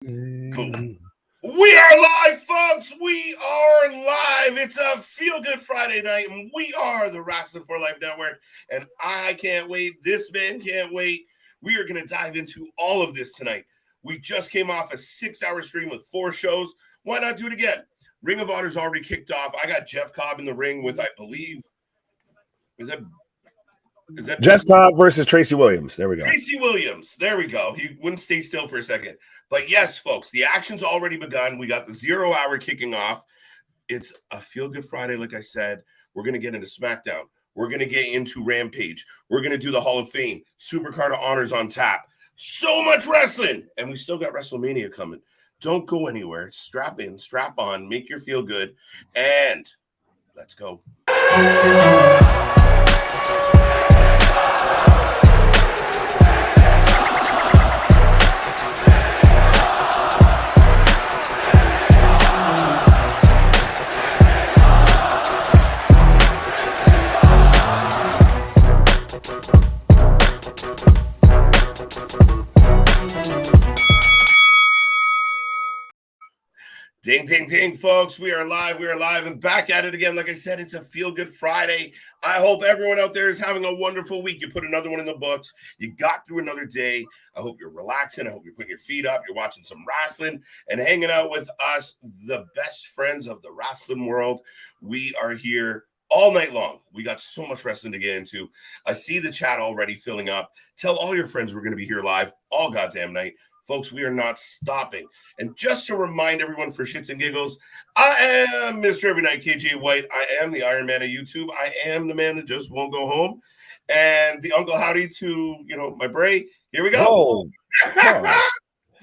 We are live, folks. We are live. It's a feel-good Friday night, and we are the Wrasslin for Life Network, and I can't wait. This man can't wait. We are going to dive into all of this tonight. We just came off a 6-hour stream with 4 shows. Why not do it again? Ring of Honor's already kicked off. I got Jeff Cobb in the ring with, I believe, is that Jeff Cobb versus Tracy Williams. There we go. Tracy Williams. There we go. He wouldn't stay still for a second. But yes, folks, the action's already begun. We got the 0 hour kicking off. It's a feel-good Friday, like I said. We're going to get into SmackDown. We're going to get into Rampage. We're going to do the Hall of Fame. Supercard of Honors on tap. So much wrestling. And we still got WrestleMania coming. Don't go anywhere. Strap in, strap on, make your feel good. And let's go. Ding, ding, ding, folks. We are live. We are live and back at it again. Like I said, it's a feel-good Friday. I hope everyone out there is having a wonderful week. You put another one in the books. You got through another day. I hope you're relaxing. I hope you're putting your feet up. You're watching some wrestling and hanging out with us, the best friends of the wrestling world. We are here all night long. We got so much wrestling to get into. I see the chat already filling up. Tell all your friends we're going to be here live all goddamn night. Folks, we are not stopping. And just to remind everyone for shits and giggles, I am Mr. Every Night KJ White. I am the Iron Man of YouTube. I am the man that just won't go home. And the Uncle Howdy to, my Bray. Here we go.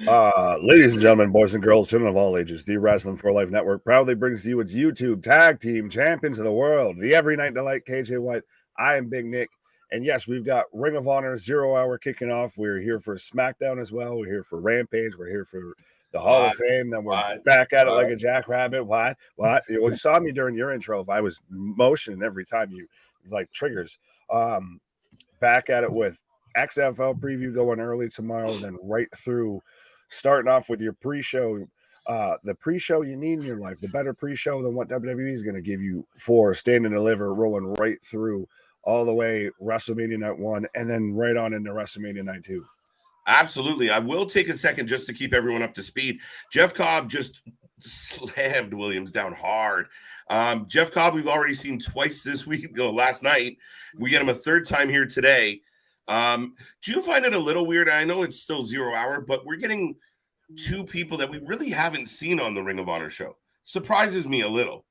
Ladies and gentlemen, boys and girls, children of all ages, the Wrasslin for Life Network proudly brings to you its YouTube Tag Team Champions of the World, the Every Night Delight KJ White. I am Big Nick. And yes, we've got Ring of Honor 0 hour kicking off. We're here for SmackDown as well. We're here for Rampage. We're here for the Hall of Fame. Then we're back at it like a jackrabbit. What? You saw me during your intro. If I was motioning every time you like triggers. Back at it with XFL preview going early tomorrow, then right through starting off with your pre-show. The pre-show you need in your life, the better pre-show than what WWE is going to give you for Stand and Deliver, rolling right through all the way WrestleMania Night 1, and then right on into WrestleMania Night 2. Absolutely. I will take a second just to keep everyone up to speed. Jeff Cobb just slammed Williams down hard. Jeff Cobb, we've already seen twice this week, last night. We get him a third time here today. Do you find it a little weird? I know it's still 0 hour, but we're getting 2 people that we really haven't seen on the Ring of Honor show. Surprises me a little.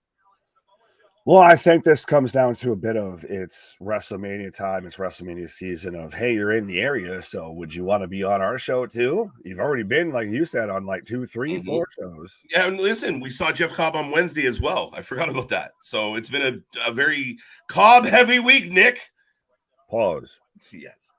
Well, I think this comes down to a bit of it's WrestleMania time. It's WrestleMania season of, hey, you're in the area, so would you want to be on our show too? You've already been, like you said, on like 2, 3, 4 shows. Yeah, and listen, we saw Jeff Cobb on Wednesday as well. I forgot about that. So it's been a very Cobb-heavy week, Nick. Pause. Yes.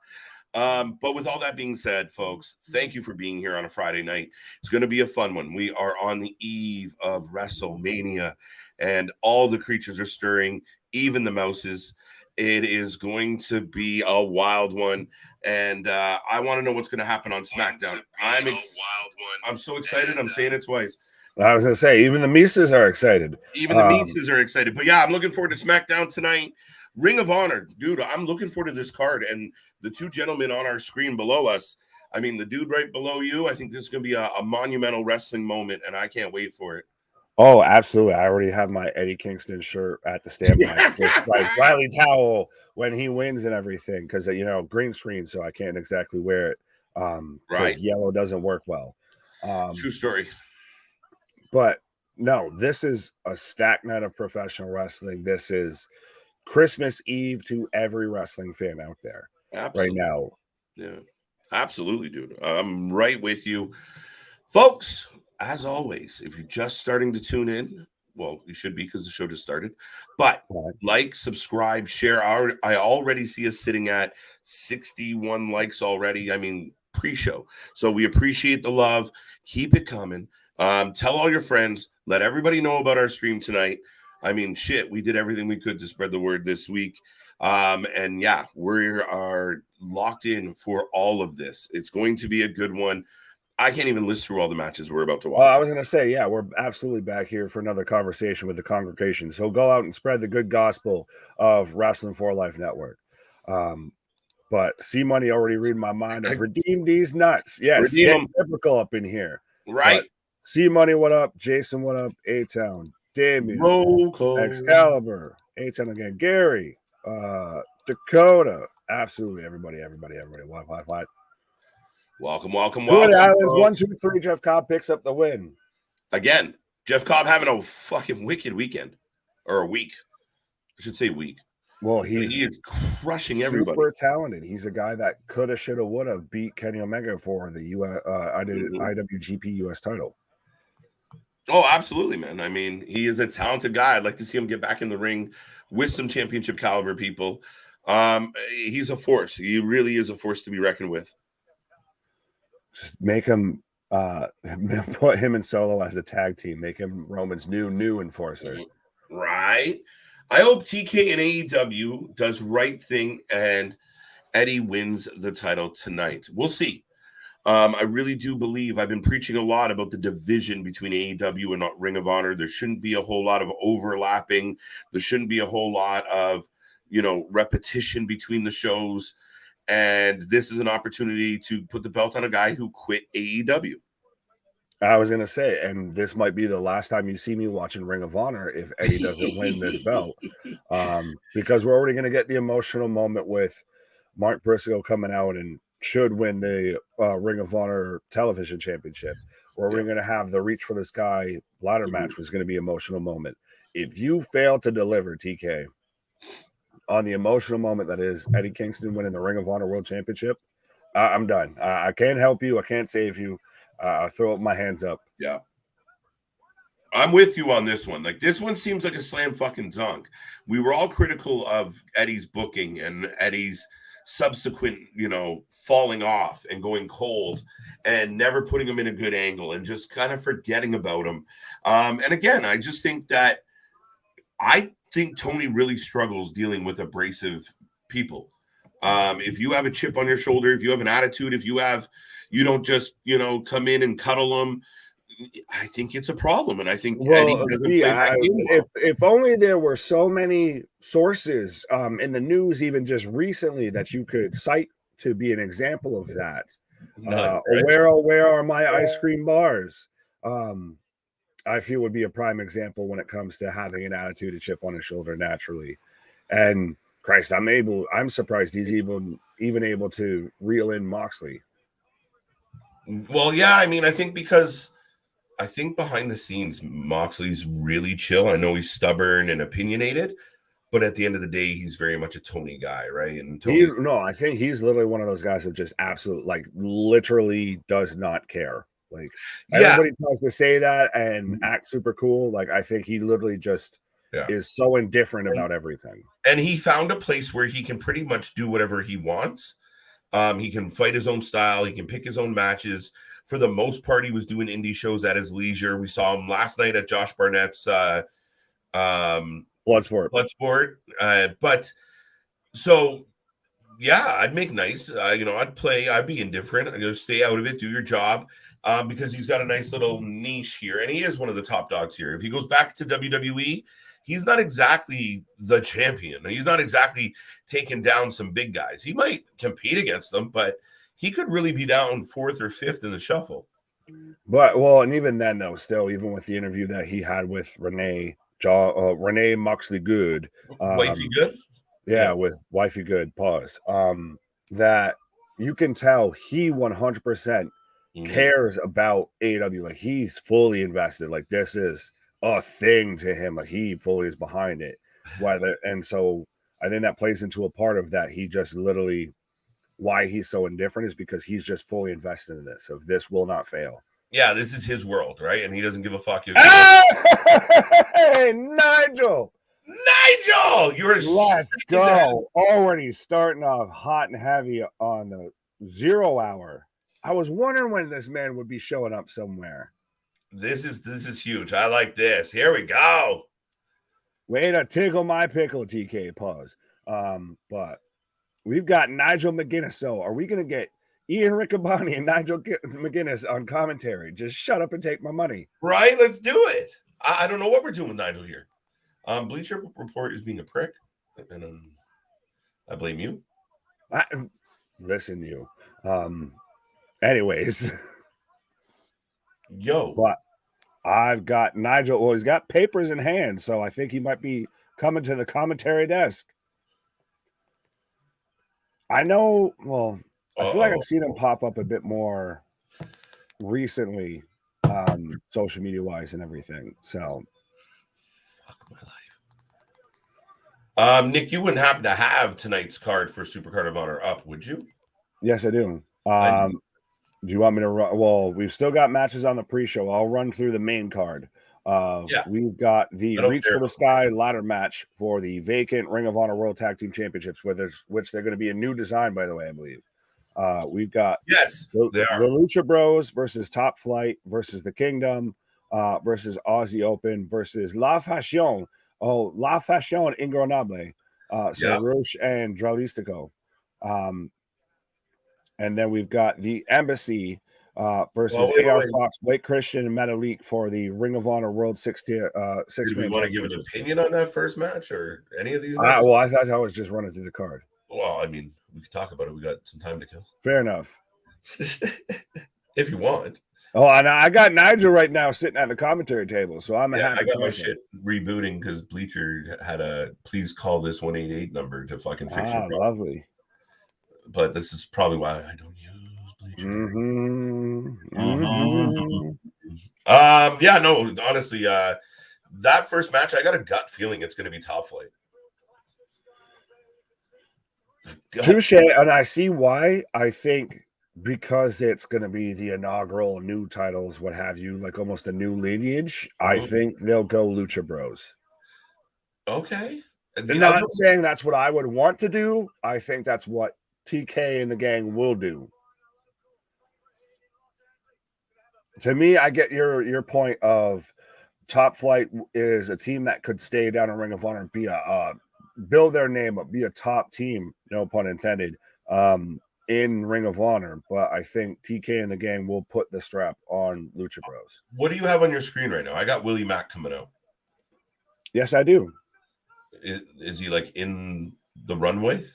But with all that being said, folks, thank you for being here on a Friday night. It's going to be a fun one. We are on the eve of WrestleMania. And all the creatures are stirring, even the mouses. It is going to be a wild one. And I want to know what's going to happen on SmackDown. I'm so excited. I'm saying it twice. I was going to say, even the Mises are excited. Even the Mises are excited. But yeah, I'm looking forward to SmackDown tonight. Ring of Honor. Dude, I'm looking forward to this card. And the 2 gentlemen on our screen below us, I mean, the dude right below you, I think this is going to be a monumental wrestling moment. And I can't wait for it. Oh, absolutely. I already have my Eddie Kingston shirt at the standby. Just like Riley Towell when he wins and everything, because, green screen, so I can't exactly wear it. Right. Yellow doesn't work well. True story. But no, this is a stacked night of professional wrestling. This is Christmas Eve to every wrestling fan out there right now. Yeah, absolutely, dude. I'm right with you. Folks, as always, if you're just starting to tune in, well, you should be because the show just started. But like, subscribe, share. I already see us sitting at 61 likes already. I mean, pre-show. So we appreciate the love. Keep it coming. Tell all your friends. Let everybody know about our stream tonight. I mean, shit, we did everything we could to spread the word this week. And yeah, we are locked in for all of this. It's going to be a good one. I can't even list through all the matches we're about to watch. Well, I was going to say, yeah, we're absolutely back here for another conversation with the congregation. So go out and spread the good gospel of Wrestling for Life Network. But C Money already reading my mind. I've redeemed these nuts. Yes, Redeem typical up in here. right? But C Money, what up? Jason, what up? A-Town, Damien, Excalibur, A-Town again, Gary, Dakota, absolutely everybody. What? Welcome. Good Islands, 1, 2, 3. Jeff Cobb picks up the win. Again, Jeff Cobb having a fucking wicked weekend. Or a week. I should say week. Well, he is crushing super everybody. Super talented. He's a guy that coulda, shoulda, woulda beat Kenny Omega for the IWGP US title. Oh, absolutely, man. I mean, he is a talented guy. I'd like to see him get back in the ring with some championship caliber people. He's a force. He really is a force to be reckoned with. Just make him put him in Solo as a tag team. Make him Roman's new enforcer. Right. I hope TK and AEW does right thing and Eddie wins the title tonight. We'll see. I really do believe I've been preaching a lot about the division between AEW and Ring of Honor. There shouldn't be a whole lot of overlapping. There shouldn't be a whole lot of, repetition between the shows. And this is an opportunity to put the belt on a guy who quit AEW. I was going to say, and this might be the last time you see me watching Ring of Honor if Eddie doesn't win this belt, because we're already going to get the emotional moment with Mark Briscoe coming out and should win the Ring of Honor television championship, or we're going to have the Reach for the Sky ladder match, was going to be an emotional moment. If you fail to deliver, TK, on the emotional moment that is Eddie Kingston winning the Ring of Honor World Championship, I'm done. I can't help you. I can't save you. I'll throw up my hands up. Yeah. I'm with you on this one. Like, this one seems like a slam fucking dunk. We were all critical of Eddie's booking and Eddie's subsequent, falling off and going cold and never putting him in a good angle and just kind of forgetting about him. And again, I just think that I think Tony really struggles dealing with abrasive people. If you have a chip on your shoulder, if you have an attitude, if you don't just, come in and cuddle them, I think it's a problem. And I think if only there were so many sources in the news, even just recently, that you could cite to be an example of that. Right? Where are my ice cream bars? I feel would be a prime example when it comes to having an attitude, a chip on his shoulder naturally. And Christ, I'm surprised he's even able to reel in Moxley. Well, yeah, I mean, I think behind the scenes, Moxley's really chill. I know he's stubborn and opinionated, but at the end of the day, he's very much a Tony guy, right? And I think he's literally one of those guys that just absolutely, literally does not care. Everybody tries to say that and act super cool. I think he literally just is so indifferent about everything. And he found a place where he can pretty much do whatever he wants. He can fight his own style. He can pick his own matches. For the most part, he was doing indie shows at his leisure. We saw him last night at Josh Barnett's Bloodsport. I'd make nice. I'd be indifferent. I'd go stay out of it, do your job, because he's got a nice little niche here. And he is one of the top dogs here. If he goes back to WWE, he's not exactly the champion. He's not exactly taking down some big guys. He might compete against them, but he could really be down 4th or 5th in the shuffle. And even then, though, still, even with the interview that he had with Renee Moxley Good. Wifey Good? Yeah, with Wifey Good, pause. That you can tell he 100% cares about AEW. He's fully invested. This is a thing to him. He fully is behind it. So I think that plays into a part of that. He just literally, why he's so indifferent is because he's just fully invested in this. So this will not fail. Yeah, this is his world, right? And he doesn't give a fuck. Hey, Nigel! Let's go. Already starting off hot and heavy on the 0 hour. I was wondering when this man would be showing up somewhere. This is huge. I like this. Here we go. Way to tickle my pickle, TK. Pause. But we've got Nigel McGuinness. So are we going to get Ian Riccaboni and Nigel McGuinness on commentary. Just shut up and take my money. Right? Let's do it. I don't know what we're doing with Nigel here. Bleacher Report is being a prick, and I blame you. Listen, you. Anyways. Yo. But I've got Nigel. Well, he's got papers in hand, so I think he might be coming to the commentary desk. I know. Well, I feel like I've seen him pop up a bit more recently, social media wise and everything. So, fuck my life. Nick, you wouldn't happen to have tonight's card for Supercard of Honor up, would you? Yes, I do. Do you want me to run? Well, we've still got matches on the pre-show. I'll run through the main card. We've got the Reach for the Sky ladder match for the vacant Ring of Honor World Tag Team Championships, which they're going to be a new design, by the way, I believe. We've got the Lucha Bros versus Top Flight versus the Kingdom versus Aussie Open versus La Fashion Ingronable, Roche and Dralistico. And then we've got the Embassy versus AR Fox, Blake Christian, and Metalik for the Ring of Honor World 60. Do we want to give an opinion on that first match or any of these matches? Well, I thought I was just running through the card. Well, I mean, we could talk about it. We got some time to kill. Fair enough. If you want. Oh, and I got Nigel right now sitting at the commentary table, so I'm happy. I got my shit rebooting because Bleacher had a please call this 188 number to fucking fix your problem. Lovely. But this is probably why I don't use Bleacher. Yeah, no, honestly, that first match, I got a gut feeling it's going to be Top Flight. Touche, and I see why. I think because it's going to be the inaugural new titles, what have you, like almost a new lineage. I think they'll go Lucha Bros. Okay. I'm not saying that's what I would want to do. I think that's what TK and the gang will do. To me, I get your point of Top Flight is a team that could stay down in Ring of Honor and be build their name up, be a top team, no pun intended, in Ring of Honor. But I think TK and the gang will put the strap on Lucha Bros. What do you have on your screen right now? I got Willie Mack coming out. Yes, I do. Is he like in the runway?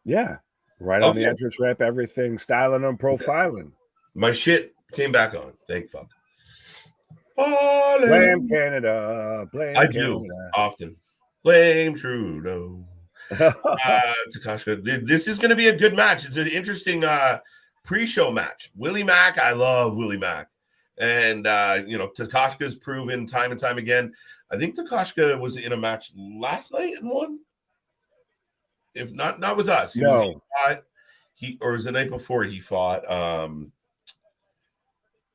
Yeah. Right on the entrance ramp, everything, styling and profiling. My shit came back on. Thank fuck. Blame Canada. Blame I Canada. do often. Blame Trudeau. Takashka. This is going to be a good match. It's an interesting pre-show match. Willie Mack, I love Willie Mack. And, Takashka's proven time and time again. I think Takashka was in a match last night and won. If not with us. He was the night before he fought.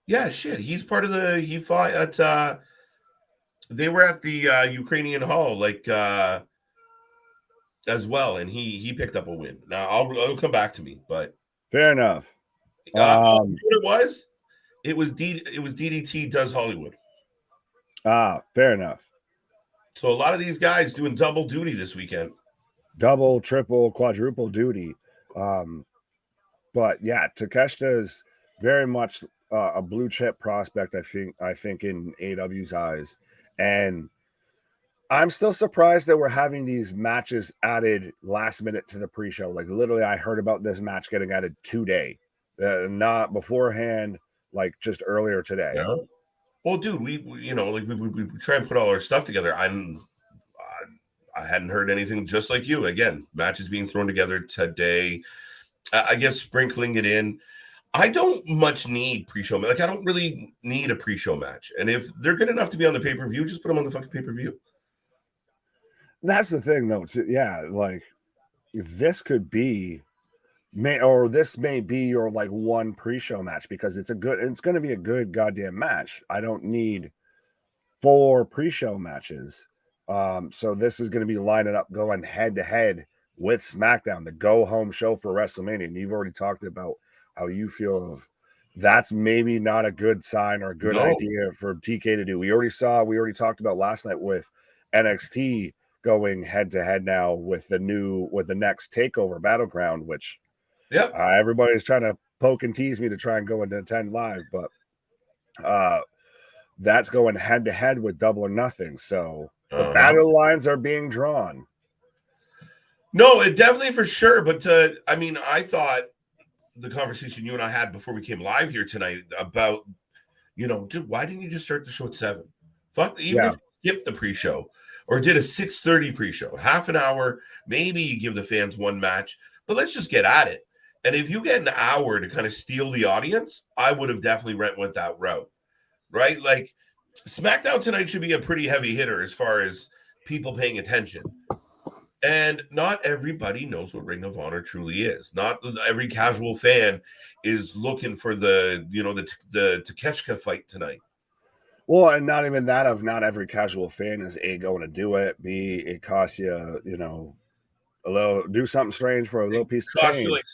He's part of he fought at they were at the Ukrainian Hall as well, and he picked up a win. Now it'll come back to me, but fair enough. What it was DDT does Hollywood. Fair enough. So a lot of these guys doing double duty this weekend. Double, triple, quadruple duty. But yeah, Takeshita is very much a blue chip prospect, I think in AW's eyes. And I'm still surprised that we're having these matches added last minute to the pre-show. Like literally, I heard about this match getting added today, not beforehand, like just earlier today. Yeah. Well, dude, we try and put all our stuff together. I hadn't heard anything just like you. Again, matches being thrown together today. I guess sprinkling it in. I don't much need pre-show. Like, I don't really need a pre-show match. And if they're good enough to be on the pay-per-view, just put them on the fucking pay-per-view. That's the thing, though. Yeah, like, if this could be, this may be your, like, one pre-show match because it's going to be a good goddamn match. I don't need 4 pre-show matches. So this is going to be lining up going head-to-head with SmackDown, the go-home show for WrestleMania. And you've already talked about how you feel of that's maybe not a good sign or a good idea for TK to do. We already talked about last night with NXT going head-to-head now with the next TakeOver Battleground, which everybody's trying to poke and tease me to try and go into 10 live, but that's going head to head with Double or Nothing. So the battle lines are being drawn. No, it definitely for sure. But I mean, I thought the conversation you and I had before we came live here tonight about, dude, why didn't you just start the show at 7? Fuck, even if you skipped the pre-show or did a 6:30 pre-show, half an hour, maybe you give the fans one match, but let's just get at it. And if you get an hour to kind of steal the audience, I would have definitely went that route, right? Like SmackDown tonight should be a pretty heavy hitter as far as people paying attention. And not everybody knows what Ring of Honor truly is. Not every casual fan is looking for the Takeshita fight tonight. Well, and not even that of not every casual fan is A, going to do it. B, it costs you, a little, do something strange for a little piece of change. Cost you like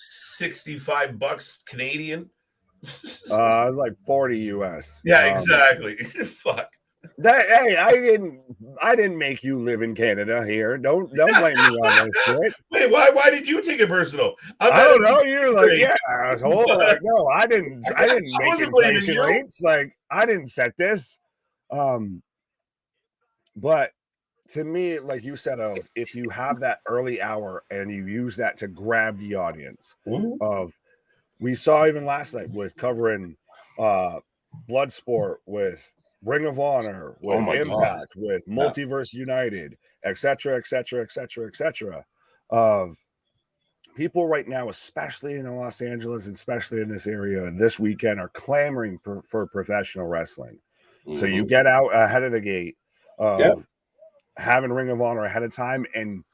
$65 Canadian. Like 40 US. Yeah, exactly. Fuck. Hey, I didn't make you live in Canada here. Don't blame me on this shit. Wait, why did you take it personal? I don't know. You're like, yeah, asshole. Like, no, I didn't make inflation rates. Like, I didn't set this. But to me, like you said, if you have that early hour and you use that to grab the audience, we saw even last night with covering Bloodsport, with Ring of Honor, with Impact, with Multiverse United, etc., etc., etc., etc. Of people right now, especially in Los Angeles, especially in this area, this weekend, are clamoring for professional wrestling. So you get out ahead of the gate of having Ring of Honor ahead of time, and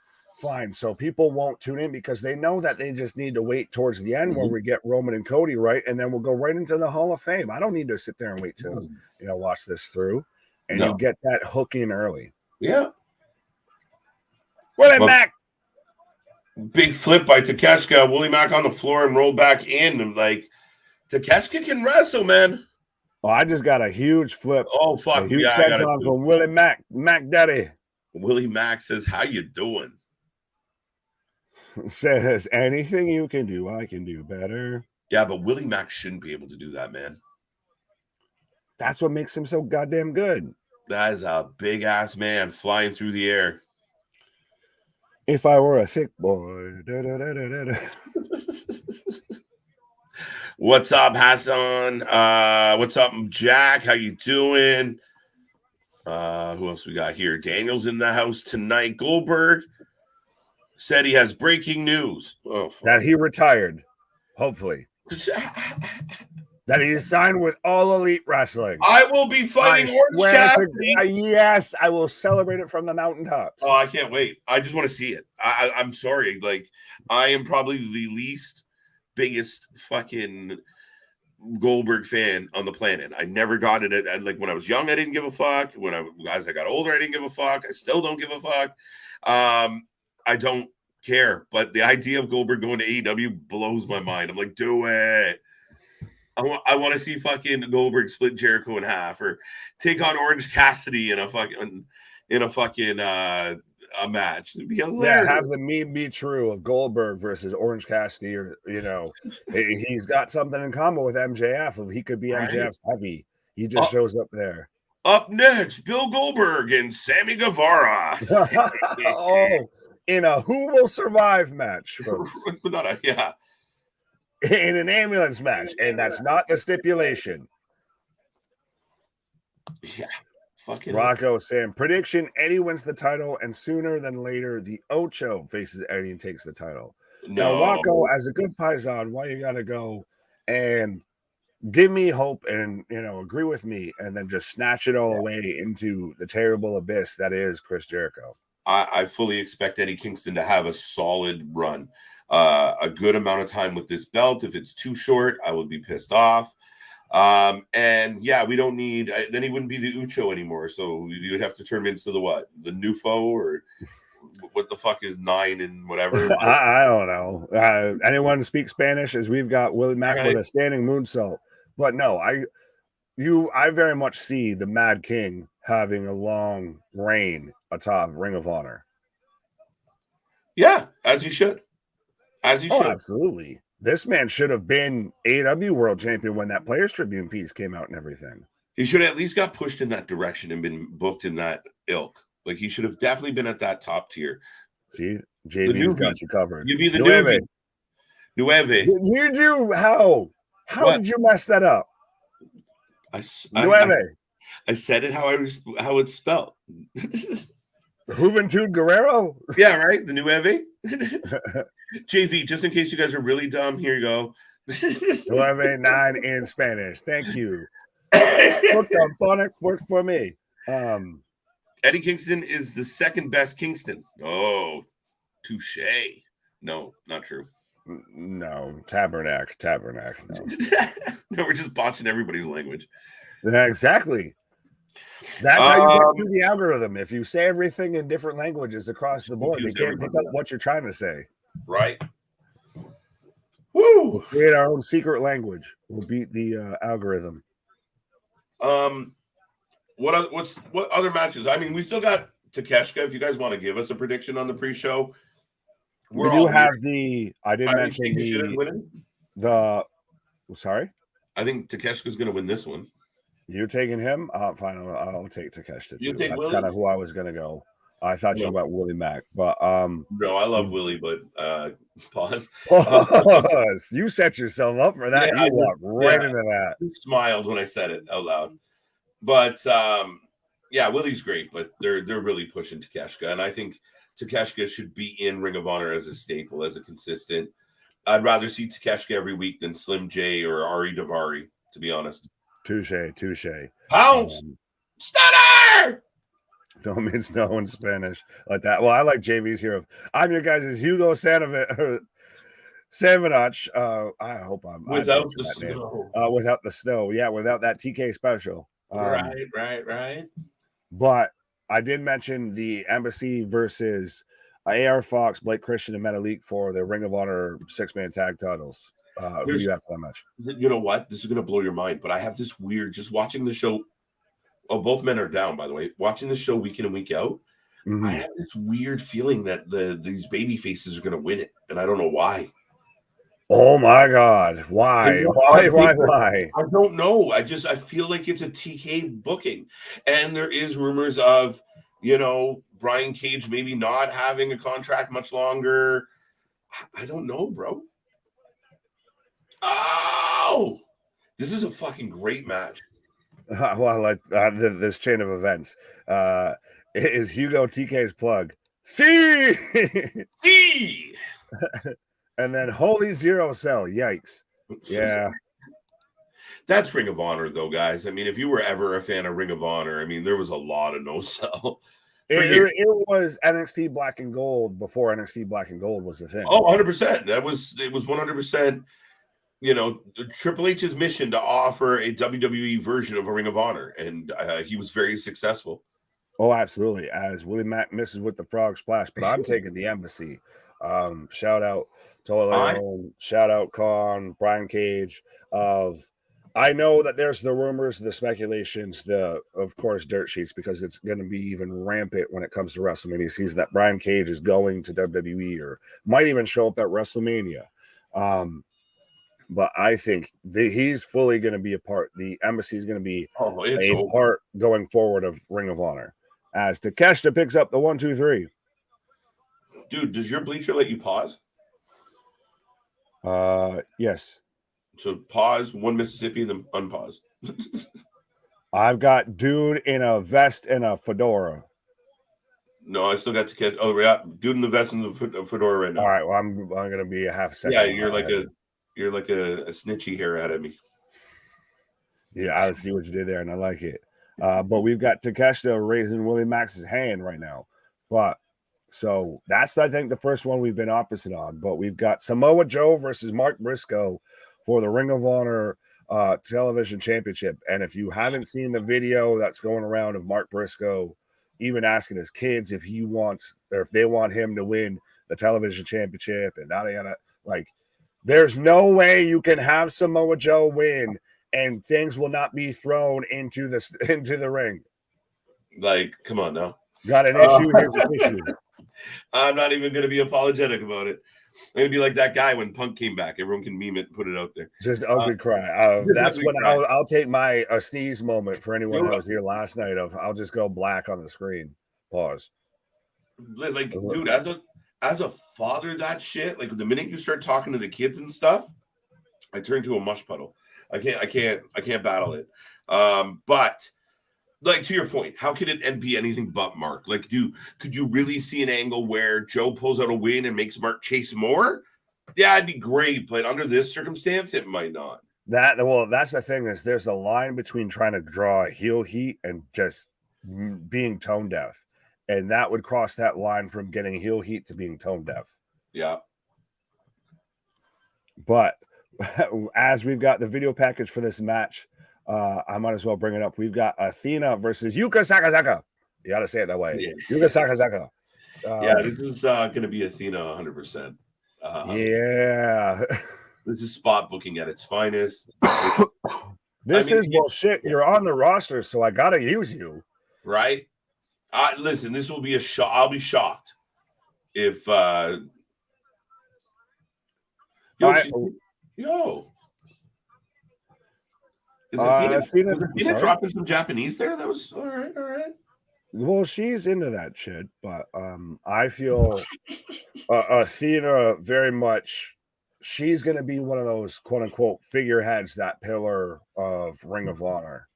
fine. So people won't tune in because they know that they just need to wait towards the end where we get Roman and Cody, right? And then we'll go right into the Hall of Fame. I don't need to sit there and wait till, watch this through. And you get that hook in early. Yeah. Willie Mack. Big flip by Takeshita. Willie Mack on the floor and rolled back in. And like, Takeshita can wrestle, man. Oh, I just got a huge flip. Oh, fuck. A huge senton from Willie Mack. Mac Daddy. Willie Mack says, how you doing? Says, anything you can do, I can do better. Yeah, but Willie Mack shouldn't be able to do that, man. That's what makes him so goddamn good. That is a big-ass man flying through the air. If I were a thick boy. What's up, Hassan? What's up, Jack? How you doing? Who else we got here? Daniel's in the house tonight. Goldberg said he has breaking news. Oh, that he retired, hopefully. That he is signed with All Elite Wrestling. I will be fighting Orange Cassidy. Yes, I will celebrate it from the mountaintops. Oh, I can't wait. I just want to see it. I'm sorry. Like, I am probably the biggest fucking Goldberg fan on the planet. I never got it. Like, when I was young, I didn't give a fuck. As I got older, I didn't give a fuck. I still don't give a fuck. I don't care. But the idea of Goldberg going to AEW blows my mind. I'm like, do it. I want to see fucking Goldberg split Jericho in half or take on Orange Cassidy in a match. It'd be hilarious. Yeah, have the meme be true of Goldberg versus Orange Cassidy, or he's got something in common with MJF. He could be MJF's heavy. He just shows up there. Up next, Bill Goldberg and Sammy Guevara. In a Who Will Survive match, folks. In an ambulance match, and that's not the stipulation. Yeah. Fucking Rocco saying, prediction, Eddie wins the title, and sooner than later, the Ocho faces Eddie and takes the title. No. Now, Rocco, as a good Paisan, why you got to go and give me hope and, agree with me, and then just snatch it all away into the terrible abyss that is Chris Jericho? I fully expect Eddie Kingston to have a solid run. A good amount of time with this belt. If it's too short, I would be pissed off. And yeah, we don't need, then he wouldn't be the Ucho anymore. So you would have to turn him into the Nufo, or what the fuck is 9 and whatever. I don't know. Anyone speak Spanish, as we've got Willie Mack with a standing moonsault. But no, I very much see the Mad King having a long reign atop Ring of Honor. Yeah, as you should. As you should. Absolutely. This man should have been AEW World Champion when that Players Tribune piece came out and everything. He should have at least got pushed in that direction and been booked in that ilk. Like, he should have definitely been at that top tier. See, JV's got you covered. You be the newbie. You do how? How did you mess that up? I said it how it's spelled. Juventud Guerrero? Yeah, right. The Nueve. JV, just in case you guys are really dumb, here you go. Nueve 9 in Spanish. Thank you. Look, phonic worked for me. Eddie Kingston is the second best Kingston. Oh, touche. No, not true. No, tabernacle. No. No, we're just botching everybody's language. Yeah, exactly. That's how you get through the algorithm. If you say everything in different languages across the board, they can't pick up what you're trying to say. Right. Woo! We'll create our own secret language. We'll beat the algorithm. What other matches? I mean, we still got Takeshka. If you guys want to give us a prediction on the pre-show, we do have the. I didn't mention the. Sorry, I think Takeshka's going to win this one. You're taking him? Fine. I'll take Takeshka too. That's Willie? Kind of who I was going to go. I thought you were about Willie Mack, but no, I love Willie, but pause. You set yourself up for that. Yeah, you walked right into that. I smiled when I said it out loud. But yeah, Willie's great, but they're really pushing Takeshka, and I think Takeshka should be in Ring of Honor as a staple, as a consistent. I'd rather see Takeshka every week than Slim J or Ari Daivari, to be honest. Touche. Pounce! Stutter! Don't mean no in Spanish like that. Well, I like JV's here. I'm your guys' Hugo Sanovich. I hope I'm without the snow. Without the snow, yeah, without that TK special. Right. But I did mention the Embassy versus AR Fox, Blake Christian, and Metalik for the Ring of Honor 6-man tag titles. Who do you have for that match? You know what? This is going to blow your mind, but I have this weird, just watching the show. Oh, both men are down, by the way. Watching the show week in and week out, I have this weird feeling that these baby faces are going to win it, and I don't know why. Oh my God! Why? Why? I don't know. I feel like it's a TK booking, and there is rumors of Brian Cage maybe not having a contract much longer. I don't know, bro. Oh, this is a fucking great match. Well, I like this chain of events. Is Hugo TK's plug? See. And then Holy Zero Cell. Yikes. Yeah. That's Ring of Honor, though, guys. I mean, if you were ever a fan of Ring of Honor, I mean, there was a lot of no sell. It was NXT Black and Gold before NXT Black and Gold was the thing. Oh, 100%. It was 100%, Triple H's mission to offer a WWE version of a Ring of Honor. And he was very successful. Oh, absolutely. As Willie Mack misses with the frog splash, but I'm taking the Embassy. Shout out Toledo, shout out Khan, Brian Cage. I know that there's the rumors, the speculations, of course, dirt sheets, because it's going to be even rampant when it comes to WrestleMania season that Brian Cage is going to WWE or might even show up at WrestleMania. But I think he's fully going to be a part. The Embassy is going to be a part going forward of Ring of Honor. As Takeshita picks up the 1, 2, 3. Dude, does your bleacher let you pause? Yes. So pause, one Mississippi, and then unpause. I've got dude in a vest and a fedora. No, I still got to catch. Oh, yeah, dude in the vest and the fedora right now. All right, well, I'm going to be a half second. Yeah, you're like a snitchy hair out of me. Yeah, I see what you did there, and I like it. But we've got Takeshita raising Willie Max's hand right now. So that's, I think, the first one we've been opposite on. But we've got Samoa Joe versus Mark Briscoe for the Ring of Honor Television Championship. And if you haven't seen the video that's going around of Mark Briscoe even asking his kids if he wants or if they want him to win the Television Championship and yada, like, there's no way you can have Samoa Joe win and things will not be thrown into the ring. Like, come on now. Got an issue? Here's an issue. I'm not even going to be apologetic about it. It'd be like that guy when Punk came back. Everyone can meme it and put it out there. Just ugly cry. That's ugly when cry. I'll take my sneeze moment for anyone that was here last night. I'll just go black on the screen. Pause. Like, dude, as a father, that shit. Like the minute you start talking to the kids and stuff, I turn to a mush puddle. I can't battle it. But like to your point, how could it be anything but Mark? Like, could you really see an angle where Joe pulls out a win and makes Mark chase more? Yeah, it'd be great, but under this circumstance, it might not. That's the thing is there's a line between trying to draw heel heat and just being tone deaf, and that would cross that line from getting heel heat to being tone deaf. Yeah, but as we've got the video package for this match, I might as well bring it up. We've got Athena versus Yuka Sakazaki. You got to say it that way. Yeah. Yuka Sakazaki. Yeah, this is going to be Athena 100%. Yeah. This is spot booking at its finest. Bullshit. You're on the roster, so I got to use you. Right? Listen, this will be a shock. I'll be shocked if... Is Athena dropping some Japanese there? That was all right. Well, she's into that shit, but I feel Athena very much. She's going to be one of those quote unquote figureheads, that pillar of Ring of Honor.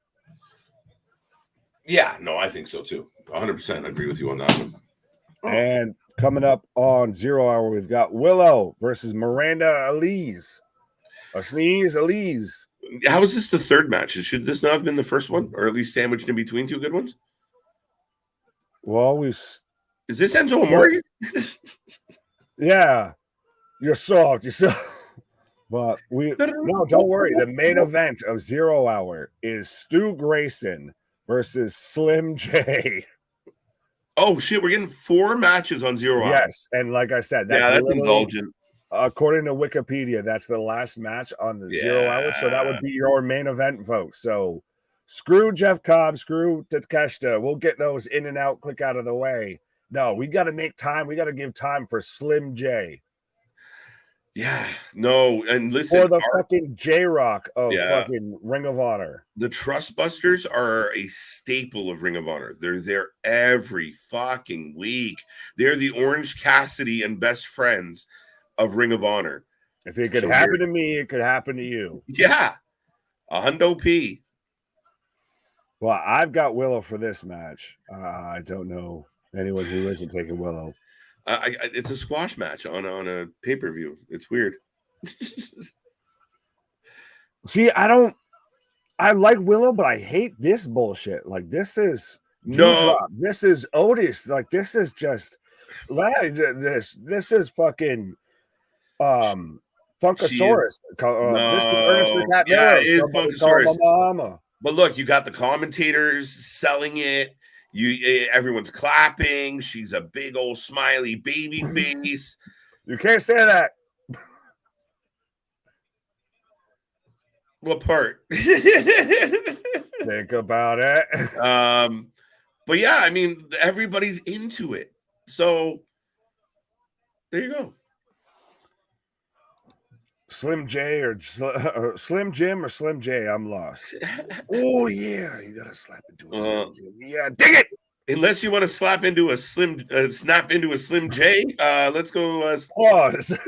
Yeah, no, I think so too. 100% agree with you on that one. And coming up on 0 Hour, we've got Willow versus Miranda Elise. A sneeze, Elise. How is this the third match? Should this not have been the first one, or at least sandwiched in between two good ones? Well, is this Enzo Amore? Yeah, you're soft. But no, don't worry. The main event of 0 Hour is Stu Grayson versus Slim J. Oh shit, we're getting 4 matches on 0 Hour. Yes, and like I said, that's indulgent. According to Wikipedia, that's the last match on the 0 Hour. So that would be your main event, folks. So screw Jeff Cobb, screw Takeshita. We'll get those in and out quick out of the way. No, we got to make time. We got to give time for Slim J. Yeah, no, and listen, for the fucking J-Rock of fucking Ring of Honor. The Trust Busters are a staple of Ring of Honor. They're there every fucking week. They're the Orange Cassidy and best friends of Ring of Honor. If it could happen to me, it could happen to you. Yeah. A hundo P. Well, I've got Willow for this match. I don't know anyone who isn't taking Willow. It's a squash match on a pay-per-view. It's weird. See, I like Willow, but I hate this bullshit. Like, this is this is Otis. Like, this is just this is fucking Funkasaurus. This is Ernest McCat. Yeah, it is Funkasaurus. But look, you got the commentators selling it. Everyone's clapping. She's a big old smiley baby face. You can't say that. What part? Think about it. But yeah, I mean, everybody's into it. So there you go. Slim J or Slim Jim or Slim J, I'm lost. Oh yeah, you gotta slap into a Slim Jim. Yeah, dig it. Unless you want to snap into a Slim J, let's go. Pause.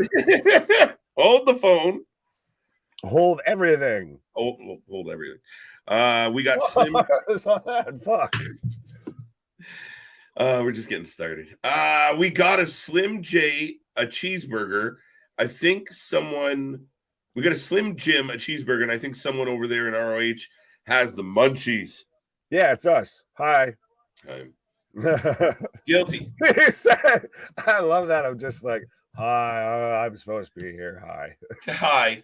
Hold the phone. Hold everything. Hold everything. We got Slim. Fuck. We're just getting started. We got a Slim J, a cheeseburger. I think we got a Slim Jim, a cheeseburger, and I think someone over there in ROH has the munchies. Yeah, it's us. Hi. Guilty. I love that. I'm just like, hi, I'm supposed to be here. Hi.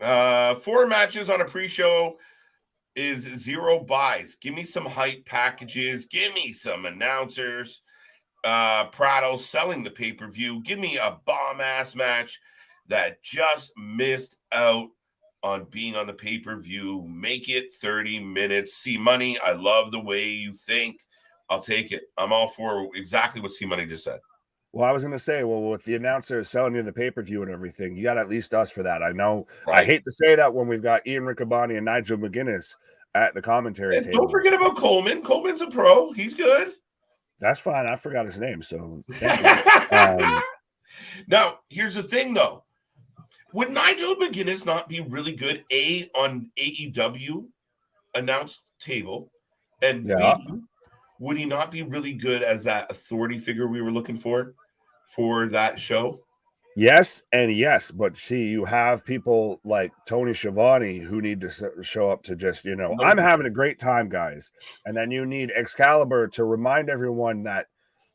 4 matches on a pre-show is 0 buys. Give me some hype packages. Give me some announcers. Prado selling the pay-per-view. Give me a bomb-ass match that just missed out on being on the pay-per-view. Make it 30 minutes. C Money, I love the way you think. I'll take it. I'm all for exactly what C Money just said. Well, I was going to say, well, with the announcer selling you the pay-per-view and everything, you got at least us for that. I know. Right. I hate to say that when we've got Ian Riccaboni and Nigel McGuinness at the commentary And table. don't forget about Coleman. Coleman's a pro. He's good. That's fine. I forgot his name, so thank you. Now, here's the thing, though. Would Nigel McGuinness not be really good, A, on AEW announced table, and Yeah. B, would he not be really good as that authority figure we were looking for that show? Yes and yes, but see, you have people like Tony Schiavone who need to show up to just, I'm having a great time, guys. And then you need Excalibur to remind everyone that,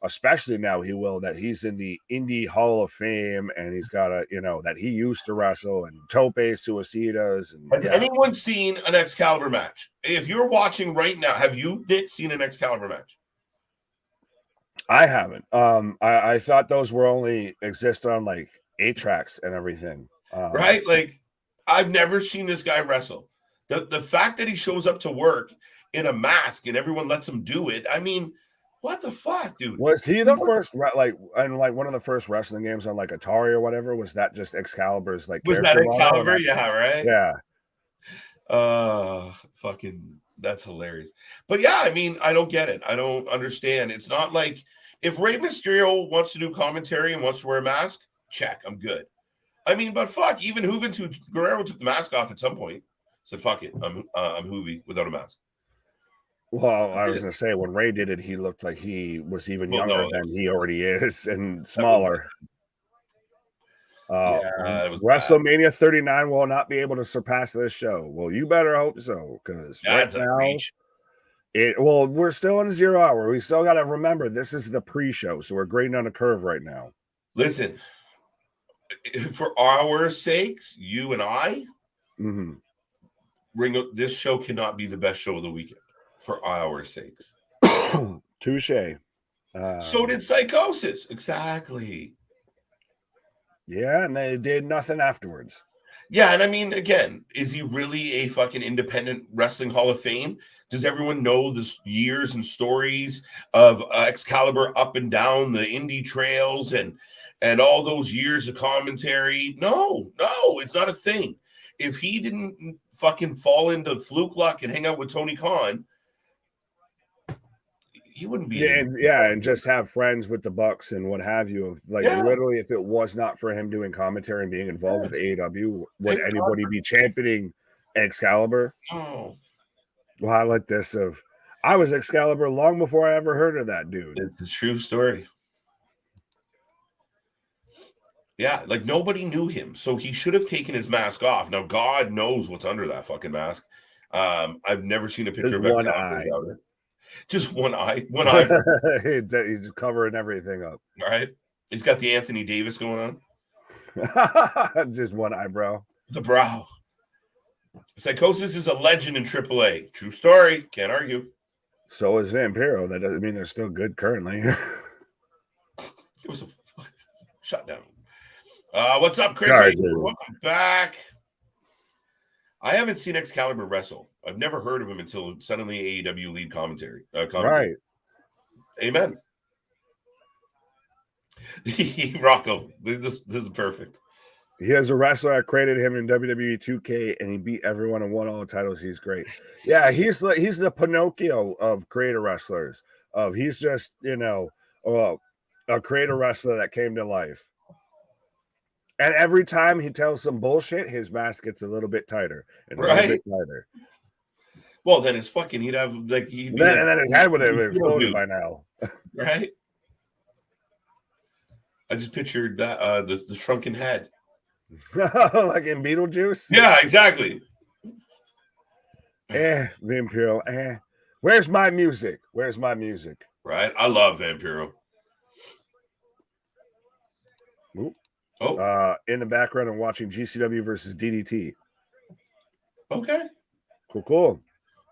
especially now that he's in the Indie Hall of Fame and he's got that he used to wrestle and tope suicidas. And Has anyone seen an Excalibur match? If you're watching right now, have you, Nick, seen an Excalibur match? I haven't. I thought those were only exist on like 8-tracks and everything. Right? Like, I've never seen this guy wrestle. The fact that he shows up to work in a mask and everyone lets him do it. I mean, what the fuck, dude? Was he the first one of the first wrestling games on like Atari or whatever? Was that just Excalibur's like? Was that Excalibur? Yeah, right. Yeah. Fucking. That's hilarious. But yeah, I mean, I don't get it. I don't understand. It's not like if Rey Mysterio wants to do commentary and wants to wear a mask, check, I'm good. I mean, but fuck, even Juventud Guerrero took the mask off at some point. Said, fuck it, I'm Juvi without a mask. Well, I was going to say, when Rey did it, he looked like he was even younger than he already is and smaller. WrestleMania 39 will not be able to surpass this show. Well, you better hope so, because right now, we're still in 0 hour. We still got to remember this is the pre-show, so we're grading on a curve right now. Listen, for our sakes, you and I, this show cannot be the best show of the weekend for our sakes. Touche. So did Psychosis. Exactly. Yeah, and they did nothing afterwards. Yeah, and I mean, again, is he really a fucking independent wrestling Hall of Fame? Does everyone know the years and stories of Excalibur up and down the indie trails and all those years of commentary? No, it's not a thing. If he didn't fucking fall into fluke luck and hang out with Tony Khan, he wouldn't be. And just have friends with the Bucks and what have you. Literally, if it was not for him doing commentary and being involved with AEW, would anybody be championing Excalibur? Oh. Well, I like this I was Excalibur long before I ever heard of that dude. It's a true story. Yeah, like nobody knew him, so he should have taken his mask off. Now, God knows what's under that fucking mask. I've never seen a picture of one eye. Just one eye. He's covering everything up. All right. He's got the Anthony Davis going on. Just one eyebrow. The brow. Psychosis is a legend in AAA. True story. Can't argue. So is Vampiro. That doesn't mean they're still good currently. It was a shutdown. What's up, Chris? Welcome back. I haven't seen Excalibur wrestle. I've never heard of him until suddenly AEW lead commentary. Right. Amen. Rocco, this is perfect. He has a wrestler. I created him in WWE 2K, and he beat everyone and won all the titles. He's great. Yeah, he's the Pinocchio of creator wrestlers. He's just a creator wrestler that came to life. And every time he tells some bullshit, his mask gets a little bit tighter and a little bit tighter. Well, then it's fucking. He'd have and then his head would have exploded by now, right? I just pictured that the shrunken head, like in Beetlejuice. Yeah, exactly. Vampiro. Where's my music? Where's my music? Right. I love Vampiro. Ooh. Oh, in the background, I'm watching GCW versus DDT. Okay. Cool.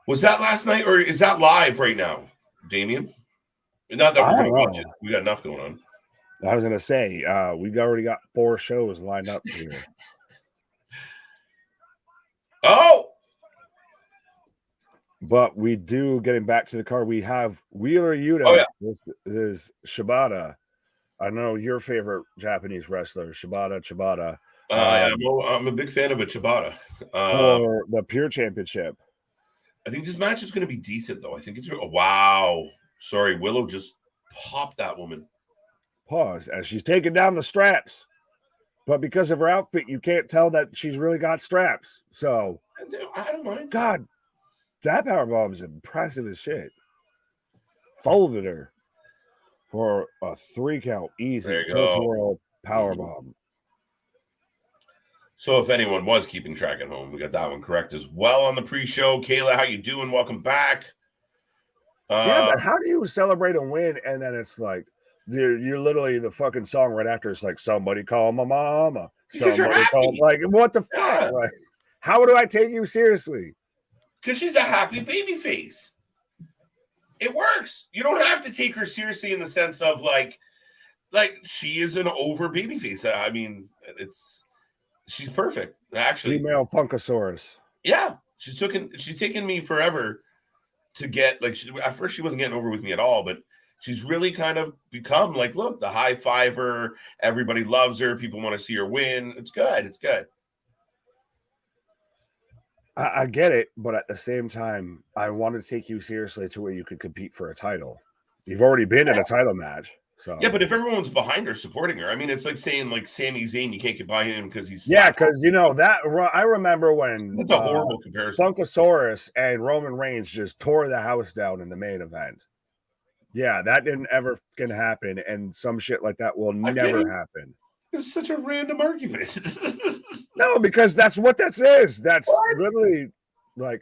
Was that last night or is that live right now, Damien? Not that we're going to watch it. We got enough going on. I was going to say, we already got 4 shows lined up here. Oh! But we do, getting back to the card, we have Wheeler Yuta. Oh, yeah. This is Shibata. I know your favorite Japanese wrestler, Shibata. I'm a big fan of a Ciabatta. For the Pure Championship. I think this match is going to be decent, though. I think it's wow. Sorry, Willow just popped that woman. Pause as she's taking down the straps, but because of her outfit, you can't tell that she's really got straps. So I don't mind. God, that powerbomb is impressive as shit. Folded her for a 3 count, easy tilt-a-whirl powerbomb. So if anyone was keeping track at home, we got that one correct as well on the pre-show. Kayla, how you doing? Welcome back. Yeah, but how do you celebrate a win and then it's like you're literally the fucking song right after it's like somebody call my mama, somebody call, like what the fuck? Like, how do I take you seriously? Because she's a happy baby face. It works. You don't have to take her seriously in the sense of like she is an over baby face. I mean, she's perfect, actually. Female Funkasaurus. Yeah, she's taken me forever to get at first she wasn't getting over with me at all, but she's really kind of become like, look, the high fiver. Everybody loves her. People want to see her win. It's good. It's good. I get it, but at the same time, I want to take you seriously to where you could compete for a title. You've already been in a title match. So yeah, but if everyone's behind her, supporting her, I mean, it's like saying like Sami Zayn, you can't get behind him because he's because that I remember when that's a horrible comparison. Funkasaurus and Roman Reigns just tore the house down in the main event. Yeah, that didn't ever gonna happen, and some shit like that will never happen. It's such a random argument. No, because that's what that is. That's literally like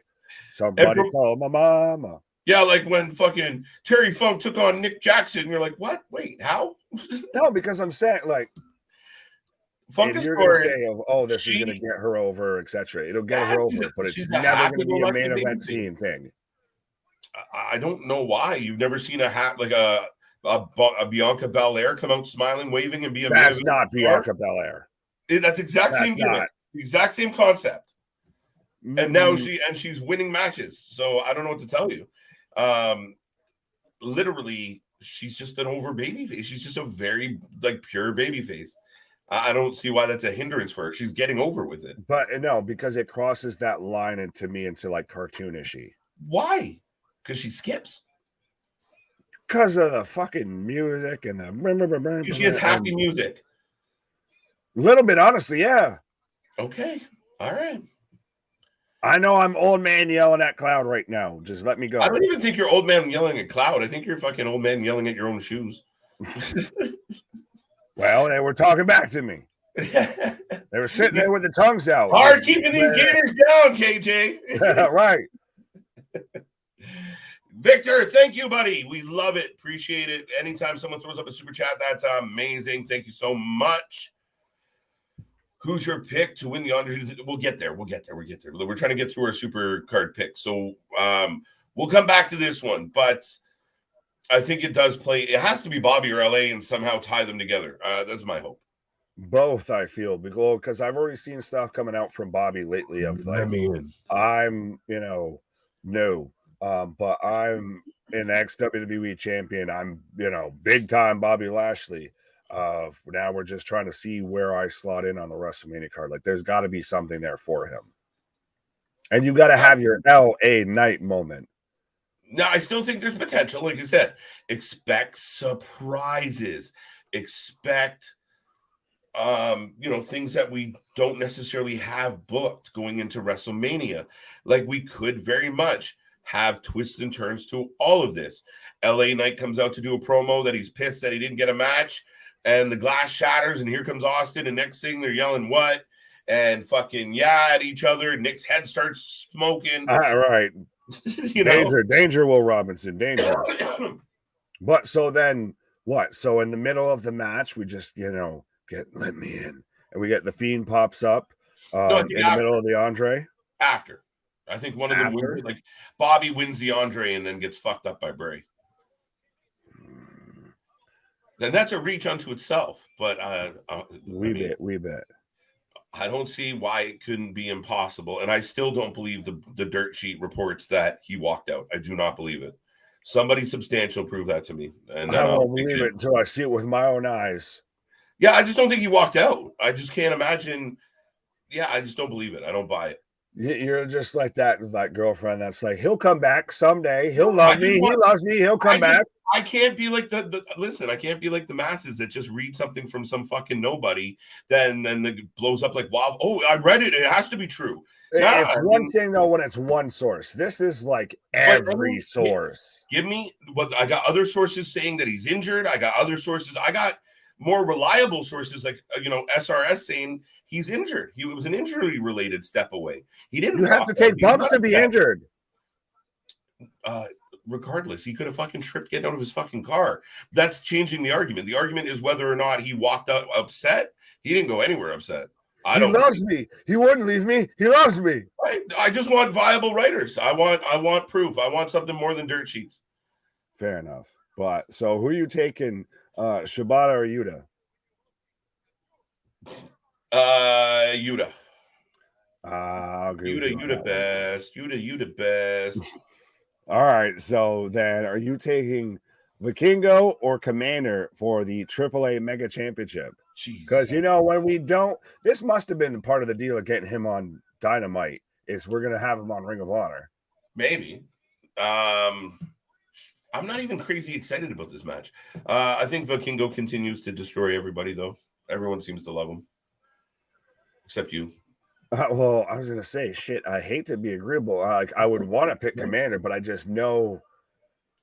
somebody call my mama. Yeah, like when fucking Terry Funk took on Nick Jackson, you're like, what? Wait, how? No, because I'm saying like Funk is going to say, oh, this is going to get her over, etc. It'll get her over, but it's never going to be a main event scene thing. I don't know why you've never seen a Bianca Belair come out smiling, waving, and be a. That's not Bianca Belair. That's same gimmick, exact same concept. And now she's winning matches. So I don't know what to tell you. Literally, she's just an over baby face. She's just a very pure baby face. I don't see why that's a hindrance for her. She's getting over with it. But no, because it crosses that line into like cartoonishy. Why? Because she skips. Because of the fucking music and the. She has happy music. A little bit, honestly, yeah. Okay, all right. I know I'm old man yelling at Cloud right now. Just let me go. I don't even think you're old man yelling at Cloud. I think you're fucking old man yelling at your own shoes. Well, they were talking back to me. They were sitting there with the tongues out. Hard keeping these gators down, KJ. Right. Victor, thank you, buddy. We love it. Appreciate it. Anytime someone throws up a super chat, that's amazing. Thank you so much. Who's your pick to win the Andre? We'll get there. We're trying to get through our super card picks. So we'll come back to this one. But I think it does play. It has to be Bobby or LA and somehow tie them together. That's my hope. Both, I feel, because I've already seen stuff coming out from Bobby lately of like, I'm, no. But I'm an ex-WWE champion. I'm, big time Bobby Lashley. Now we're just trying to see where I slot in on the WrestleMania card. Like, there's got to be something there for him. And you got to have your LA Knight moment. Now, I still think there's potential. Like I said, expect surprises. Expect, things that we don't necessarily have booked going into WrestleMania. Like, we could very much have twists and turns to all of this. LA Knight comes out to do a promo that he's pissed that he didn't get a match, and the glass shatters, and here comes Austin, and next thing they're yelling what? And fucking at each other. Nick's head starts smoking. Right. Danger, Will Robinson, danger. But so then what? So in the middle of the match, we just, let me in. And we get the Fiend pops up in the middle of the Andre. After. I think one of them wins, Bobby wins the Andre and then gets fucked up by Bray. Then that's a reach unto itself, but we bet. I don't see why it couldn't be impossible, and I still don't believe the dirt sheet reports that he walked out. I do not believe it. Somebody substantial prove that to me. And I won't believe it until I see it with my own eyes. Yeah, I just don't think he walked out. I just can't imagine. Yeah, I just don't believe it. I don't buy it. You're just like that with that girlfriend that's like, he'll come back someday. He'll love me. He loves me. He'll come back. I can't be like listen, I can't be like the masses that just read something from some fucking nobody, then it blows up like, wow, oh, I read it. It has to be true. It's one thing though when it's one source. This is like every source. Give me what I got. Other sources saying that he's injured. I got other sources. I got more reliable sources like SRS saying he's injured. He was an injury related step away. He didn't. You have to take bumps to be injured. Regardless, he could have fucking tripped getting out of his fucking car. That's changing the argument. The argument is whether or not he walked out upset. He didn't go anywhere upset. He loves me. He wouldn't leave me. He loves me. I just want viable writers. I want proof. I want something more than dirt sheets. Fair enough. But so who are you taking, Shibata or Yuta? Yuta. I'll agree with Yuta best. Yuta best. All right. So then are you taking Vikingo or Commander for the AAA Mega Championship? Because when we don't, this must have been part of the deal of getting him on Dynamite, is we're gonna have him on Ring of Honor. Maybe. I'm not even crazy excited about this match. I think Vikingo continues to destroy everybody, though. Everyone seems to love him. Except you. Well, I was going to say, shit, I hate to be agreeable. I would want to pick Commander, but I just know...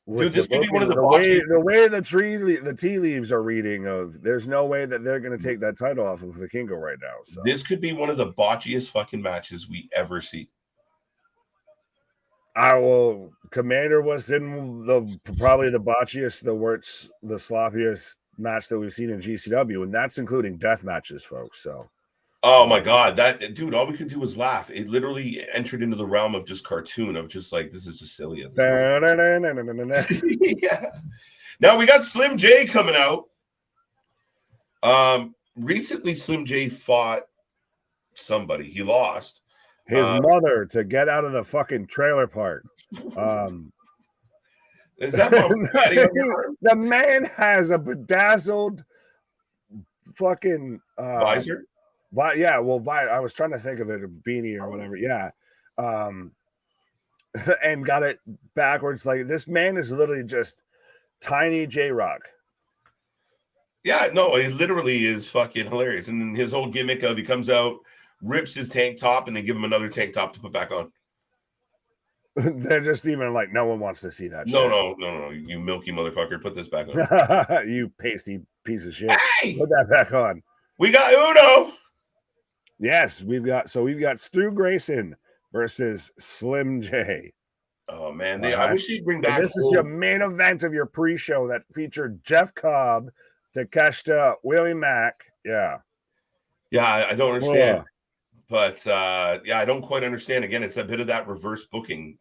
Dude, this could be one of the way the tea leaves are reading, there's no way that they're going to take that title off of Vikingo right now. So. This could be one of the botchiest fucking matches we ever see. Commander was in probably the botchiest, the sloppiest match that we've seen in GCW, and that's including death matches, folks. So, oh my god, that dude! All we could do was laugh. It literally entered into the realm of just cartoon, of just like, this is just silly. Yeah. Now we got Slim J coming out. Recently, Slim J fought somebody. He lost. His mother to get out of the fucking trailer park. Is that the man has a bedazzled fucking visor? Yeah, I was trying to think of it, a beanie or whatever. Yeah. And got it backwards. Like, this man is literally just tiny J-Rock. Yeah, no, it literally is fucking hilarious. And then his whole gimmick of he comes out, rips his tank top, and they give him another tank top to put back on. They're just even like, no one wants to see that. No, you milky motherfucker, put this back on. You pasty piece of shit. Hey! Put that back on. We got Uno. Yes, we've got Stu Grayson versus Slim J. Oh man, I wish they'd bring back. This is your main event of your pre-show that featured Jeff Cobb, Takeshita, Willie Mack. Yeah, I don't understand. But I don't quite understand. Again, it's a bit of that reverse booking.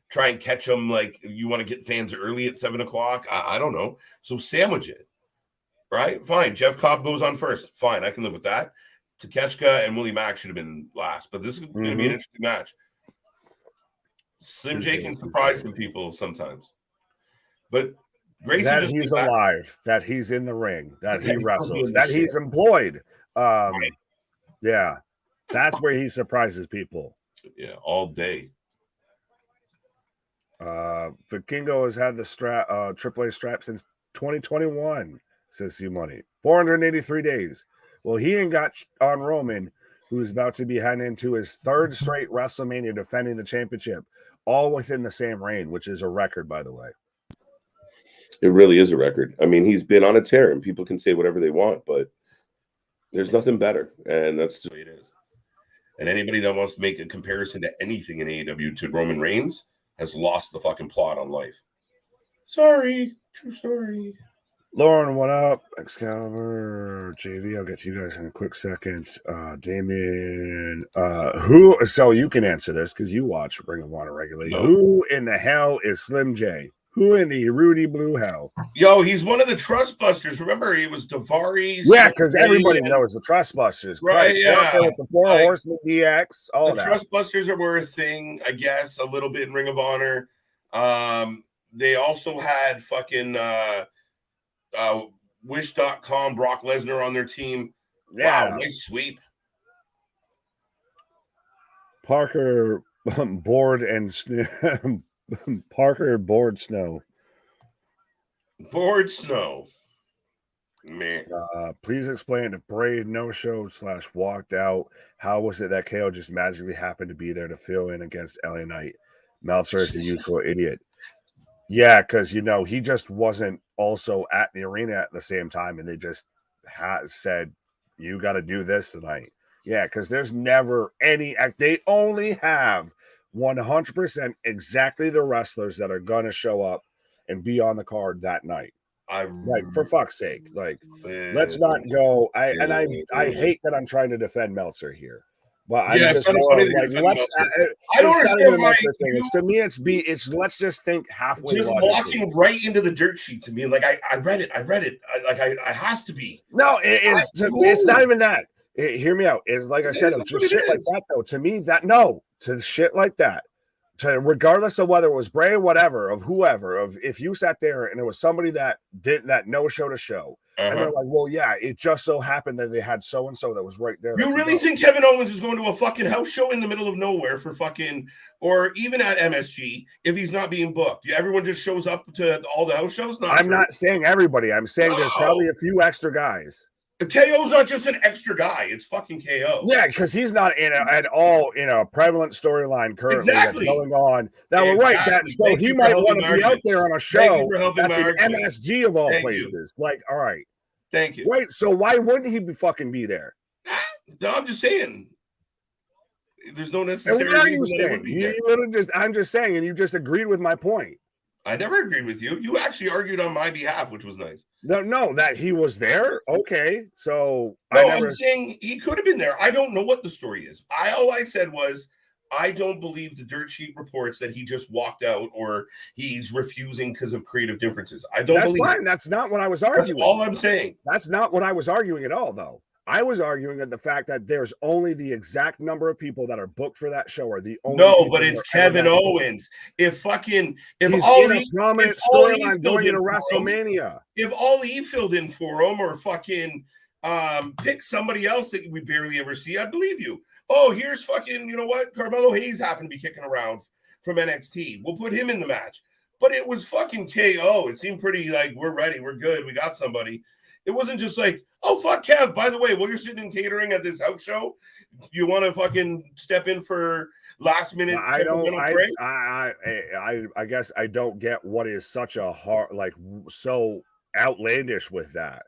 Try and catch them like you want to get fans early at 7:00. I don't know. So sandwich it, right? Fine. Jeff Cobb goes on first. Fine, I can live with that. Takeshita and Willie Mack should have been last, but this is going to be an interesting match. Slim J can surprise some people sometimes, but Grayson that he's alive, that he's in the ring, that he wrestles, that he's employed. Yeah, that's where he surprises people. Yeah, all day. Vikingo has had the AAA strap since 2021, says C Money. 483 days. Well, he ain't got on Roman, who's about to be heading into his third straight WrestleMania defending the championship, all within the same reign, which is a record, by the way. It really is a record. I mean, he's been on a tear, and people can say whatever they want, but there's nothing better, and that's the way it is. And anybody that wants to make a comparison to anything in AEW to Roman Reigns has lost the fucking plot on life. Sorry. True story. Lauren, what up? Excalibur, JV, I'll get to you guys in a quick second. Damien, so you can answer this because you watch Ring of Honor regularly. No. Who in the hell is Slim J? Who in the Rudy Blue hell? Yo, he's one of the Trust Busters. Remember, he was Daivari. Yeah, because everybody knows the Trust Busters. Right, Christ, yeah. With the Four Horsemen DX, all the that. Trust Busters were a thing, I guess, a little bit in Ring of Honor. they also had fucking Wish.com Brock Lesnar on their team. Yeah. Wow, nice sweep. Parker board and Parker board snow. Board snow. Man. Please explain if Bray no-show / walked out. How was it that KO just magically happened to be there to fill in against LA Knight? Meltzer is the useful idiot. Yeah, because he just wasn't also at the arena at the same time, and they just said, "You got to do this tonight." Yeah, because there's never any. They only have 100% exactly the wrestlers that are gonna show up and be on the card that night. For fuck's sake, let's not go. I hate that I'm trying to defend Meltzer here, but I'm just more like I don't understand why thing. It's to me, it's let's just think halfway. Just walking right into the dirt sheet to me, like I read it. I has to be. No, it's not even that. Hear me out. It's like I said, it's just shit like that though. To me, to shit like that. Regardless of whether it was Bray, whatever, of whoever, if you sat there and it was somebody that did that no show to show, and they're like, well, yeah, it just so happened that they had so and so that was right there. You really think Kevin Owens is going to a fucking house show in the middle of nowhere for fucking, or even at MSG if he's not being booked? Everyone just shows up to all the house shows. I'm not saying everybody. I'm saying there's probably a few extra guys. KO's not just an extra guy. It's fucking KO. Yeah, because he's not at all in a prevalent storyline currently that's going on. That we're right. So he might want to be out there on a show that's an MSG of all places. All right. Thank you. Right. So why wouldn't he be there? No, I'm just saying. There's no necessary reason that he would be there. I'm just saying, and you just agreed with my point. I never agreed with you. You actually argued on my behalf, which was nice. No, that he was there. Okay, so I'm saying he could have been there. I don't know what the story is. All I said was I don't believe the dirt sheet reports that he just walked out or he's refusing because of creative differences. I don't believe fine. That's not what I was arguing. That's all I'm saying. That's not what I was arguing at all, though. I was arguing at the fact that there's only the exact number of people that are booked for that show are the only. No, but it's Kevin Owens. If he's in a prominent storyline going into WrestleMania, if all he filled in for him or fucking pick somebody else that we barely ever see, I believe you. Oh, here's fucking, you know what? Carmelo Hayes happened to be kicking around from NXT. We'll put him in the match. But it was fucking KO. It seemed pretty like we're ready, we're good, we got somebody. It wasn't just like, oh, fuck Kev, by the way, while you're sitting in catering at this house show, you want to fucking step in for last minute? I guess I don't get what is such a hard, so outlandish with that.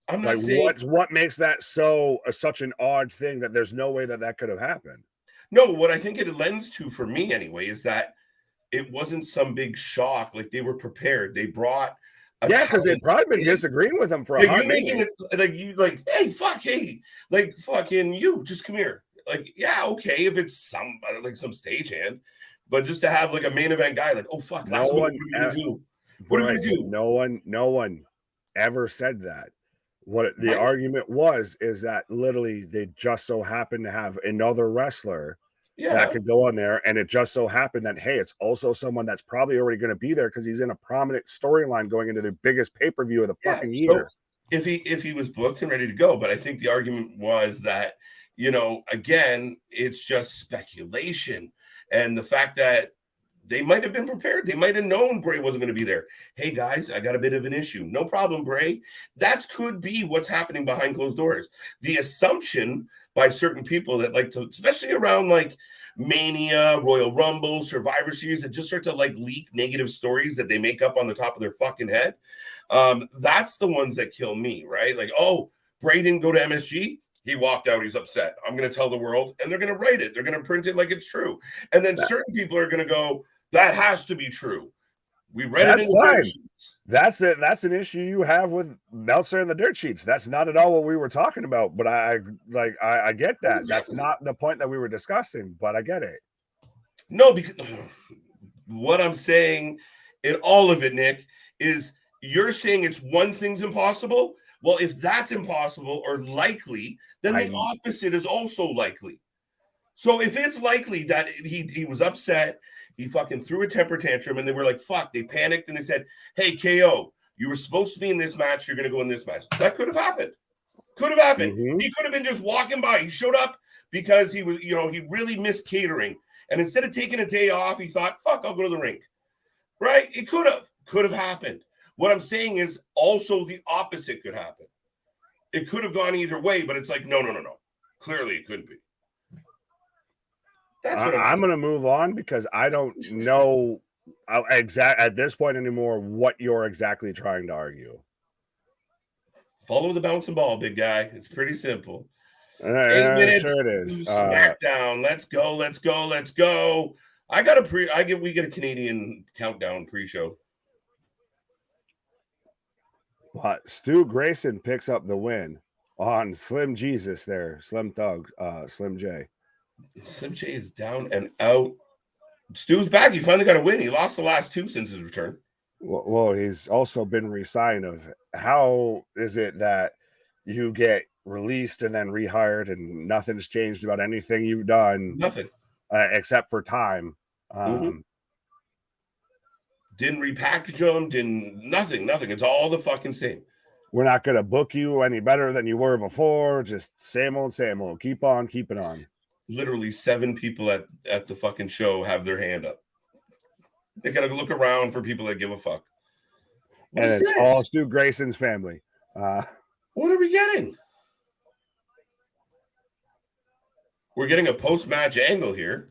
I'm not saying what makes that such an odd thing that there's no way that could have happened. No, what I think it lends to for me anyway is that it wasn't some big shock. Like they were prepared. They brought. Because they've probably been disagreeing with him for a hot minute. Hey, fucking you, just come here. Okay, if it's some stagehand, but just to have like a main event guy, like, oh fuck, what are we gonna do? What are we gonna do? No one ever said that. What the argument is that literally they just so happen to have another wrestler that could go on there, and it just so happened that hey, it's also someone that's probably already going to be there because he's in a prominent storyline going into the biggest pay-per-view of the fucking year. So if he was booked and ready to go, but I think the argument was that again, it's just speculation, and the fact that they might have been prepared. They might have known Bray wasn't going to be there. Hey, guys, I got a bit of an issue. No problem, Bray. That could be what's happening behind closed doors. The assumption by certain people that like to, especially around like Mania, Royal Rumble, Survivor Series, that just start to like leak negative stories that they make up on the top of their fucking head. That's the ones that kill me, right? Like, oh, Bray didn't go to MSG. He walked out. He's upset. I'm going to tell the world, and they're going to write it. They're going to print it like it's true. And then certain people are going to go, that has to be true. We read it in the dirt sheets. That's an issue you have with Meltzer and the dirt sheets. That's not at all what we were talking about. But I get that. Exactly. That's not the point that we were discussing. But I get it. No, because what I'm saying in all of it, Nick, is you're saying it's one thing's impossible. Well, if that's impossible or likely, then the opposite is also likely. So if it's likely that he was upset, He fucking threw a temper tantrum, and they were like, fuck. They panicked, and they said, hey, KO, you were supposed to be in this match. You're going to go in this match. That could have happened. Could have happened. Mm-hmm. He could have been just walking by. He showed up because he was, he really missed catering. And instead of taking a day off, he thought, fuck, I'll go to the rink. Right? It could have happened. What I'm saying is also the opposite could happen. It could have gone either way, but it's like, no. Clearly it couldn't be. That's what I'm going to move on because I don't know at this point anymore what you're exactly trying to argue. Follow the bouncing ball, big guy. It's pretty simple. 8 minutes. Sure it is. SmackDown. Let's go. We get a Canadian countdown pre-show. But Stu Grayson picks up the win on Slim Jesus there. Slim Thug, Slim J. Slim J is down and out. Stu's back. He finally got a win. He lost the last 2 since his return. Well, he's also been re-signed. Of how is it that you get released and then rehired and nothing's changed about anything you've done? Nothing. Except for time. Didn't repackage them, nothing. It's all the fucking same. We're not going to book you any better than you were before. Just same old. Keep on keeping on. Literally 7 people at the fucking show have their hand up. They got to look around for people that give a fuck. And it's all Stu Grayson's family. What are we getting? We're getting a post-match angle here.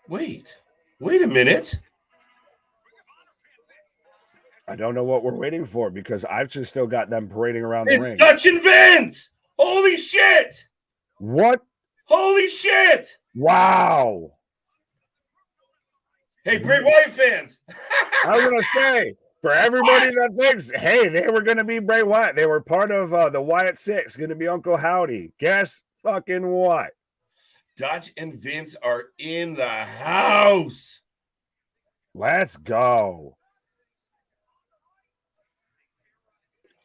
Wait a minute. I don't know what we're waiting for because I've just still got them parading around the ring. Dutch and Vince! Holy shit! What? Holy shit! Wow. Hey, Bray Wyatt fans. I was going to say, for everybody that thinks, hey, they were going to be Bray Wyatt. They were part of the Wyatt Six, going to be Uncle Howdy. Guess fucking what? Dutch and Vince are in the house. Let's go.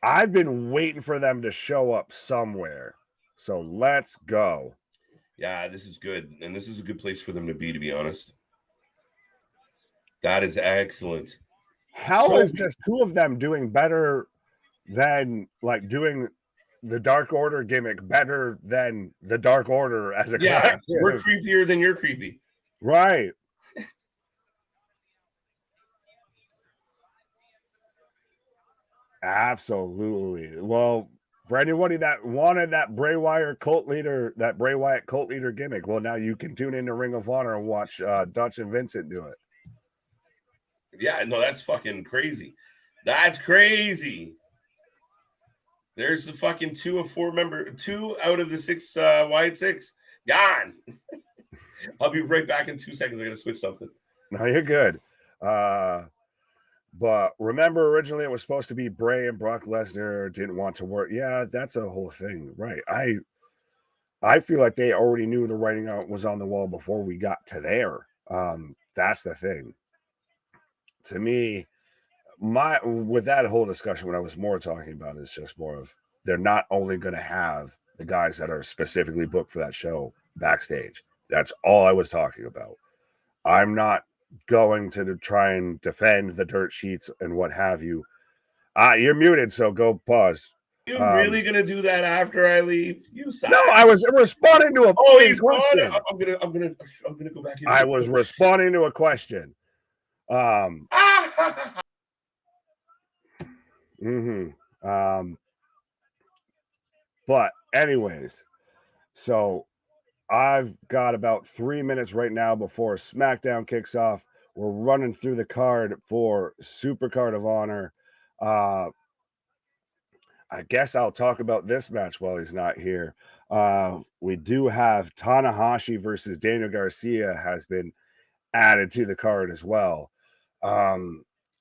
I've been waiting for them to show up somewhere. So let's go. Yeah, this is good. And this is a good place for them to be honest. That is excellent. How is just 2 of them doing better than doing the Dark Order gimmick better than the Dark Order as a collective? We're creepier than you're creepy. Right. Absolutely. Well, for anybody that wanted that Bray Wyatt cult leader gimmick, well, now you can tune into Ring of Honor and watch Dutch and Vincent do it. Yeah, no, that's fucking crazy. That's crazy. There's the fucking 2 out of the 6 Wyatt Six gone. I'll be right back in 2 seconds. I gotta switch something. No, you're good. But remember, originally it was supposed to be Bray and Brock Lesnar didn't want to work. Yeah, that's a whole thing, right? I feel like they already knew the writing was on the wall before we got to there. That's the thing. To me, with that whole discussion, what I was more talking about is just more of they're not only going to have the guys that are specifically booked for that show backstage. That's all I was talking about. I'm not going to try and defend the dirt sheets and what have you. You're muted, so go pause. You really gonna do that after I leave? You suck. No, I was responding to a question. I'm gonna go back in. I was responding to a question. But anyways, so I've got about 3 minutes right now before SmackDown kicks off. We're running through the card for Supercard of Honor. I guess I'll talk about this match while he's not here. We do have Tanahashi versus Daniel Garcia has been added to the card as well.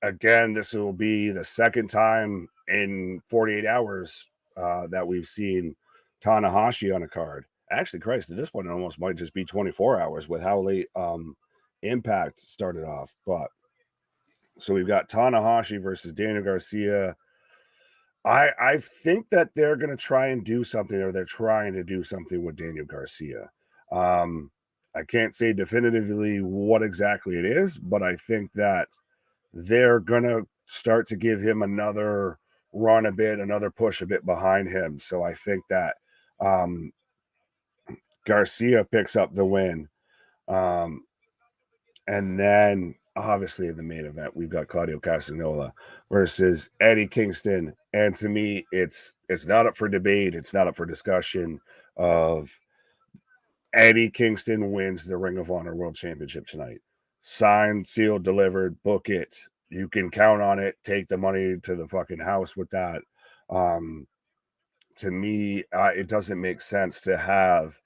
Again, this will be the second time in 48 hours that we've seen Tanahashi on a card. Actually, Christ, at this point, it almost might just be 24 hours with how late Impact started off. But so we've got Tanahashi versus Daniel Garcia. I think that they're going to try and do something, or they're trying to do something with Daniel Garcia. I can't say definitively what exactly it is, but I think that they're going to start to give him another run a bit, another push a bit behind him. So I think that Garcia picks up the win. And then obviously in the main event, we've got Claudio Castagnoli versus Eddie Kingston. And to me, it's not up for debate. It's not up for discussion of Eddie Kingston wins the Ring of Honor World Championship tonight. Signed, sealed, delivered, book it. You can count on it. Take the money to the fucking house with that. To me, it doesn't make sense to have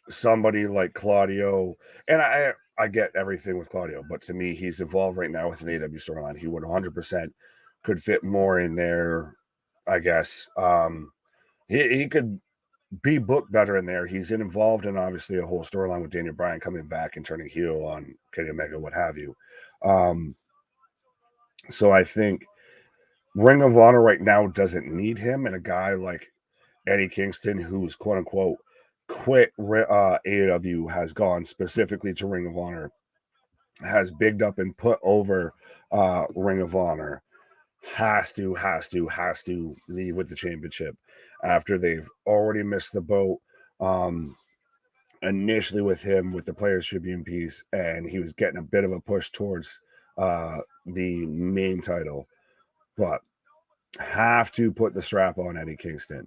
somebody like Claudio, and I get everything with Claudio, but to me, he's involved right now with an AEW storyline. He would 100% could fit more in there, I guess. He could be booked better in there. He's involved in obviously a whole storyline with Daniel Bryan coming back and turning heel on Kenny Omega, what have you. So I think Ring of Honor right now doesn't need him, and a guy like Eddie Kingston, who's quote unquote quit AEW, has gone specifically to Ring of Honor, has bigged up and put over Ring of Honor, has to leave with the championship after they've already missed the boat initially with him with the Players Tribune piece, and he was getting a bit of a push towards the main title, but have to put the strap on Eddie Kingston.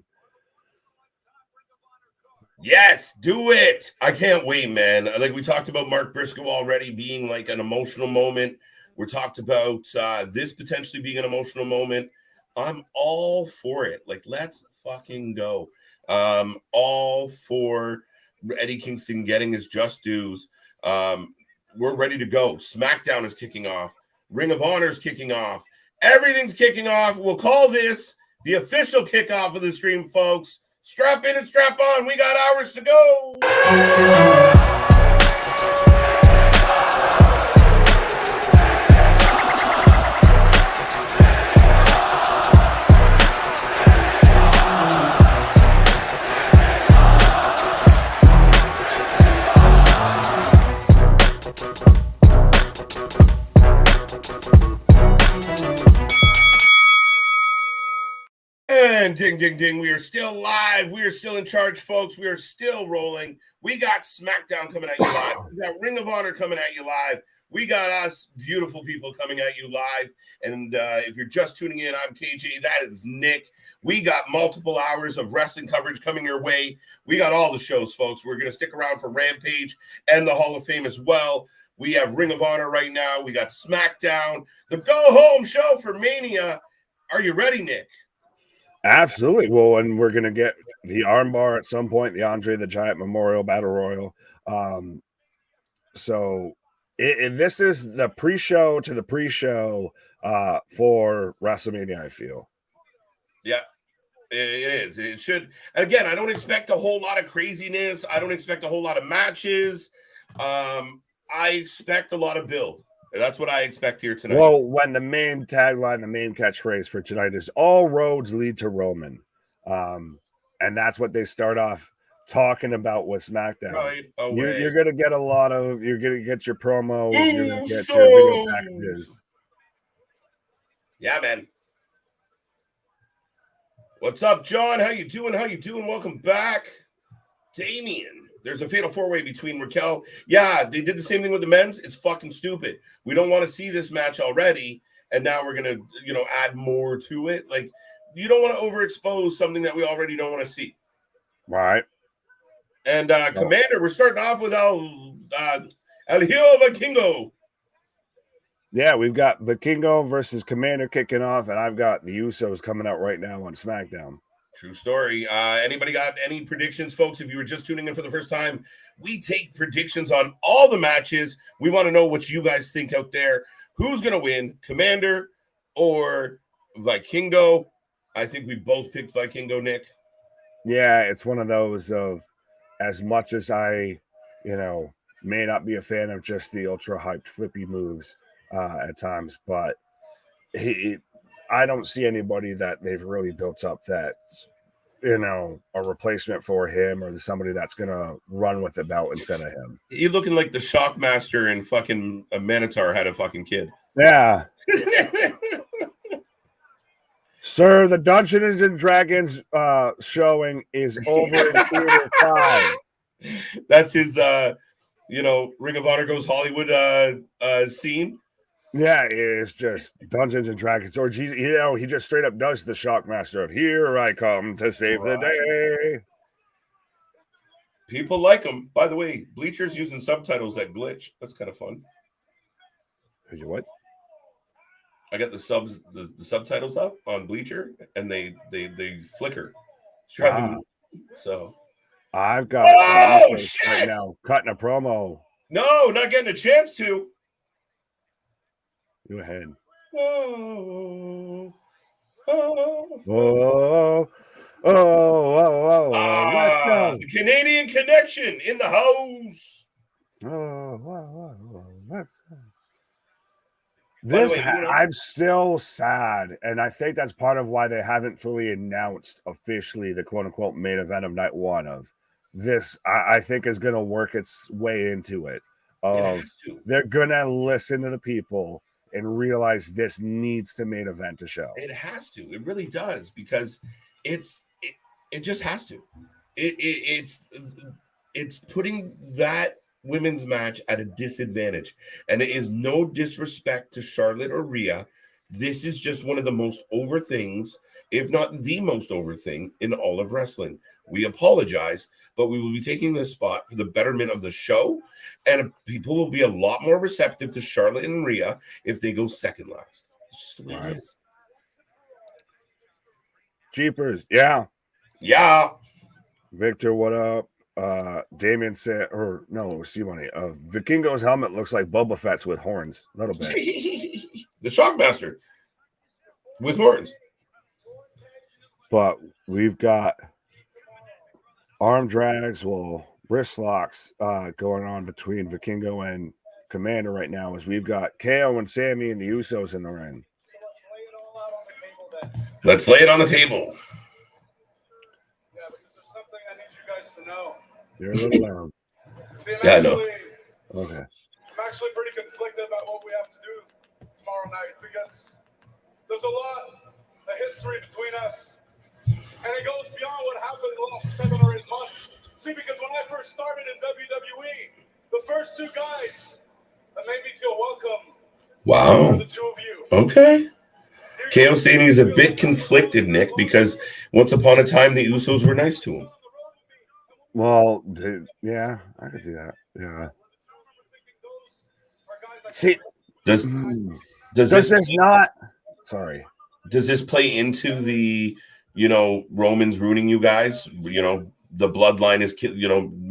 Yes, do it. I can't wait, man. Like we talked about Mark Briscoe already being like an emotional moment. We talked about this potentially being an emotional moment. I'm all for it. Like, let's fucking go. All for Eddie Kingston getting his just dues. We're ready to go. SmackDown is kicking off. Ring of Honor is kicking off. Everything's kicking off. We'll call this the official kickoff of the stream, folks. Strap in and strap on. We got hours to go. And ding, ding, ding. We are still live. We are still in charge, folks. We are still rolling. We got SmackDown coming at you live. We got Ring of Honor coming at you live. We got us beautiful people coming at you live. And if you're just tuning in, I'm KJ. That is Nick. We got multiple hours of wrestling coverage coming your way. We got all the shows, folks. We're going to stick around for Rampage and the Hall of Fame as well. We have Ring of Honor right now. We got SmackDown, the go-home show for Mania. Are you ready, Nick? Absolutely. Well, and we're going to get the armbar at some point, the Andre the Giant Memorial Battle Royal. So this is the pre-show to the pre-show for WrestleMania, I feel. Yeah, it is. It should. Again, I don't expect a whole lot of craziness. I don't expect a whole lot of matches. I expect a lot of build. That's what I expect here tonight. Well, when the main tagline, the main catchphrase for tonight is all roads lead to Roman. And that's what they start off talking about with SmackDown. Right you're going to get a lot of, you're going to get your promos, you're going to get your video packages. Yeah, man. What's up, John? How you doing? How you doing? Welcome back. Damien. There's a fatal four-way between Raquel. Yeah, they did the same thing with the men's. It's fucking stupid. We don't want to see this match already, and now we're going to, add more to it. Like, you don't want to overexpose something that we already don't want to see. Right. And Commander, we're starting off with El Vikingo. Yeah, we've got Vikingo versus Commander kicking off, and I've got the Usos coming out right now on SmackDown. True story. Anybody got any predictions, folks? If you were just tuning in for the first time, we take predictions on all the matches. We want to know what you guys think out there. Who's going to win, Commander or Vikingo? I think we both picked Vikingo, Nick. Yeah, it's one of those of, as much as I, may not be a fan of just the ultra hyped flippy moves at times, but I don't see anybody that they've really built up that's a replacement for him or somebody that's gonna run with the belt instead of him. He looking like the Shockmaster and fucking Minotaur had a fucking kid. Yeah. Sir, the Dungeons and Dragons showing is over in Theater 5. That's his Ring of Honor Goes Hollywood scene. Yeah, it's just Dungeons and Dragons. Or he just straight up does the Shockmaster of "Here I come to save the day." People like him. By the way, Bleacher's using subtitles that glitch. That's kind of fun. What? I got the subtitles up on Bleacher, and they flicker. It's driving. So I've got right now cutting a promo. No, not getting a chance to. Go ahead. Oh. Let's go. The Canadian connection in the house. Let's go. I'm still sad, and I think that's part of why they haven't fully announced officially the quote-unquote main event of night one of this. I think is going to work its way into it. They're going to listen to the people and realize this needs to main event a show. It has to. It really does, because it just has to. It's putting that women's match at a disadvantage, and it is no disrespect to Charlotte or Rhea. This is just one of the most over things, if not the most over thing, in all of wrestling. We apologize, but we will be taking this spot for the betterment of the show, and people will be a lot more receptive to Charlotte and Rhea if they go second last. It's just the way it is. Jeepers, yeah. Victor, what up? Damien said, or no, C-Money. Vikingo's helmet looks like Boba Fett's with horns, a little bit. The Shockmaster with horns. But we've got arm drags, wrist locks going on between Vikingo and Commander right now, as we've got KO and Sammy and the Usos in the ring. Let's lay it on the table. Yeah, because there's something I need you guys to know. You're a little loud. See, I know. Okay. I'm actually pretty conflicted about what we have to do tomorrow night, because there's a lot of history between us, and it goes beyond what happened in the last 7 or 8 months. See, because when I first started in WWE, the first two guys that made me feel welcome were the two of you. Okay. KO saying he's a bit conflicted, Nick, because once upon a time the Usos were nice to him. Well, dude, yeah, I could see that. Yeah. See, does this not? Sorry. Does this play into the Romans ruining you guys? The bloodline is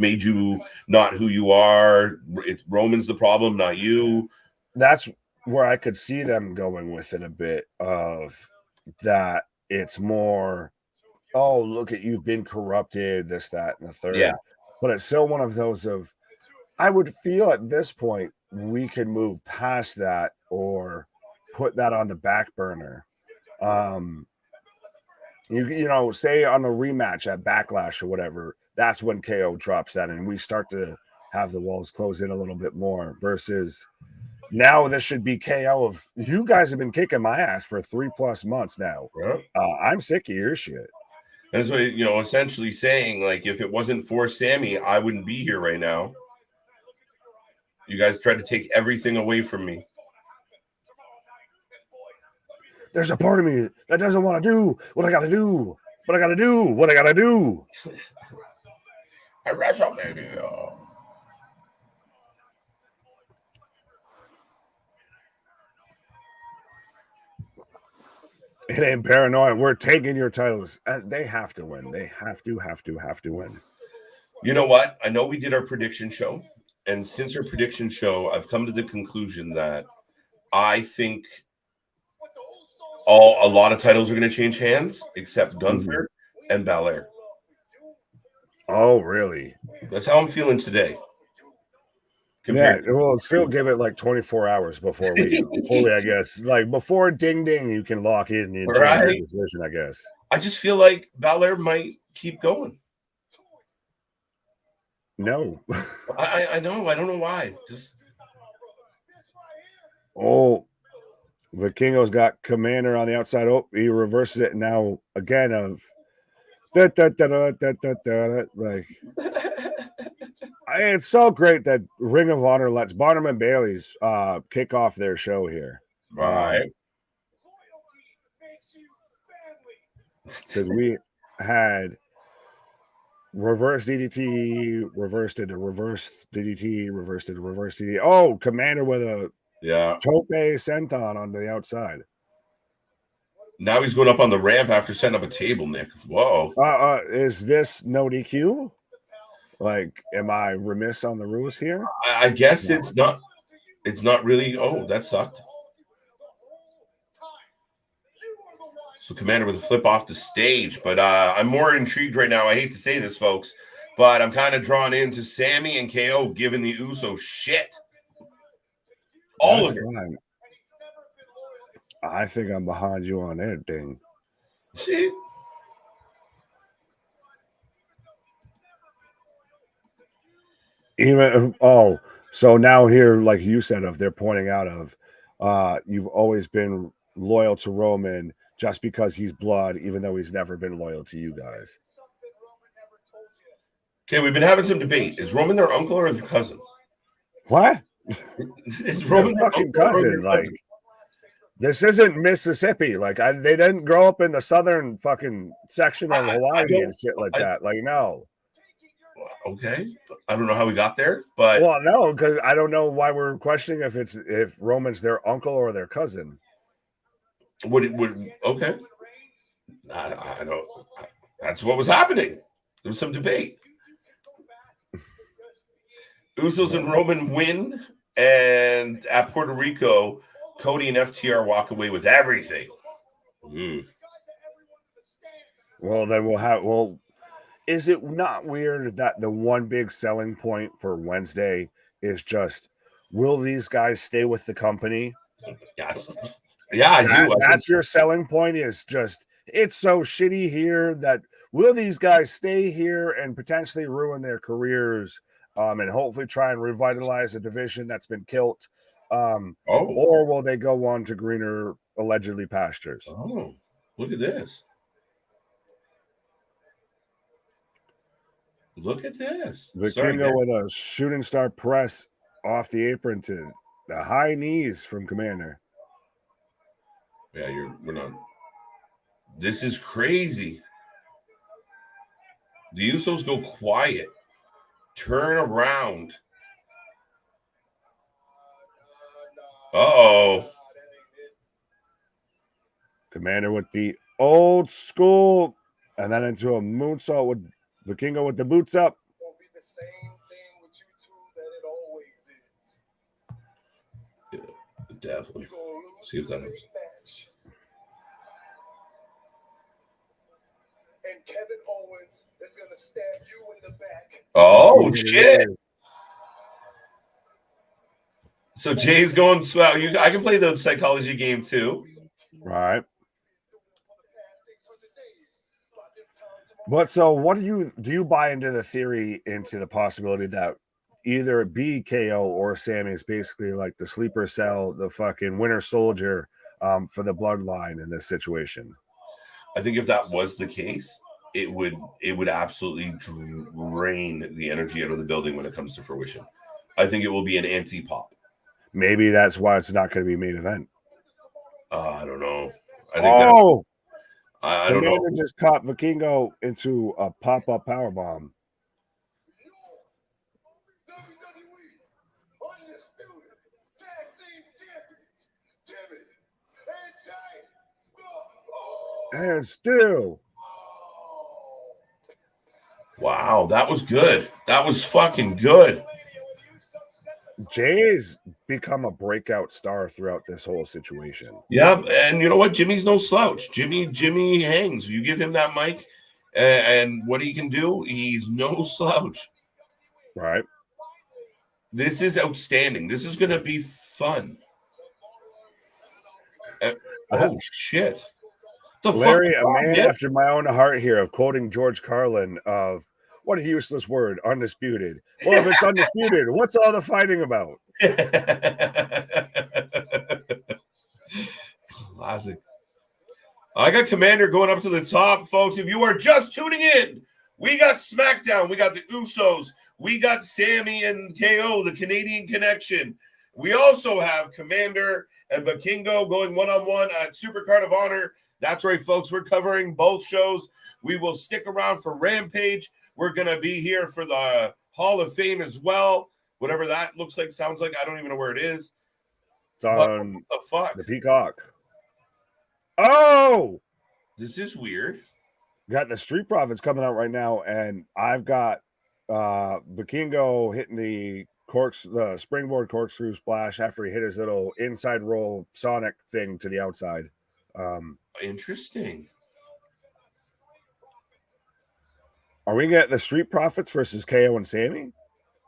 made you not who you are. It's Roman's the problem, not you. That's where I could see them going with it a bit of that. It's more, oh, look at you've been corrupted, this, that, and the third. Yeah. But it's still one of those of, I would feel at this point we could move past that or put that on the back burner. Say on the rematch at Backlash or whatever, that's when KO drops that and we start to have the walls close in a little bit more, versus now this should be KO of, you guys have been kicking my ass for 3+ months now. Yeah. I'm sick of your shit. That's what, essentially saying, like, if it wasn't for Sammy, I wouldn't be here right now. You guys tried to take everything away from me. There's a part of me that doesn't want to do what I got to do. What I got to do. What I got to do. At WrestleMania. It ain't paranoid. We're taking your titles. They have to win. They have to win. You know what? I know we did our prediction show. And since our prediction show, I've come to the conclusion that I think a lot of titles are going to change hands, except Gunther and Belair. Oh, really? That's how I'm feeling today. We'll still give it like 24 hours before we fully, I guess. Like before ding ding, you can lock in and change your decision, I guess. I just feel like Belair might keep going. No. I know. I don't know why. Just Vikingo's got Commander on the outside. Oh, he reverses it now again of like it's so great that Ring of Honor lets Barnum and Bailey's kick off their show here. right. Because we had reverse DDT, reversed into reverse DDT, reversed into reverse DDT. Oh, Commander with a tope senton on the outside. Now he's going up on the ramp after setting up a table, Nick. Whoa. Is this no DQ? Like, am I remiss on the rules here? I guess it's not. It's not really. Oh, that sucked. So Commander with a flip off the stage, but I'm more intrigued right now. I hate to say this, folks, but I'm kind of drawn into Sammy and KO giving the Usos shit. All of it. I think I'm behind you on everything. Shit. Even so now here, like you said, if they're pointing out of you've always been loyal to Roman just because he's blood, even though he's never been loyal to you guys. Okay, we've been having some debate. Is Roman their uncle or their cousin? What? Is Roman their fucking uncle cousin? Like, this isn't Mississippi. Like, they didn't grow up in the southern fucking section of Hawaii and shit like that. Like, no. Okay, I don't know how we got there, but no, because I don't know why we're questioning if Roman's their uncle or their cousin. Okay? I don't. That's what was happening. There was some debate. Usos and Roman win, and at Puerto Rico, Cody and FTR walk away with everything. Well, then we'll have. Well, is it not weird that the one big selling point for Wednesday is just, will these guys stay with the company? Yeah, I do. That's your selling point, is just, it's so shitty here that will these guys stay here and potentially ruin their careers and hopefully try and revitalize a division that's been killed? Or will they go on to greener, allegedly, pastures? Oh, look at this. Look at this. Vikingo with a shooting star press off the apron to the high knees from Commander. Yeah, we're not. This is crazy. The Usos go quiet. Turn around. Uh-oh. Commander with the old school, and then into a moonsault with Vikingo with the boots up. Won't be the same thing with you two that it always is. Yeah, definitely. See if that helps. And Kevin Owens is going to stab you in the back. Oh, shit. So Jay's going, well, I can play the psychology game too. Right. But so what do you buy into the theory, into the possibility that either be KO or Sammy is basically like the sleeper cell, the fucking winter soldier for the bloodline in this situation? I think if that was the case, it would absolutely drain the energy out of the building when it comes to fruition. I think it will be an anti-pop. Maybe that's why it's not going to be main event. I don't know. I think I don't know. Just caught Vikingo into a pop-up powerbomb. And still. Wow, that was good. That was fucking good. Jay's become a breakout star throughout this whole situation. Yeah, and you know what? Jimmy's no slouch. Jimmy hangs. You give him that mic, and what he can do, he's no slouch. Right. This is outstanding. This is going to be fun. Oh, shit. The Larry, fuck, a man man? after my own heart here, of quoting George Carlin of what a useless word, undisputed. Well, if it's undisputed, what's all the fighting about? Classic. I got Commander going up to the top, folks. If you are just tuning in, we got SmackDown. We got the Usos. We got Sammy and KO, the Canadian Connection. We also have Commander and Vikingo going one-on-one at Supercard of Honor. That's right, folks. We're covering both shows. We will stick around for Rampage. We're going to be here for the Hall of Fame as well. Whatever that looks like, sounds like. I don't even know where it is. It's on what the fuck? The Peacock. Oh! This is weird. Got the Street Profits coming out right now, and I've got Vikingo hitting the springboard corkscrew splash after he hit his little inside roll Sonic thing to the outside. Interesting. Are we getting the Street Profits versus KO and Sammy?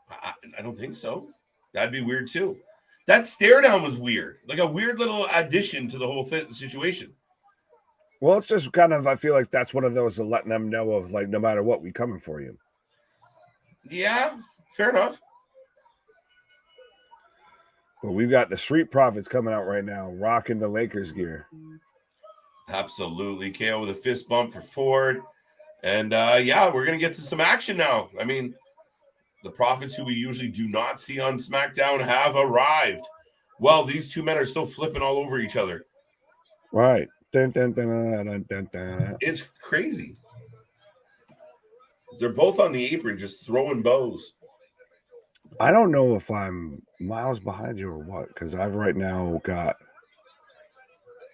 I don't think so. That'd be weird too. That stare down was weird, like a weird little addition to the whole situation. Well, it's just kind of, I feel like that's one of those of letting them know of like, no matter what, we coming for you. Yeah, fair enough. But we've got the Street Profits coming out right now, rocking the Lakers gear. Absolutely. KO with a fist bump for Ford. And yeah, we're going to get to some action now. I mean, the Profits, who we usually do not see on SmackDown, have arrived. Well, these two men are still flipping all over each other. Right. Dun, dun, dun, dun, dun, dun. It's crazy. They're both on the apron just throwing bows. I don't know if I'm miles behind you or what, because I've right now got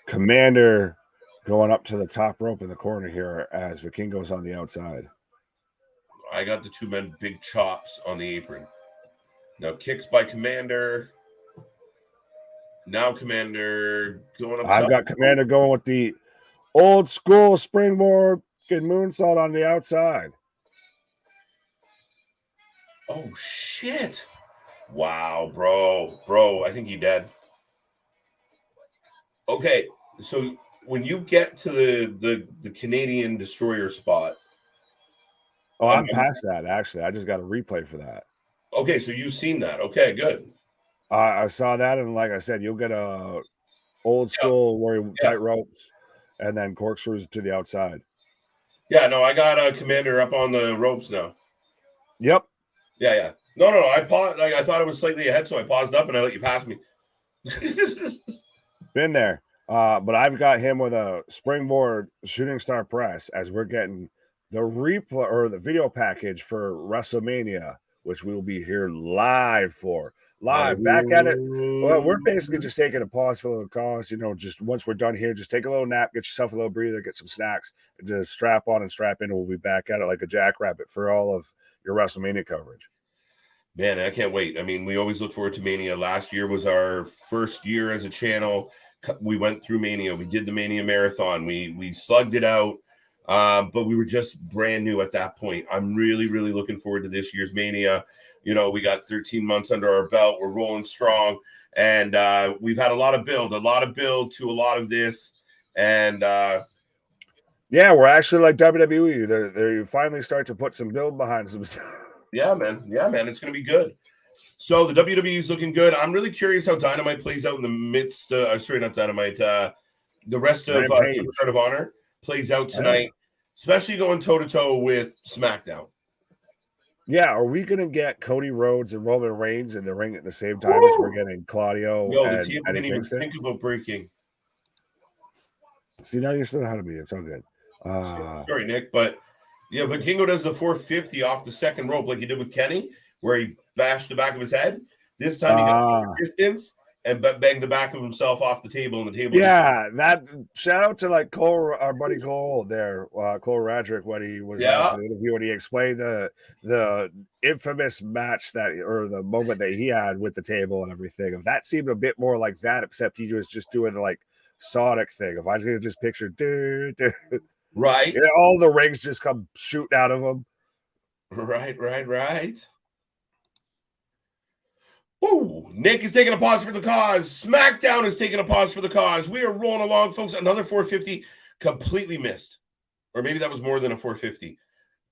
Commander going up to the top rope in the corner here as Vikingo's on the outside. I got the two men big chops on the apron. Now kicks by Commander. Now Commander going up. I've got Commander going with the old school springboard moonsault on the outside. Oh shit! Wow, bro, I think he dead. Okay, so when you get to the Canadian Destroyer spot. Oh, I'm past that, actually. I just got a replay for that. Okay, so you've seen that. Okay, good. I saw that, and like I said, you'll get a old school where tight ropes and then corkscrews to the outside. Yeah, no, I got a Commander up on the ropes now. Yep. Yeah. No, I paused. Like I thought it was slightly ahead, so I paused up and I let you pass me. Been there. But I've got him with a springboard shooting star press as we're getting the replay or the video package for WrestleMania, which we will be here live for. Back at it. Well, we're basically just taking a pause for a little cause. You know, just once we're done here, just take a little nap, get yourself a little breather, get some snacks, and just strap on and strap in, and we'll be back at it like a jackrabbit for all of your WrestleMania coverage. Man, I can't wait. I mean, we always look forward to Mania. Last year was our first year as a channel. We went through Mania. We did the Mania Marathon. We slugged it out, but we were just brand new at that point. I'm really, really looking forward to this year's Mania. You know, we got 13 months under our belt. We're rolling strong, and we've had a lot of build to a lot of this. And yeah, we're actually like WWE. They finally start to put some build behind some stuff. Yeah, man. It's going to be good. So the WWE is looking good. I'm really curious how Dynamite plays out in the midst. Sorry, not Dynamite. The rest of Supercard of Honor plays out tonight, especially going toe-to-toe with SmackDown. Yeah, are we going to get Cody Rhodes and Roman Reigns in the ring at the same time as we're getting Claudio? The team didn't even think about breaking. See, now you're still ahead of me. It's all good. Sorry, Nick, but yeah, Vikingo does the 450 off the second rope like he did with Kenny, where he bashed the back of his head. This time he got distance and banged the back of himself off the table, and the table. Yeah, that shout out to like Cole, our buddy Cole there, Cole Radrick, when he was on the interview, when he explained the infamous match or the moment that he had with the table and everything. If that seemed a bit more like that, except he was just doing the like Sonic thing. If I could just picture, right, yeah, all the rings just come shooting out of him. Right. Ooh, Nick is taking a pause for the cause. SmackDown is taking a pause for the cause. We are rolling along, folks. Another 450 Completely missed. Or maybe that was more than a 450.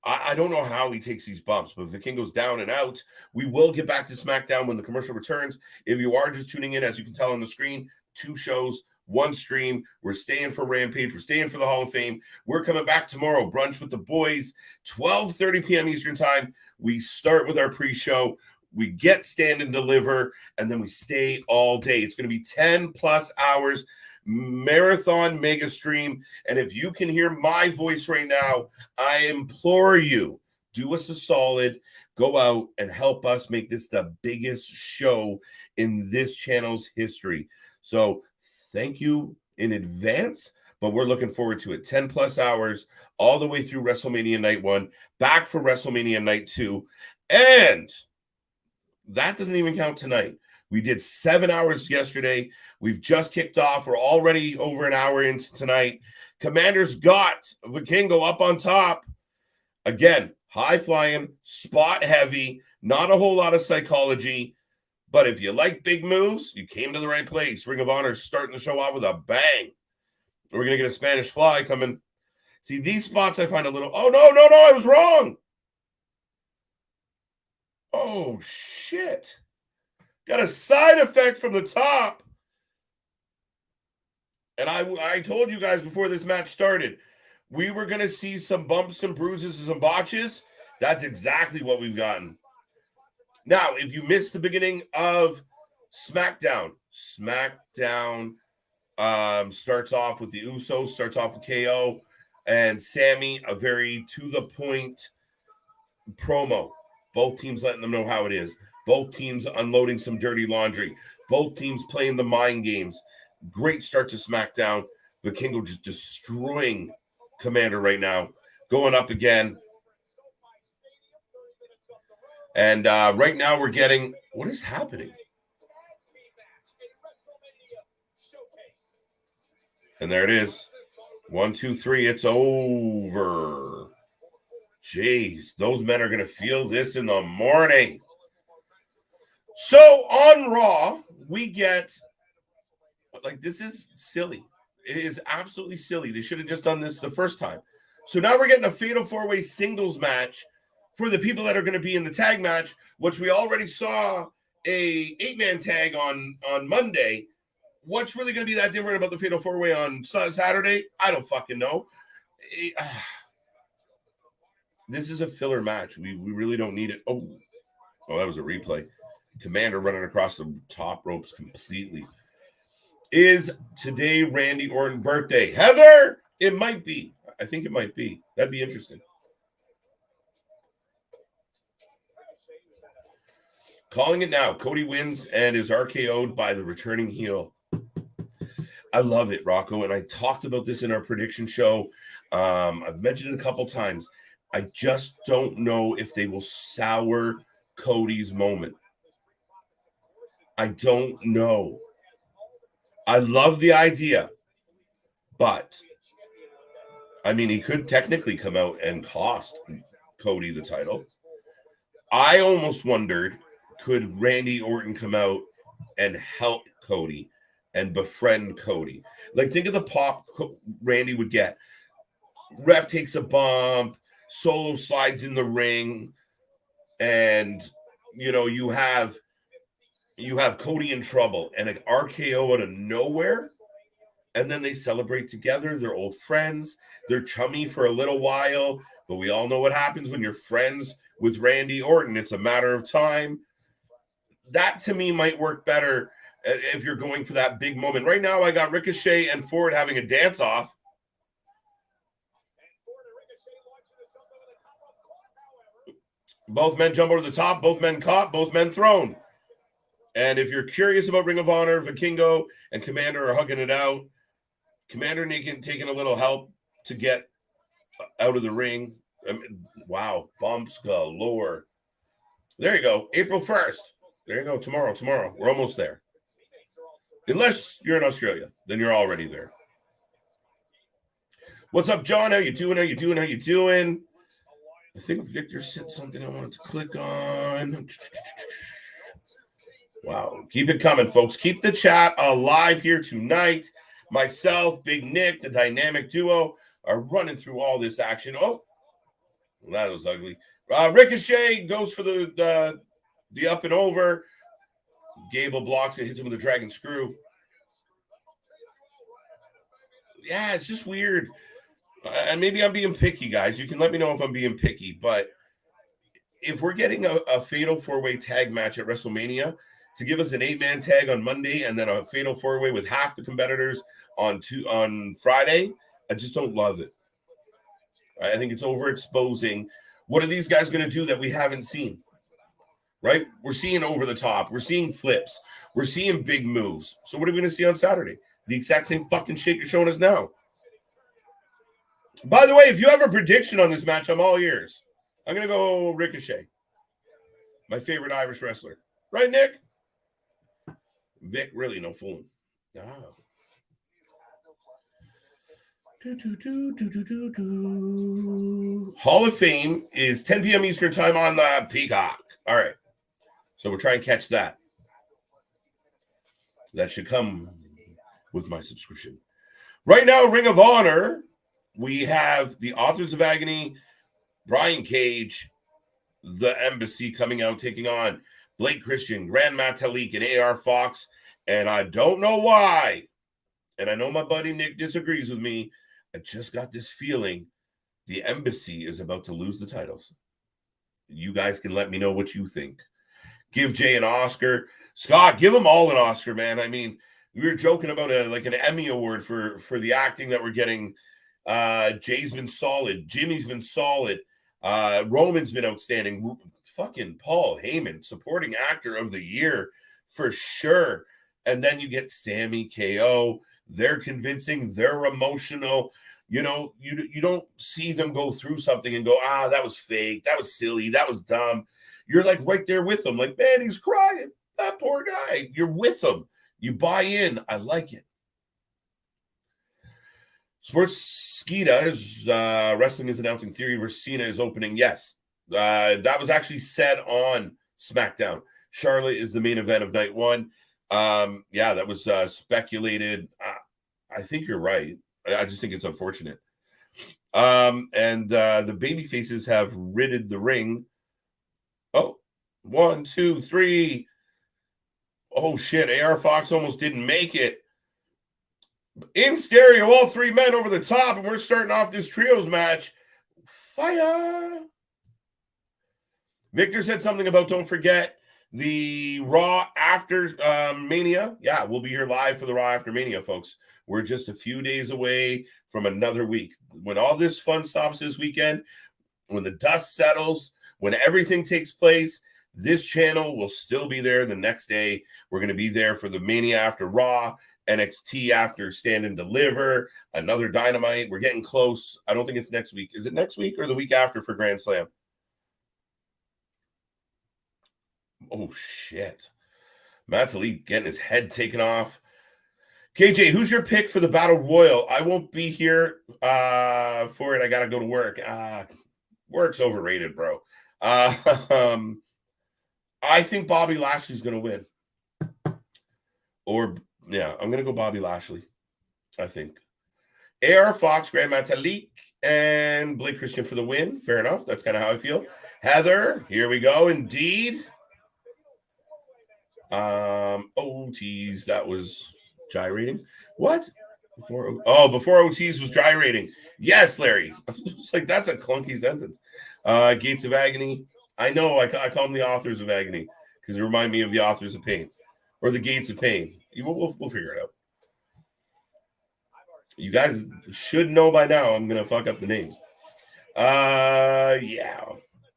I don't know how he takes these bumps, but Vikingo's down and out. We will get back to SmackDown when the commercial returns. If you are just tuning in, as you can tell on the screen, 2 shows, 1 stream. We're staying for Rampage. We're staying for the Hall of Fame. We're coming back tomorrow. Brunch with the boys, 12:30 p.m. Eastern time. We start with our pre-show. We get Stand and Deliver, and then we stay all day. It's going to be 10 plus hours. Marathon mega stream. And if you can hear my voice right now, I implore you, do us a solid, go out and help us make this the biggest show in this channel's history. So thank you in advance, but we're looking forward to it. 10 plus hours all the way through WrestleMania night 1, back for WrestleMania night 2, and that doesn't even count tonight. We did 7 hours yesterday. We've just kicked off. We're already over an hour into tonight. Commander's got Vikingo up on top. Again, high flying, spot heavy, not a whole lot of psychology. But if you like big moves, you came to the right place. Ring of Honor starting the show off with a bang. We're going to get a Spanish fly coming. See, these spots I find a little, oh, no, I was wrong. Oh, shit. Got a side effect from the top. And I told you guys before this match started, we were going to see some bumps and bruises and some botches. That's exactly what we've gotten. Now, if you missed the beginning of SmackDown starts off with the Usos, starts off with KO and Sammy, a very to-the-point promo. Both teams letting them know how it is. Both teams unloading some dirty laundry. Both teams playing the mind games. Great start to SmackDown. Vikingo just destroying Commander right now. Going up again. And right now we're getting... What is happening? And there it is. 1, 2, 3. It's over. Jeez, those men are going to feel this in the morning. So on Raw, we get, like, this is silly. It is absolutely silly. They should have just done this the first time. So now we're getting a Fatal 4-Way singles match for the people that are going to be in the tag match, which we already saw a 8-man tag on Monday. What's really going to be that different about the Fatal 4-Way on Saturday? I don't fucking know. This is a filler match. We really don't need it. Oh, that was a replay. Commander running across the top ropes completely. Is today Randy Orton's birthday? Heather, it might be. I think it might be. That'd be interesting. Calling it now. Cody wins and is RKO'd by the returning heel. I love it, Rocco, and I talked about this in our prediction show. I've mentioned it a couple times. I just don't know if they will sour Cody's moment. I don't know. I love the idea, but I mean, he could technically come out and cost Cody the title. I almost wondered, could Randy Orton come out and help Cody and befriend Cody? Like, think of the pop Randy would get. Ref takes a bump, Solo slides in the ring, and you have Cody in trouble and an RKO out of nowhere, and then they celebrate together. They're old friends. They're chummy for a little while, but we all know what happens when you're friends with Randy Orton. It's a matter of time. That, to me, might work better if you're going for that big moment. Right now, I got Ricochet and Ford having a dance-off. Both men jump over the top, both men caught, both men thrown. And if you're curious about Ring of Honor, Vikingo and Commander are hugging it out. Commander taking a little help to get out of the ring. Wow, bumps galore. There you go. April 1st. There you go. Tomorrow. We're almost there. Unless you're in Australia, then you're already there. What's up, John? How you doing? I think Victor said something I wanted to click on. Wow. Keep it coming, folks. Keep the chat alive here tonight. myself, Big Nick, the dynamic duo, are running through all this action. Oh, that was ugly. Ricochet goes for the up and over. Gable blocks it, hits him with a dragon screw. Yeah, it's just weird. And maybe I'm being picky, guys. You can let me know if I'm being picky. But if we're getting a fatal four-way tag match at WrestleMania to give us an 8-man tag on Monday and then a fatal four-way with half the competitors on Friday, I just don't love it. I think it's overexposing. What are these guys going to do that we haven't seen? Right? We're seeing over the top. We're seeing flips. We're seeing big moves. So what are we going to see on Saturday? The exact same fucking shit you're showing us now. By the way, if you have a prediction on this match, I'm all ears. I'm going to go Ricochet. My favorite Irish wrestler. Right, Nick? Vic, really no fooling. Oh. Hall of Fame is 10 p.m. Eastern time on the Peacock. All right. So we'll try and catch that. That should come with my subscription. Right now, Ring of Honor, we have the Authors of Agony, Brian Cage, the Embassy coming out, taking on Blake Christian, Grand Metalik, and AR Fox. And I don't know why, and I know my buddy Nick disagrees with me, I just got this feeling the Embassy is about to lose the titles. You guys can let me know what you think. Give Jay an Oscar. Scott, give them all an Oscar, man. I mean, we were joking about an Emmy award for the acting that we're getting. Jay's been solid. Jimmy's been solid. Roman's been outstanding. Fucking Paul Heyman, supporting actor of the year for sure. And then you get Sammy, KO. They're convincing. They're emotional. You know, you don't see them go through something and go, that was fake. That was silly. That was dumb. You're like right there with them. Like, man, he's crying. That poor guy. You're with them. You buy in. I like it. Sports Skeeta is wrestling is announcing Theory versus Cena is opening. Yes. That was actually said on SmackDown. Charlotte is the main event of night one. Yeah, that was speculated. I think you're right. I just think it's unfortunate. And the baby faces have ridded the ring. Oh, 1, 2, 3. Oh, shit. AR Fox almost didn't make it. In stereo, all three men over the top, and we're starting off this trios match. Fire. Victor said something about don't forget the Raw after Mania. Yeah, we'll be here live for the Raw after Mania, folks. We're just a few days away from another week. When all this fun stops this weekend, when the dust settles, when everything takes place, this channel will still be there the next day. We're going to be there for the Mania after Raw, NXT after Stand and Deliver, another Dynamite. We're getting close. I don't think it's next week. Is it next week or the week after for Grand Slam? Oh, shit. Metalik getting his head taken off. KJ, who's your pick for the Battle Royal? I won't be here for it. I got to go to work. Work's overrated, bro. I think Bobby Lashley's going to win. Or, yeah, I'm going to go Bobby Lashley, I think. AR Fox, Grand Metalik, and Blake Christian for the win. Fair enough. That's kind of how I feel. Heather, here we go. Indeed. OTs, that was gyrating. What? Before OTs was gyrating. Yes, Larry. It's like that's a clunky sentence. Gates of Agony. I know I call them the Authors of Agony because they remind me of the Authors of Pain or the Gates of Pain. We'll figure it out. You guys should know by now I'm gonna fuck up the names. Yeah.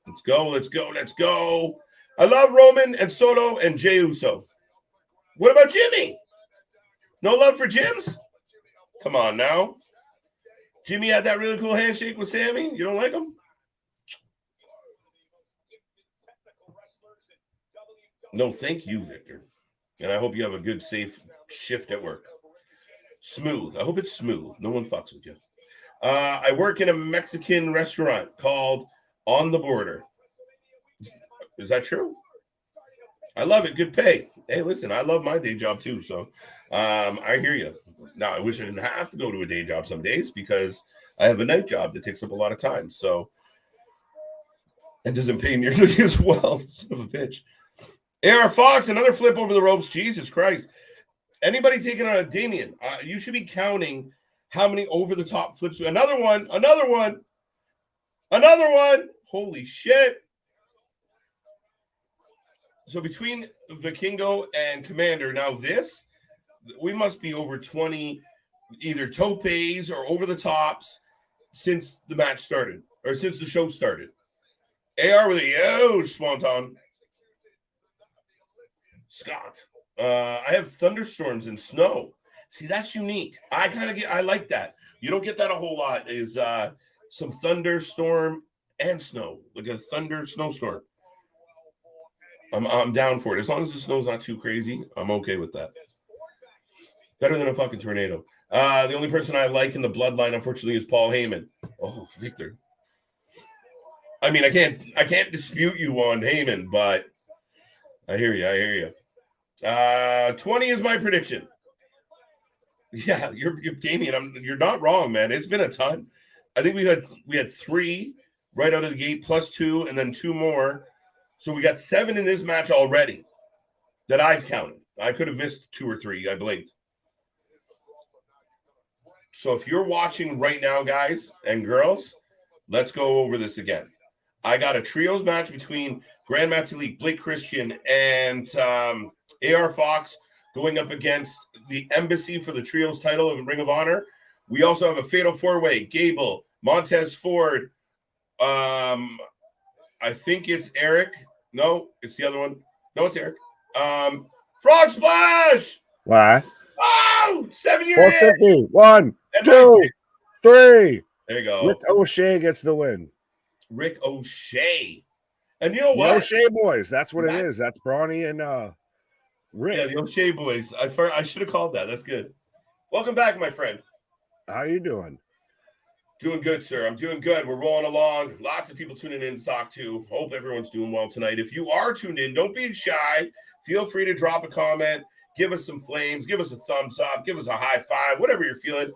Let's go. I love Roman and Solo and Jey Uso. What about Jimmy? No love for Jims? Come on now. Jimmy had that really cool handshake with Sammy. You don't like him? No, thank you, Victor. And I hope you have a good, safe shift at work. Smooth. I hope it's smooth. No one fucks with you. I work in a Mexican restaurant called On the Border. Is that true? I love it. Good pay. Hey, listen, I love my day job too. So I hear you. Now, I wish I didn't have to go to a day job some days because I have a night job that takes up a lot of time. So it doesn't pay nearly as well. Son of a bitch. AR Fox, another flip over the ropes. Jesus Christ. Anybody taking on a Damien, you should be counting how many over-the-top flips. Another one. Holy shit. So between Vikingo and Commander, now this, we must be over 20 either topes or over-the-tops since the match started, or since the show started. AR with a huge swanton. Scott. I have thunderstorms and snow. See, that's unique. I like that. You don't get that a whole lot, is some thunderstorm and snow, like a thunder snowstorm. I'm down for it. As long as the snow's not too crazy, I'm okay with that. Better than a fucking tornado. The only person I like in the bloodline, unfortunately, is Paul Heyman. Oh, Victor. I mean, I can't dispute you on Heyman, but I hear you. 20 is my prediction. Yeah, you're Damien. You're not wrong, man. It's been a ton. I think we had 3 right out of the gate, plus 2, and then 2 more. So we got 7 in this match already that I've counted. I could have missed 2 or 3. I blinked. So if you're watching right now, guys and girls, let's go over this again. I got a trios match between Grand Metalik, Blake Christian, and AR Fox going up against the Embassy for the trios title of Ring of Honor. We also have a fatal 4-way, Gable, Montez Ford. I think it's Eric. No, it's the other one. No, it's Eric. Frog Splash. Why? Oh, 7-year 450. 1, 2, 3. There you go. Rick O'Shea gets the win. Rick O'Shea. And you know what? The O'Shea boys. That's what it is. That's Brawny and Rick. Yeah, the O'Shea boys. I should have called that. That's good. Welcome back, my friend. How you doing? Doing good, sir. I'm doing good. We're rolling along. Lots of people tuning in to talk to. Hope everyone's doing well tonight. If you are tuned in, don't be shy. Feel free to drop a comment. Give us some flames. Give us a thumbs up. Give us a high five. Whatever you're feeling.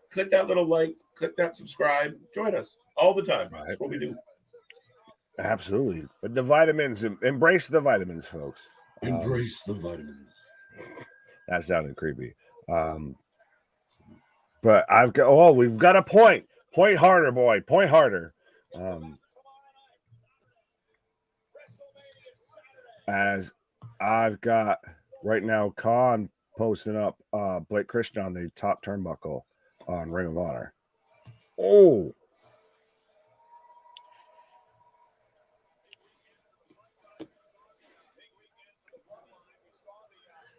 Click that little like. Click that subscribe. Join us all the time. Right. That's what we do. Absolutely. But the vitamins, embrace the vitamins, folks. Embrace the vitamins. That sounded creepy. But we've got a point. Point harder, boy. Point harder. As I've got right now, Khan posting up Blake Christian on the top turnbuckle on Ring of Honor. Oh.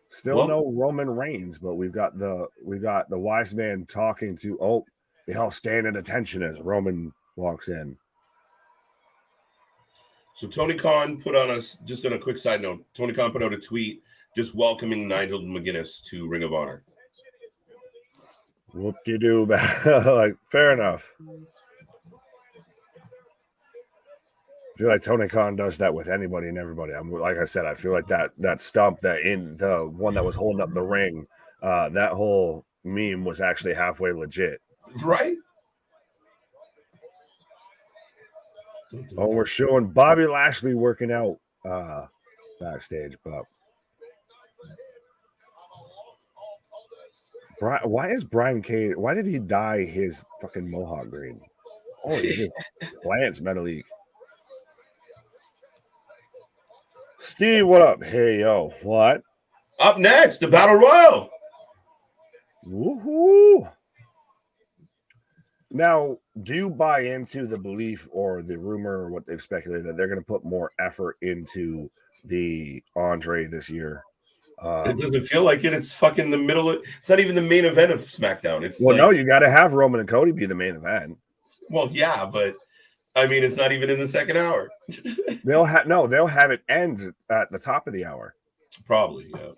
Still no Roman Reigns, but we've got the wise man talking to they all stand at attention as Roman walks in. So Tony Khan put on us, just on a quick side note, Tony Khan put out a tweet just welcoming Nigel McGuinness to Ring of Honor. Whoop-de-doo. Like, fair enough. I feel like Tony Khan does that with anybody and everybody. Like I said, I feel like that stump, that in the one that was holding up the ring, that whole meme was actually halfway legit. Right? Oh, we're showing Bobby Lashley working out backstage, but why is Brian Cage? Why did he dye his fucking mohawk green? Oh, Lance Metalik. Steve, what up? Hey, yo, what? Up next, the Battle Royal. Woohoo! Now, do you buy into the belief or the rumor or what they've speculated that they're going to put more effort into the Andre this year? It doesn't feel like it. It's fucking the middle. It's not even the main event of SmackDown. It's no, you got to have Roman and Cody be the main event. Well, yeah, but I mean, it's not even in the second hour. They'll have it end at the top of the hour. Probably, yeah.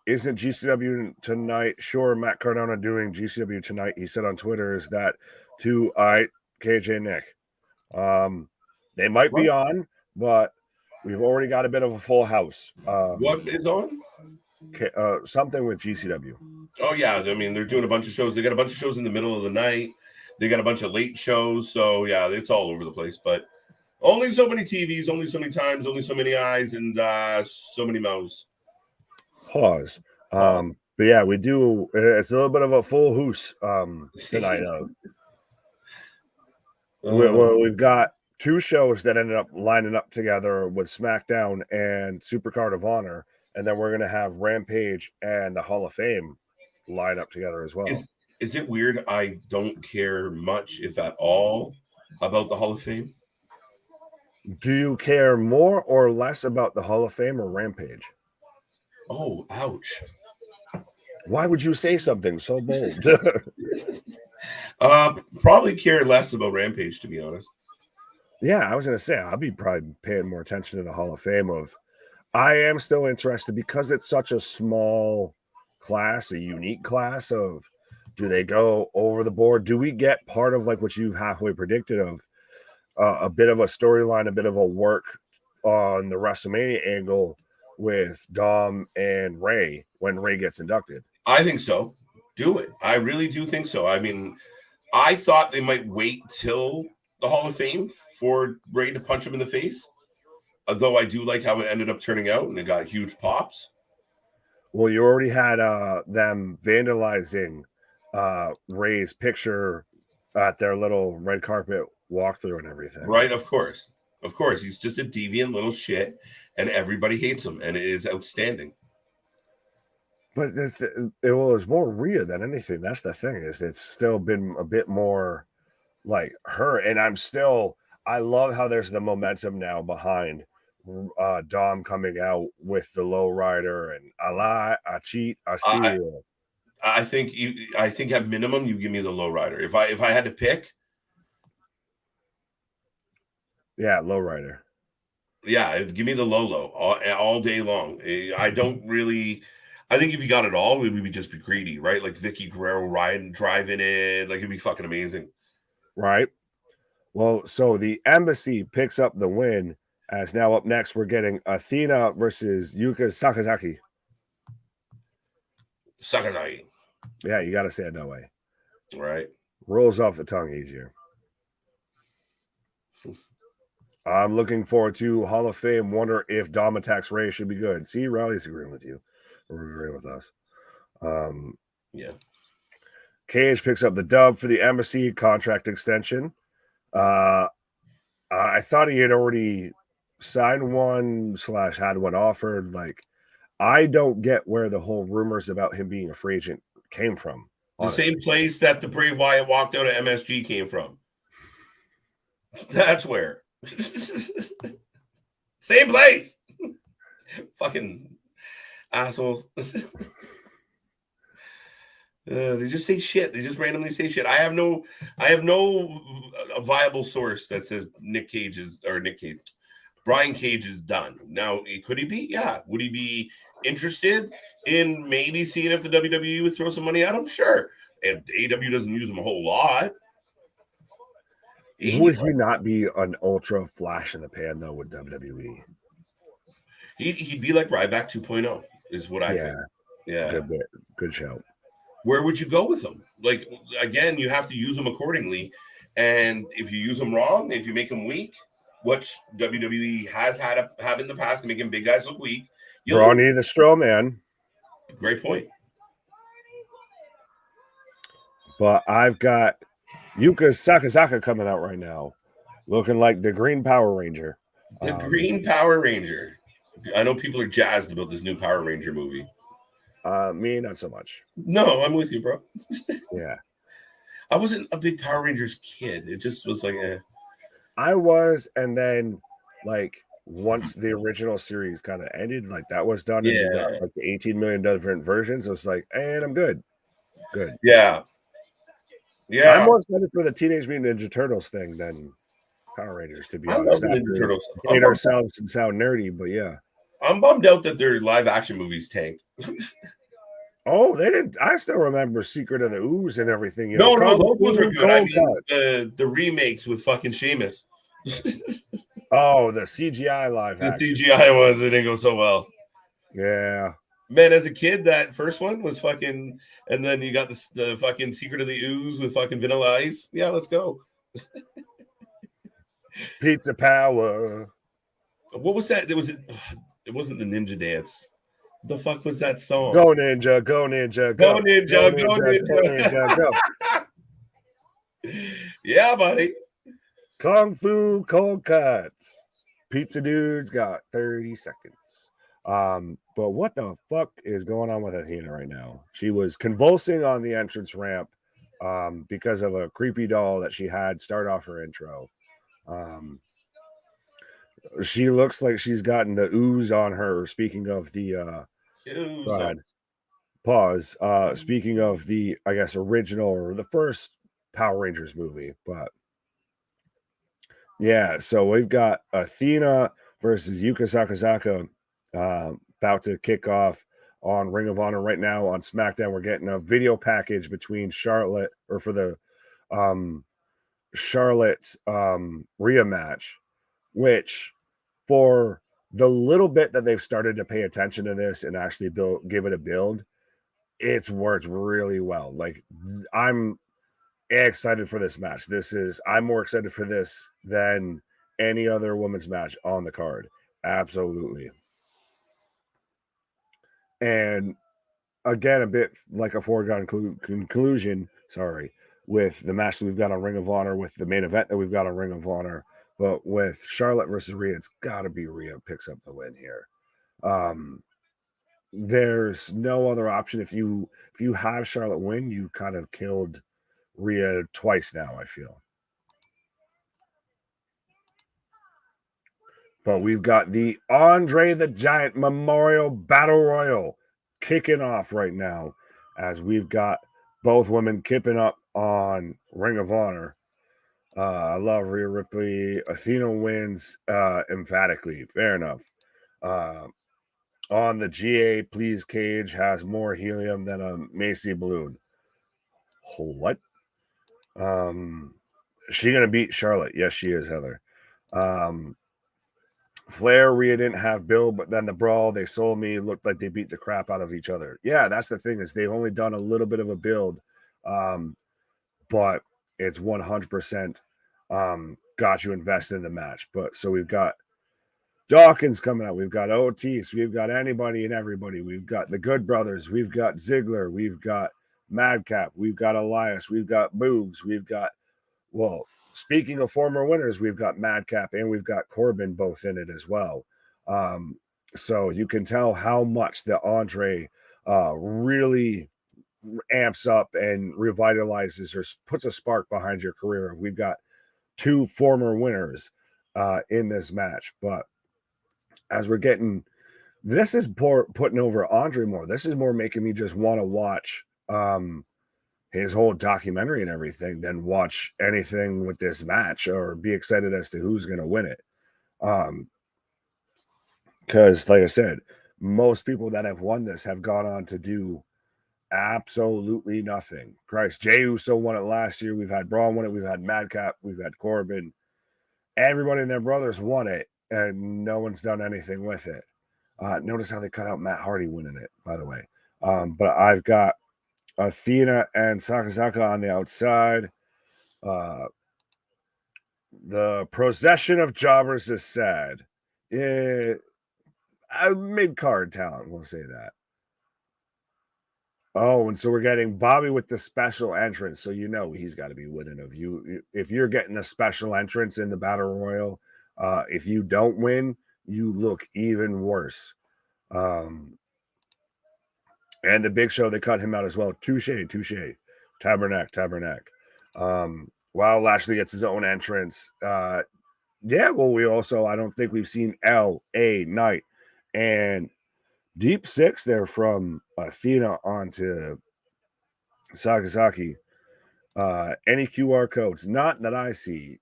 Isn't GCW tonight? Sure, Matt Cardona doing GCW tonight. He said on Twitter, is that to KJ Nick? They might be on, but we've already got a bit of a full house. What is on? something with GCW. Oh yeah, I mean they're doing a bunch of shows. They got a bunch of shows in the middle of the night. They got a bunch of late shows. So yeah, it's all over the place. But only so many TVs, only so many times, only so many eyes, and so many mouths. Pause. But yeah, we do. It's a little bit of a full hoose tonight. We've got two shows that ended up lining up together with SmackDown and Supercard of Honor, and then we're gonna have Rampage and the Hall of Fame line up together as well. Is it weird? I don't care much, if at all, about the Hall of Fame. Do you care more or less about the Hall of Fame or Rampage? Oh, ouch. Why would you say something so bold? Probably care less about Rampage, to be honest. Yeah, I was going to say, I'll be probably paying more attention to the Hall of Fame. I am still interested because it's such a small class, a unique class of, do they go over the board? Do we get part of like what you halfway predicted of a bit of a storyline, a bit of a work on the WrestleMania angle with Dom and Ray when Ray gets inducted? I think so. Do it. I really do think so. I mean, I thought they might wait till the Hall of Fame for Ray to punch him in the face. Although I do like how it ended up turning out and it got huge pops. Well, you already had them vandalizing Ray's picture at their little red carpet walkthrough and everything. Right, of course. Of course. He's just a deviant little shit and everybody hates him and it is outstanding. But it was more Rhea than anything. That's the thing, is it's still been a bit more like her. And I love how there's the momentum now behind Dom coming out with the low rider and I lie, I cheat, I steal. I think at minimum you give me the low rider. If I had to pick, yeah, low rider. Yeah, give me the low all day long. I think if you got it all, we would just be greedy, right? Like Vicky Guerrero driving it, like it'd be fucking amazing, right? Well, so the Embassy picks up the win. As now up next, we're getting Athena versus Yuka Sakazaki. Sakazaki. Yeah, you got to say it that way. Right. Rolls off the tongue easier. I'm looking forward to Hall of Fame. Wonder if Dom attacks Ray should be good. See, Riley's agreeing with you. Or agreeing with us. Yeah. Cage picks up the dub for the Embassy contract extension. I thought he had already signed one / had one offered. Like, I don't get where the whole rumors about him being a free agent came from. Honestly. The same place that the Bray Wyatt walked out of MSG came from. That's where. Same place. Fucking assholes. They just say shit. They just randomly say shit. I have no viable source that says Brian Cage is done. Now, could he be? Yeah. Would he be interested in maybe seeing if the WWE would throw some money at him? Sure. And AEW doesn't use him a whole lot. Would he not be an ultra flash in the pan though with WWE? He'd be like Ryback 2.0 is what I think. Yeah. Good shout. Where would you go with him? Like, again, you have to use him accordingly. And if you use him wrong, if you make him weak, which WWE has have in the past to making big guys look weak. Brawny the Strowman. Great point. But I've got Yuka Sakazaki coming out right now, looking like the Green Power Ranger. The Green Power Ranger. I know people are jazzed about this new Power Ranger movie. Me, not so much. No, I'm with you, bro. Yeah. I wasn't a big Power Rangers kid. It just was like, I was, and then, like, once the original series kind of ended, like, that was done, and you got, like, the 18 million different versions, it was like, and I'm good. Good. Yeah. Yeah. I'm more excited for the Teenage Mutant Ninja Turtles thing than Power Rangers, to be honest. Ninja Turtles. Hate ourselves and sound nerdy, but yeah. I'm bummed out that their live action movies tanked. Oh, they didn't. I still remember Secret of the Ooze and everything. No, those ones are good. I mean, the remakes with fucking Sheamus. Oh, the CGI live action. The CGI ones, they didn't go so well. Yeah. Man, as a kid, that first one was fucking, and then you got the fucking Secret of the Ooze with fucking Vanilla Ice. Yeah, let's go. Pizza power. What was that? It wasn't the Ninja Dance. What the fuck was that song? Go Ninja, go Ninja, Go go. Ninja, Go go Ninja, go Ninja, go. Yeah, buddy. Kung Fu cold cuts. Pizza dude's got 30 seconds. But what the fuck is going on with Athena right now? She was convulsing on the entrance ramp because of a creepy doll that she had start off her intro. She looks like she's gotten the ooze on her. Speaking of the go ahead. Pause. Speaking of the, I guess, original or the first Power Rangers movie, but yeah, so we've got Athena versus Yuka Sakazaka about to kick off on Ring of Honor right now. On SmackDown, we're getting a video package between Charlotte, or for the Charlotte Rhea match, which for the little bit that they've started to pay attention to this and actually give it a build, it's worked really well. Like, I'm excited for this match. I'm more excited for this than any other women's match on the card. Absolutely. And again, a bit like a foregone conclusion, with the match that we've got on Ring of Honor, with the main event that we've got on Ring of Honor, but with Charlotte versus Rhea, it's got to be Rhea picks up the win here. There's no other option. If you have Charlotte win, you kind of killed Rhea twice now, I feel. But we've got the Andre the Giant Memorial Battle Royal kicking off right now, as we've got both women kipping up on Ring of Honor. I love Rhea Ripley. Athena wins emphatically. Fair enough. On the GA, please, Cage has more helium than a Macy balloon. What? She gonna beat Charlotte? Yes, she is, Heather. Flair, Rhea didn't have Bill, but then the brawl, they sold me, looked like they beat the crap out of each other. Yeah, that's the thing, is they've only done a little bit of a build, but it's 100% got you invested in the match. But so we've got Dawkins coming out, we've got Otis, we've got anybody and everybody, we've got the Good Brothers, we've got Ziggler, we've got Madcap, we've got Elias, we've got Boogs, we've got, well, speaking of former winners, we've got Madcap and we've got Corbin both in it as well. So you can tell how much the Andre really amps up and revitalizes or puts a spark behind your career. We've got two former winners in this match. But as we're getting, this is putting over Andre more. This is more making me just want to watch his whole documentary and everything than watch anything with this match or be excited as to who's going to win it. Because, like I said, most people that have won this have gone on to do absolutely nothing. Christ, Jey Uso won it last year. We've had Braun win it. We've had Madcap. We've had Corbin. Everybody and their brothers won it, and no one's done anything with it. Notice how they cut out Matt Hardy winning it, by the way. But I've got Athena and Sakazaka on the outside. The procession of jobbers is sad. Mid-card talent, we'll say that. Oh, and so we're getting Bobby with the special entrance, so you know he's got to be winning of you. If you're getting the special entrance in the Battle Royal, if you don't win, you look even worse. And the Big Show, they cut him out as well. Touche. Tabernacle. While Lashley gets his own entrance. Yeah, well, I don't think we've seen L.A. Knight and Deep Six there from Athena onto Sakazaki. Any QR codes? Not that I see.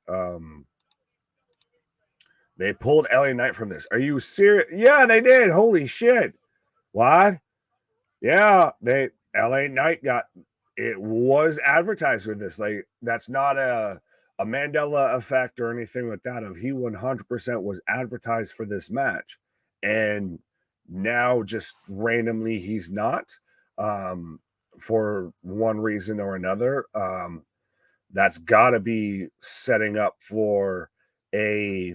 They pulled L.A. Knight from this. Are you serious? Yeah, they did. Holy shit. What? Yeah, LA Knight it was advertised with this. Like, that's not a Mandela effect or anything like that. He 100% was advertised for this match. And now just randomly he's not, for one reason or another. That's got to be setting up for a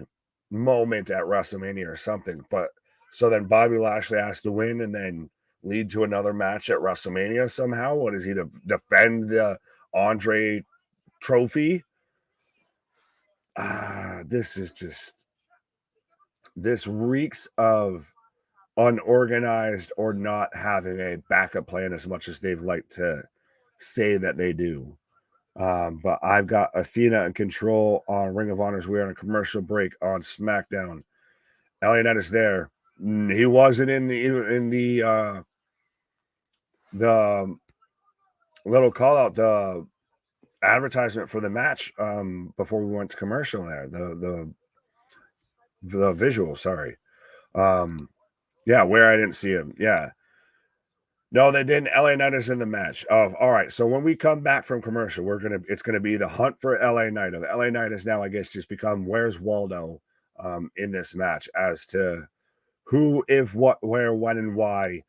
moment at WrestleMania or something. But so then Bobby Lashley has to win and then lead to another match at WrestleMania somehow. What is he to defend the Andre trophy? This reeks of unorganized or not having a backup plan as much as they've liked to say that they do. But I've got Athena in control on Ring of Honors. We're on a commercial break on SmackDown. LA Knight is there. He wasn't in the little call out, the advertisement for the match before we went to commercial there. The visual, sorry. Yeah, where I didn't see him. Yeah. No, they didn't. LA Knight is in the match. All right. So when we come back from commercial, it's gonna be the hunt for LA Knight. LA Knight is now, I guess, just become Where's Waldo in this match as to who, if, what, where, when, and why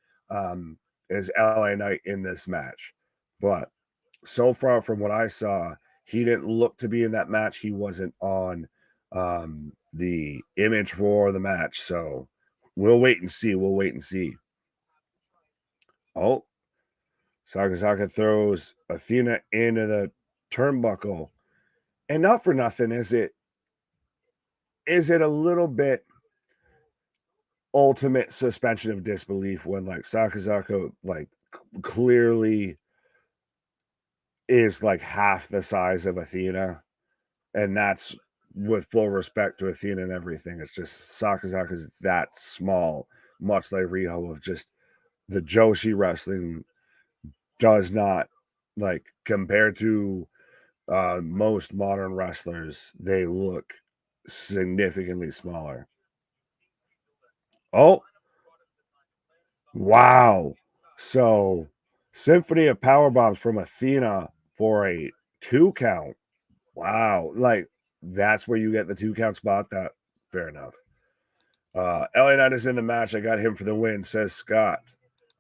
is LA Knight in this match. But so far from what I saw, he didn't look to be in that match. He wasn't on the image for the match. So we'll wait and see. Oh, Sakazaka throws Athena into the turnbuckle. And not for nothing, is it a little bit ultimate suspension of disbelief when like Sakazaka like clearly is like half the size of Athena, and that's with full respect to Athena and everything. It's just Sakazaka is that small, much like Riho, of just the Joshi wrestling does not, like, compared to most modern wrestlers, they look significantly smaller. Oh, wow. So Symphony of Power Bombs from Athena for a 2 count. Wow. Like, that's where you get the 2 count spot. That fair enough. LA Knight is in the match. I got him for the win, says Scott.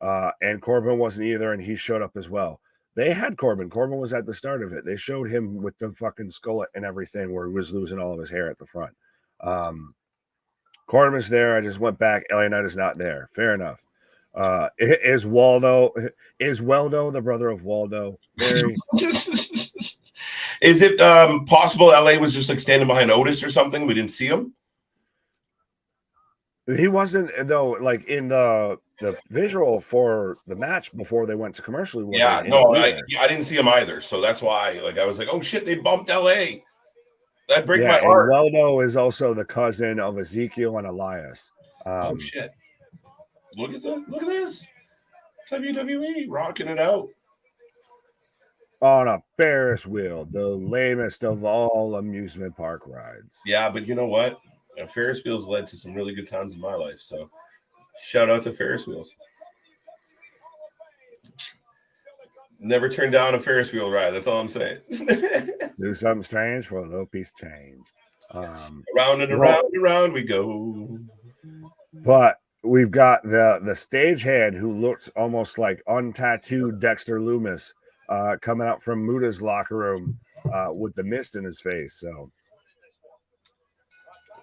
And Corbin wasn't either, and he showed up as well. They had Corbin. Corbin was at the start of it. They showed him with the fucking skullet and everything where he was losing all of his hair at the front. Corbin's there. I just went back. LA Knight is not there. Fair enough. Is Waldo the brother of Waldo? Very. Is it possible LA was just like standing behind Otis or something? We didn't see him. He wasn't, though, like in the visual for the match before they went to commercial. Yeah, no, I didn't see him either. So that's why, like, I was like, oh shit, they bumped LA. That breaks my heart. Waldo is also the cousin of Ezekiel and Elias. Oh shit! Look at this. WWE rocking it out on a Ferris wheel, the lamest of all amusement park rides. Yeah, but you know what? Ferris wheels led to some really good times in my life. So shout out to Ferris wheels. Never turn down a Ferris wheel ride. That's all I'm saying. Do something strange for a little piece of change. Around and around and around we go. But we've got the stagehand who looks almost like untattooed Dexter Loomis coming out from Muda's locker room with the mist in his face. So,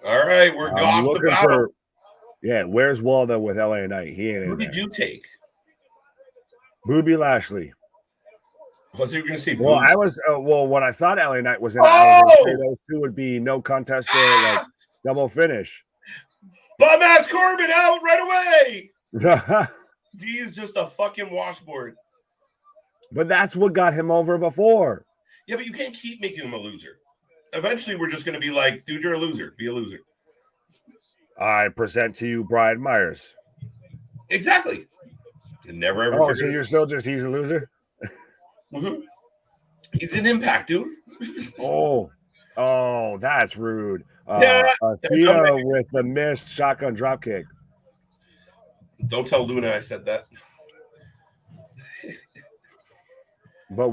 all right, we're off the battle. Where's Waldo with LA Knight? He ain't in there. Who did you take? Bobby Lashley. What you going to say? Well, I was when I thought LA Knight was in, I was going to say those two would be no contest or like double finish. Bum ass Corbin out right away. He is just a fucking washboard. But that's what got him over before. Yeah, but you can't keep making him a loser. Eventually, we're just going to be like, dude, you're a loser. Be a loser. I present to you Brian Myers. Exactly. You never ever. Oh, so you're still just he's a loser? Mm-hmm. He's an Impact, dude. Oh, that's rude. Yeah, Athena with the missed shotgun dropkick. Don't tell Luna I said that. But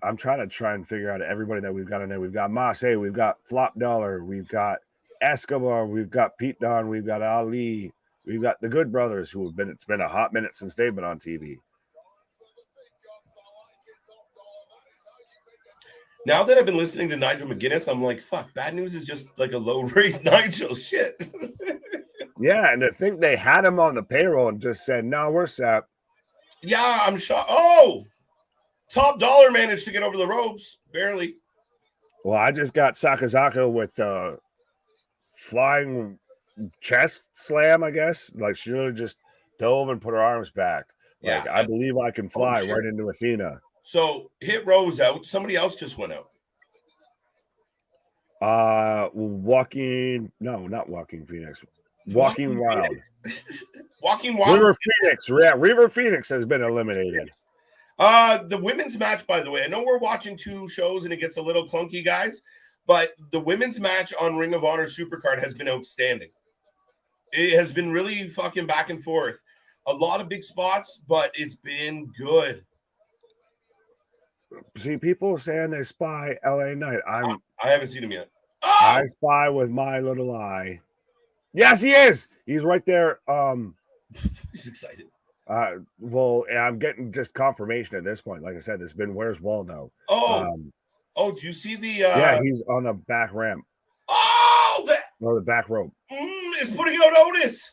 I'm trying to figure out everybody that we've got in there. We've got Masse, we've got Flop Dollar, we've got Escobar, we've got Pete Dunne, we've got Ali, We've got the Good Brothers, who have been, it's been a hot minute since they've been on TV. Now that I've been listening to Nigel McGuinness, I'm like, fuck, Bad News is just like a low-rate Nigel shit. Yeah, and to think they had him on the payroll and just said, no, we're set. Yeah, I'm shocked. Oh, Top Dollar managed to get over the ropes, barely. Well, I just got Sakazaka with the flying chest slam, I guess. Like, she literally just dove and put her arms back. Like, Yeah, I believe I can fly sure. right into Athena. So Hit Row's out. Somebody else just went out. Not Walking Phoenix. Walking Wild. Walking Wild. River Phoenix. Yeah, River Phoenix has been eliminated. The women's match, by the way, I know we're watching two shows and it gets a little clunky, guys, but the women's match on Ring of Honor Supercard has been outstanding. It has been really fucking back and forth. A lot of big spots, but it's been good. See, people saying they spy LA Knight. I haven't seen him yet. Oh! I spy with my little eye. Yes, he is. He's right there. He's excited. Well, I'm getting just confirmation at this point. Like I said, it's been Where's Waldo. Do you see the? Yeah, he's on the back ramp. Oh, the back rope. Is putting out Otis.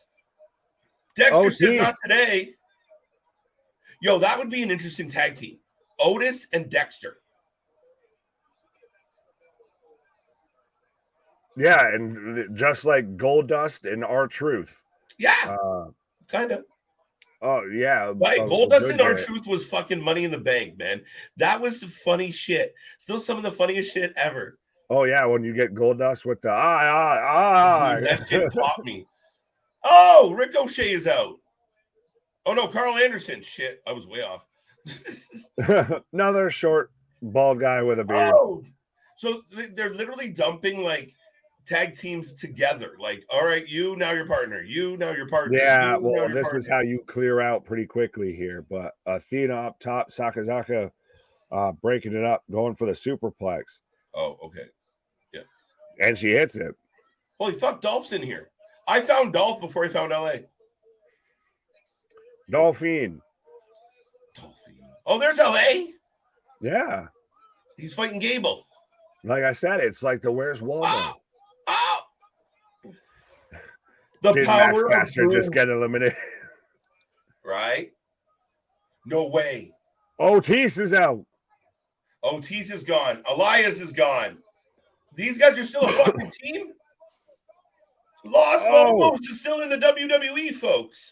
Dexter says not today. Yo, that would be an interesting tag team. Otis and Dexter. Yeah, and just like Goldust and R-Truth. Yeah, kind of. Oh, yeah. Right, Goldust and R-Truth was fucking Money in the Bank, man. That was the funny shit. Still some of the funniest shit ever. Oh, yeah, when you get Goldust with the That shit popped me. Oh, Ricochet is out. Oh, no, Carl Anderson. Shit, I was way off. Another short, bald guy with a beard. Oh, so they're literally dumping like tag teams together. Like, all right, you now your partner. You now your partner. Yeah, well, this is how you clear out pretty quickly here. But Athena up top, Sakazaka breaking it up, going for the superplex. Oh, okay. Yeah. And she hits it. Holy fuck, Dolph's in here. I found Dolph before I found LA. Dolphin. Oh, there's LA. Yeah. He's fighting Gable. Like I said, it's like the Where's Waldo. Oh. The Did power Max of Caster just get eliminated? Right? No way. Otis is out. Otis is gone. Elias is gone. These guys are still a fucking team? Los Lobos is still in the WWE, folks.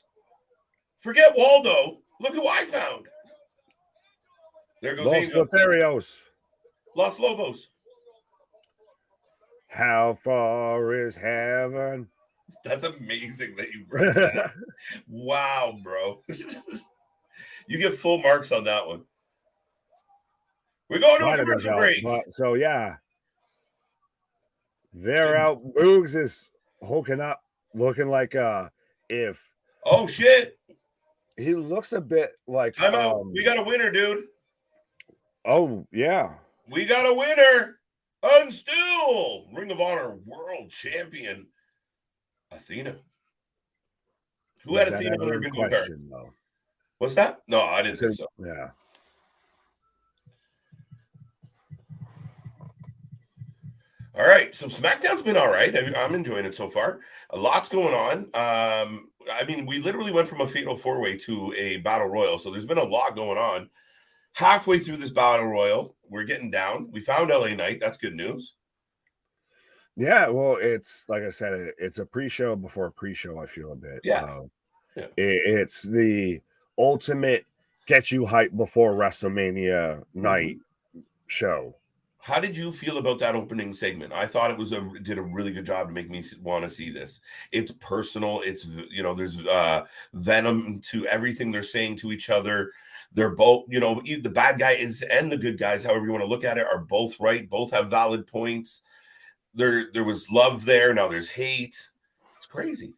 Forget Waldo. Look who I found. There goes Los Lotharios. Los Lobos. How far is heaven? That's amazing that you brought that. Wow, bro. You get full marks on that one. We're going to a commercial break. So, yeah. They're out. Boogs is hooking up, looking like if. Oh, shit. He looks a bit like. Time out. We got a winner, dude. Oh, yeah. We got a winner. And still, Ring of Honor World Champion, Athena. Who had Athena on their bingo card? What's that? No, I didn't think so. Yeah. All right. So SmackDown's been all right. I'm enjoying it so far. A lot's going on. I mean, we literally went from a fatal four-way to a battle royal. So there's been a lot going on. Halfway through this battle royal, we're getting down. We found LA Knight. That's good news. Yeah, well, it's like I said, it's a pre-show before a pre-show. I feel a bit. Yeah. It's the ultimate get you hyped before WrestleMania night show. How did you feel about that opening segment? I thought it did a really good job to make me want to see this. It's personal. It's, there's venom to everything they're saying to each other. They're both, the bad guy and the good guys, however you want to look at it, are both right. Both have valid points. There was love there. Now there's hate. It's crazy.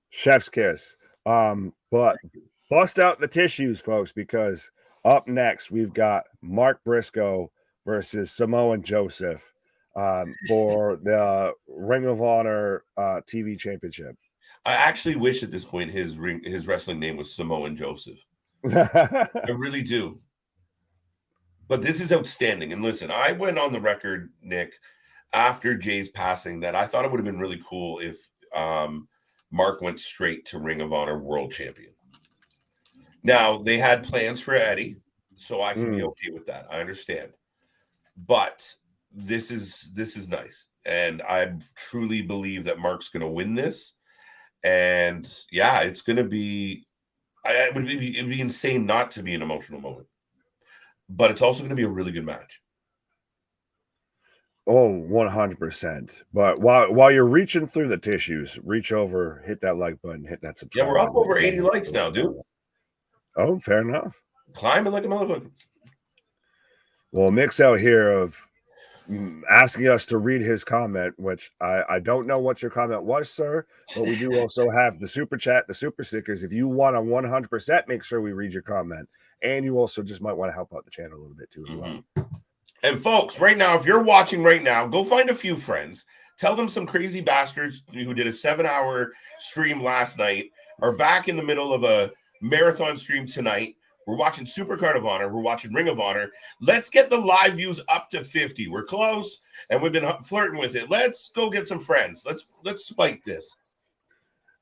Chef's kiss. But bust out the tissues, folks, because up next we've got Mark Briscoe versus Samoa and Joseph for the Ring of Honor TV Championship. I actually wish at this point his wrestling name was Samoan Joseph. I really do. But this is outstanding. And listen, I went on the record, Nick, after Jay's passing, that I thought it would have been really cool if Mark went straight to Ring of Honor World Champion. Now, they had plans for Eddie, so I can be okay with that. I understand. But this is nice. And I truly believe that Mark's going to win this. And yeah, it's going to be it'd be insane not to be an emotional moment. But it's also going to be a really good match. Oh, 100%. But while you're reaching through the tissues, reach over, hit that like button, hit that subscribe. Yeah, we're up over 80 likes now, dude. Oh, fair enough. Climbing like a motherfucker. Well, mix out here of asking us to read his comment, which I don't know what your comment was, sir, but we do also have the super chat, the super stickers. If you want to 100% make sure we read your comment, and you also just might want to help out the channel a little bit too as well. And folks, right now, if you're watching right now, go find a few friends. Tell them some crazy bastards who did a 7-hour stream last night are back in the middle of a marathon stream tonight. We're watching Supercard of Honor. We're watching Ring of Honor. Let's get the live views up to 50. We're close, and we've been flirting with it. Let's go get some friends. Let's spike this.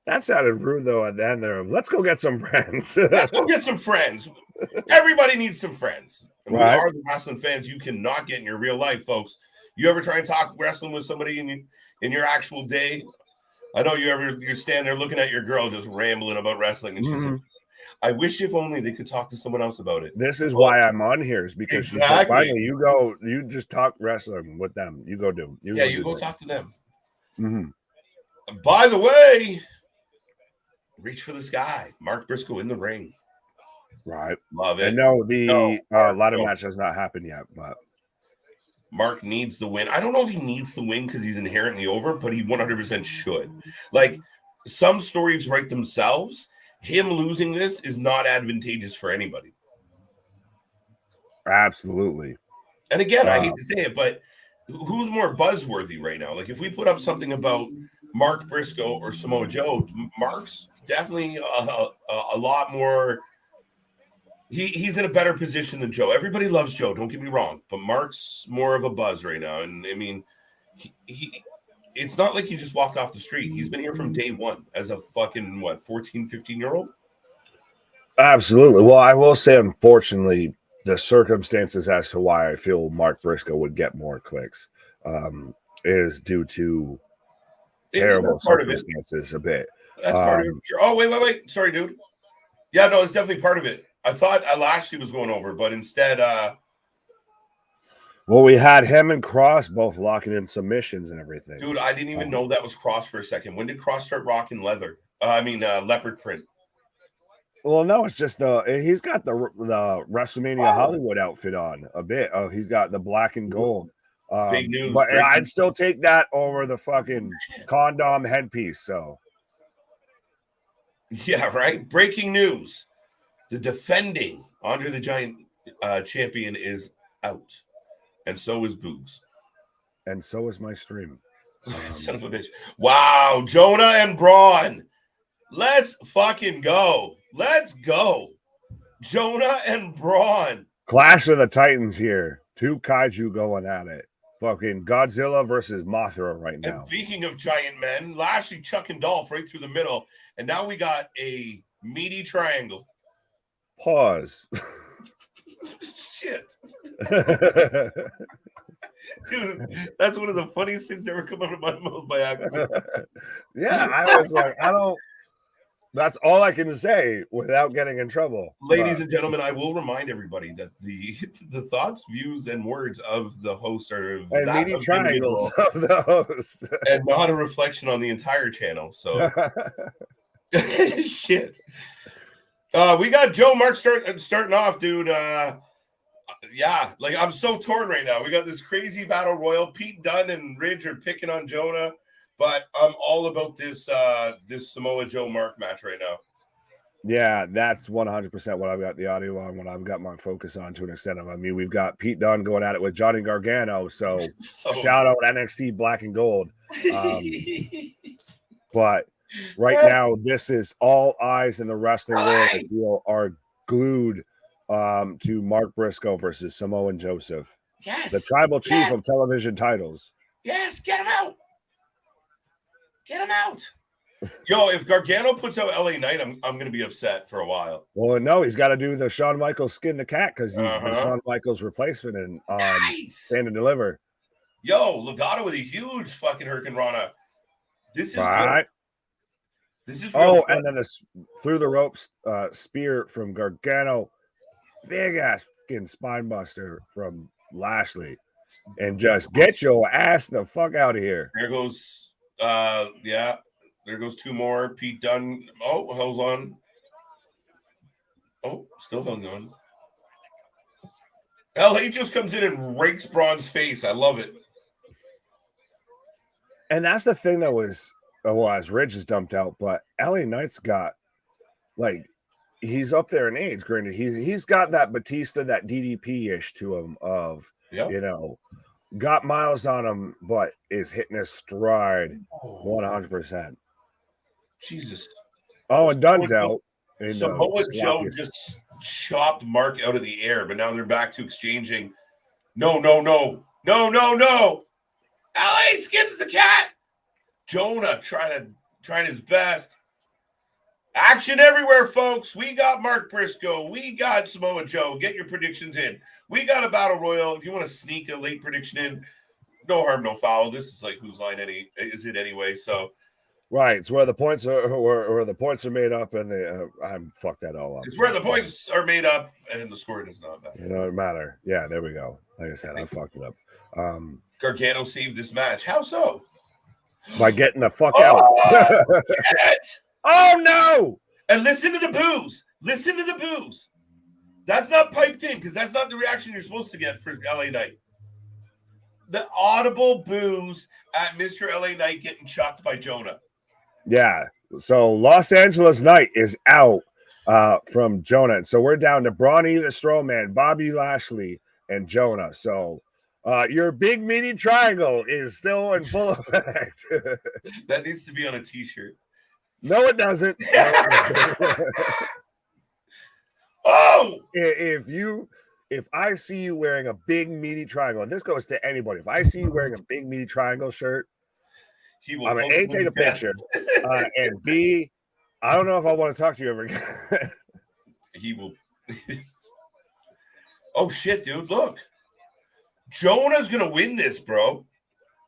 That sounded rude, though, at the end there. Let's go get some friends. Let's go get some friends. Everybody needs some friends. And right. We are the wrestling fans you cannot get in your real life, folks. You ever try and talk wrestling with somebody in your actual day? I know you stand there looking at your girl just rambling about wrestling, and she's like, I wish if only they could talk to someone else about it. This is why I'm on here, is because finally you just talk wrestling with them. You go do. You go talk to them. By the way, reach for the sky. Mark Briscoe in the ring. Right. Love it. I know the ladder match has not happened yet, but Mark needs the win. I don't know if he needs the win because he's inherently over, but he 100% should. Like, some stories write themselves. Him losing this is not advantageous for anybody. Absolutely. And again, I hate to say it, but who's more buzzworthy right now? Like, if we put up something about Mark Briscoe or Samoa Joe, Mark's definitely a lot more. He's in a better position than Joe. Everybody loves Joe, don't get me wrong, but Mark's more of a buzz right now. And I mean, it's not like he just walked off the street. He's been here from day one as a fucking 14, 15-year-old. Absolutely. Well, I will say, unfortunately, the circumstances as to why I feel Mark Briscoe would get more clicks is due to terrible circumstances a bit. That's part of it. Oh, wait. Sorry, dude. Yeah, no, it's definitely part of it. I thought Lashley was going over, but instead well, we had him and Cross both locking in submissions and everything. Dude, I didn't even know that was Cross for a second. When did Cross start rocking leather? Leopard print. Well, no, it's just he's got the WrestleMania Hollywood outfit on a bit. He's got the black and gold. Big news. But I'd still take that over the fucking condom headpiece. So, yeah, right. Breaking news: the defending Andre the Giant champion is out, and so is Boogs, and so is my stream. Son of a bitch! Wow, Jonah and Braun, let's fucking go! Let's go, Jonah and Braun. Clash of the Titans here. Two kaiju going at it. Fucking Godzilla versus Mothra right now. And speaking of giant men, Lashley, Chuck, and Dolph right through the middle. And now we got a meaty triangle. Pause. Shit. Dude, that's one of the funniest things that ever come out of my mouth by accident. Yeah, I was like, that's all I can say without getting in trouble. Ladies and gentlemen, I will remind everybody that the thoughts, views, and words of the host are meaty triangles of the host, and not a reflection on the entire channel. So, shit. We got Joe Mark starting off, dude. Yeah, like I'm so torn right now. We got this crazy battle royal. Pete Dunne and Ridge are picking on Jonah. But I'm all about this Samoa Joe Mark match right now. Yeah, that's 100% what I've got the audio on, what I've got my focus on to an extent of. I mean, we've got Pete Dunne going at it with Johnny Gargano, so shout out NXT Black and Gold. But right now, this is all eyes in the wrestling world. I feel are glued to Mark Briscoe versus Samoa Joseph. Yes. The tribal chief of television titles. Yes, get him out. Get him out. Yo, if Gargano puts out LA Knight, I'm going to be upset for a while. Well, no, he's got to do the Shawn Michaels skin the cat because he's the Shawn Michaels replacement and Stand and Deliver. Yo, Legato with a huge fucking Hurricane Rana. This is right. Good. This is real fun. And then the through the ropes spear from Gargano, big ass fucking spine buster from Lashley, and just get your ass the fuck out of here. There goes, there goes two more. Pete Dunne. Oh, hell's on. Oh, still hung on. LA just comes in and rakes Braun's face. I love it. And that's the thing that was, well, as Ridge is dumped out, but LA Knight's got, like, he's up there in age. Granted, he's got that Batista, that DDP-ish to him of, you know, got miles on him, but is hitting his stride 100%. Jesus. Oh, and Dunn's out. Samoa Joe just chopped Mark out of the air, but now they're back to exchanging. No. LA skins the cat. Jonah trying his best. Action everywhere, folks. We got Mark Briscoe. We got Samoa Joe. Get your predictions in. We got a battle royal. If you want to sneak a late prediction in, no harm, no foul. This is like whose line is it anyway? So, right. It's where the points are made up, and I'm fucked that all up. It's where the points are made up, and the score does not matter. You know, it matter. Yeah, there we go. Like I said, I fucked it up. Gargano saved this match. How so? By getting the fuck out. Oh no! And listen to the boos. Listen to the boos. That's not piped in because that's not the reaction you're supposed to get for LA Knight. The audible boos at Mr. LA Knight getting chucked by Jonah. Yeah. So Los Angeles Knight is out from Jonah. So we're down to Brawny the Strowman, Bobby Lashley, and Jonah. So your big meaty triangle is still in full effect. That needs to be on a t-shirt. No, it doesn't. Oh! If I see you wearing a big meaty triangle, and this goes to anybody, if I see you wearing a big meaty triangle shirt, I'm gonna A, take a picture, and B, I don't know if I want to talk to you ever again. He will. Oh shit, dude! Look, Jonah's gonna win this, bro.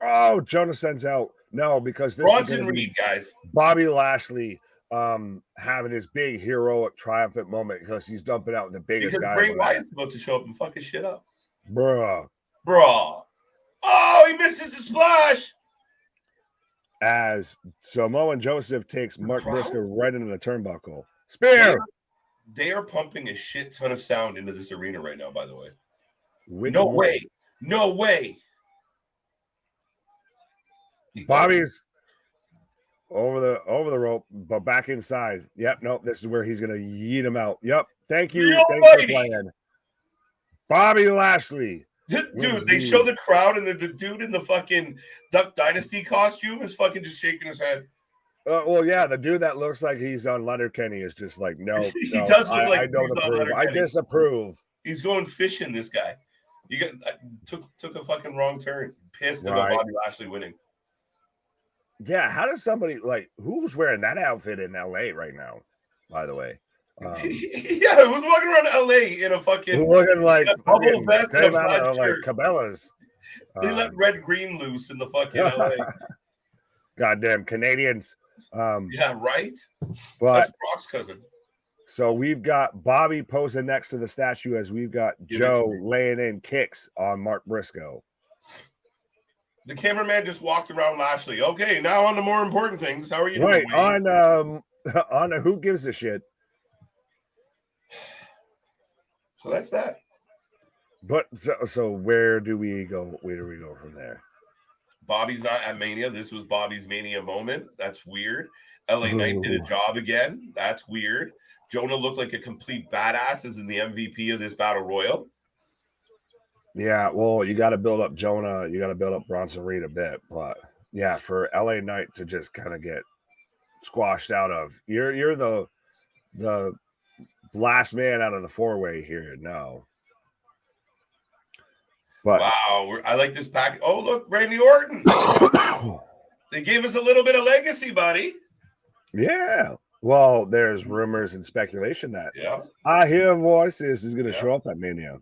Oh, Jonah sends out. No, because this Bronson Reed, guys. Bobby Lashley having his big heroic triumphant moment because he's dumping out the biggest guy. Bray Wyatt's about to show up and fuck his shit up. Bruh. Oh, he misses the splash. As Samoa Joseph takes Mark Briscoe right into the turnbuckle. Spear. They are pumping a shit ton of sound into this arena right now, by the way. No way. Bobby's over the rope, but back inside. Yep, nope. This is where he's gonna yeet him out. Yep. Thank you. Thanks for playing. Bobby Lashley. Dude, they show the crowd and the dude in the fucking Duck Dynasty costume is fucking just shaking his head. Well, yeah, the dude that looks like he's on Letterkenny is just like, no, he does look like I don't approve. I disapprove. He's going fishing. This guy, took a fucking wrong turn. Pissed about Bobby Lashley winning. Yeah, how does somebody who's wearing that outfit in LA right now? By the way, yeah, who's walking around LA in a fucking looking like bubble vest and a plaid shirt? Like Cabela's. They let Red Green loose in the fucking LA. Goddamn Canadians. Yeah, right. But that's Brock's cousin. So we've got Bobby posing next to the statue as we've got Joe laying in kicks on Mark Briscoe. The cameraman just walked around Lashley. Okay, now on the more important things. How are you doing? Wayne? On who gives a shit. So that's that. But so where do we go? Where do we go from there? Bobby's not at Mania. This was Bobby's Mania moment. That's weird. LA Knight did a job again. That's weird. Jonah looked like a complete badass as in the MVP of this Battle Royal. Yeah, well, you got to build up Jonah. You got to build up Bronson Reed a bit. But, yeah, for LA Knight to just kind of get squashed out of. You're the last man out of the 4-way here. No. But wow, I like this pack. Oh, look, Randy Orton. They gave us a little bit of legacy, buddy. Yeah. Well, there's rumors and speculation that I hear voices is going to show up at Mania.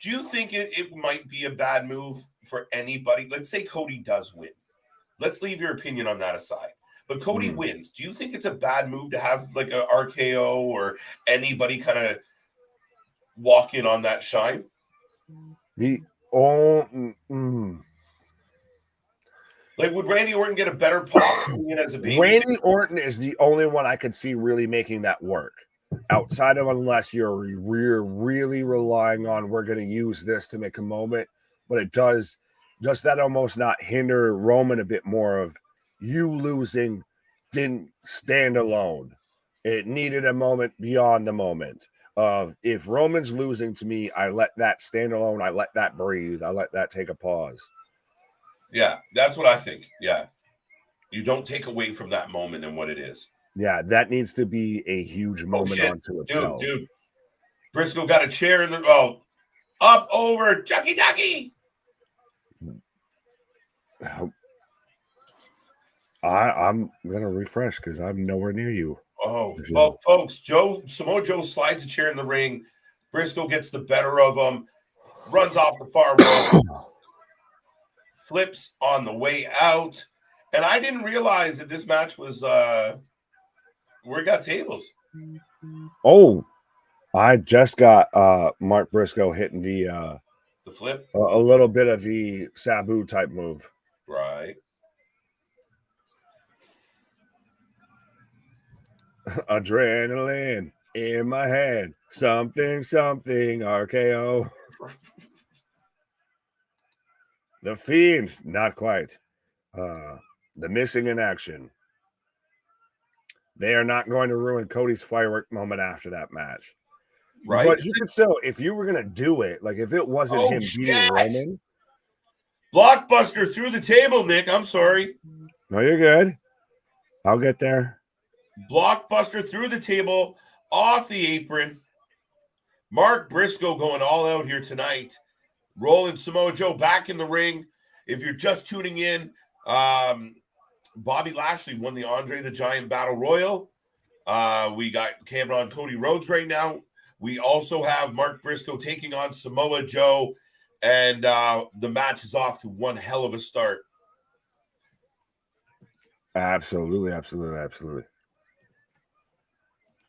Do you think it might be a bad move for anybody? Let's say Cody does win. Let's leave your opinion on that aside. But Cody wins. Do you think it's a bad move to have like a RKO or anybody kind of walk in on that shine? Like, would Randy Orton get a better pop as a baby? Randy Orton is the only one I could see really making that work. Outside of unless you're really relying on we're going to use this to make a moment, but it does that almost not hinder Roman a bit more of you losing didn't stand alone. It needed a moment beyond the moment of if Roman's losing to me, I let that stand alone. I let that breathe. I let that take a pause. Yeah, that's what I think. Yeah. You don't take away from that moment and what it is. Yeah, that needs to be a huge moment onto itself. Dude. Briscoe got a chair in the up over Ducky. I'm gonna refresh because I'm nowhere near you. Oh, well, folks, Samoa Joe slides a chair in the ring. Briscoe gets the better of him, runs off the far rope, flips on the way out. And I didn't realize that this match was we got tables. Oh, I just got Mark Briscoe hitting the flip, a little bit of the Sabu type move. Right. Adrenaline in my head. Something RKO. The Fiend, not quite. The Missing in action. They are not going to ruin Cody's firework moment after that match. Right. But you could still, if you were going to do it, like if it wasn't him beating Roman. Blockbuster through the table, Nick. I'm sorry. No, you're good. I'll get there. Blockbuster through the table, off the apron. Mark Briscoe going all out here tonight. Rolling Samoa Joe back in the ring. If you're just tuning in, Bobby Lashley won the Andre the Giant Battle Royal. We got Cameron Cody Rhodes right now. We also have Mark Briscoe taking on Samoa Joe, and the match is off to one hell of a start. Absolutely.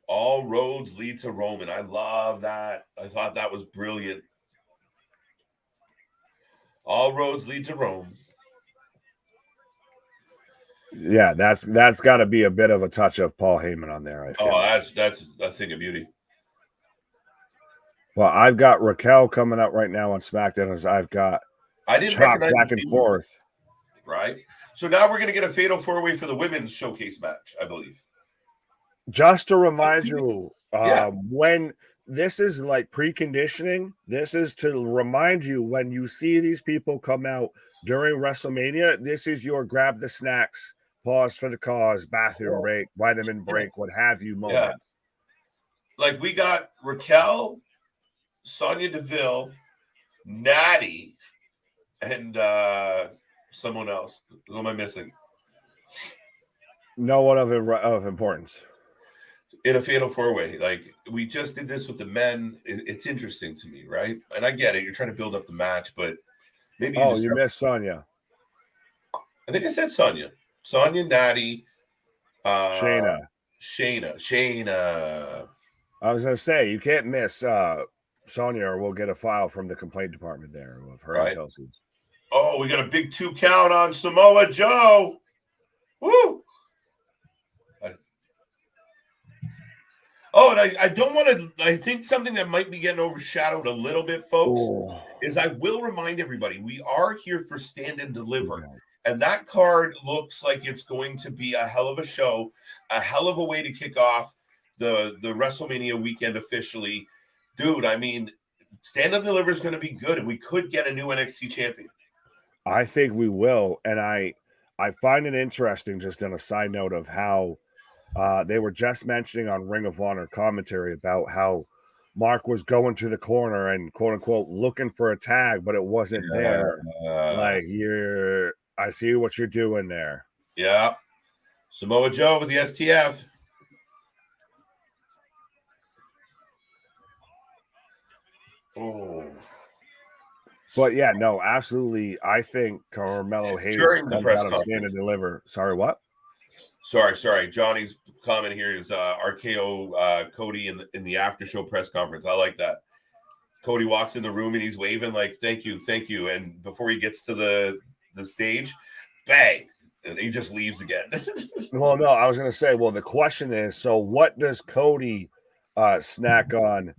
All roads lead to Roman. I love that. I thought that was brilliant. All roads lead to Rome. Yeah, that's got to be a bit of a touch of Paul Heyman on there. I feel. Oh, that's a thing of beauty. Well, I've got Raquel coming up right now on SmackDown. As I've got chops back and forth. Right. So now we're going to get a fatal 4-way for the women's showcase match, I believe. Just to remind you, when this is like preconditioning, this is to remind you when you see these people come out during WrestleMania, this is your grab the snacks, pause for the cause, bathroom break, vitamin break, what have you moments. Yeah. Like we got Raquel, Sonya Deville, Natty, and someone else. Who am I missing? No one of importance. In a fatal 4-way. Like we just did this with the men. It's interesting to me, right? And I get it. You're trying to build up the match, but maybe you missed Sonya. I think I said Sonya. Sonya, Natty, Shayna. I was gonna say you can't miss Sonya, or we'll get a file from the complaint department there of her and Chelsea. Oh, we got a big 2 count on Samoa Joe. Woo! Oh, and I don't want to. I think something that might be getting overshadowed a little bit, folks, is I will remind everybody we are here for Stand and Deliver. And that card looks like it's going to be a hell of a show, a hell of a way to kick off the WrestleMania weekend officially. Dude, I mean, Stand and Deliver is going to be good, and we could get a new NXT champion. I think we will. And I find it interesting, just on a side note, of how They were just mentioning on Ring of Honor commentary about how Mark was going to the corner and quote unquote looking for a tag, but it wasn't there. Like, I see what you're doing there. Yeah. Samoa Joe with the STF. Oh. But yeah, no, absolutely. I think Carmelo Hayes comes out of stand and deliver. Sorry, what? Sorry. Johnny's comment here is RKO Cody in the after show press conference. I like that. Cody walks in the room and he's waving like, thank you. And before he gets to the stage, bang, and he just leaves again. Well, no, I was going to say, well, the question is, so what does Cody snack on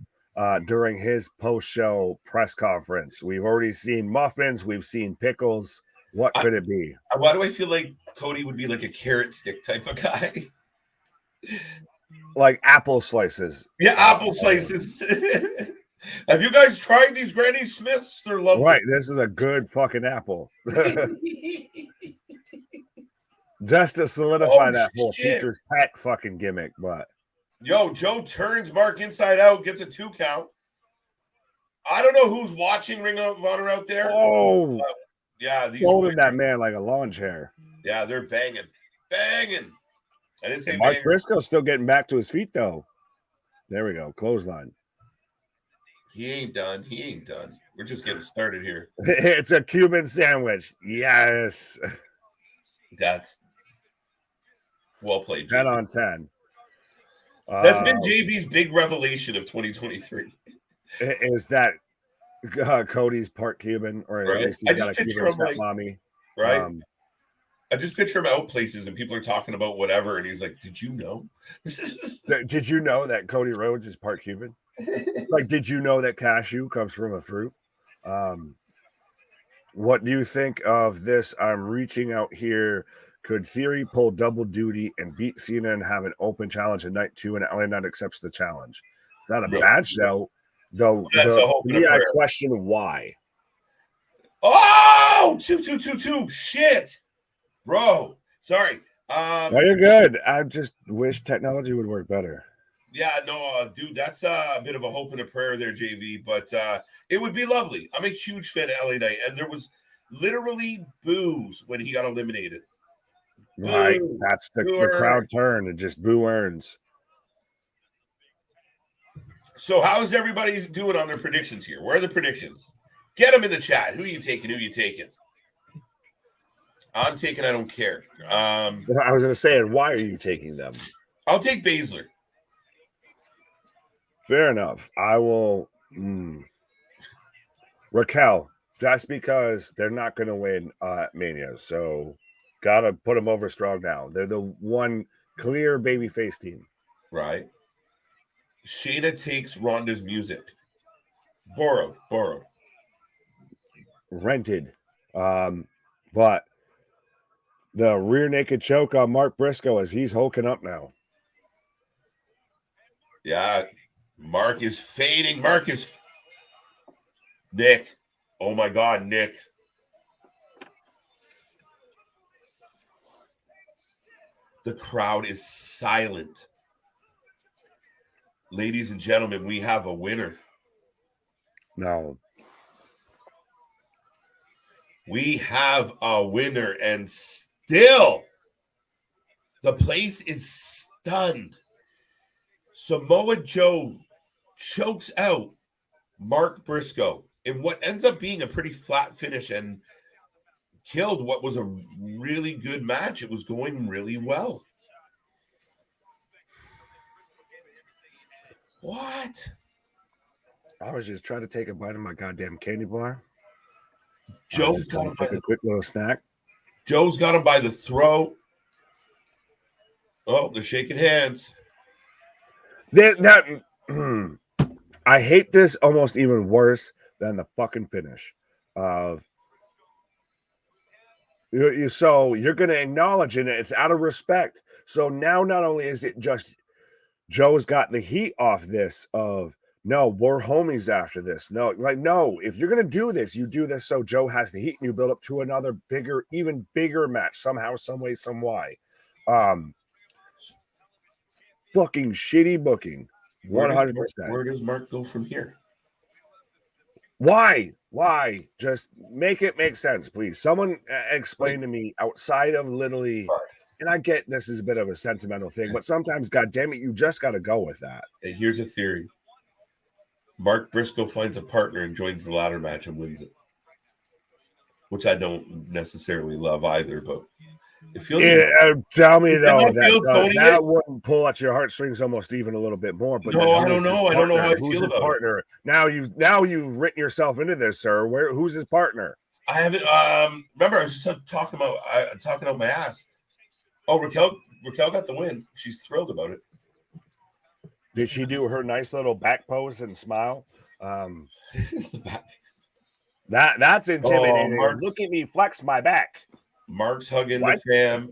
during his post-show press conference? We've already seen muffins. We've seen pickles. What could it be? Why do I feel like Cody would be like a carrot stick type of guy? Like apple slices. Yeah, apple slices. Have you guys tried these Granny Smiths? They're lovely. Right, this is a good fucking apple. Just to solidify that whole features pet fucking gimmick, but yo, Joe turns Mark inside out, gets a 2 count. I don't know who's watching Ring of Honor out there. Oh, yeah, these holding that man like a lawn chair. Yeah, they're banging. I didn't say Mark Briscoe's still getting back to his feet though. There we go, clothesline. He ain't done. We're just getting started here. It's a Cuban sandwich. Yes. That's well played. 10 on 10. That's been JV's big revelation of 2023. Is that Cody's part Cuban, or at least he's got a Cuban stepmommy. Right. I just picture him out places and people are talking about whatever, and he's like, "Did you know? Did you know that Cody Rhodes is part Cuban? Like, did you know that cashew comes from a fruit? What do you think of this? I'm reaching out here. Could Theory pull double duty and beat Cena and have an open challenge in night 2 and LA Knight accepts the challenge? It's not a bad show, though. I question why. Oh, 2. Shit, bro. Sorry. No, you're good. I just wish technology would work better. Yeah, no, dude, that's a bit of a hope and a prayer there, JV, but it would be lovely. I'm a huge fan of LA Knight, and there was literally boos when he got eliminated. Right, that's the crowd turn and just boo earns. So how's everybody doing on their predictions here? Where are the predictions? Get them in the chat. Who are you taking? I'm taking I don't care. I was going to say, and why are you taking them? I'll take Baszler. Fair enough. I will. Raquel, just because they're not going to win Mania, so gotta put them over strong now. They're the one clear babyface team. Right. Shayna takes Ronda's music. Borrowed. Rented. But the rear naked choke on Mark Briscoe as he's hulking up now. Yeah. Mark is fading. Nick. Oh my God, Nick. The crowd is silent. Ladies and gentlemen, we have a winner. No. We have a winner, and still the place is stunned. Samoa Joe chokes out Mark Briscoe in what ends up being a pretty flat finish and killed what was a really good match. It was going really well. What? I was just trying to take a bite of my goddamn candy bar. Joe's got him by a quick little snack. Joe's got him by the throat. Oh, they're shaking hands. I hate this almost even worse than the fucking finish of. So you're going to acknowledge it. It's out of respect. So now not only is it just Joe's got the heat off this of, no, we're homies after this. No, if you're going to do this, you do this so Joe has the heat and you build up to another bigger, even bigger match somehow, some way, some way. fucking shitty booking. 100%. Where does Mark go from here? Why? Just make it make sense, please. Someone explain to me outside of literally, and I get this is a bit of a sentimental thing, but sometimes, God damn it, you just got to go with that. And here's a theory. Mark Briscoe finds a partner and joins the ladder match and wins it. Which I don't necessarily love either, but it feels tell me though that wouldn't pull at your heartstrings almost even a little bit more. But no, I don't know. I don't know how I who's feel his about partner. it. Now you've written yourself into this, sir. Who's his partner? I haven't. Remember, I was just talking about my ass. Oh, Raquel got the win. She's thrilled about it. Did she do her nice little back pose and smile? That's intimidating. Oh, look at me flex my back. Mark's hugging the fam.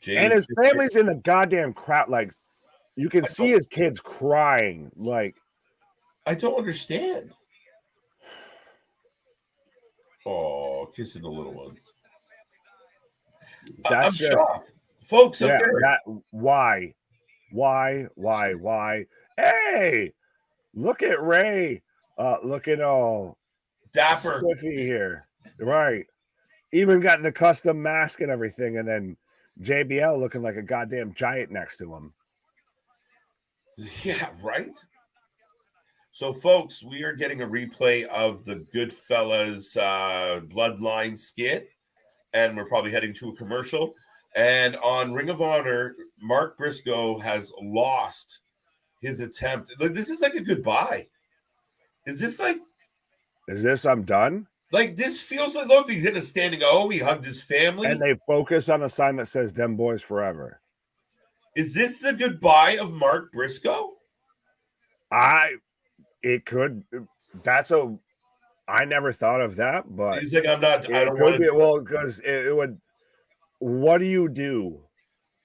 And his family's in the goddamn crowd. Like, you can see his kids crying. Like, I don't understand. Oh, kissing the little one. That's I'm just shocked. Folks up yeah, there. Why? Hey, look at Ray. Looking all dapper spiffy here. Right. Even got the custom mask and everything, and then JBL looking like a goddamn giant next to him. Yeah, right. So, folks, we are getting a replay of the Goodfellas Bloodline skit, and we're probably heading to a commercial. And on Ring of Honor, Mark Briscoe has lost his attempt. This is like a goodbye. Is this I'm done? Like, this feels like, look, he did a standing O. He hugged his family. And they focus on a sign that says, "Dem Boys Forever." Is this the goodbye of Mark Briscoe? It could. I never thought of that, but he's like, I don't want to. Well, because it would. What do you do?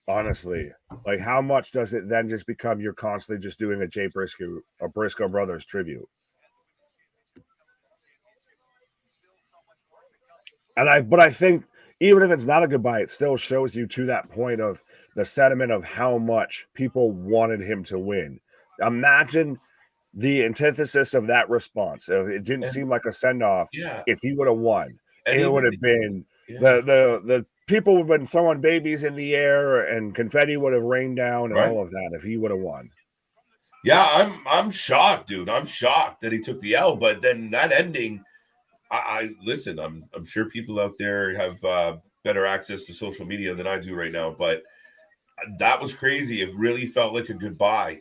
Honestly, like, how much does it then just become you're constantly just doing a Briscoe Brothers tribute? But I think even if it's not a goodbye, it still shows you to that point of the sentiment of how much people wanted him to win. Imagine the antithesis of that response. It didn't seem like a send-off. Yeah. If he would have won, it would have been the people would have been throwing babies in the air and confetti would have rained down and all of that if he would have won. Yeah, I'm shocked, dude. I'm shocked that he took the L, but then that ending. I listen. I'm sure people out there have better access to social media than I do right now, but that was crazy. It really felt like a goodbye,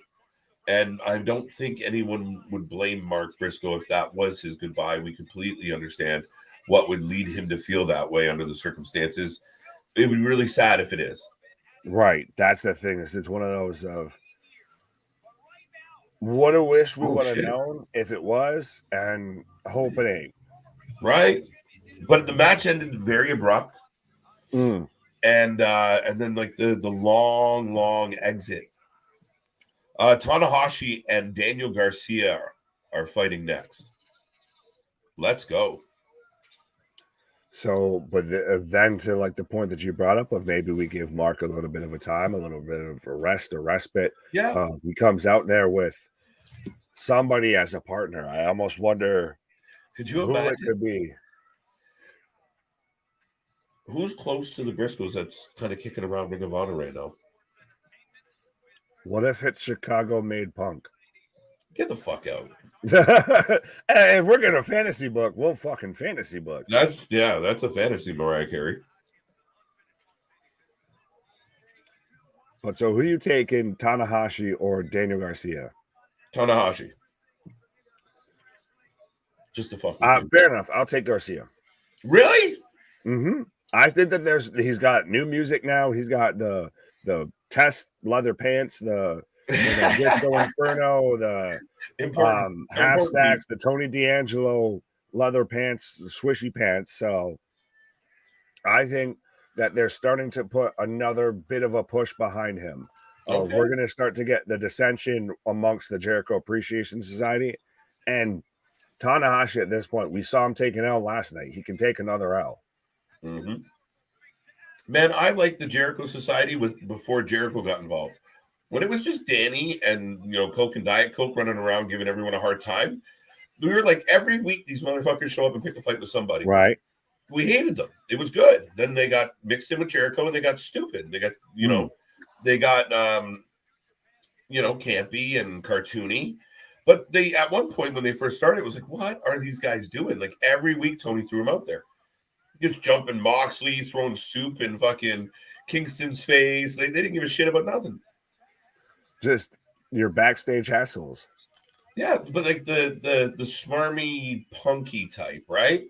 and I don't think anyone would blame Mark Briscoe if that was his goodbye. We completely understand what would lead him to feel that way under the circumstances. It would be really sad if it is. Right. That's the thing. It's one of those of what a wish we would have known if it was, and hope it ain't. Right, but the match ended very abrupt, and then like the long exit. Tanahashi and Daniel Garcia are fighting next. Let's go. So, but then to like the point that you brought up of maybe we give Mark a little bit of a time, a little bit of a rest, a respite. Yeah, he comes out there with somebody as a partner. I almost wonder. Could you imagine? It could be? Who's close to the Briscoes that's kind of kicking around Ring of Honor right now? What if it's Chicago made Punk? Get the fuck out. Hey, if we're gonna fantasy book, we'll fucking fantasy book. That's a fantasy, Mariah Carey. But so who you taking, Tanahashi or Daniel Garcia? Tanahashi. Just the fuck. Fair enough. I'll take Garcia. Really? Mm-hmm. I think that he's got new music now. He's got the test leather pants, the Disco Inferno, the half stacks, the Tony D'Angelo leather pants, the swishy pants. So I think that they're starting to put another bit of a push behind him. Okay. We're going to start to get the dissension amongst the Jericho Appreciation Society, and Tanahashi at this point, we saw him take an L last night. He can take another L. Mm-hmm. Man, I liked the Jericho Society before Jericho got involved. When it was just Danny and Coke and Diet Coke running around giving everyone a hard time, we were like every week these motherfuckers show up and pick a fight with somebody. Right. We hated them. It was good. Then they got mixed in with Jericho and they got stupid. They got they got campy and cartoony. But they at one point when they first started, it was like, what are these guys doing? Like every week Tony threw them out there. Just jumping Moxley, throwing soup in fucking Kingston's face. They didn't give a shit about nothing. Just your backstage assholes. Yeah, but like the smarmy punky type, right?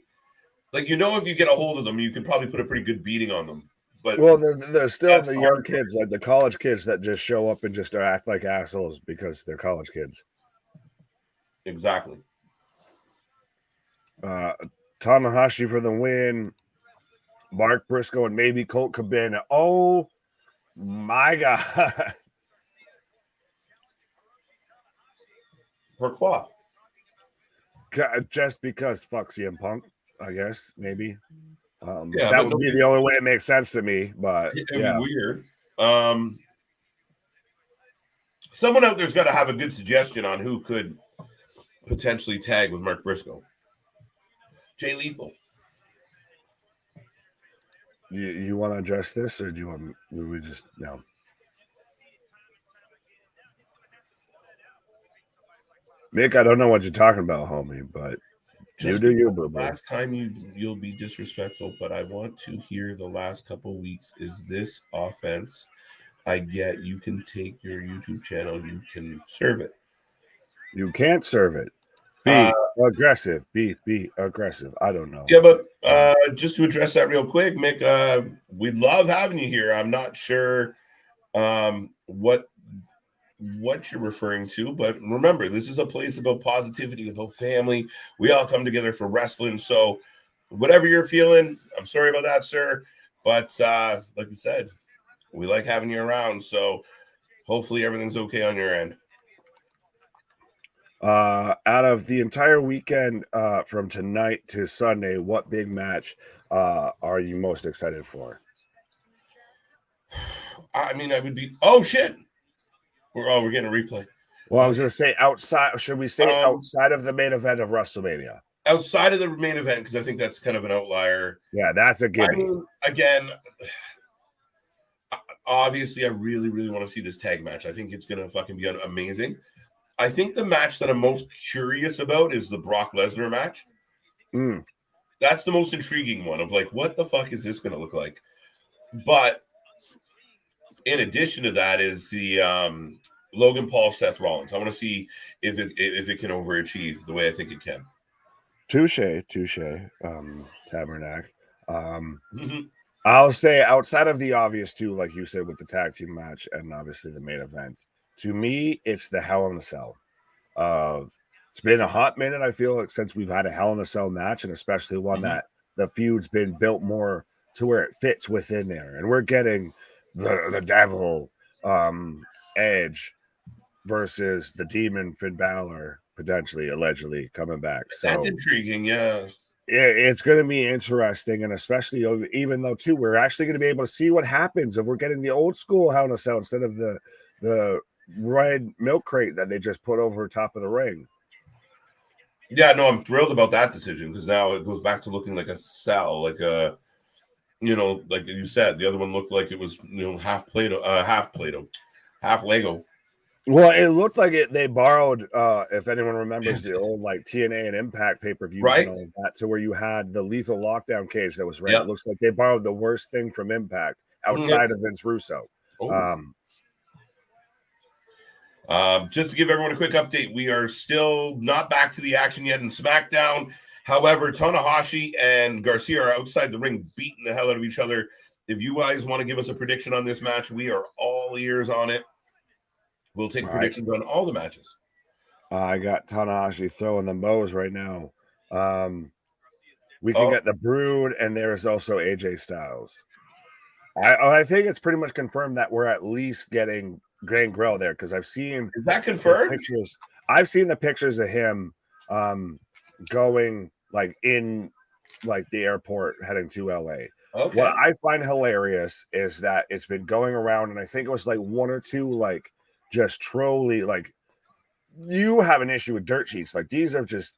Like if you get a hold of them, you could probably put a pretty good beating on them. But they're still the young kids, like the college kids that just show up and just act like assholes because they're college kids. Exactly. Tanahashi for the win. Mark Briscoe and maybe Colt Cabana. Oh my god. Pourquoi? Just because fuck CM Punk, I guess, maybe. Yeah, that would be the only way it makes sense to me, but it'd be weird. Someone out there's got to have a good suggestion on who could potentially tag with Mark Briscoe. Jay Lethal. You want to address this, or do you want we just no? Mick, I don't know what you're talking about, homie, but you do you, boo. Last time you'll be disrespectful, but I want to hear the last couple of weeks. Is this offense? I get you can take your YouTube channel, you can serve it. You can't serve it. Be aggressive. Be aggressive. I don't know. Yeah, but just to address that real quick, Mick, we'd love having you here. I'm not sure what you're referring to, but remember, this is a place about positivity, about family. We all come together for wrestling. So whatever you're feeling, I'm sorry about that, sir. But like I said, we like having you around. So hopefully everything's okay on your end. Out of the entire weekend from tonight to Sunday, what big match are you most excited for? I mean, I would be shit. We're getting a replay. Well, I was gonna say outside. Should we say outside of the main event of WrestleMania? Outside of the main event, because I think that's kind of an outlier. Yeah, that's a gimme. I mean, again, obviously, I really, really want to see this tag match. I think it's gonna fucking be amazing. I think the match that I'm most curious about is the Brock Lesnar match. That's the most intriguing one of like, what the fuck is this going to look like? But in addition to that is the Logan Paul, Seth Rollins. I want to see if it can overachieve the way I think it can. Touche, Tabernacle. I'll say outside of the obvious two, like you said, with the tag team match and obviously the main event. To me, it's the Hell in a Cell. It's been a hot minute, I feel like, since we've had a Hell in a Cell match, and especially one that the feud's been built more to where it fits within there. And we're getting the Devil, Edge versus the Demon, Finn Balor, potentially, allegedly coming back. So that's intriguing, yeah. It's going to be interesting, and especially even though, too, we're actually going to be able to see what happens if we're getting the old school Hell in a Cell instead of the red milk crate that they just put over top of the ring. Yeah, no, I'm thrilled about that decision because now it goes back to looking like a cell, like a, like you said, the other one looked like it was, half Play-Doh, half Lego. Well, it looked like they borrowed, if anyone remembers the old like TNA and Impact pay-per-views, right? And all that, to where you had the Lethal Lockdown cage that was red. Yep. It looks like they borrowed the worst thing from Impact outside of Vince Russo. Just to give everyone a quick update, we are still not back to the action yet in SmackDown. However, Tanahashi and Garcia are outside the ring beating the hell out of each other. If you guys want to give us a prediction on this match, we are all ears on it. We'll take predictions on all the matches. I got Tanahashi throwing the mows right now. We can get the Brood, and there's also AJ Styles. I think it's pretty much confirmed that we're at least getting Gangrel there because I've seen. Is that confirmed? Pictures. I've seen the pictures of him going like in like the airport heading to LA. Okay. What I find hilarious is that it's been going around, and I think it was like one or two, like just trolly, like you have an issue with dirt sheets. Like these are just,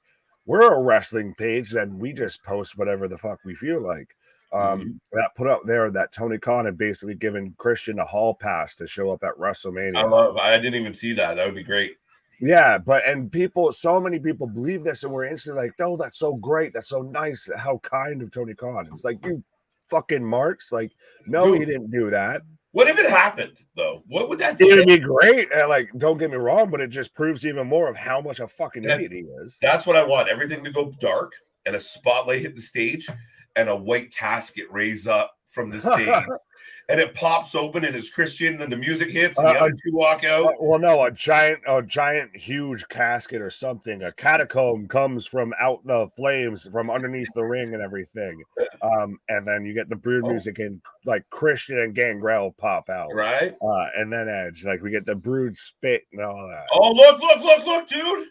we're a wrestling page and we just post whatever the fuck we feel like. That put up there that Tony Khan had basically given Christian a hall pass to show up at WrestleMania. I didn't even see that. That would be great. Yeah, and people, so many people believe this, and we're instantly like, "Oh, that's so great, that's so nice, how kind of Tony Khan." It's like, you fucking marks, like, no, he didn't do that. What if it happened though? What would that say? It'd be great. Like, don't get me wrong, but it just proves even more of how much a fucking idiot he is. That's what I want. Everything to go dark, and a spotlight hit the stage, and a white casket raised up from the stage. And it pops open, and it's Christian, and the music hits, and the other two walk out. Well, no, a giant, huge casket or something. A catacomb comes from out the flames from underneath the ring and everything. And then you get the Brood music, and like Christian and Gangrel pop out, right? And then Edge, like we get the Brood spit and all that. Oh, look, dude!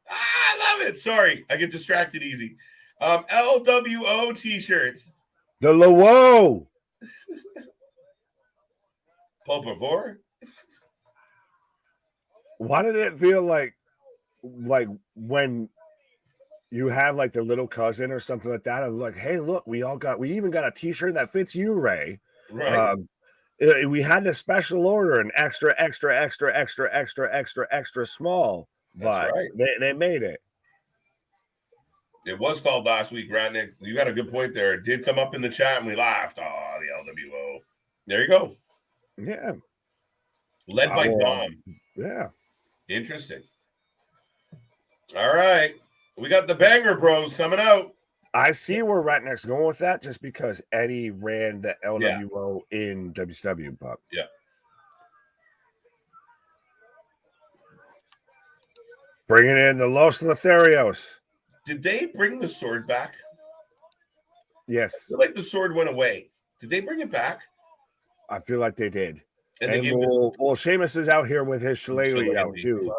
I love it. Sorry, I get distracted easy. LWO t-shirts. The Lowo. Por favor. Why did it feel like when you have like the little cousin or something like that? I'm like, hey, look, we even got a t-shirt that fits you, Ray. Right. We had a special order, an extra small, but they made it. It was called last week, Ratnick. You got a good point there. It did come up in the chat, and we laughed. Oh, the LWO. There you go. Yeah. Led by Dom. Yeah. Interesting. All right. We got the Banger Bros coming out. I see where Ratnick's going with that, just because Eddie ran the LWO in WCW. But yeah. Bringing in the Los Lotharios. Did they bring the sword back? Yes. I feel like the sword went away. Did they bring it back? I feel like they did. And Sheamus is out here with his shillelagh out too.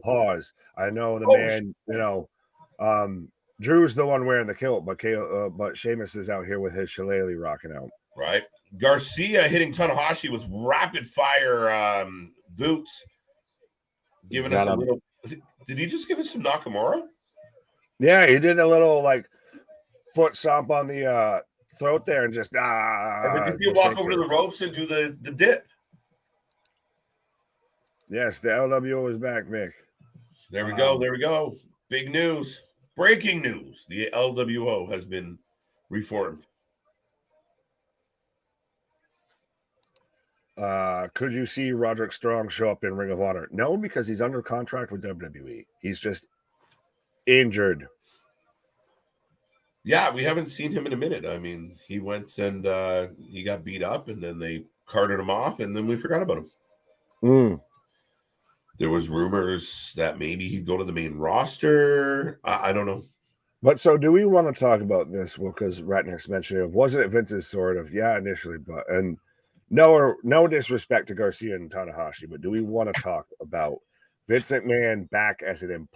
Pause. I know the man, you know, Drew's the one wearing the kilt, but Sheamus is out here with his shillelagh rocking out. Right. Garcia hitting Tanahashi with rapid fire boots. Giving us a little. Did he just give us some Nakamura? Yeah, he did a little like foot stomp on the throat there and just and did you walk over to the ropes and do the dip? Yes, the LWO is back, Vic. There we go. Big news. Breaking news. The LWO has been reformed. Could you see Roderick Strong show up in Ring of Honor? No, because he's under contract with WWE. He's just injured. Yeah, we haven't seen him in a minute. I mean, he went and he got beat up, and then they carted him off, and then we forgot about him. There was rumors that maybe he'd go to the main roster. I don't know. But so do we want to talk about this? Well, because Ratnick's mentioned it. Wasn't it Vince's sort of? Yeah, initially, but and no disrespect to Garcia and Tanahashi, but do we want to talk about Vince McMahon back as an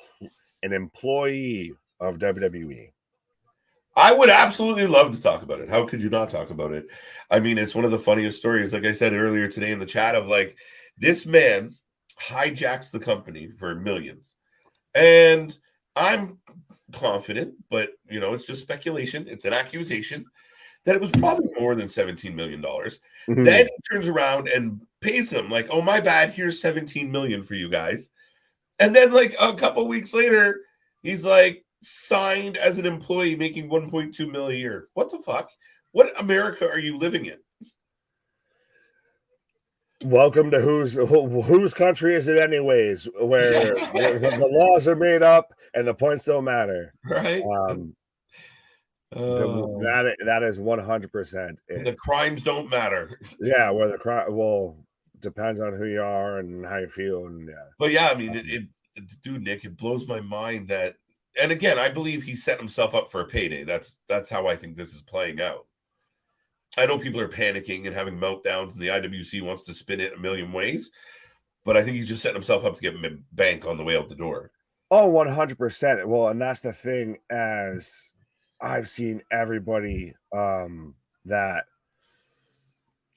employee of WWE? I would absolutely love to talk about it. How could you not talk about it? I mean, it's one of the funniest stories, like I said earlier today in the chat, of like this man hijacks the company for millions. And I'm confident, but you know, it's just speculation. It's an accusation that it was probably more than $17 million. Mm-hmm. Then he turns around and pays them like, oh, my bad, here's $17 million for you guys. And then like a couple weeks later, he's like signed as an employee making $1.2 million a year. What the fuck? What America are you living in? Welcome to whose country is it anyways, where the laws are made up and the points don't matter. Right. That is 100%. The crimes don't matter. Yeah, where the crime depends on who you are and how you feel. And but yeah, I mean, dude, Nick, it blows my mind that, and again, I believe he set himself up for a payday. That's how I think this is playing out. I know people are panicking and having meltdowns, and the IWC wants to spin it a million ways, but I think he's just setting himself up to get bank on the way out the door. Oh, 100%. Well, and that's the thing, as I've seen everybody that,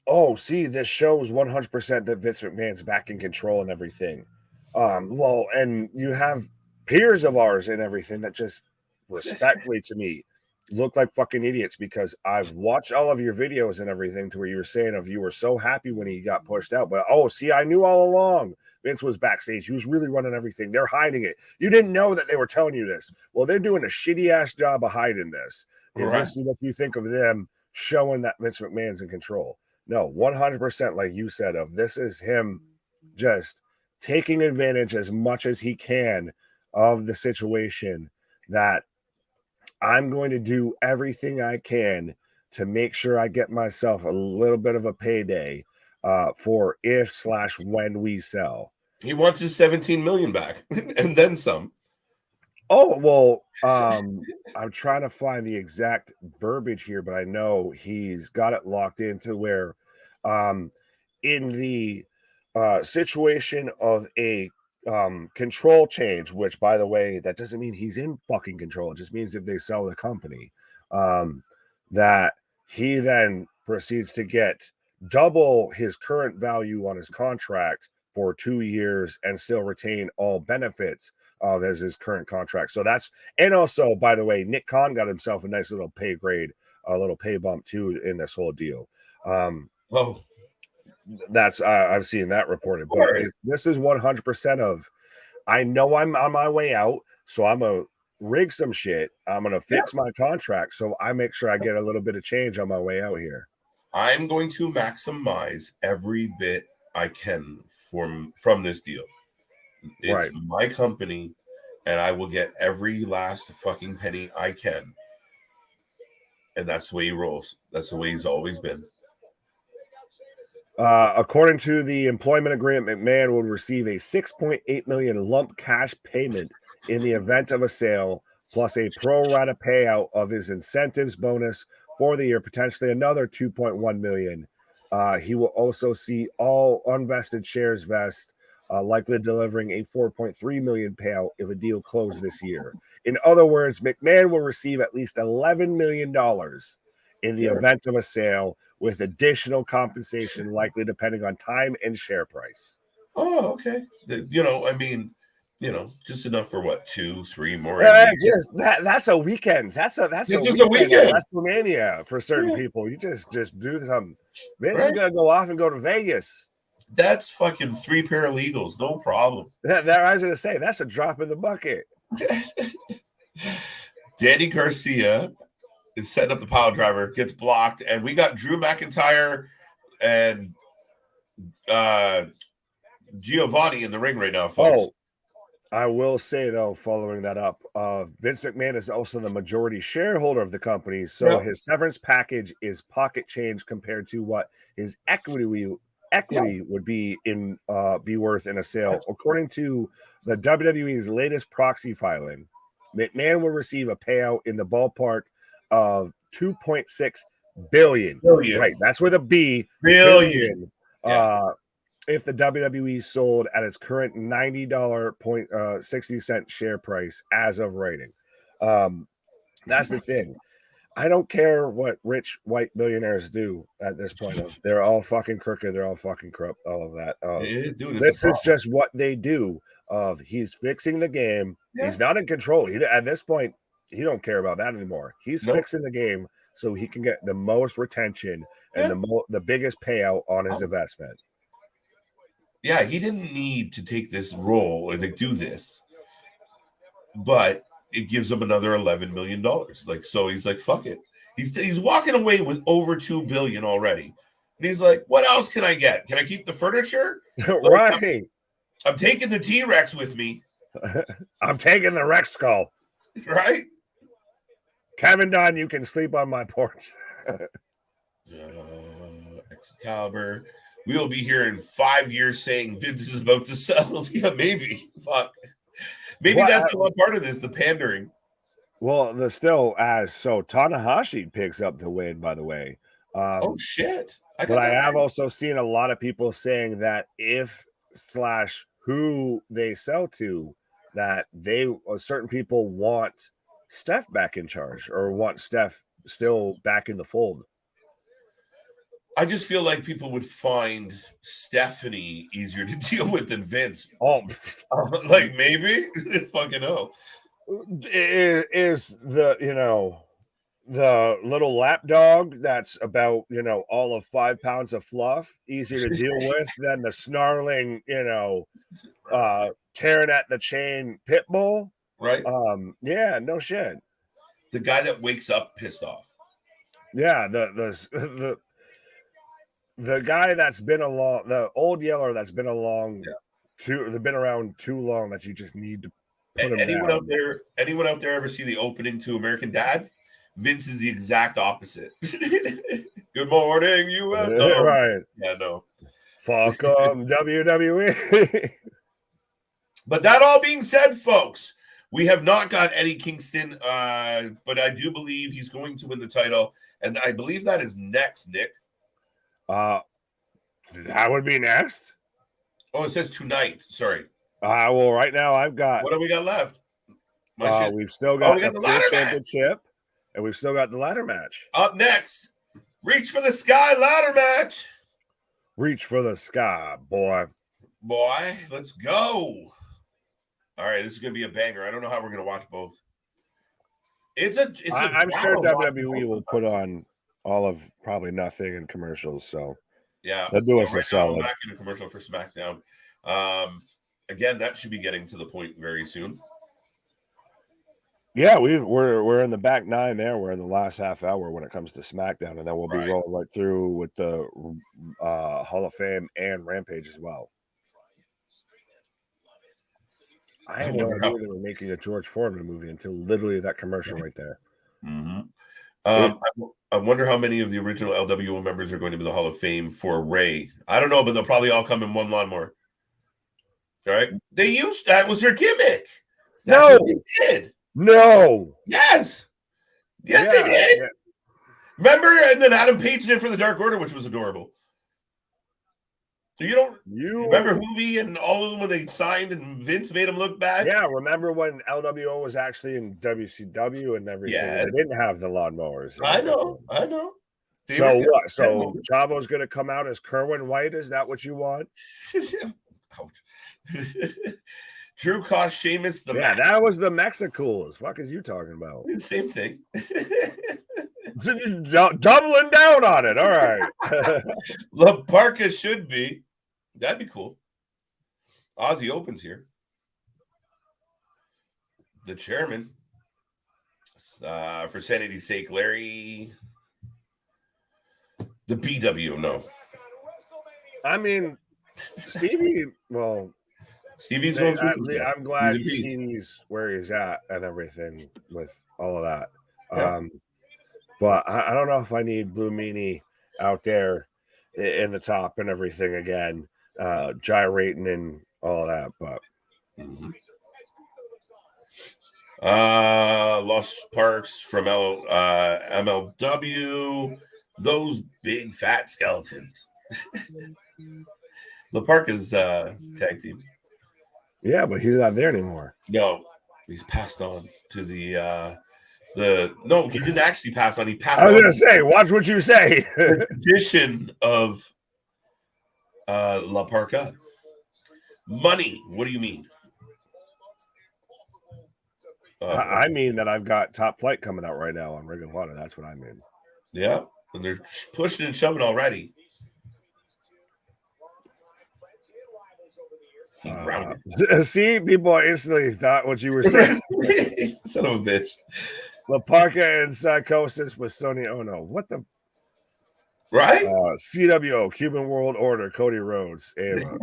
oh, see, this shows 100% that Vince McMahon's back in control and everything. Well, and you have peers of ours and everything that just respectfully to me look like fucking idiots, because I've watched all of your videos and everything to where you were saying you were so happy when he got pushed out. But oh, see, I knew all along Vince was backstage. He was really running everything. They're hiding it. You didn't know that they were telling you this. Well, they're doing a shitty ass job of hiding this. And Right. this is what you think of them showing that Vince McMahon's in control. No, 100%, like you said, of this is him just taking advantage as much as he can of the situation, that I'm going to do everything I can to make sure I get myself a little bit of a payday for if/when we sell. He wants his 17 million back and then some. Oh, well, I'm trying to find the exact verbiage here, but I know he's got it locked into where in the situation of a control change, which, by the way, that doesn't mean he's in fucking control. It just means if they sell the company, that he then proceeds to get double his current value on his contract for 2 years and still retain all benefits of as his current contract. So that's, and also, by the way, Nick Khan got himself a nice little pay grade, a little pay bump too in this whole deal. Oh, that's I've seen that reported, but this is 100% of, I know I'm on my way out, so I'm gonna rig some shit. I'm gonna fix my contract, so I make sure I get a little bit of change on my way out here. I'm going to maximize every bit I can from this deal. It's my company, and I will get every last fucking penny I can. And that's the way he rolls. That's the way he's always been. According to the employment agreement, McMahon would receive a $6.8 million lump cash payment in the event of a sale, plus a pro rata payout of his incentives bonus for the year, potentially another $2.1 million. He will also see all unvested shares vest, likely delivering a $4.3 million payout if a deal closed this year. In other words, McMahon will receive at least $11 million in the event of a sale, with additional compensation likely depending on time and share price. Oh, okay. Just enough for what, 2-3 more. That's a weekend. That's a weekend. WrestleMania for certain people. You just do some. Vince is gonna go off and go to Vegas. That's fucking 3 paralegals, no problem. That I was gonna say, that's a drop in the bucket. Danny Garcia is setting up the pile driver, gets blocked, and we got Drew McIntyre and Giovanni in the ring right now, folks. Oh, I will say, though, following that up, Vince McMahon is also the majority shareholder of the company, so his severance package is pocket change compared to what his equity would be worth in a sale. According to the WWE's latest proxy filing, McMahon will receive a payout in the ballpark of $2.6 billion. Right, that's with a B. Billion. If the WWE sold at its current $90.60 share price as of writing. That's the thing. I don't care what rich white billionaires do at this point. They're all fucking crooked. They're all fucking corrupt. All of that. This is just what they do. He's fixing the game. Yeah. He's not in control. At this point, he don't care about that anymore. He's fixing the game so he can get the most retention and the biggest payout on his investment. Yeah, he didn't need to take this role or to do this, but it gives him another $11 million. So he's like, fuck it. He's walking away with over $2 billion already. And he's like, what else can I get? Can I keep the furniture? Right. I'm taking the T-Rex with me. I'm taking the Rex skull. Right? Kevin Dunn, you can sleep on my porch. Excalibur. We will be here in 5 years saying Vince is about to sell. Yeah, maybe. Fuck. Maybe that's the one part of this, the pandering. Well, Tanahashi picks up the win, by the way. Oh, shit. But I have also seen a lot of people saying that if/who they sell to, that certain people want Steph back in charge or want Steph still back in the fold? I just feel like people would find Stephanie easier to deal with than Vince. Oh, like maybe fucking hell. Is the the little lap dog that's about all of 5 pounds of fluff easier to deal with than the snarling tearing at the chain pit bull? Right. Yeah, no shit. The guy that wakes up pissed off. Yeah, the guy that's been along, the old yeller that's been along been around too long that you just need to put him anyone down. Anyone out there ever see the opening to American Dad? Vince is the exact opposite. Good morning, USA. Right. Yeah, no. Fuck WWE. But that all being said, folks, we have not got Eddie Kingston, but I do believe he's going to win the title, and I believe that is next, Nick. That would be next. Oh, it says tonight. Sorry. Well, right now I've got. What do we got left? We've still got the ladder championship, and we've still got the ladder match. Up next, Reach for the Sky ladder match. Reach for the sky, boy. Boy, let's go. All right, this is gonna be a banger. I don't know how we're gonna watch both. I'm sure WWE will put on all of probably nothing in commercials. So yeah, they'll do us a solid. Back in a commercial for SmackDown. Again, that should be getting to the point very soon. Yeah, we're in the back nine there. We're in the last half hour when it comes to SmackDown, and then we'll be rolling right through with the Hall of Fame and Rampage as well. I had no idea they were making a George Foreman movie until literally that commercial right there. Mm-hmm. I wonder how many of the original LWO members are going to be the Hall of Fame for Ray. I don't know, but they'll probably all come in one lawnmower. All right? They used that was their gimmick. That's what they did. No. Yes. Yes, they did. Yeah. Remember? And then Adam Page did for the Dark Order, which was adorable. You remember Hoovy and all of them when they signed and Vince made them look bad? Yeah, remember when LWO was actually in WCW and everything? Yes. They didn't have the lawnmowers. I know. So what? So Chavo's going to come out as Kerwin White? Is that what you want? Drew cost Sheamus the match. That was the Mexicools. Fuck is you talking about? Same thing. Doubling down on it. All right. La Parka should be. That'd be cool. Aussie opens here. The chairman. For sanity's sake, Larry. The BW, no. I mean, Stevie, well. Stevie's going through. I'm glad Stevie's where he's at and everything with all of that. Yeah. But I don't know if I need Blue Meanie out there in the top and everything again, gyrating and all of that. But Lost Parks from MLW, those big fat skeletons. La Park is tag team. Yeah, but he's not there anymore. No, he's passed on to the no, he didn't actually pass on. He passed on. I was going to say, watch what you say. The tradition of La Parka. Money, what do you mean? I mean that I've got Top Flight coming out right now on Ring of Honor. That's what I mean. Yeah, and they're pushing and shoving already. See, people instantly thought what you were saying. Son of a bitch. La Parka and Psychosis with Sonny Ono. What the? Right? CWO, Cuban World Order, Cody Rhodes, Ava.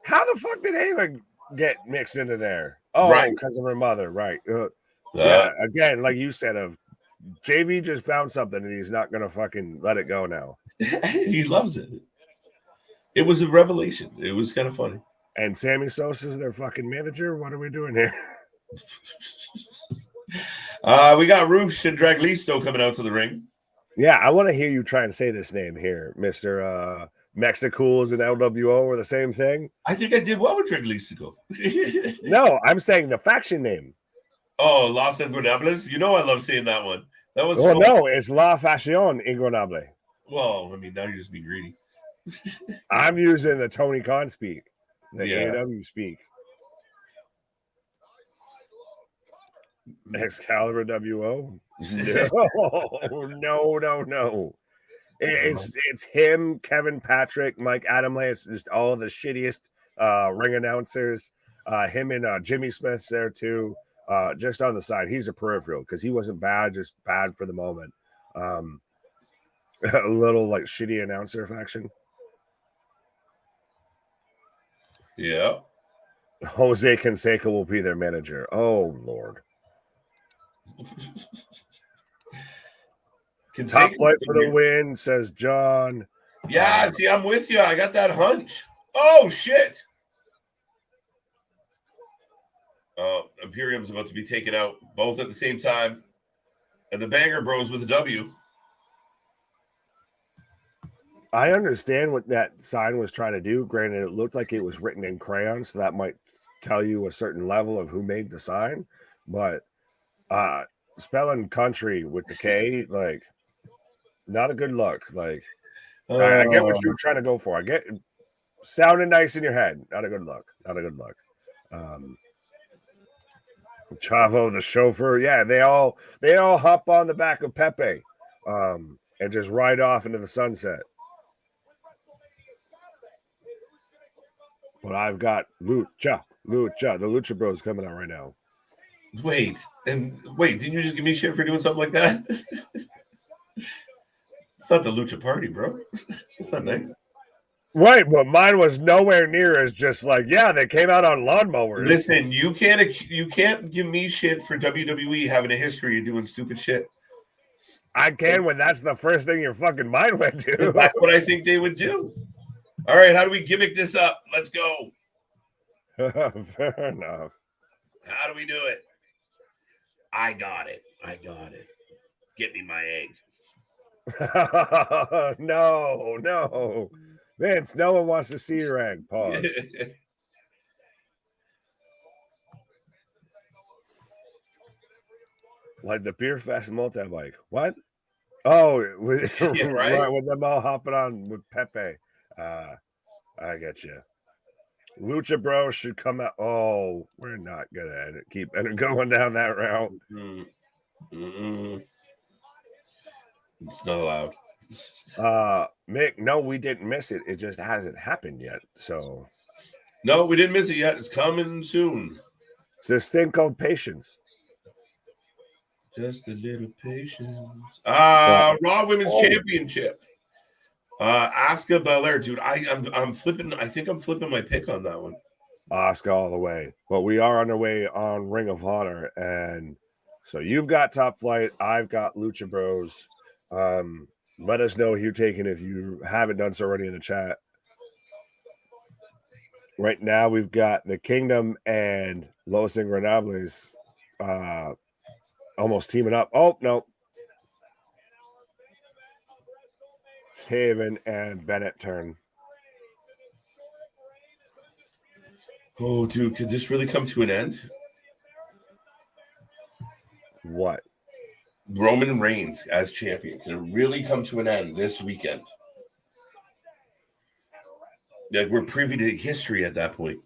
How the fuck did Ava get mixed into there? Oh, because of her mother. Right. Yeah, again, like you said, JV just found something and he's not going to fucking let it go now. He loves it. It was a revelation. It was kind of funny. And Sammy Sosa's their fucking manager. What are we doing here? We got Roosh and Draglisto coming out to the ring. Yeah, I want to hear you try and say this name here, Mr. Mexicools and LWO are the same thing. I think I did well with Draglisto. No, I'm saying the faction name. Oh, Los Ingobernables. You know I love saying that one. That was Well, no, it's La Fashion Ingronable. Well, I mean, now you're just being greedy. I'm using the Tony Khan speak, the AEW speak. Excalibur WO? No. It's him, Kevin Patrick, Mike Adamle. It's just all the shittiest ring announcers. Him and Jimmy Smith's there too. Just on the side. He's a peripheral because he wasn't bad, just bad for the moment. A little like shitty announcer faction. Yeah. Jose Canseco will be their manager. Oh Lord. Top flight for the win, says John. Yeah, see, I'm with you. I got that hunch. Oh shit. Imperium's about to be taken out both at the same time. And the Banger Bros with a W. I understand what that sign was trying to do. Granted, it looked like it was written in crayon, so that might tell you a certain level of who made the sign. But spelling country with the K, like, not a good look. Like, I get what you were trying to go for. I get sounding nice in your head. Not a good look. Chavo, the chauffeur. Yeah, they all hop on the back of Pepe and just ride off into the sunset. But I've got Lucha. The Lucha Bros coming out right now. Wait, didn't you just give me shit for doing something like that? It's not the Lucha Party, bro. It's not nice. Right, but mine was nowhere near as just like, yeah, they came out on lawnmowers. Listen, you can't give me shit for WWE having a history of doing stupid shit. I can when that's the first thing your fucking mind went to. That's what I think they would do. All right, how do we gimmick this up? Let's go. Fair enough. How do we do it? I got it. Get me my egg. No. Vince, no one wants to see your egg. Pause. Like the Beer Fest multi-bike. What? Oh, with them all hopping on with Pepe. I get you. Lucha Bros should come out. Oh, we're not gonna keep going down that route. It's not allowed. Mick, no, we didn't miss it. It just hasn't happened yet. So no, we didn't miss it yet. It's coming soon. It's this thing called patience. Just a little patience. Raw Women's Championship. Asuka Belair, dude. I'm flipping. I think I'm flipping my pick on that one. Asuka all the way. But we are underway on Ring of Honor, and so you've got Top Flight. I've got Lucha Bros. Let us know who you're taking if you haven't done so already in the chat. Right now, we've got the Kingdom and Los Ingobernables almost teaming up. Oh, no. Taven and Bennett turn. Oh, dude, could this really come to an end? What? Roman Reigns as champion. Can it really come to an end this weekend? Like, we're privy to history at that point.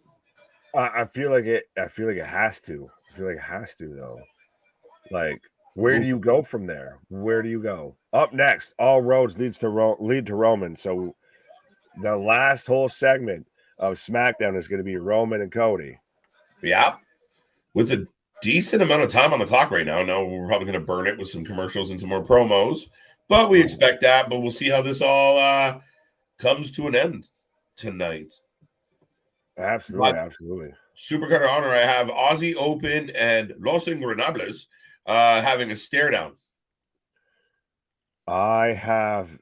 I feel like it has to. I feel like it has to, though. Like, where do you go from there? Where do you go? Up next, all roads lead to Roman. So the last whole segment of SmackDown is going to be Roman and Cody. Yeah. With a decent amount of time on the clock right now. Now we're probably going to burn it with some commercials and some more promos. But we expect that. But we'll see how this all comes to an end tonight. Absolutely. Supercard of Honor, I have Aussie Open and Los Ingobernables having a stare down. I have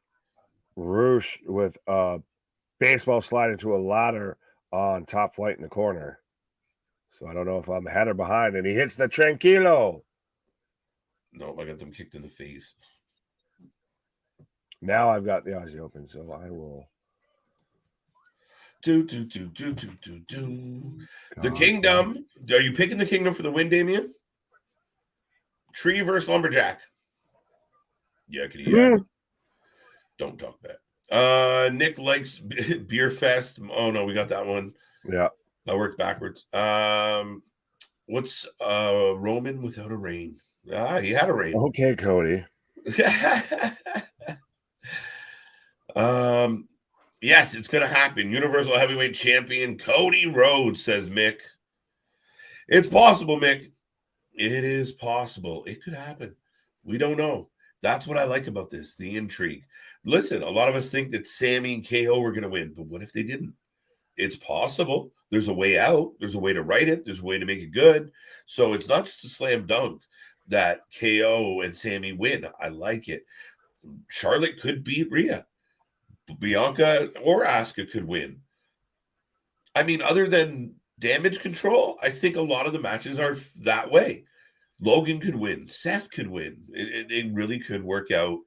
Roosh with a baseball slide into a ladder on Top Flight in the corner. So I don't know if I'm ahead or behind. And he hits the Tranquilo. No, I got them kicked in the face. Now I've got the Aussie Open, so I will. The Kingdom. Are you picking the Kingdom for the win, Damien? Tree versus Lumberjack. Yeah, could you? Don't talk that. Nick likes Beer Fest. Oh no, we got that one. Yeah. I worked backwards. What's Roman without a reign? He had a reign. Okay, Cody. Yes, it's gonna happen. Universal Heavyweight Champion Cody Rhodes, says Mick. It's possible, Mick. It is possible. It could happen. We don't know. That's what I like about this, the intrigue. Listen, a lot of us think that Sammy and KO were going to win, but what if they didn't? It's possible. There's a way out. There's a way to write it. There's a way to make it good. So it's not just a slam dunk that KO and Sammy win. I like it. Charlotte could beat Rhea. Bianca or Asuka could win. I mean, other than Damage Control, I think a lot of the matches are that way. Logan could win. Seth could win. It really could work out.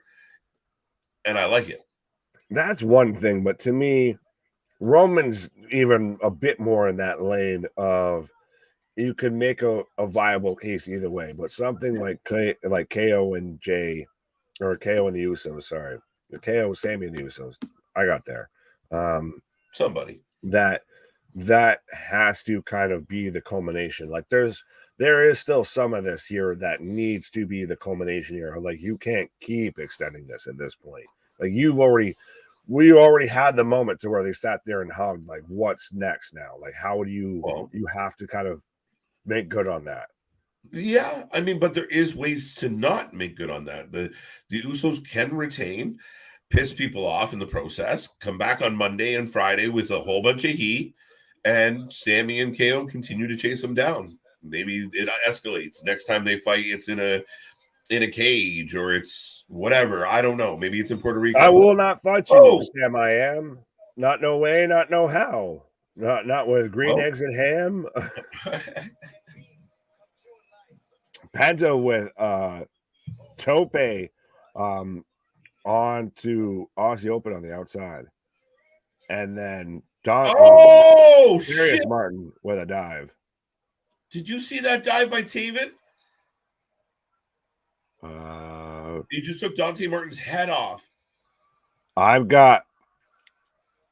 And I like it. That's one thing. But to me, Roman's even a bit more in that lane of you could make a viable case either way. But something like KO and Jay, or KO and the Usos, sorry. KO, Sammy, and the Usos. I got there. Somebody. That has to kind of be the culmination. Like there is still some of this here that needs to be the culmination here. Like you can't keep extending this at this point. Like we already had the moment to where they sat there and hugged. Like what's next now? Like how do you you have to kind of make good on that? Yeah, I mean, but there is ways to not make good on that. The Usos can retain, piss people off in the process, come back on Monday and Friday with a whole bunch of heat, and Sammy and KO continue to chase them down. Maybe it escalates. Next time they fight, it's in a cage or it's whatever. I don't know. Maybe it's in Puerto Rico. I will not fight you, Sam. I am. Not no way, not no how. Not with green eggs and ham. Penta with Tope on to Aussie Open on the outside. And then Darius Martin with a dive. Did you see that dive by Taven? He just took Dante Martin's head off. I've got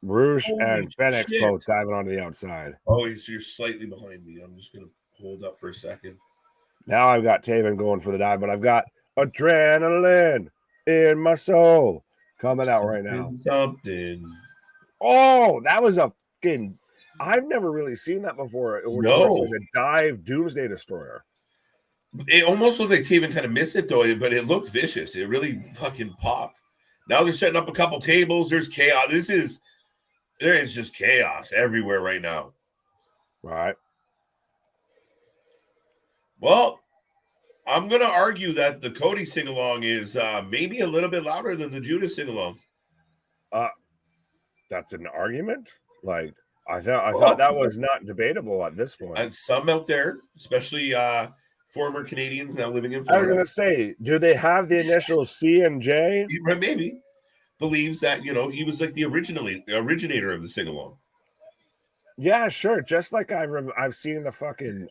Roosh and Fenix both diving onto the outside. Oh, so you're slightly behind me. I'm just going to hold up for a second. Now I've got Taven going for the dive, but I've got adrenaline in my soul coming out right now. Something. Oh, that was a fucking... I've never really seen that before. It was like a dive Doomsday Destroyer. It almost looked like Taven kind of missed it, though, but it looked vicious. It really fucking popped. Now they're setting up a couple tables. There's chaos. There is just chaos everywhere right now. Right. Well, I'm going to argue that the Cody sing-along is maybe a little bit louder than the Judas sing-along. That's an argument? Like, I thought that was not debatable at this point. And some out there, especially former Canadians now living in Florida. I was going to say, do they have the initials C and J? Maybe. Believes that, he was like the originator of the sing-along. Yeah, sure. Just like I've seen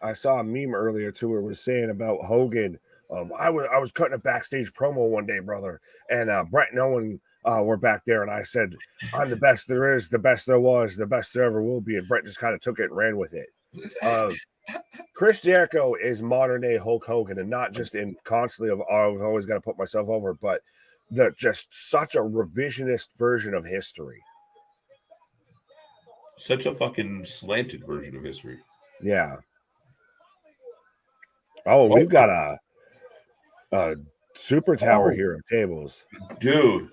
I saw a meme earlier too where it was saying about Hogan. I was cutting a backstage promo one day, brother, and Brett and Owen were back there, and I said, I'm the best there is, the best there was, the best there ever will be, and Brett just kind of took it and ran with it. Chris Jericho is modern day Hulk Hogan, and not just in constantly of I've always got to put myself over, but just such a revisionist version of history. Such a fucking slanted version of history. Yeah. Oh, we've got a super tower here of tables. Dude.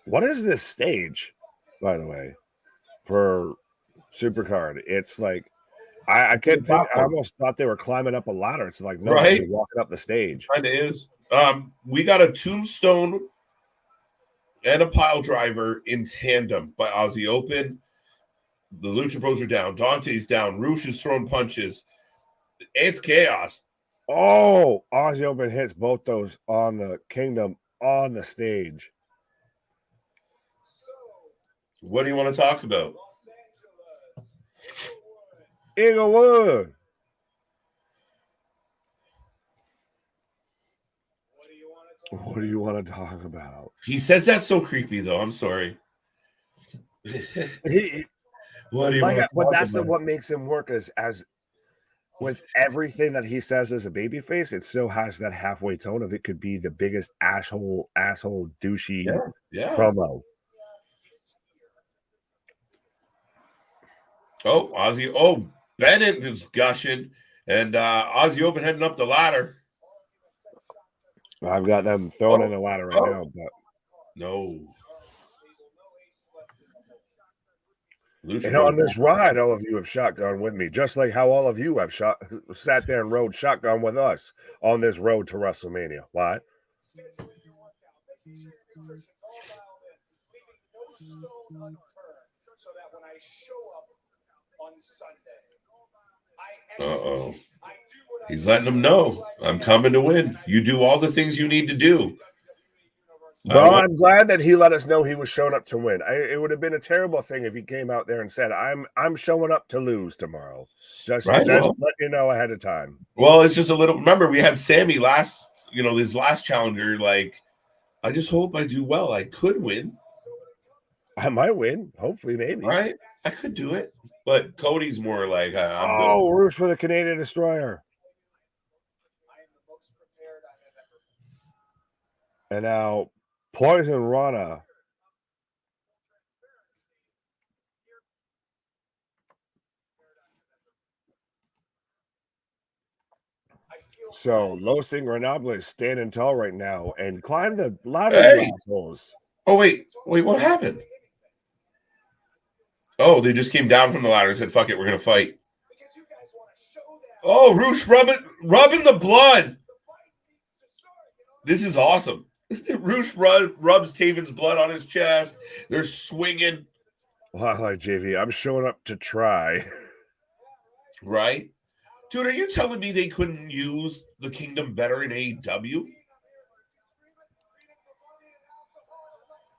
What is this stage, by the way, for Supercard? It's like, I can't think, I almost thought they were climbing up a ladder. It's like, no, they're walking up the stage. Kind of is. We got a tombstone and a pile driver in tandem by Aussie Open. The Lucha Bros are down. Dante's down. Roosh is throwing punches. It's chaos. Oh, Aussie Open hits both those on the Kingdom on the stage. What do you want to talk about? Inglewood. What do you want to talk about? He says that so creepy, though. I'm sorry. What do you want to But talk that's about? what makes him work as with everything that he says as a babyface, it still has that halfway tone of it could be the biggest asshole douchey promo. Oh, Ozzy. Oh, Bennett is gushing. And Ozzy Open heading up the ladder. I've got them throwing in the ladder right now, but no. And on this ride, all of you have shotgun with me, just like how all of you have sat there and rode shotgun with us on this road to WrestleMania. Why? Uh-oh. He's letting them know, I'm coming to win. You do all the things you need to do. Well, I'm glad that he let us know he was showing up to win. It would have been a terrible thing if he came out there and said, I'm showing up to lose tomorrow. Just let you know ahead of time. Well, it's just a little. Remember, we had Sammy his last challenger. Like, I just hope I do well. I could win. I might win. Hopefully, maybe. Right? I could do it. But Cody's more like, Roosh for the Canadian Destroyer. And now, Poison Rana. So, Los Ingobernables is standing tall right now and climb the ladder. Assholes. Oh, wait, what happened? Oh, they just came down from the ladder and said, fuck it, we're going to fight. Oh, Roosh rubbing the blood. This is awesome. Roosh rubs Taven's blood on his chest. They're swinging. Well, like JV, I'm showing up to try. Right? Dude, are you telling me they couldn't use the Kingdom better in AEW?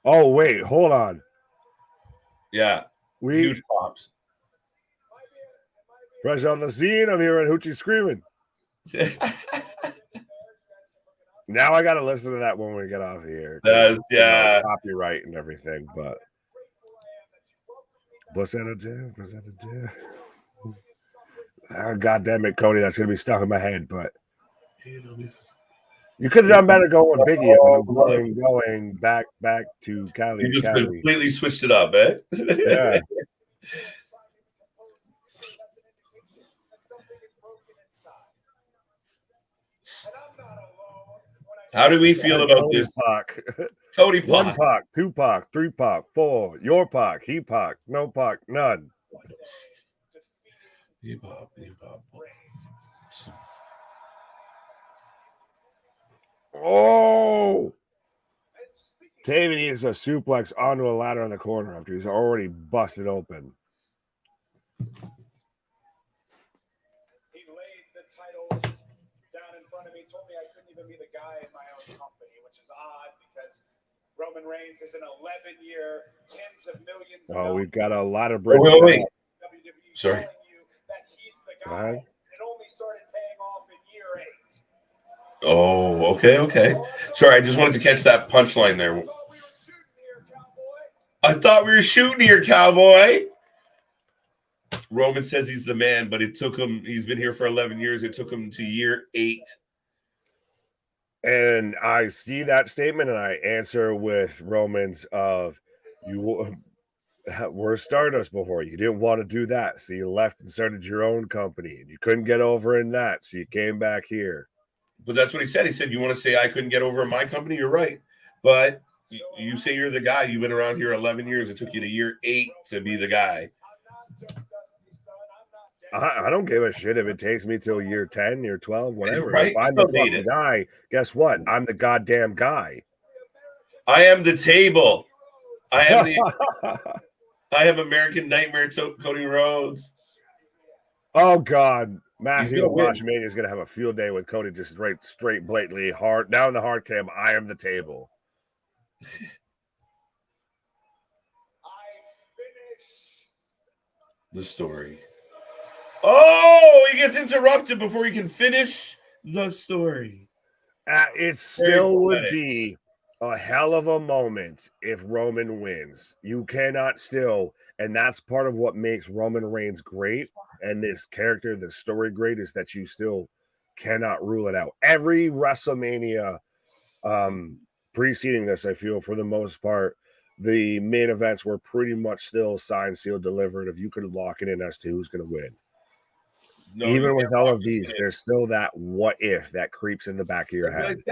Oh, wait, hold on. Yeah. Huge pops. Fresh on the scene, I'm hearing Hoochie screaming. Now I got to listen to that when we get off here. Copyright and everything, but. Was that a jam? God damn it, Cody, that's going to be stuck in my head, but. You could have done better going with Biggie and going back to Cali. You just completely switched it up, eh? Yeah. How do we feel about this? Pac. Cody Pac. 1 Pac, 2 Pac, 3 Pac, 4. Your Pac, he Pac, no Pac, none. He Pac. Oh! Taven needs a suplex onto a ladder in the corner after he's already busted open. He laid the titles down in front of me, told me I couldn't even be the guy in my own company, which is odd because Roman Reigns is an 11-year, tens of millions of dollars. We've got a lot of bridge. Wait. Sorry. That he's the guy. It only started paying off in year 8. Oh, okay. Sorry, I just wanted to catch that punchline there. I thought we were shooting here, cowboy. Roman says he's the man, but it took him, he's been here for 11 years. It took him to year 8. And I see that statement and I answer with Roman's of, you were Stardust before. You didn't want to do that. So you left and started your own company. And you couldn't get over in that. So you came back here. But that's what he said. He said, you want to say I couldn't get over in my company? You're right. But you say you're the guy. You've been around here 11 years. It took you to year 8 to be the guy. I don't give a shit if it takes me till year 10, year 12, whatever. Right? If I'm the fucking guy, guess what? I'm the goddamn guy. I am the table. I have American Nightmare Cody Rhodes. Oh, God. Matthew Watchmania is going to have a field day with Cody just straight blatantly hard down the hard cam. I am the table. The story. Oh, he gets interrupted before he can finish the story. It still would be a hell of a moment if Roman wins. You cannot still, and that's part of what makes Roman Reigns great and this character, this story great, is that you still cannot rule it out. Every WrestleMania preceding this, I feel for the most part, the main events were pretty much still signed, sealed, delivered. If you could lock it in as to who's going to win. No, even with all of these, there's still that what if that creeps in the back of your head.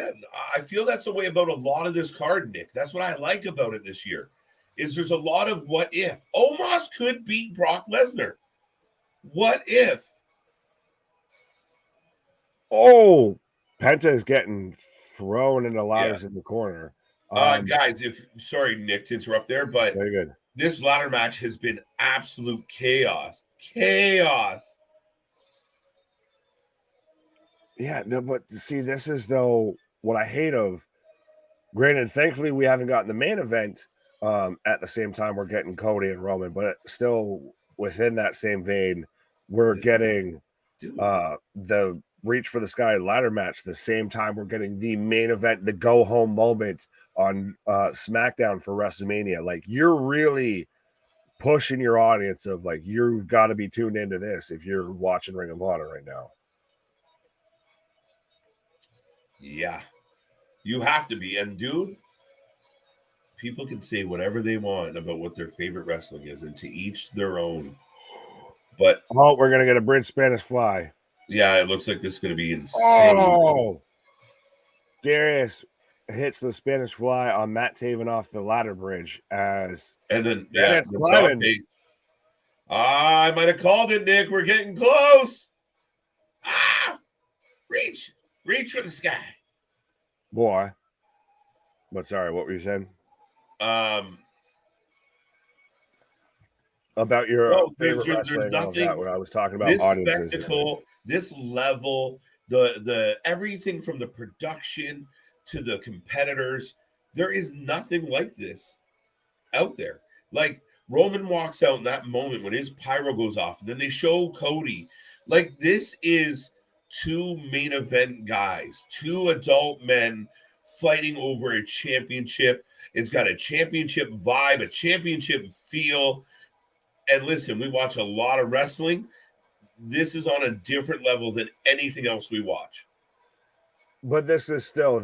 I feel that's the way about a lot of this card, Nick. That's what I like about it this year, is there's a lot of what if. Omos could beat Brock Lesnar. What if? Oh, Penta is getting thrown into ladders in the corner. Guys, sorry, Nick, to interrupt there, but very good. This ladder match has been absolute chaos. Chaos. Yeah, but see, this is though what I hate of. Granted, thankfully we haven't gotten the main event at the same time we're getting Cody and Roman, but still within that same vein, we're getting the reach for the sky ladder match the same time we're getting the main event, the go home moment on SmackDown for WrestleMania. Like, you're really pushing your audience of like, you've got to be tuned into this if you're watching Ring of Honor right now. Yeah, you have to be. And dude, people can say whatever they want about what their favorite wrestling is, and to each their own. But we're gonna get a bridge Spanish fly. Yeah, it looks like this is gonna be insane. Oh, Darius hits the Spanish fly on Matt Taven off the ladder bridge and then it's climbing. I might have called it, Nick. We're getting close. Reach for the sky. Boy. But sorry, what were you saying? About your favorite wrestling, nothing, what I was talking about. This spectacle, this level, the everything from the production to the competitors, there is nothing like this out there. Like, Roman walks out in that moment when his pyro goes off, and then they show Cody. Like, this is two main event guys, two adult men fighting over a championship. It's got a championship vibe, a championship feel. And listen, we watch a lot of wrestling. This is on a different level than anything else we watch. But this is Disney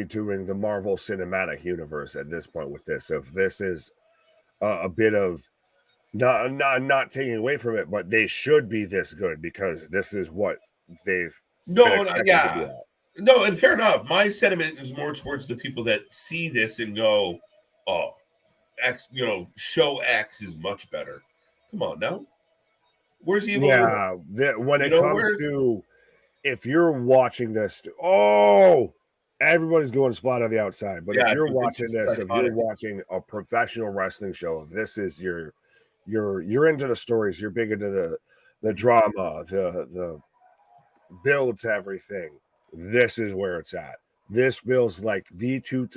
doing the Marvel Cinematic Universe at this point with this. If this is a bit of not taking away from it, but they should be this good because this is what they've to be at. No, and fair enough. My sentiment is more towards the people that see this and go, "Oh, X, show X is much better." Come on now. Where's the evolution? Yeah, when it comes to, if you're watching this, everybody's going spot on the outside. But if you're watching this, if you're watching a professional wrestling show, if this is you're into the stories, you're big into the drama, the build to everything. This is where it's at. This feels like the two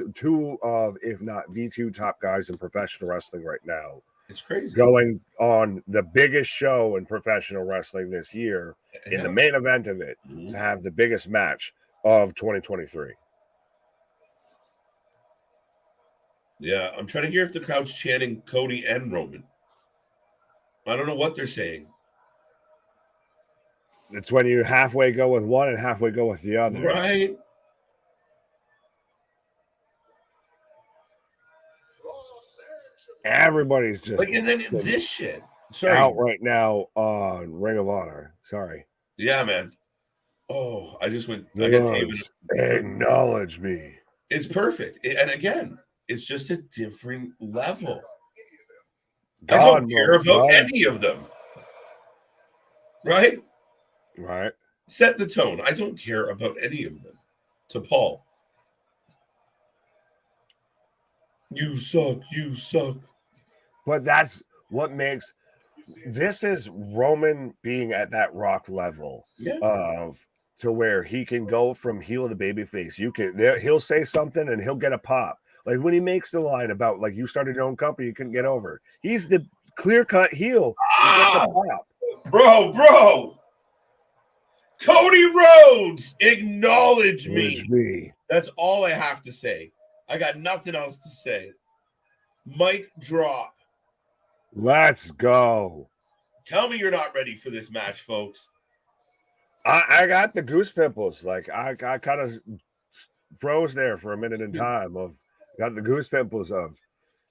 of, if not the two top guys in professional wrestling right now. It's crazy. Going on the biggest show in professional wrestling this year, in the main event of it, to have the biggest match of 2023. Yeah, I'm trying to hear if the crowd's chanting Cody and Roman. I don't know what they're saying. It's when you halfway go with one and halfway go with the other. Right. Everybody's just and then this shit out right now on Ring of Honor. Sorry. Yeah, man. Oh, I just went. Acknowledge me. It's perfect. And again, it's just a different level. I don't care about any of them. Right? Right. Set the tone. I don't care about any of them. To Paul. You suck. You suck. But that's what makes this is Roman being at that Rock level of to where he can go from heel to babyface. He'll say something and he'll get a pop. Like when he makes the line about like you started your own company, you couldn't get over. He's the clear cut heel. He gets a pop. Bro. Cody Rhodes, acknowledge Acknowledge me. me. That's all I have to say. I got nothing else to say. Mic drop. Let's go. Tell me you're not ready for this match, folks. I got the goose pimples. Like I kind of froze there for a minute in time. Got the goose pimples of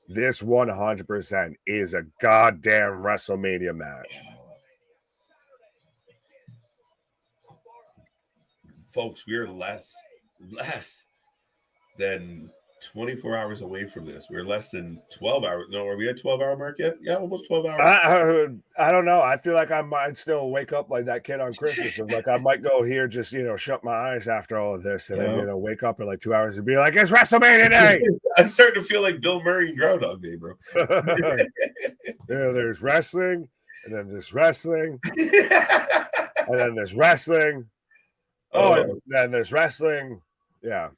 this 100% is a goddamn WrestleMania match. Folks, we're less than 24 hours away from this. We're less than 12 hours. No, are we at 12-hour mark yet? Yeah, almost 12 hours. I don't know. I feel like I might still wake up like that kid on Christmas. Of like I might go here, just shut my eyes after all of this, and then wake up in like 2 hours and be like, it's WrestleMania day. I'm starting to feel like Bill Murray and Groundhog Day, bro. There's wrestling, and then there's wrestling, and then there's wrestling. And then there's wrestling. Yeah.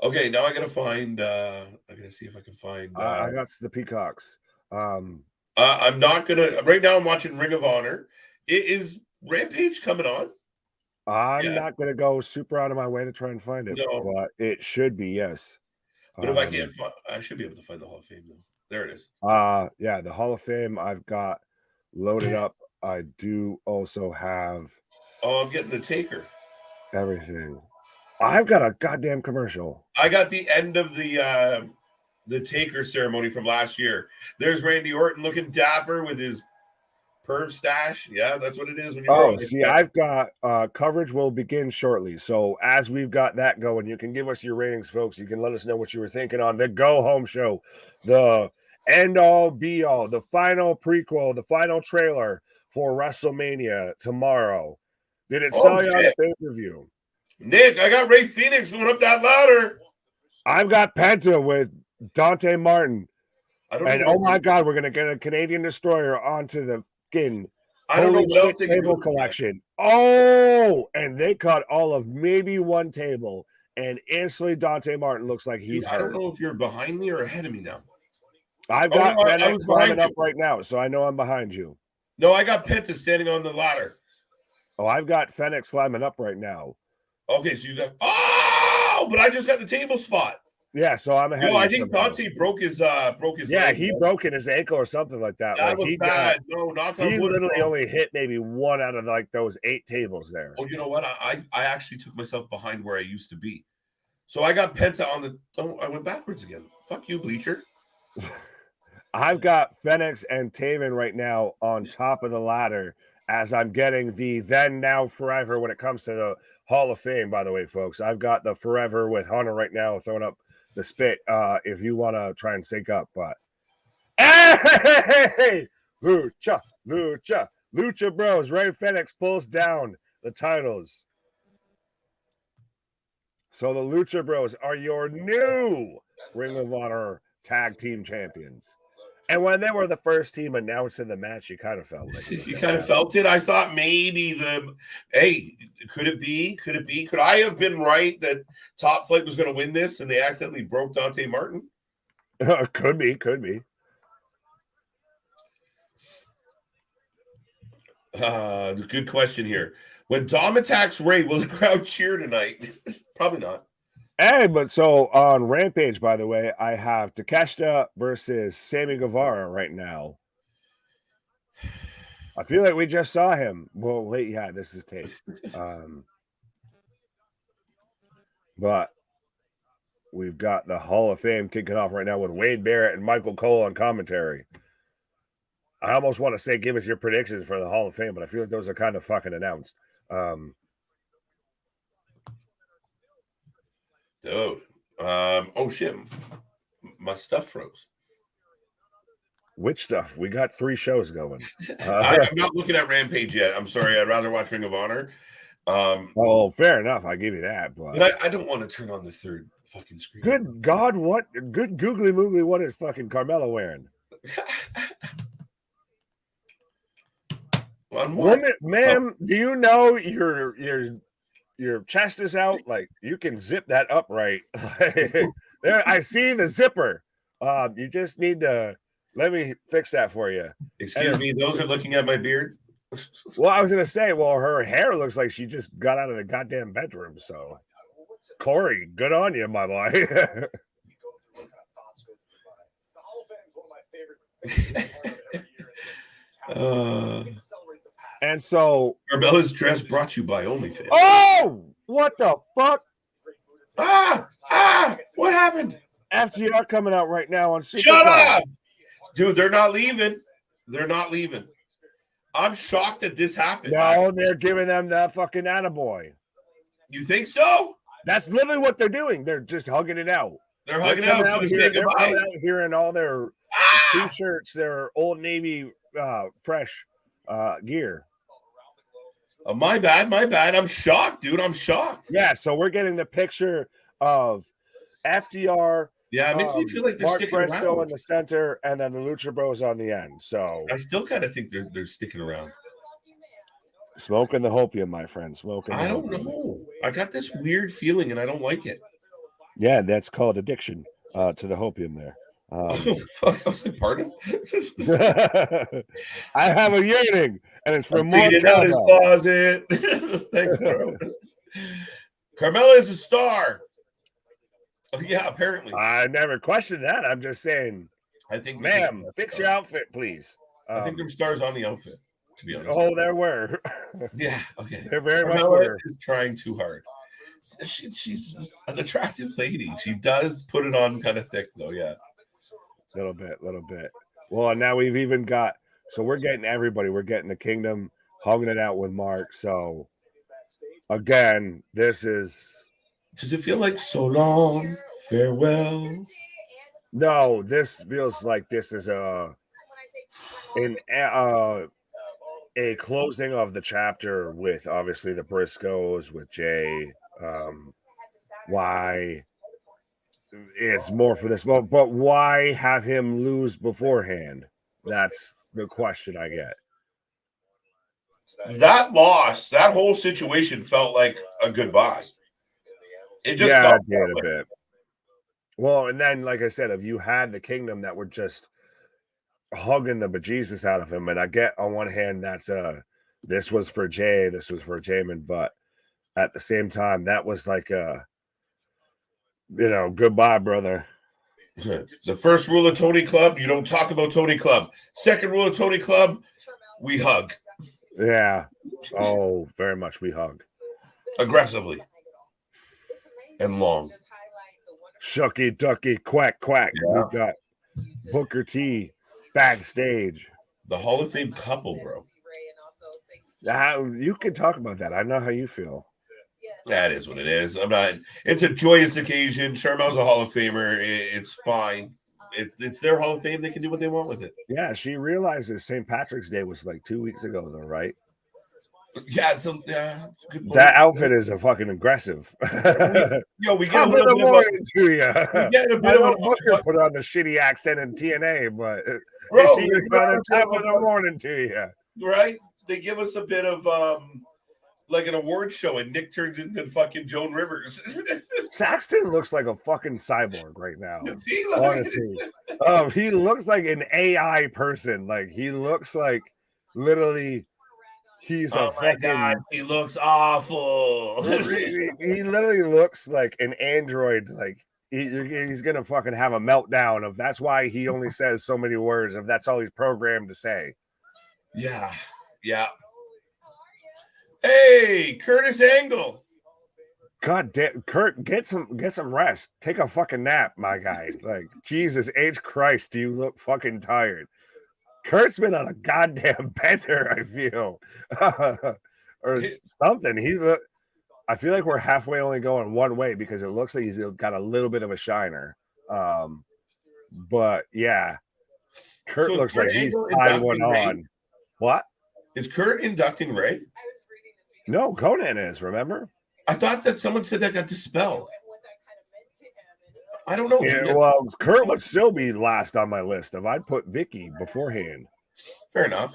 Okay, now I gotta find. I gotta see if I can find. I got the Peacocks. I'm not gonna. Right now, I'm watching Ring of Honor. Is Rampage coming on? I'm not gonna go super out of my way to try and find it, but it should be, yes. But if I can't, I should be able to find the Hall of Fame though. There it is. Yeah, the Hall of Fame I've got loaded up. I do also have. Oh, I'm getting the Taker. Everything. I've got a goddamn commercial. I got the end of the Taker ceremony from last year. There's Randy Orton looking dapper with his perv stash. Yeah, that's what it is. When you're see, I've got coverage will begin shortly. So as we've got that going, you can give us your ratings, folks. You can let us know what you were thinking on the Go Home Show, the end all be all, the final prequel, the final trailer for WrestleMania tomorrow. Did it sell you on the pay-per-view? Nick, I got Ray Phoenix going up that ladder. I've got Penta with Dante Martin. And oh my God, we're going to get a Canadian Destroyer onto the skin. I don't know what else they table collection. Oh, and they cut all of maybe one table, and instantly Dante Martin looks like he's hurt. I don't know if you're behind me or ahead of me now. I've got Penta climbing up right now, so I know I'm behind you. No, I got Penta standing on the ladder. Oh, I've got Fenix climbing up right now. Okay, so you got but I just got the table spot. Yeah, so I'm ahead. No, I think Dante broke his leg, he broke in his ankle or something like that. That was bad. He literally only hit maybe one out of like those 8 tables there. Oh, you know what? I actually took myself behind where I used to be. So I got Penta on the I went backwards again. Fuck you, Bleacher. I've got Fenix and Taven right now on top of the ladder as I'm getting the then, now, forever when it comes to the Hall of Fame, by the way, folks. I've got the forever with Hunter right now throwing up the spit if you want to try and sync up. But hey, Lucha Bros. Ray Fenix pulls down the titles. So the Lucha Bros are your new Ring of Honor Tag Team Champions. And when they were the first team announcing the match, you kind of felt like you kind of felt it. I thought maybe could it be? Could I have been right that Top Flight was going to win this and they accidentally broke Dante Martin? Could be. Good question here. When Dom attacks Ray, will the crowd cheer tonight? Probably not. Hey, but so on Rampage, by the way, I have Takeshita versus Sammy Guevara right now. I feel like we just saw him. Well, wait, yeah, this is tape. But we've got the Hall of Fame kicking off right now with Wade Barrett and Michael Cole on commentary. I almost want to say give us your predictions for the Hall of Fame, but I feel like those are kind of fucking announced. Dude. Oh shit. My stuff froze. Which stuff? We got 3 shows going. I'm not looking at Rampage yet. I'm sorry. I'd rather watch Ring of Honor. Oh, fair enough. I give you that. But I don't want to turn on the third fucking screen. Good God, what? Good googly moogly, what is fucking Carmella wearing? Ma'am, do you know your chest is out? Like, you can zip that up right. There, I see the zipper. You just need to let me fix that for you. Excuse me, those are looking at my beard. Well, I was gonna say, well, her hair looks like she just got out of the goddamn bedroom. So, Corey, good on you, my boy. And so, Carmella's dress brought to you by OnlyFans. oh, what the fuck? What happened? FGR coming out right now on Supercard. Shut up, dude. They're not leaving. They're not leaving. I'm shocked that this happened. No, they're giving them that fucking attaboy. You think so? That's literally what they're doing. They're just hugging it out. They're hugging out. They're coming out here in all their t-shirts, their Old Navy fresh gear. Oh, my bad. I'm shocked, dude. I'm shocked. Yeah, so we're getting the picture of FDR. Yeah, it makes me feel like they're Mark sticking Briscoe around in the center, and then the Lucha Bros on the end. So I still kind of think they're sticking around. Smoking the hopium, my friend. Smoking. I don't know. I got this weird feeling, and I don't like it. Yeah, that's called addiction to the hopium there. Fuck, I was like, pardon? I have a yearning, and it's from more out his closet. Thanks, bro. Carmella is a star. Oh, yeah, apparently. I never questioned that. I'm just saying, I think, ma'am, fix your outfit, please. I think there were stars on the outfit, to be honest. Oh, there were. Yeah, okay. There very much were. Is trying too hard. She's an attractive lady. She does put it on kind of thick, though, yeah. Little bit. Well, and now we've even got, so we're getting everybody. We're getting the Kingdom, hugging it out with Mark. So, again, this is... Does it feel like so long? Farewell? No, this feels like this is a closing of the chapter with, obviously, the Briscoes, with Jay. Why... It's more for this, but why have him lose beforehand? That's the question I get. That loss, that whole situation felt like a goodbye. It just felt it did a bit. Well, and then, like I said, if you had the Kingdom that were just hugging the bejesus out of him, and I get on one hand that's this was for Jay, this was for Jamin, but at the same time, that was like a, goodbye, brother. The first rule of Tony Club, you don't talk about Tony Club. Second rule of Tony Club, we hug. Yeah. Oh, very much we hug. Aggressively. And long. Shucky, ducky, quack, quack. Yeah. We've got Booker T backstage. The Hall of Fame couple, bro. You can talk about that. I know how you feel. That is what it is. It's a joyous occasion. Sharmel's a Hall of Famer. It's fine. It's their Hall of Fame. They can do what they want with it. Yeah, she realizes St. Patrick's Day was like 2 weeks ago, though, right? Yeah, so good that outfit is a fucking aggressive. Yo, we get a bit of morning to you. We get a bit of Booker put on the shitty accent in TNA, but bro, she got a top of the morning to you. Right? They give us a bit of like an award show, and Nick turns into fucking Joan Rivers. Saxton looks like a fucking cyborg right now. Honestly, he looks like an AI person. Like he looks like literally. He's a fucking. God, he looks awful. he literally looks like an android. Like he's gonna fucking have a meltdown. Of that's why he only says so many words. If that's all he's programmed to say. Yeah. Hey, Curtis Angle. God damn, Kurt, get some rest. Take a fucking nap, my guy. Like Jesus H Christ, do you look fucking tired? Kurt's been on a goddamn bender, I feel, or something. I feel like we're halfway only going one way because it looks like he's got a little bit of a shiner. But yeah, Kurt looks like he's tied one on. What? Is Kurt inducting Ray? No, Conan is. Remember? I thought that someone said that got dispelled. I don't know. Yeah, well, Kurt would still be last on my list if I'd put Vicky beforehand. Fair enough.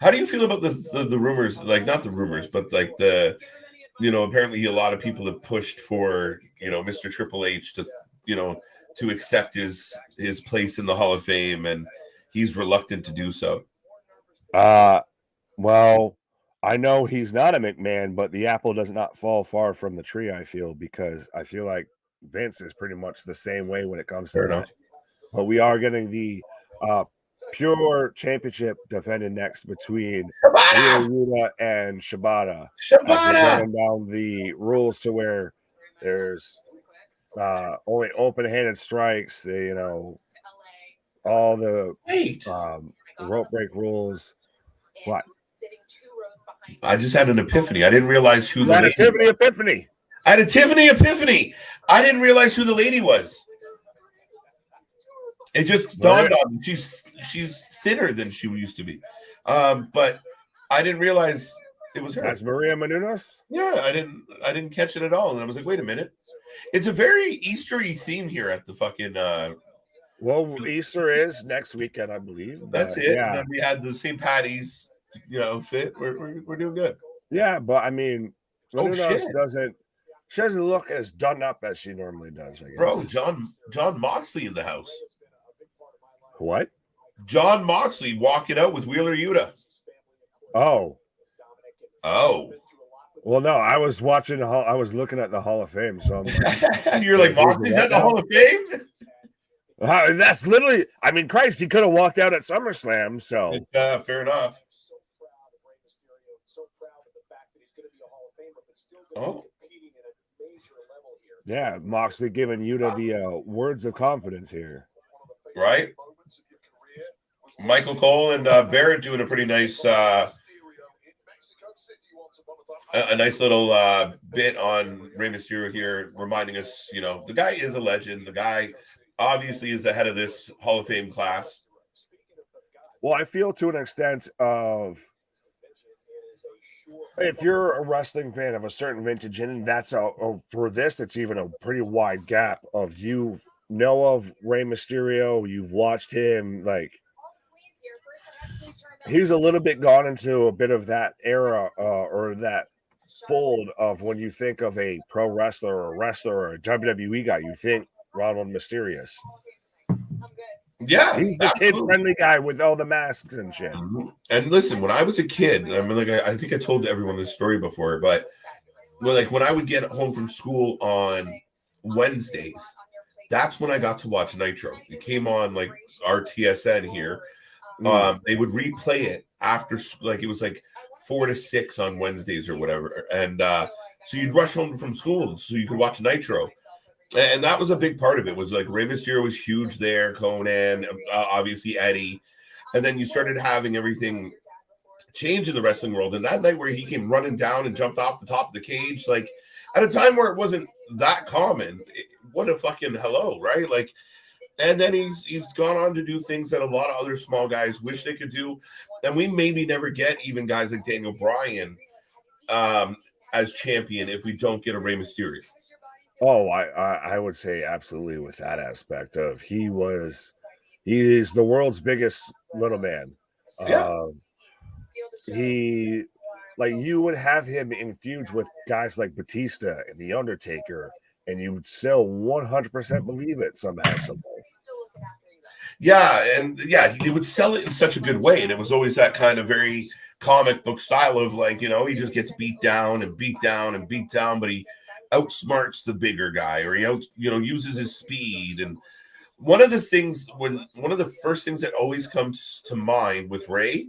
How do you feel about the rumors? Like, not the rumors, but like apparently a lot of people have pushed for, Mr. Triple H to accept his place in the Hall of Fame. And he's reluctant to do so. Well, I know he's not a McMahon, but the apple does not fall far from the tree, I feel, because I feel like Vince is pretty much the same way when it comes to that. But we are getting the pure championship defended next between Wheeler Yuta and Shibata. Getting down the rules to where there's only open-handed strikes, all the rope break rules. What? I just had an epiphany. I didn't realize who the lady was. Epiphany. I had a Tiffany epiphany. I didn't realize who the lady was. It just dawned on me. She's thinner than she used to be. But I didn't realize it was her. That's Maria Menounos? Yeah, I didn't catch it at all. And I was like, wait a minute. It's a very Easter-y theme here at the fucking well, Easter is next weekend, I believe. That's it. Yeah. And then we had the St. Patty's, fit. We're doing good. Yeah, but I mean, Menounos doesn't look as done up as she normally does, I guess. Bro, John Moxley in the house. What? John Moxley walking out with Wheeler Yuta. Oh. Well, no, I was looking at the Hall of Fame, so I'm like, you're like, Moxley's at the Hall of Fame? That's literally, I mean, Christ, he could have walked out at SummerSlam, so. Fair enough. Oh. Yeah, Moxley giving Yuta the words of confidence here. Right? Michael Cole and Barrett doing a pretty nice a nice little bit on Rey Mysterio here, reminding us, the guy is a legend. The guy obviously is ahead of this Hall of Fame class. Well, I feel to an extent of, if you're a wrestling fan of a certain vintage, and that's for this, it's even a pretty wide gap of you know of Rey Mysterio, you've watched him, like, he's a little bit gone into a bit of that era or that fold of when you think of a pro wrestler or a wrestler or a WWE guy, you think Ronald Mysterious. Yeah, he's the kid-friendly guy with all the masks and shit. And listen, when I was a kid, I mean, I think I told everyone this story before, but when I would get home from school on Wednesdays, that's when I got to watch Nitro. It came on like our TSN here. They would replay it after, like, it was like 4 to 6 on Wednesdays or whatever, and so you'd rush home from school so you could watch Nitro. And that was a big part of it. Was like Rey Mysterio was huge there, Conan, obviously Eddie, and then you started having everything change in the wrestling world. And that night where he came running down and jumped off the top of the cage, like at a time where it wasn't that common, what a fucking hello, right? Like, and then he's gone on to do things that a lot of other small guys wish they could do, and we maybe never get even guys like Daniel Bryan as champion if we don't get a Rey Mysterio. Oh, I would say absolutely with that aspect of he is the world's biggest little man. Yeah. He, like, you would have him in feuds with guys like Batista and The Undertaker, and you would still 100% believe it somehow, some way. Yeah, and yeah, he would sell it in such a good way, and it was always that kind of very comic book style of, like, he just gets beat down and beat down and beat down, but he outsmarts the bigger guy, or he uses his speed. And one of the first things that always comes to mind with Ray,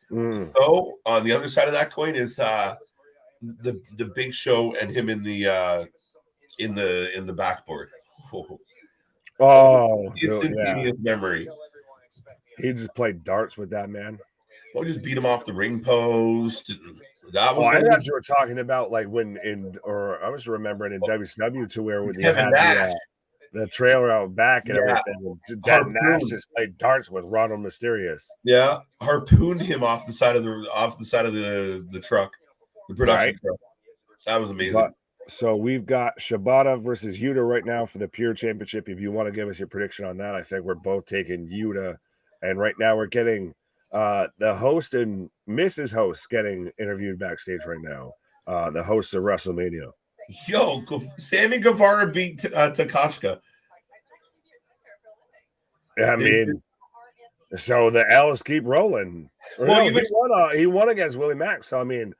so on the other side of that coin is the Big Show and him in the backboard. Oh, instantaneous memory. He just played darts with that man. Well, just beat him off the ring post. That was. I thought you were talking about like I was remembering in WCW to where when you had the trailer out back and everything. Dad Nash just played darts with Ronald Mysterious. Yeah, harpooned him off the side of the truck, the production truck. That was amazing. So we've got Shibata versus Yuta right now for the Pure Championship. If you want to give us your prediction on that, I think we're both taking Yuta. And right now we're getting the host and Mrs. Host getting interviewed backstage right now. The hosts of WrestleMania. Yo, Sammy Guevara beat Takashka. I mean, So the L's keep rolling. Well, He won against Willie Mack. So I mean,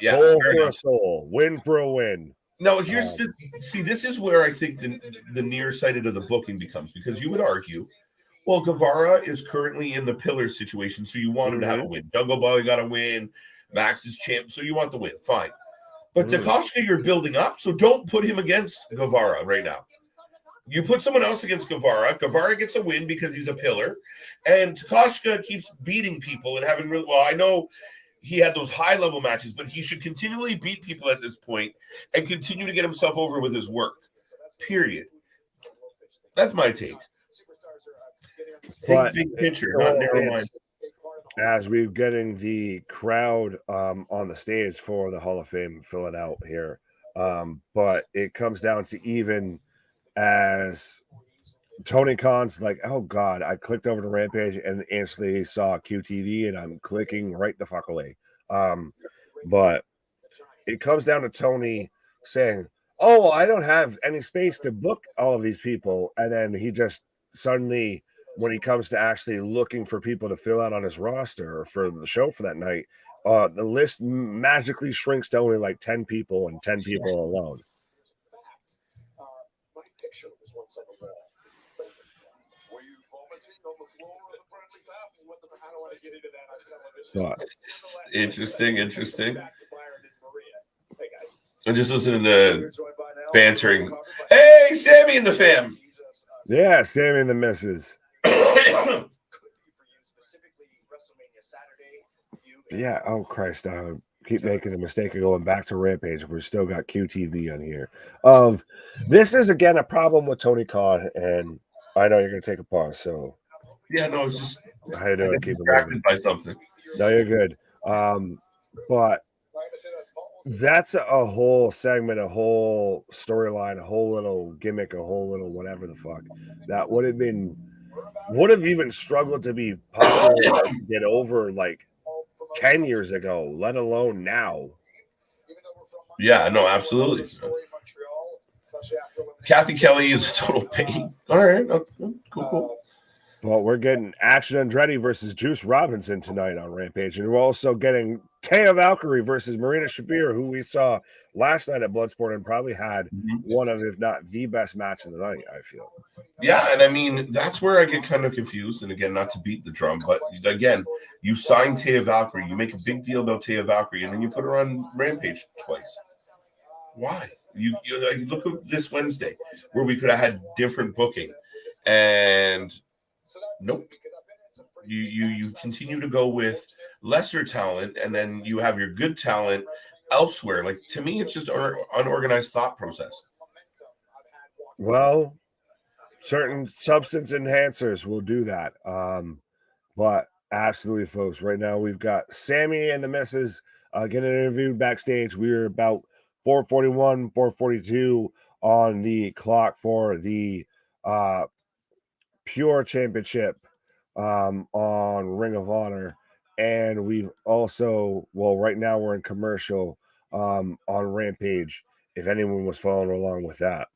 yeah, soul for a soul, win for a win. No, here's this is where I think the nearsighted of the booking becomes, because you would argue, well, Guevara is currently in the pillar situation, so you want him to have a win. Jungle Boy got to win. Max is champ, so you want the win. Fine. But Takashi, you're building up, so don't put him against Guevara right now. You put someone else against Guevara. Guevara gets a win because he's a pillar, and Takashi keeps beating people and having really well. I know he had those high-level matches, but he should continually beat people at this point and continue to get himself over with his work. Period. That's my take. But big picture, not narrow mind. As we're getting the crowd on the stage for the Hall of Fame filling out here, but it comes down to even as Tony Khan's like, oh God, I clicked over to Rampage and instantly saw QTV and I'm clicking right the fuck away. But it comes down to Tony saying, oh, well, I don't have any space to book all of these people. And then he just suddenly, when he comes to actually looking for people to fill out on his roster or for the show for that night, the list magically shrinks to only like 10 people and 10 people alone. My picture was once on the wall. Were you vomiting on the floor of the friendly tap? I don't want to get into that on television. Interesting. I'm just listening to bantering. Hey, Sammy and the fam. Yeah, Sammy and the missus. Yeah, oh Christ, I keep making the mistake of going back to Rampage. We've still got QTV on here. This is again a problem with Tony Khan, and I know you're gonna take a pause, so yeah, no, it's just how you doing? Keep distracted by something. No, you're good. But that's a whole segment, a whole storyline, a whole little gimmick, a whole little whatever the fuck that would have even struggled to be popular to get over like 10 years ago, let alone now. Yeah, no, absolutely. Kathy Kelly is a total pain. All right, cool. Well, we're getting Action Andretti versus Juice Robinson tonight on Rampage, and we're also getting Taya Valkyrie versus Marina Shafir, who we saw last night at Bloodsport and probably had one of, if not the best match of the night, I feel. Yeah, and I mean, that's where I get kind of confused. And again, not to beat the drum, but again, you sign Taya Valkyrie, you make a big deal about Taya Valkyrie, and then you put her on Rampage twice. Why? You look at this Wednesday where we could have had different booking, and nope. You continue to go with lesser talent, and then you have your good talent elsewhere. Like, to me, it's just unorganized thought process. Well, certain substance enhancers will do that. But absolutely, folks, right now we've got Sammy and the missus getting interviewed backstage. We're about 4:41, 4:42 on the clock for the Pure Championship on Ring of Honor. And we've also, well, right now we're in commercial on Rampage, if anyone was following along with that.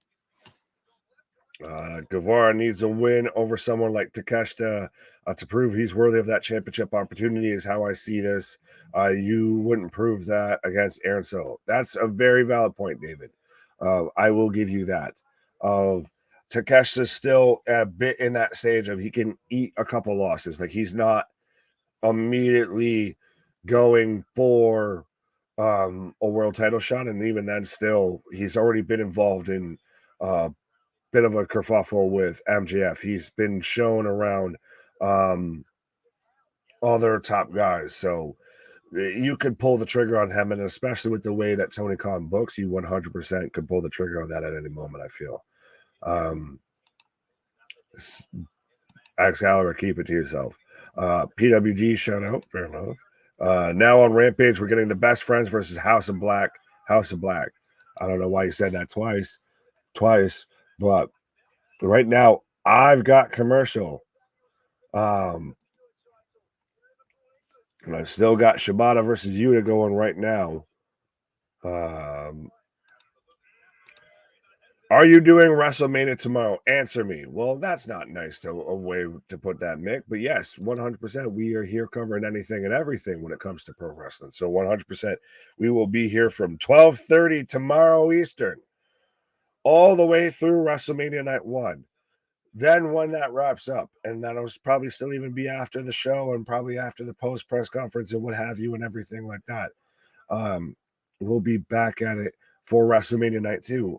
Guevara needs a win over someone like Takeshita to prove he's worthy of that championship opportunity, is how I see this. You wouldn't prove that against Aaron Solo. That's a very valid point, David. I will give you that. Takeshita's still a bit in that stage of he can eat a couple losses. Like, he's not immediately going for a world title shot, and even then still he's already been involved in bit of a kerfuffle with MJF. He's been shown around other top guys, so you could pull the trigger on him, and especially with the way that Tony Khan books, you 100% could pull the trigger on that at any moment, I feel. Excalibur, keep it to yourself. PWG, shout out, fair enough. Now on Rampage, we're getting the Best Friends versus House of Black. House of Black. I don't know why you said that twice, but right now I've got commercial. And I've still got Shibata versus Yuta going right now. Are you doing WrestleMania tomorrow? Answer me. Well, that's not nice to a way to put that, Mick. But yes, 100%. We are here covering anything and everything when it comes to pro wrestling. So 100%, we will be here from 12:30 tomorrow Eastern, all the way through WrestleMania Night 1. Then when that wraps up, and that'll probably still even be after the show and probably after the post press conference and what have you and everything like that. We'll be back at it for WrestleMania Night 2.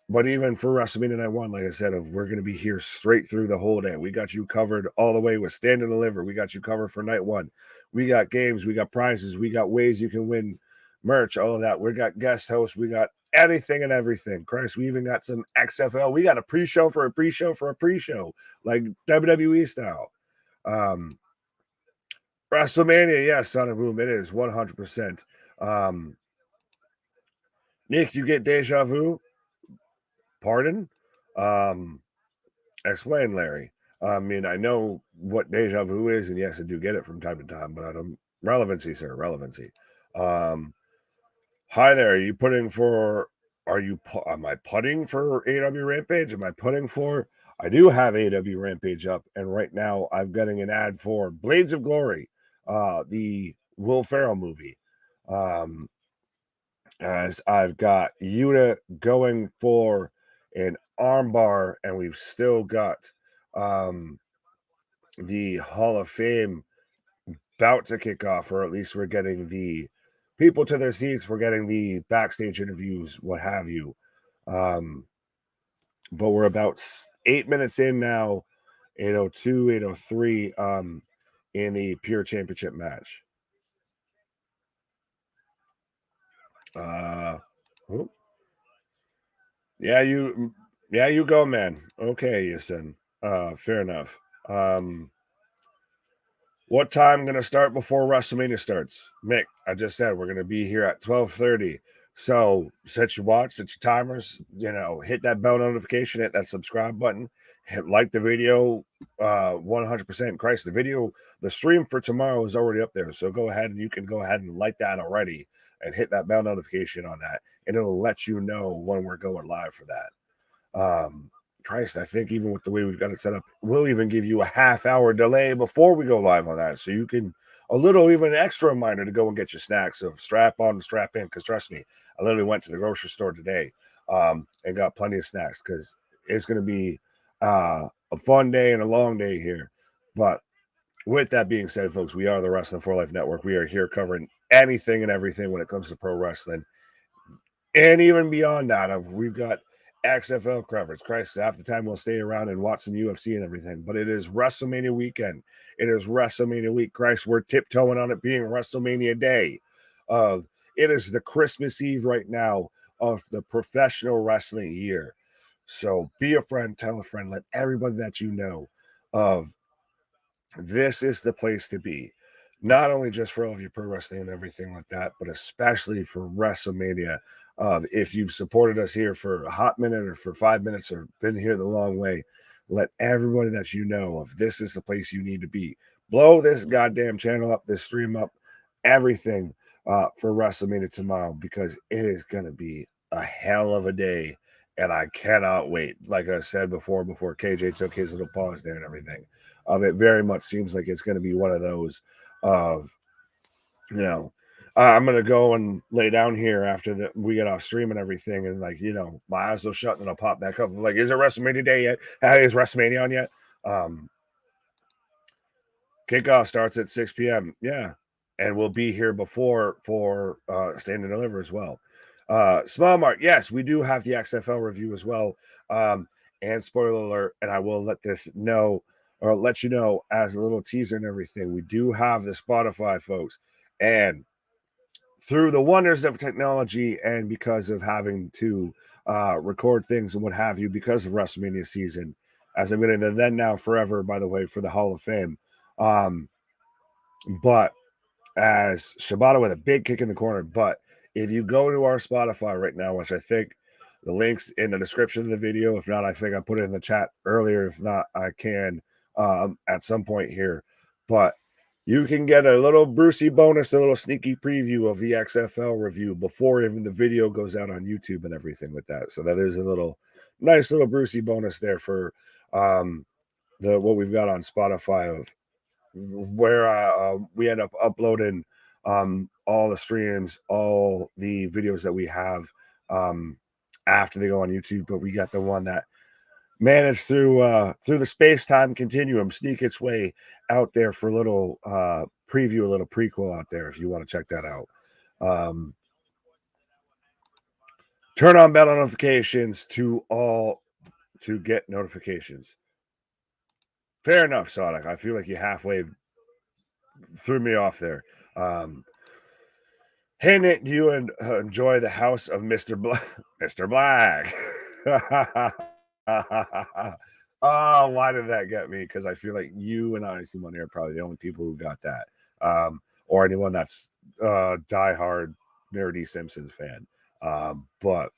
But even for WrestleMania Night 1, like I said, we're going to be here straight through the whole day. We got you covered all the way with Stand and Deliver. We got you covered for Night 1. We got games. We got prizes. We got ways you can win merch, all of that. We got guest hosts. We got anything and everything. Christ, we even got some XFL. We got a pre-show for a pre-show for a pre-show, like WWE style. WrestleMania, yes, Son of Boom, it is 100%. Nick, you get deja vu? Pardon? Explain, Larry. I mean, I know what deja vu is, and yes, I do get it from time to time, but I don't. Relevancy, sir, relevancy. Hi there. Are you putting for? Am I putting for Aew Rampage? Am I putting for? I do have Aew Rampage up, and right now I'm getting an ad for Blades of Glory, the Will Ferrell movie. As I've got Yuta going for an armbar, and we've still got the Hall of Fame about to kick off, or at least we're getting the people to their seats, we're getting the backstage interviews, what have you. But we're about 8 minutes in now, 8:02, 8:03, in the Pure Championship match. Yeah, you go, man. Okay, Yasin. Fair enough. What time gonna start before WrestleMania starts? Mick, I just said we're gonna be here at 12:30. So set your watch, set your timers, hit that bell notification, hit that subscribe button, like the video, 100%. Christ, the stream for tomorrow is already up there. So go ahead and you can go ahead and like that already and hit that bell notification on that, and it'll let you know when we're going live for that. Christ, I think even with the way we've got it set up, we'll even give you a half-hour delay before we go live on that. So you can, a little even extra reminder to go and get your snacks. So strap on and strap in, because trust me, I literally went to the grocery store today and got plenty of snacks, because it's going to be a fun day and a long day here. But with that being said, folks, we are the Wrestling for Life Network. We are here covering anything and everything when it comes to pro wrestling. And even beyond that, we've got XFL coverage. Christ, half the time we'll stay around and watch some UFC and everything. But it is WrestleMania weekend. It is WrestleMania week. Christ, we're tiptoeing on it being WrestleMania day. It is the Christmas Eve right now of the professional wrestling year. So be a friend, tell a friend, let everybody that you know of this is the place to be. Not only just for all of your pro wrestling and everything like that, but especially for WrestleMania. If you've supported us here for a hot minute or for 5 minutes or been here the long way, let everybody that you know of, this is the place you need to be. Blow this goddamn channel up, this stream up, everything for WrestleMania tomorrow, because it is going to be a hell of a day, and I cannot wait. Like I said before KJ took his little pause there and everything, it very much seems like it's going to be one of those of, I'm going to go and lay down here after we get off stream and everything. And my eyes will shut and I'll pop back up. I'm like, is it WrestleMania day yet? Is WrestleMania on yet? Kickoff starts at 6 p.m. Yeah. And we'll be here before for Stand and Deliver as well. Small Mark. Yes, we do have the XFL review as well. And spoiler alert, and I will let you know as a little teaser and everything, we do have the Spotify, folks. And through the wonders of technology and because of having to record things and what have you, because of WrestleMania season, as I'm getting the then, now, forever, by the way, for the Hall of Fame. But as Shibata with a big kick in the corner. But if you go to our Spotify right now, which I think the link's in the description of the video. If not, I think I put it in the chat earlier. If not, I can at some point here. But you can get a little Brucey bonus, a little sneaky preview of the XFL review before even the video goes out on YouTube and everything with that. So that is a little nice little Brucey bonus there for what we've got on Spotify of where we end up uploading all the streams, all the videos that we have after they go on YouTube. But we got the one that managed through the space-time continuum, sneak its way out there for a little preview, a little prequel out there if you want to check that out. Turn on bell notifications to get notifications. Fair enough, Sonic. I feel like you halfway threw me off there. Hey, Nick, do you enjoy the House of Mr. Mr. Black? Oh, why did that get me? Because I feel like you and I, Simone, are probably the only people who got that, or anyone that's diehard nerdy Simpsons fan. But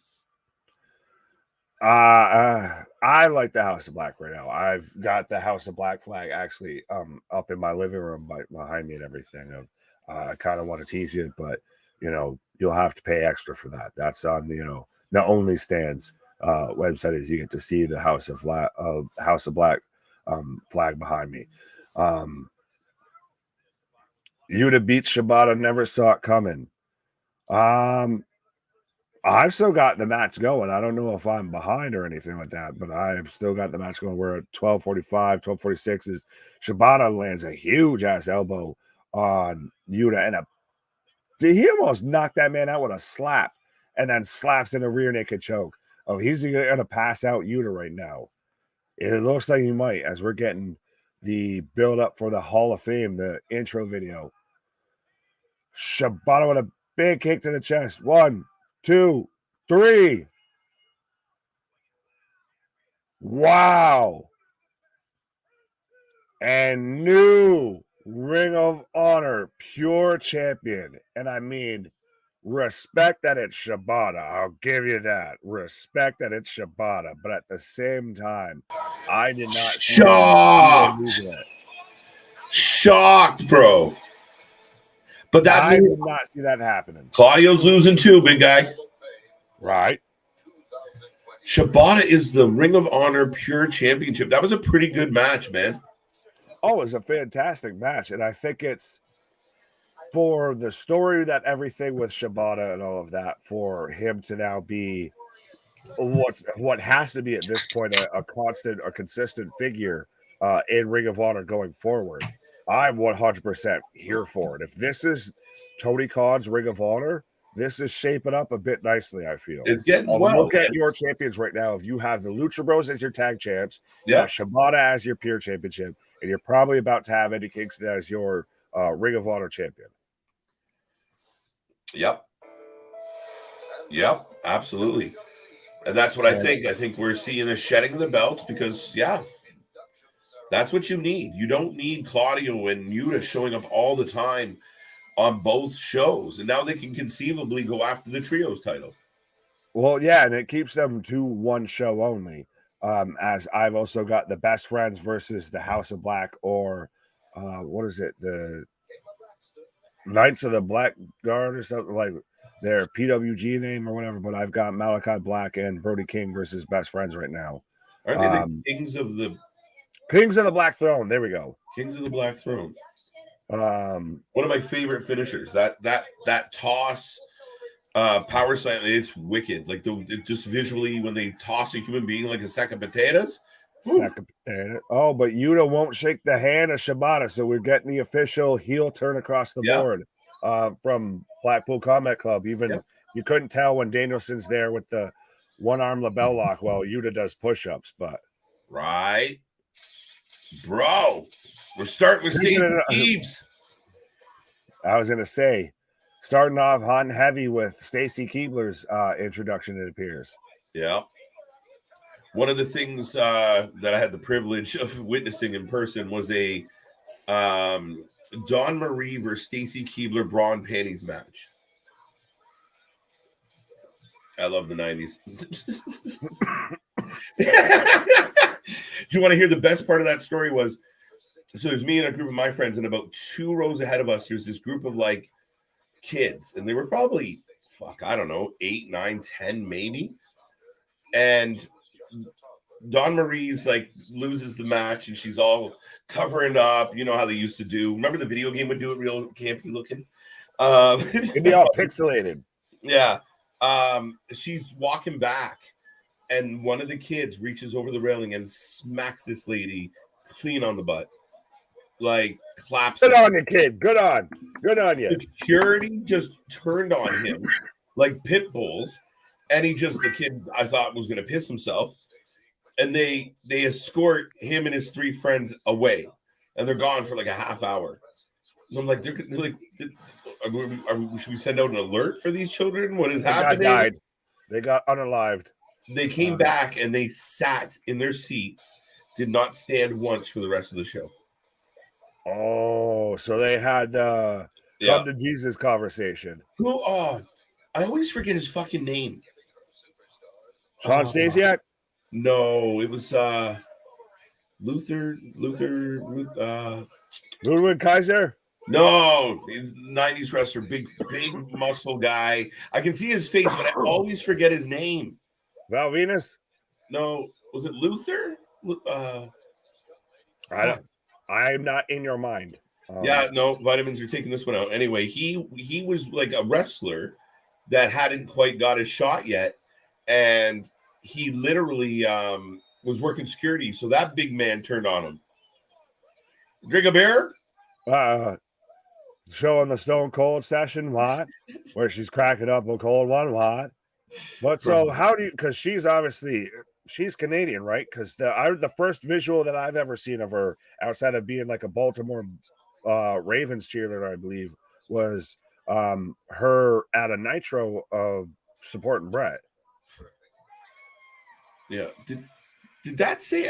I like the House of Black right now. I've got the House of Black flag actually up in my living room behind me and everything. I kind of want to tease you, but you'll have to pay extra for that. That's on the Only Stands website. Is you get to see the House of Black flag behind me. Yuta beats Shibata, never saw it coming. I've still got the match going. I don't know if I'm behind or anything like that, but I've still got the match going. We're at 12:45, 12:46 is Shibata lands a huge ass elbow on Yuta, and he almost knocked that man out with a slap, and then slaps in a rear naked choke. Oh, he's going to pass out Yuta right now. It looks like he might, as we're getting the build up for the Hall of Fame, the intro video. Shibata with a big kick to the chest. 1, 2, 3. Wow. And new Ring of Honor pure champion. And I mean, respect that it's Shibata. I'll give you that. Respect that it's Shibata. But at the same time, I did not shocked, bro. But I did not see that happening. Claudio's losing too, big guy. Right. Shibata is the Ring of Honor Pure Championship. That was a pretty good match, man. Oh, it was a fantastic match. And I think it's for the story that everything with Shibata and all of that, for him to now be what has to be at this point a consistent figure in Ring of Honor going forward. I'm 100% here for it. If this is Tony Khan's Ring of Honor, this is shaping up a bit nicely, I feel. It's getting Look at your champions right now. If you have the Lucha Bros as your tag champs, you have Shibata as your pure championship, and you're probably about to have Eddie Kingston as your Ring of Honor champion. Yep, absolutely. And that's what I think. I think we're seeing a shedding of the belts because, that's what you need. You don't need Claudio and Yuta showing up all the time on both shows. And now they can conceivably go after the trios title. Well, yeah, and it keeps them to one show only. As I've also got the Best Friends versus the House of Black, or what is it? The Knights of the Black Guard or something, like their PWG name or whatever. But I've got Malachi Black and Brody King versus Best Friends right now. Aren't they the Kings of the Black Throne? There we go. Kings of the Black Throne. One of my favorite finishers. That toss, power slam. It's wicked. Like just visually when they toss a human being like a sack of potatoes. Oh, but Yuta won't shake the hand of Shibata, so we're getting the official heel turn across the board from Blackpool Combat Club. Even you couldn't tell when Danielson's there with the one-arm label lock while Yuta does push-ups, but right, bro. We're starting with Stacey Keebs. I was gonna say, starting off hot and heavy with Stacy Keibler's introduction, it appears. Yeah. One of the things that I had the privilege of witnessing in person was a Dawn Marie versus Stacy Keibler bra and panties match. I love the 90s. Do you want to hear the best part of that story was, so there's me and a group of my friends, and about 2 rows ahead of us, there's this group of like kids, and they were probably, I don't know, 8, 9, 10 maybe. And Dawn Marie's like loses the match and she's all covering up. You know how they used to do. Remember the video game would do it real campy looking. It'd be all pixelated. Yeah. She's walking back, and one of the kids reaches over the railing and smacks this lady clean on the butt. Like claps. Good on you, kid. Good on you. Security just turned on him like pit bulls, and the kid I thought was gonna piss himself. And they escort him and his 3 friends away, and they're gone for like a half hour. And I'm like, they're like, should we send out an alert for these children? What is happening? Died. They got unalived. They came back and they sat in their seat, did not stand once for the rest of the show. Oh, so they had come to Jesus conversation. Who? Oh, I always forget his fucking name. Sean Stasiak? No, it was Luther. Ludwig Kaiser? No, 90s wrestler, big muscle guy. I can see his face, but I always forget his name. Val Venus? No, was it Luther? I'm not in your mind. Yeah, no, vitamins are taking this one out. Anyway, he was like a wrestler that hadn't quite got his shot yet, and he literally was working security, so that big man turned on him. Drink a beer? Showing the Stone Cold session, what? Where she's cracking up a cold one, what? But so how do you, because she's Canadian, right? Because the first visual that I've ever seen of her outside of being like a Baltimore Ravens cheerleader, I believe, was her at a Nitro supporting Brett. Yeah. Did that say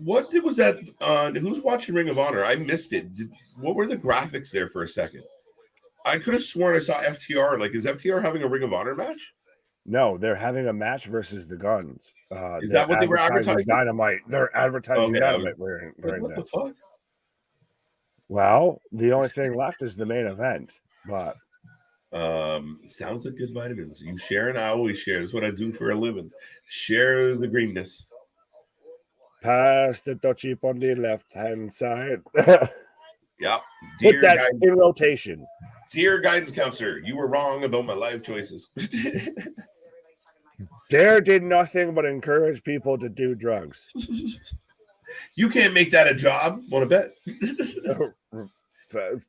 what was that on? Who's watching Ring of Honor? I missed it. What were the graphics there for a second? I could have sworn I saw FTR. Like, is FTR having a Ring of Honor match? No, they're having a match versus the Guns. Is that what they were advertising? Dynamite. They're advertising Dynamite. What the fuck? Well, the only thing left is the main event. But sounds like good vitamins. You share and I always share. That's what I do for a living. Share the greenness. Pass the chip on the left hand side. Yeah. Put that in rotation. Dear guidance counselor, you were wrong about my life choices. Dare did nothing but encourage people to do drugs. You can't make that a job. Want to bet?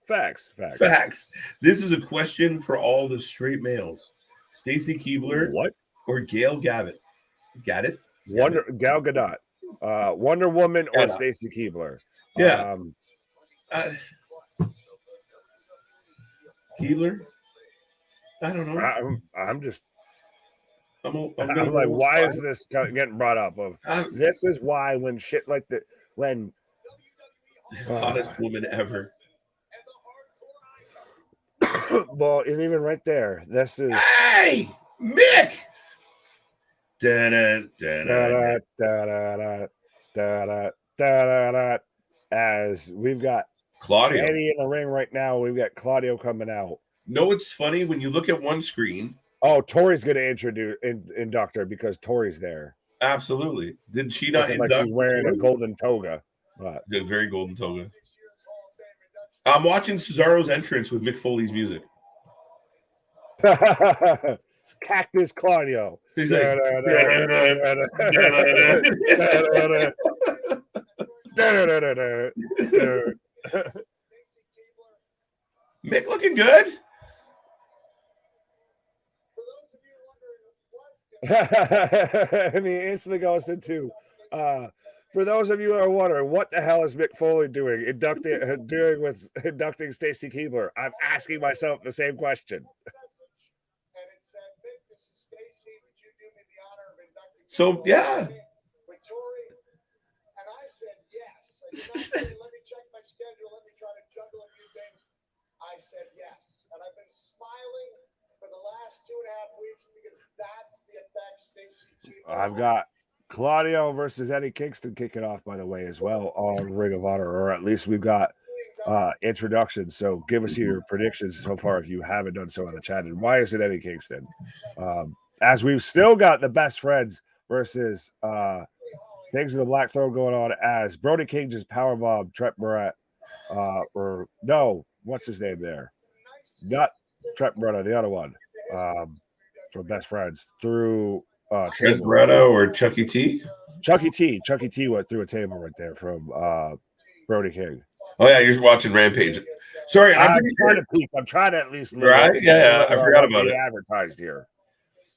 Facts. This is a question for all the straight males. Stacy Keibler, what? Or Gail Gavitt? Got it? Gal Gadot. Wonder Woman or Stacy Keibler. Yeah. Keibler? I don't know. I'm just. I'm like, why is this getting brought up? This is why when shit like that, when hottest woman ever. Well, and even right there, this is. Hey, Mick. As we've got Claudio Eddie in the ring right now, we've got Claudio coming out. No, it's funny when you look at one screen. Oh, Tori's going to induct her because Tori's there. Absolutely. Did she not induct? Like she's wearing a golden toga. But... The very golden toga. I'm watching Cesaro's entrance with Mick Foley's music. Cactus Claudio. He's like, Mick looking good. And he instantly goes into for those of you who are wondering what the hell is Mick Foley doing inducting Stacy Keibler, I'm asking myself the same question. So yeah. And I said yes. I said, let me check my schedule. Let me try to juggle a few things. I said yes. And I've been smiling for the last 2.5 weeks because that's the effect Stacy Keibler. I've got Claudio versus Eddie Kingston kicking off, by the way, as well on Ring of Honor, or at least we've got introductions. So give us your predictions so far if you haven't done so in the chat. And why is it Eddie Kingston? As we've still got the best friends versus Kings of the Black Throne going on as Brody King just powerbomb Trent Barrett. Or no, what's his name there? Not Trent Barrett, the other one. From Best Friends through Trent Barrett or Chucky T? Chucky T went through a table right there from Brody King. Oh yeah, you're watching Rampage. Sorry, I'm trying to peek. I'm trying to at least right. Yeah, I forgot about it. Advertised here.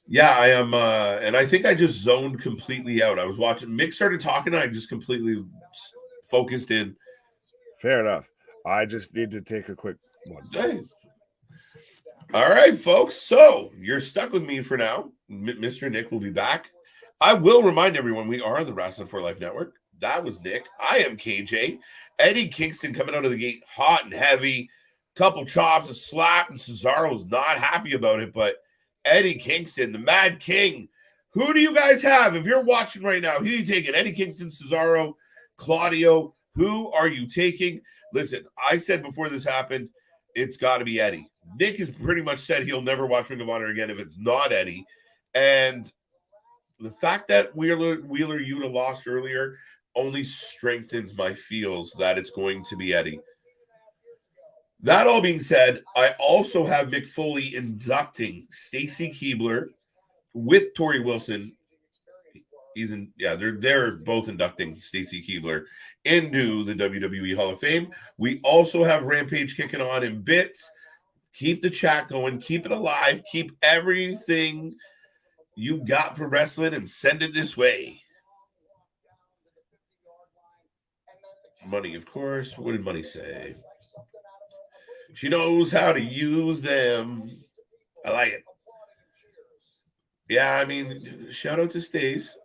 Yeah, I am, and I think I just zoned completely out. I was watching. Mick started talking, and I just completely focused in. Fair enough. I just need to take a quick one. Hey. All right, folks. So you're stuck with me for now. Mr. Nick will be back. I will remind everyone we are the Wrestling for Life Network. That was Nick. I am KJ. Eddie Kingston coming out of the gate hot and heavy. Couple chops, a slap, and Cesaro's not happy about it. But Eddie Kingston, the Mad King. Who do you guys have? If you're watching right now, who are you taking? Eddie Kingston, Cesaro, Claudio. Who are you taking? Listen, I said before this happened, it's got to be Eddie. Nick has pretty much said he'll never watch Ring of Honor again if it's not Eddie. And the fact that Wheeler Yuta lost earlier only strengthens my feels that it's going to be Eddie. That all being said, I also have Mick Foley inducting Stacy Keibler with Tori Wilson. They're both inducting Stacy Keibler into the WWE Hall of Fame. We also have Rampage kicking on in bits. Keep the chat going, keep it alive, keep everything you got for wrestling and send it this way. Money, of course. What did Money say? She knows how to use them. I like it. Yeah, I mean, shout out to Stace.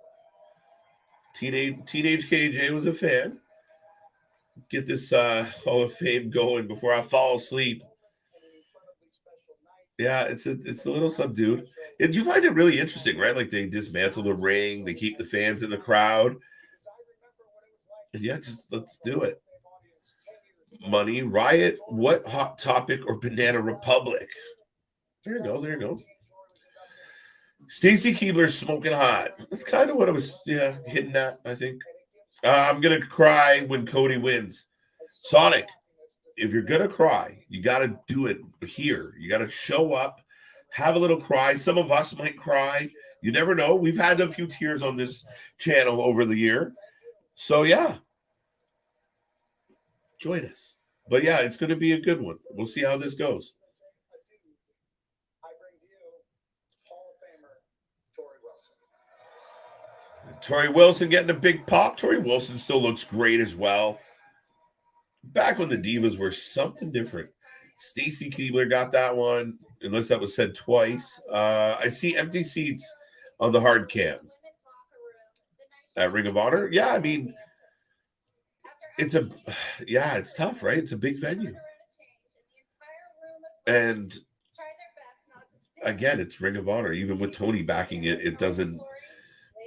Teenage KJ was a fan. Get this Hall of Fame going before I fall asleep. Yeah, it's a little subdued. Did you find it really interesting, right? Like they dismantle the ring, they keep the fans in the crowd. And yeah, just let's do it. Money, Riot, what Hot Topic or Banana Republic? There you go. Stacy Keibler smoking hot. That's kind of what I was hitting at, I think. I'm going to cry when Cody wins. Sonic, if you're going to cry, you got to do it here. You got to show up, have a little cry. Some of us might cry. You never know. We've had a few tears on this channel over the year. So, yeah. Join us. But, yeah, it's going to be a good one. We'll see how this goes. Tori Wilson getting a big pop. Tori Wilson still looks great as well. Back when the Divas were something different. Stacy Keibler got that one, unless that was said twice. I see empty seats on the hard cam. At Ring of Honor? Yeah, I mean, it's tough, right? It's a big venue. And again, it's Ring of Honor. Even with Tony backing it, it doesn't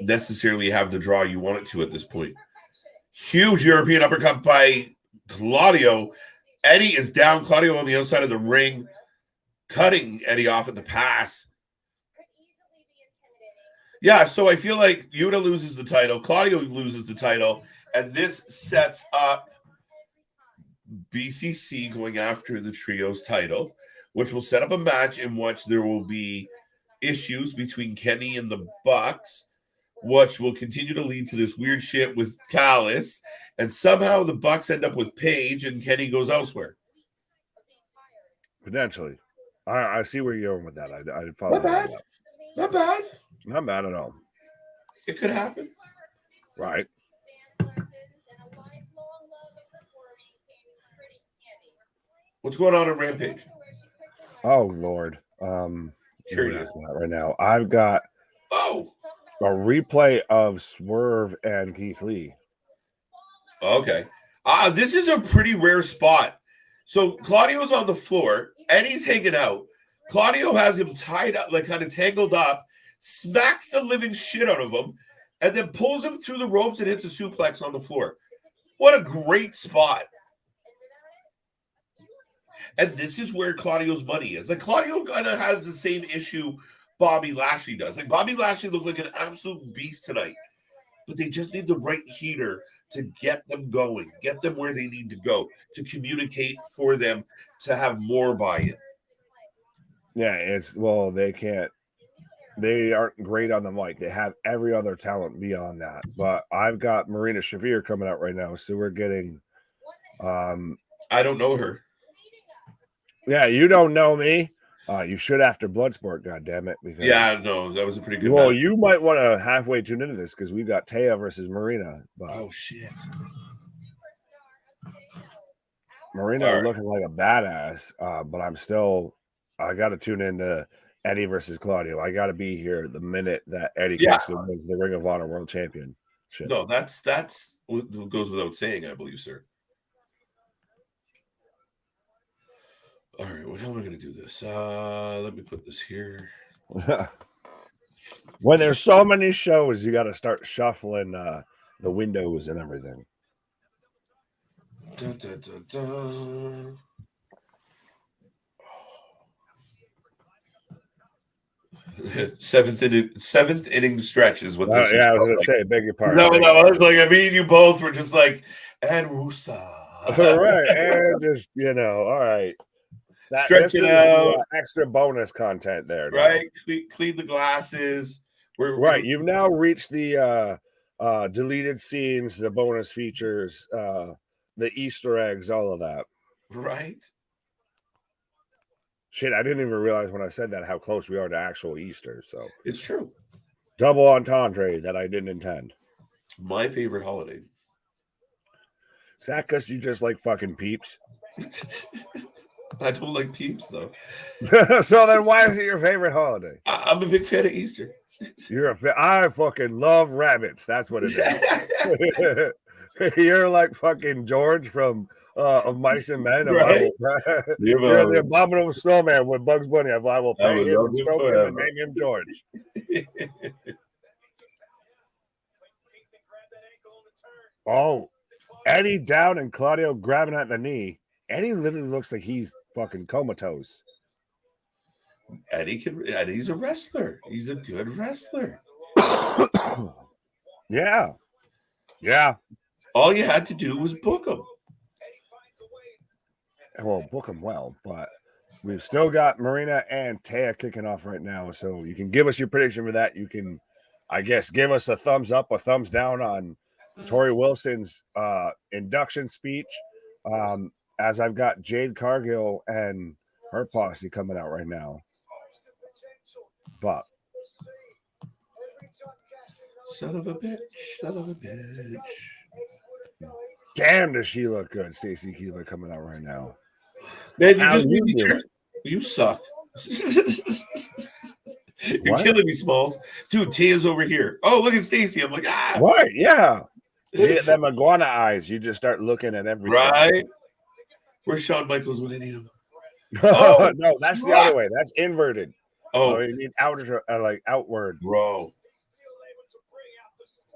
necessarily have the draw you want it to at this point. Huge European uppercut by Claudio. Eddie is down. Claudio on the outside of the ring, cutting Eddie off at the pass. Yeah, so I feel like Yuta loses the title, Claudio loses the title, and this sets up BCC going after the Trios title, which will set up a match in which there will be issues between Kenny and the Bucks, which will continue to lead to this weird shit with Callis, and somehow the Bucks end up with Paige and Kenny goes elsewhere. Potentially. I see where you're going with that. I follow Not bad. That. Not bad. Not bad at all. It could happen. Right. What's going on in Rampage? Oh, Lord. Curious right now. I've got a replay of Swerve and Keith Lee. Okay. This is a pretty rare spot. So Claudio's on the floor. Eddie's hanging out. Claudio has him tied up, like kind of tangled up, smacks the living shit out of him, and then pulls him through the ropes and hits a suplex on the floor. What a great spot. And this is where Claudio's money is. Like Claudio kind of has the same issue Bobby Lashley does. Like Bobby Lashley looked like an absolute beast tonight, but they just need the right heater to get them going, get them where they need to go, to communicate for them to have more buy-in. Yeah, they can't. They aren't great on the mic. They have every other talent beyond that. But I've got Marina Shafir coming out right now, so we're getting. I don't know her. Yeah, you don't know me. You should after Bloodsport, goddammit. Because no, that was a pretty good Well, match. you might want to halfway tune into this because we got Taya versus Marina. But Oh shit. Marina looking like a badass, but I got to tune into Eddie versus Claudio. I got to be here the minute that Eddie Kingston wins the Ring of Honor World Championship. No, that's what goes without saying, I believe, sir. All right, how am I going to do this? Let me put this here. When there's so many shows, you got to shuffling the windows and everything. Dun, dun, dun, dun. Seventh inning stretch is what this is. Yeah, I was going to say, beg your pardon. No, I was like, me and you both were just like, and Rusa. All right, and just, all right. Stretching out. Extra bonus content there. Right? Clean the glasses. You've now reached the deleted scenes, the bonus features, the Easter eggs, all of that. Right? Shit, I didn't even realize when I said that how close we are to actual Easter. So it's true. Double entendre that I didn't intend. My favorite holiday. Is that because you just like fucking peeps? I don't like peeps, though. So then why is it your favorite holiday? I'm a big fan of Easter. I fucking love rabbits. That's what it is. You're like fucking George from of Mice and Men. Right? You're the abominable snowman with Bugs Bunny. I will pay him and stroke him and name him George. Oh, Eddie down and Claudio grabbing at the knee. Eddie literally looks like he's fucking comatose. Eddie's a wrestler. He's a good wrestler. Yeah. All you had to do was book him. Well, book him well, but we've still got Marina and Taya kicking off right now. So you can give us your prediction for that. You can, I guess, give us a thumbs up, a thumbs down on Tori Wilson's induction speech. As I've got Jade Cargill and her posse coming out right now. But son of a bitch. Damn, does she look good? Stacey Keebler coming out right now. Man, you suck. You're killing me, Smalls. Dude, Taya's over here. Oh, look at Stacey. I'm like, Right, yeah. Them iguana eyes. You just start looking at everything. Right? Where's Shawn Michaels when they need him? Oh, no, that's the other way. That's inverted. Oh, you need outward. Bro.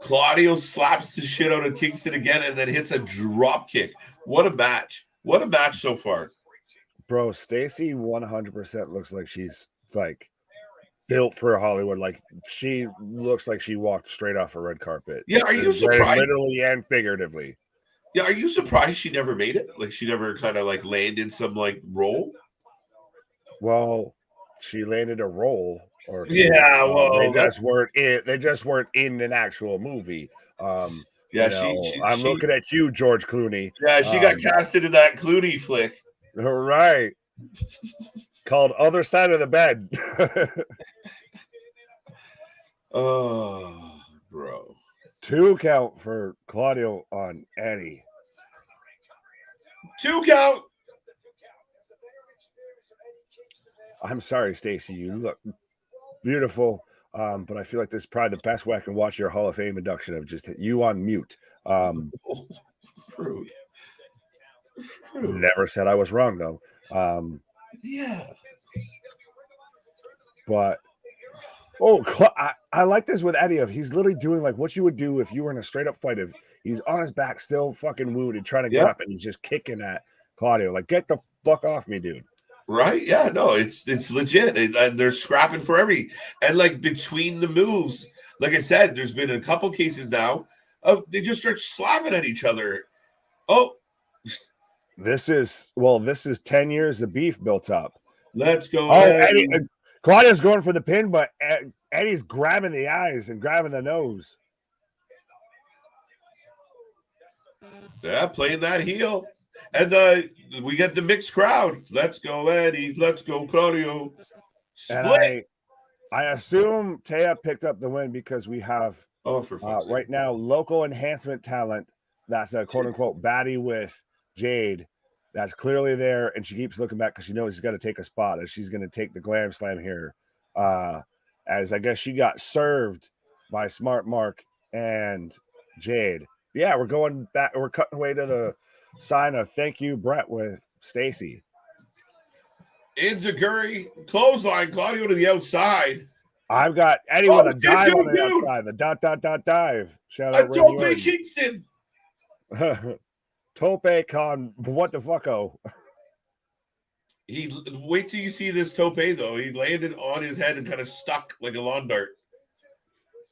Claudio slaps the shit out of Kingston again and then hits a drop kick. What a match. What a match so far. Bro, Stacey 100% looks like she's like built for Hollywood. Like she looks like she walked straight off a red carpet. Yeah, are you surprised? Literally and figuratively. Yeah, are you surprised she never made it? Like she never kind of like landed some like role? Well, she landed a role, or well, they just weren't in an actual movie. I'm looking at you, George Clooney. Yeah, she got casted in that Clooney flick. Right. Called Other Side of the Bed. Oh, bro. 2 count for Claudio on Eddie. 2 count. I'm sorry, Stacey. You look beautiful, but I feel like this is probably the best way I can watch your Hall of Fame induction of just you on mute. Rude. Never said I was wrong, though. Yeah. But, I like this with Eddie. He's literally doing like what you would do if you were in a straight-up fight. If he's on his back, still fucking wounded, trying to get up, and he's just kicking at Claudio. Like, get the fuck off me, dude. Right? Yeah, no, it's legit. And they're scrapping for and like between the moves, like I said, there's been a couple cases now of they just start slapping at each other. Oh, This is 10 years of beef built up. let's go. Oh, Eddie, Claudio's going for the pin, but Eddie's grabbing the eyes and grabbing the nose. Yeah, playing that heel. And we get the mixed crowd. Let's go, Eddie. Let's go, Claudio. Split. And I assume Taya picked up the win because we have right now local enhancement talent that's a quote-unquote baddie with Jade that's clearly there, and she keeps looking back because she knows she's got to take a spot, and she's going to take the glam slam here. As I guess she got served by Smart Mark and Jade. Yeah, we're going back. We're cutting away to the sign of thank you, Brett, with Stacy. Enziguri, clothesline, Claudio to the outside. I've got Eddie with a dive on the outside. The dive. Shout out Tope Kingston. Tope con what the fucko. Wait till you see this Tope though. He landed on his head and kind of stuck like a lawn dart.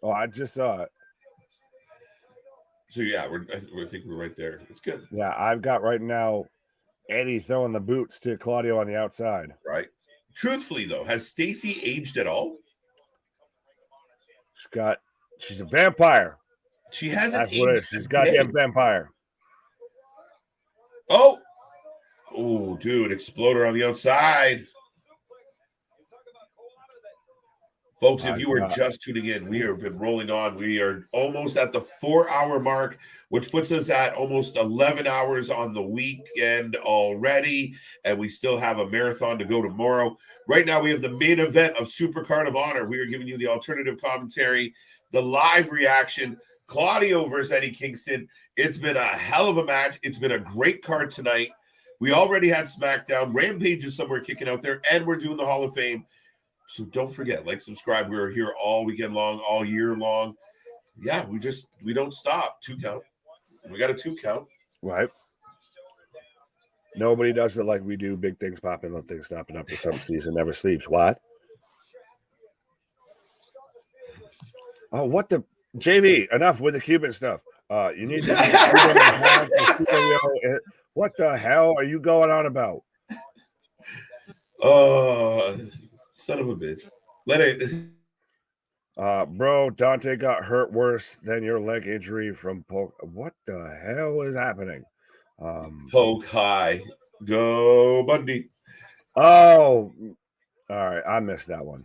Oh, I just saw it. So yeah, I think we're right there. It's good. Yeah, I've got right now Eddie throwing the boots to Claudio on the outside. Right. Truthfully though, has Stacy aged at all? She's a vampire. She hasn't aged. What it is. She's a goddamn vampire. Oh, dude, exploder on the outside. Folks, if you were just tuning in, we have been rolling on. We are almost at the 4-hour mark, which puts us at almost 11 hours on the weekend already. And we still have a marathon to go tomorrow. Right now, we have the main event of Supercard of Honor. We are giving you the alternative commentary, the live reaction, Claudio versus Eddie Kingston. It's been a hell of a match. It's been a great card tonight. We already had SmackDown. Rampage is somewhere kicking out there, and we're doing the Hall of Fame. So don't forget, like, subscribe. We're here all weekend long, all year long. Yeah, we don't stop. 2 count. We got a 2 count. Right. Nobody does it like we do. Big things popping, little things stopping up. The summer season never sleeps. What? Oh, what the JV? Enough with the Cuban stuff. You need to. What the hell are you going on about? Son of a bitch. Let it. Bro, Dante got hurt worse than your leg injury from poke. What the hell is happening? Poke high. Go Bundy. Oh, all right. I missed that one.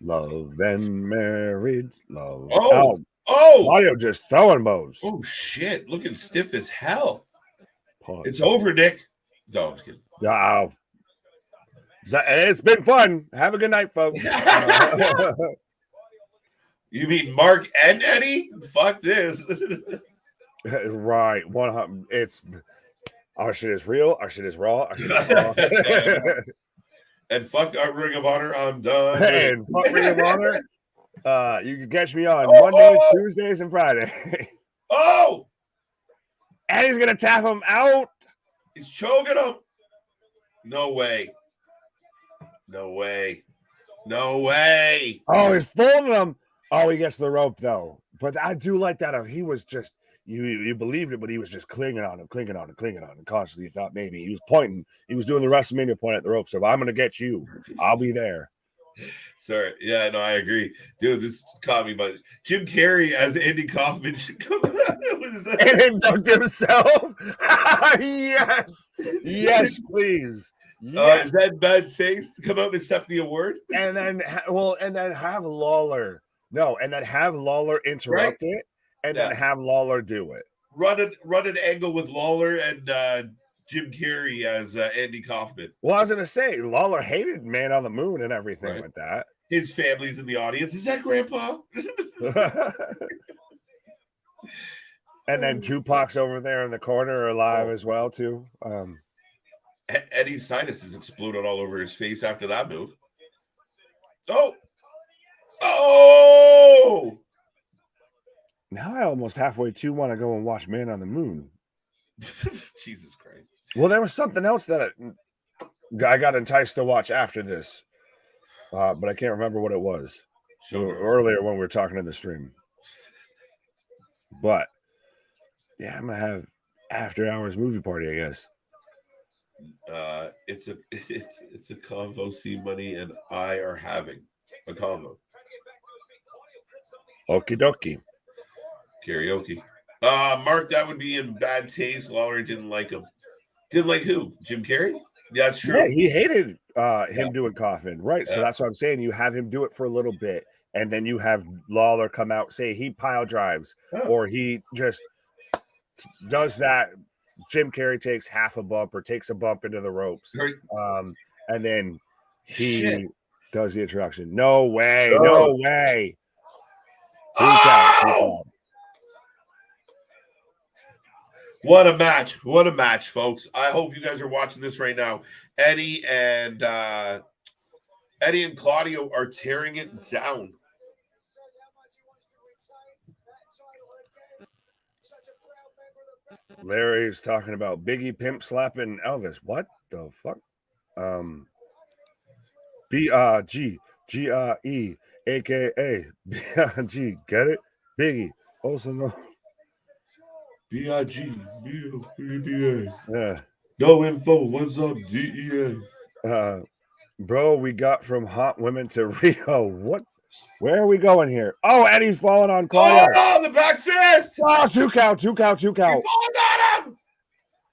Love and married. Love. Oh. Claudio just throwing bows. Oh, shit. Looking stiff as hell. Pause. It's over, Nick. No, I'm just kidding. Oh. It's been fun. Have a good night, folks. You mean Mark and Eddie? Fuck this. Right. It's our shit is real. Our shit is raw. Our shit is raw. And fuck our Ring of Honor. I'm done. And fuck Ring of Honor. You can catch me on Mondays, Tuesdays, and Fridays. And he's gonna tap him out. He's choking him. No way. No way. No way. Oh, he's folding him. Oh, he gets the rope though. But I do like that. He was just you believed it, but he was just clinging on him. Constantly, you thought maybe he was pointing. He was doing the WrestleMania point at the rope. So I'm gonna get you. I'll be there. Sorry. Yeah, no, I agree. Dude, this caught me, but Jim Carrey as Andy Kaufman should come out. What is that? And induct himself. Yes. Yes, please. Yes. Is that bad taste to come out and accept the award? And then have Lawler. No, and then have Lawler interrupt it, and then have Lawler do it. Run an angle with Lawler and Jim Carrey as Andy Kaufman. Well, I was gonna say Lawler hated Man on the Moon and everything like that. His family's in the audience. Is that Grandpa? And then Tupac's over there in the corner alive as well too. Eddie's sinuses exploded all over his face after that move. Now I almost halfway want to go and watch Man on the Moon. Jesus Christ. Well, there was something else that I got enticed to watch after this, but I can't remember what it was. Earlier when we were talking in the stream. But yeah, I'm gonna have after hours movie party, I guess. It's a convo. C Money and I are having a convo. Okie dokie. Karaoke. Mark, that would be in bad taste. Lawler didn't like him. Didn't like who? Jim Carrey? Yeah, that's true. Yeah, he hated him doing Kaufman, right? Yeah. So that's what I'm saying. You have him do it for a little bit, and then you have Lawler come out, say he pile drives, or he just does that. Jim Carrey takes half a bump or takes a bump into the ropes, and then he does the introduction. No way, no way. Two count. What a match. What a match, folks. I hope you guys are watching this right now. Eddie and Claudio are tearing it down. Larry's talking about Biggie pimp slapping Elvis. What the fuck? B-R-G-G-R-E a.k.a. B-I-G. Get it? Biggie. Also known. B-I-G. B-A. Yeah. No info. What's up, DEA? Bro, we got from hot women to Rio. What? Where are we going here? Oh, Eddie's falling on Claudio. Oh, the back fist. Oh, two count. He's falling on him.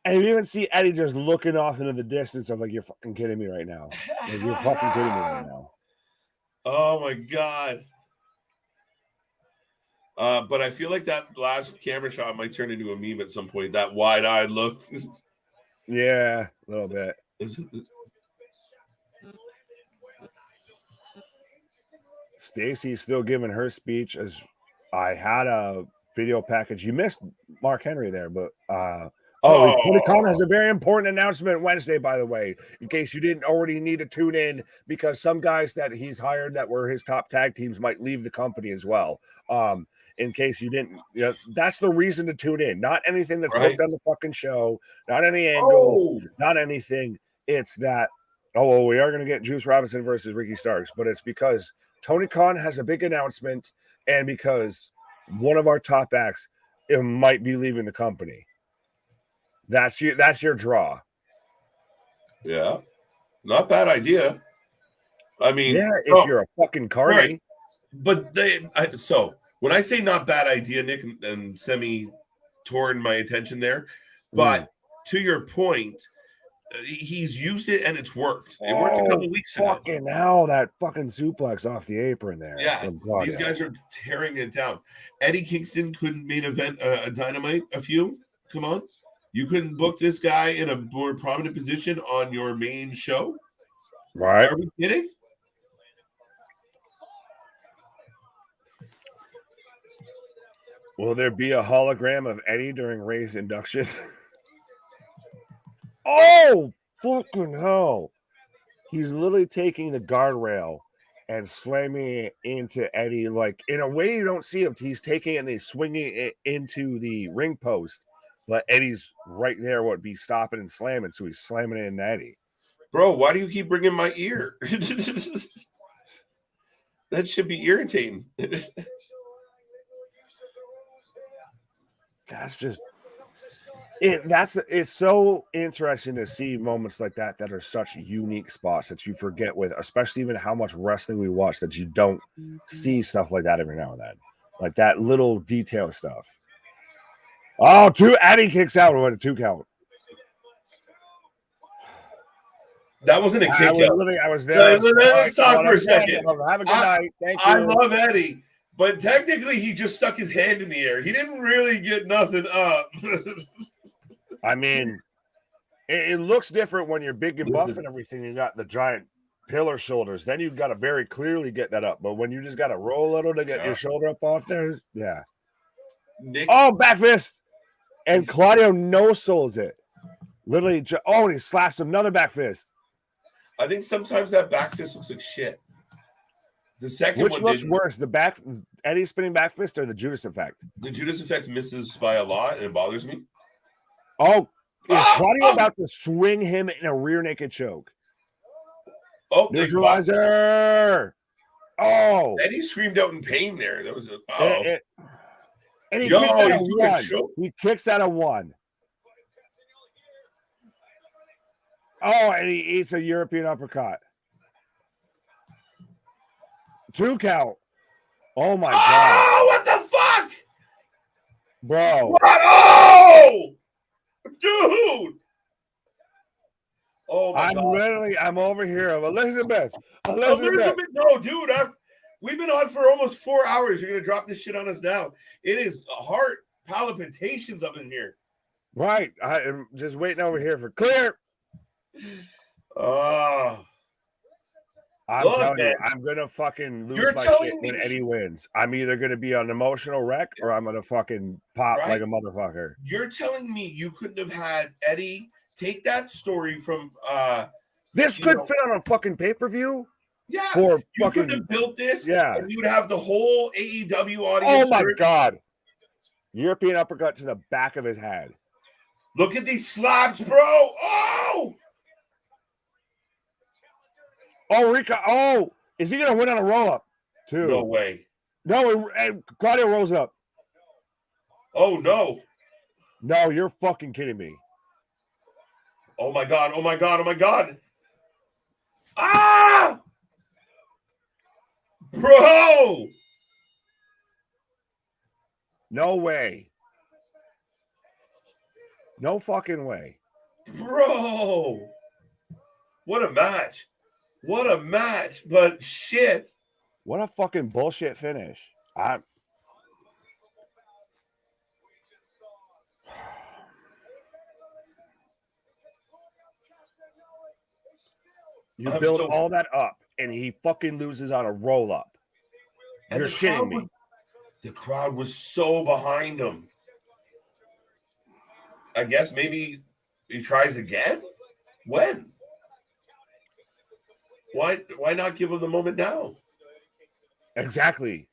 And you even see Eddie just looking off into the distance. I'm like, you're fucking kidding me right now. Like, you're fucking kidding me right now. Oh, my God. But I feel like that last camera shot might turn into a meme at some point. That wide-eyed look. Yeah, a little bit. Stacy's still giving her speech. As I had a video package. You missed Mark Henry there, but Tony Khan has a very important announcement Wednesday, by the way, in case you didn't already need to tune in, because some guys that he's hired that were his top tag teams might leave the company as well. In case you didn't, that's the reason to tune in. Not anything that's booked on the fucking show, not any angles, not anything. It's that, we are going to get Juice Robinson versus Ricky Starks, but it's because Tony Khan has a big announcement and because one of our top acts might be leaving the company. That's your draw. Yeah. Not bad idea. I mean, if you're a fucking carny. Right. But so when I say not bad idea, Nick, and Semi torn my attention there, but to your point, he's used it and it's worked. It worked a couple weeks ago. Fucking hell, that fucking suplex off the apron there. Yeah, these guys are tearing it down. Eddie Kingston couldn't main event a Dynamite a few. Come on. You couldn't book this guy in a more prominent position on your main show? Right. Are we kidding? Will there be a hologram of Eddie during Ray's induction? Oh, fucking hell. He's literally taking the guardrail and slamming it into Eddie, like in a way you don't see him. He's taking it and he's swinging it into the ring post, but Eddie's right there, would be stopping and slamming, so he's slamming it into Eddie. Bro, why do you keep bringing my ear? That should be irritating. That's just it's so interesting to see moments like that are such unique spots that you forget with, especially even how much wrestling we watch, that you don't see stuff like that every now and then, like that little detail stuff. Eddie kicks out with a 2 count. That wasn't a kick out. I was there. Let's talk for a second. Have a good night. Thank you. I love Eddie, but technically he just stuck his hand in the air. He didn't really get nothing up. I mean, it looks different when you're big and buff and everything. You got the giant pillar shoulders. Then you've got to very clearly get that up. But when you just got to roll a little to get your shoulder up off there, Nick, back fist. And Claudio no-souls it. Literally, and he slaps another back fist. I think sometimes that back fist looks like shit. The second Which one looks worse, the Eddie spinning back fist or the Judas effect? The Judas effect misses by a lot and it bothers me. Is Claudio about to swing him in a rear naked choke? Oh, neutralizer! Oh, Eddie screamed out in pain there. That was and he kicks out of one. Choke. He kicks out of one. Oh, and he eats a European uppercut. 2 count. Oh my god! Oh, what the fuck, bro? What? Oh, dude! Oh my god! I'm over here. Elizabeth. No, dude. We've been on for almost 4 hours. You're gonna drop this shit on us now. It is heart palpitations up in here. Right. I am just waiting over here for clear. I'm telling you, I'm gonna fucking lose my shit when Eddie wins. I'm either gonna be an emotional wreck or I'm gonna fucking pop like a motherfucker. You're telling me you couldn't have had Eddie take that story from this could fit on a fucking pay-per-view? Yeah, for you could have built this, and you'd have the whole AEW Oh audience. my god! European uppercut to the back of his head. Look at these slaps, bro! Oh! Oh, Rico! Oh, is he gonna win on a roll-up? Too? No way. No, Claudio rolls up. Oh no! No, you're fucking kidding me. Oh my god! Oh my god! Oh my god! Ah! Bro! No way. No fucking way. Bro! What a match. What a match. But shit. What a fucking bullshit finish. You build all that up, and he fucking loses on a roll-up. You're shitting me. The crowd was so behind him. I guess maybe he tries again? When? Why not give him the moment now? Exactly.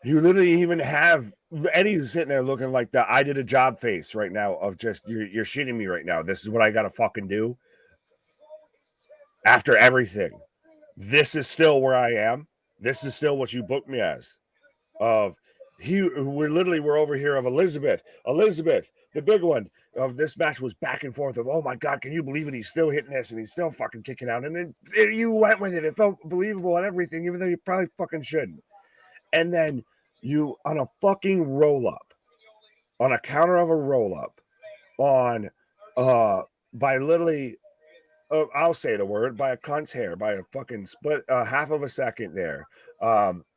You literally even have Eddie's sitting there looking like the I did a job face right now of just you're shitting me right now. This is what I gotta fucking do. After everything, this is still where I am. This is still what you booked me as. We're over here of Elizabeth, the big one of this match was back and forth of, oh my god, can you believe it? He's still hitting this and he's still fucking kicking out. And then you went with it. It felt believable and everything, even though you probably fucking shouldn't. And then you on a fucking roll up, on a counter of a roll up, on by literally I'll say the word, by a cunt's hair, by a fucking split half of a second there,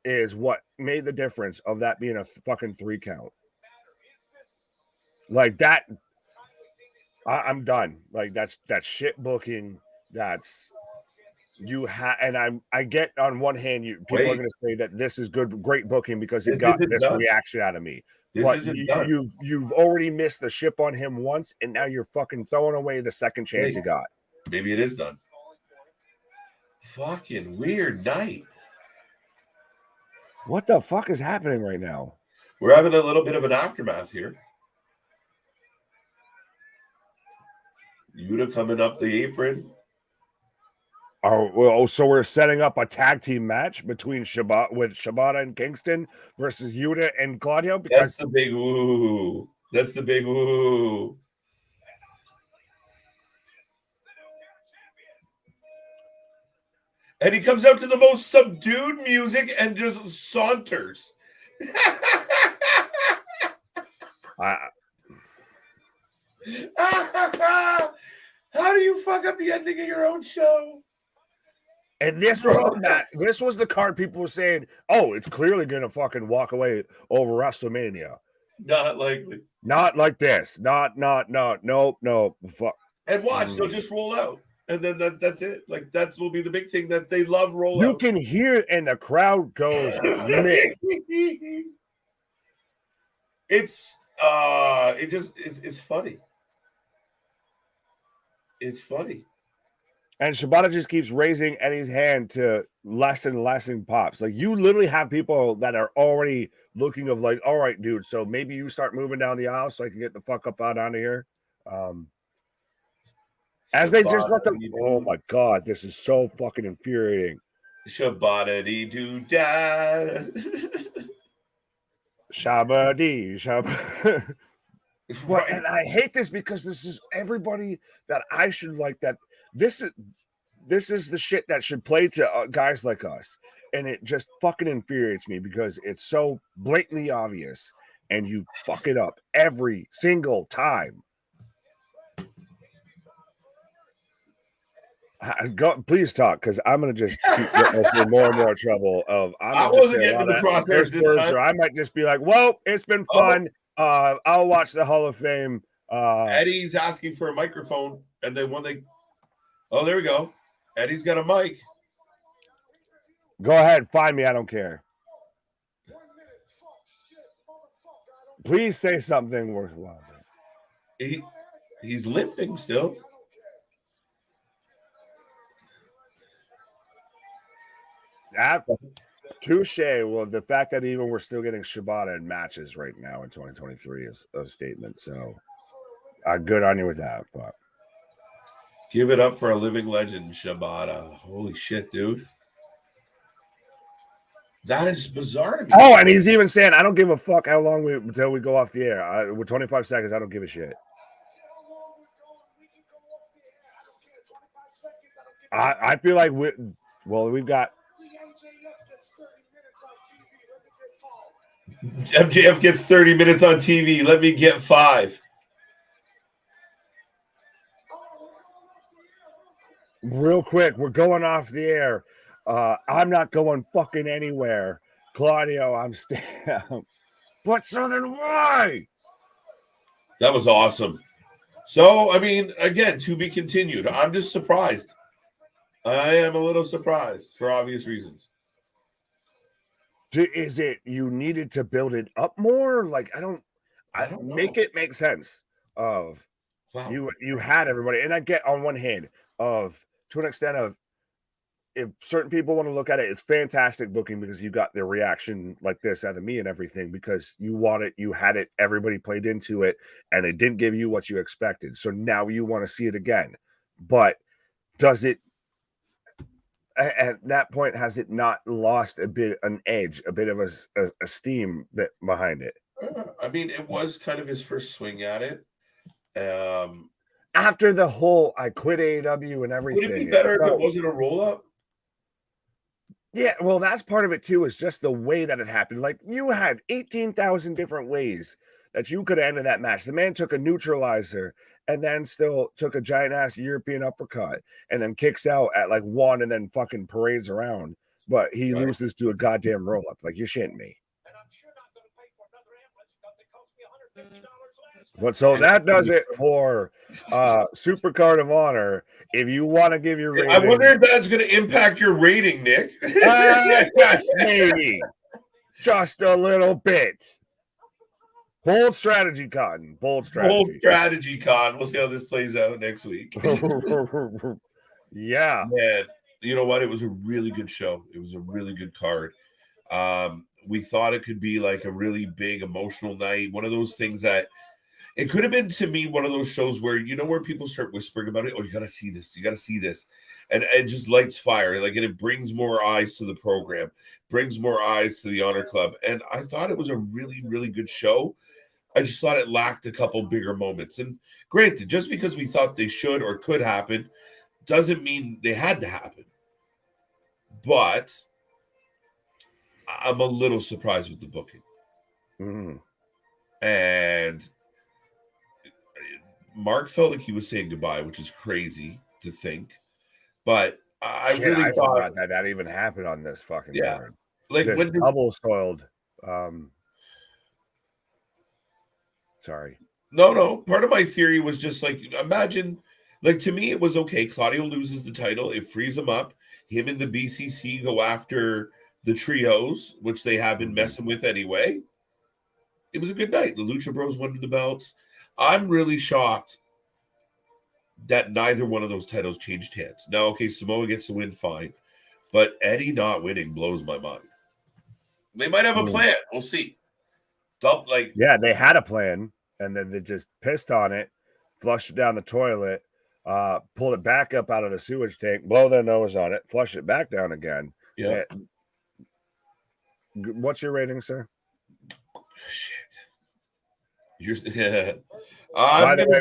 is what made the difference of that being a fucking 3 count. Like that, I'm done. Like that's shit booking. That's you have, and I get on one hand, people are going to say that this is great booking because it got this reaction out of me. But you've already missed the ship on him once, and now you're fucking throwing away the second chance you got. Maybe it is done. Fucking weird night. What the fuck is happening right now? We're having a little bit of an aftermath here. Yuta coming up the apron. Oh, well, so we're setting up a tag team match between Shibata and Kingston versus Yuta and Claudio. Because that's the big woo. That's the big woo. And he comes out to the most subdued music and just saunters. How do you fuck up the ending of your own show? And this was the card people were saying, oh, it's clearly going to fucking walk away over WrestleMania. Not likely. Not like this. No. Fuck. And watch, they'll just roll out. And then that's it. Like that will be the big thing that they love roll out. You can hear it and the crowd goes mid. It's funny. It's funny. And Shibata just keeps raising Eddie's hand to less and less in pops. Like you literally have people that are already looking of like, all right, dude, so maybe you start moving down the aisle so I can get the fuck up out of here. As they just let them, oh my god, this is so fucking infuriating. Shabba-da-dee-doo-da. Shabba-dee, shabba. Right. And I hate this because this is everybody that I should like. That this is the shit that should play to guys like us, and it just fucking infuriates me because it's so blatantly obvious, and you fuck it up every single time. Please talk, because I'm gonna just keep getting us in more and more trouble. I wasn't getting in the crosshairs this time. Or I might just be like, "Well, it's been fun. I'll watch the Hall of Fame." Eddie's asking for a microphone, and then when oh, there we go. Eddie's got a mic. Go ahead, find me. I don't care. Please say something worthwhile. He's limping still. Touche. Well, the fact that even we're still getting Shibata in matches right now in 2023 is a statement. So, good on you with that. But give it up for a living legend, Shibata. Holy shit, dude. That is bizarre to me. Oh, and he's even saying, "I don't give a fuck how long until we go off the air. With 25 seconds, I don't give a shit." I feel like we've got. MJF gets 30 minutes on TV. Let me get 5. Real quick, we're going off the air. I'm not going fucking anywhere. Claudio, I'm staying. But so then why? That was awesome. So, I mean, again, to be continued. I'm just surprised. I am a little surprised for obvious reasons. Is it you needed to build it up more? Like I don't make it make sense of you had everybody, and I get on one hand of to an extent of if certain people want to look at it, it's fantastic booking because you got the reaction like this out of me and everything because you want it, you had it, everybody played into it, and they didn't give you what you expected. So now you want to see it again. But does it at that point, has it not lost an edge, a bit of a steam bit behind it? I mean, it was kind of his first swing at it. After the whole I quit AEW and everything. Would it be better if it wasn't a roll-up? Yeah, well, that's part of it too, is just the way that it happened. Like, you had 18,000 different ways that you could have ended that match. The man took a neutralizer and then still took a giant-ass European uppercut and then kicks out at, like, 1 and then fucking parades around. But he loses to a goddamn roll-up. Like, you're shitting me. And I'm sure not going to pay for another ambulance because it cost me $150 last. But so that does it for Supercard of Honor. If you want to give your rating, I wonder if that's going to impact your rating, Nick. Just maybe, just a little bit. Bold strategy, Cotton. Bold strategy. Bold strategy, Cotton. We'll see how this plays out next week. Yeah, man. You know what? It was a really good show. It was a really good card. We thought it could be like a really big emotional night. One of those things that it could have been, to me, one of those shows where, you know, where people start whispering about it. Oh, you got to see this. You got to see this. And it just lights fire. Like, and it brings more eyes to the program, brings more eyes to the Honor Club. And I thought it was a really, really good show. I just thought it lacked a couple bigger moments. And granted, just because we thought they should or could happen doesn't mean they had to happen. But I'm a little surprised with the booking. Mm. And Mark felt like he was saying goodbye, which is crazy to think. But I really thought that even happened on this fucking card. Like just when double soiled. Sorry. No. Part of my theory was just like, imagine, like, to me, it was okay. Claudio loses the title. It frees him up. Him and the BCC go after the trios, which they have been messing with anyway. It was a good night. The Lucha Bros won the belts. I'm really shocked that neither one of those titles changed hands. Now, okay, Samoa gets the win, fine. but Eddie not winning blows my mind. They might have a plan. We'll see. Yeah, they had a plan, and then they just pissed on it, flushed it down the toilet, pulled it back up out of the sewage tank, blow their nose on it, flush it back down again. Yeah. What's your rating, sir? Shit. Yeah. By the way,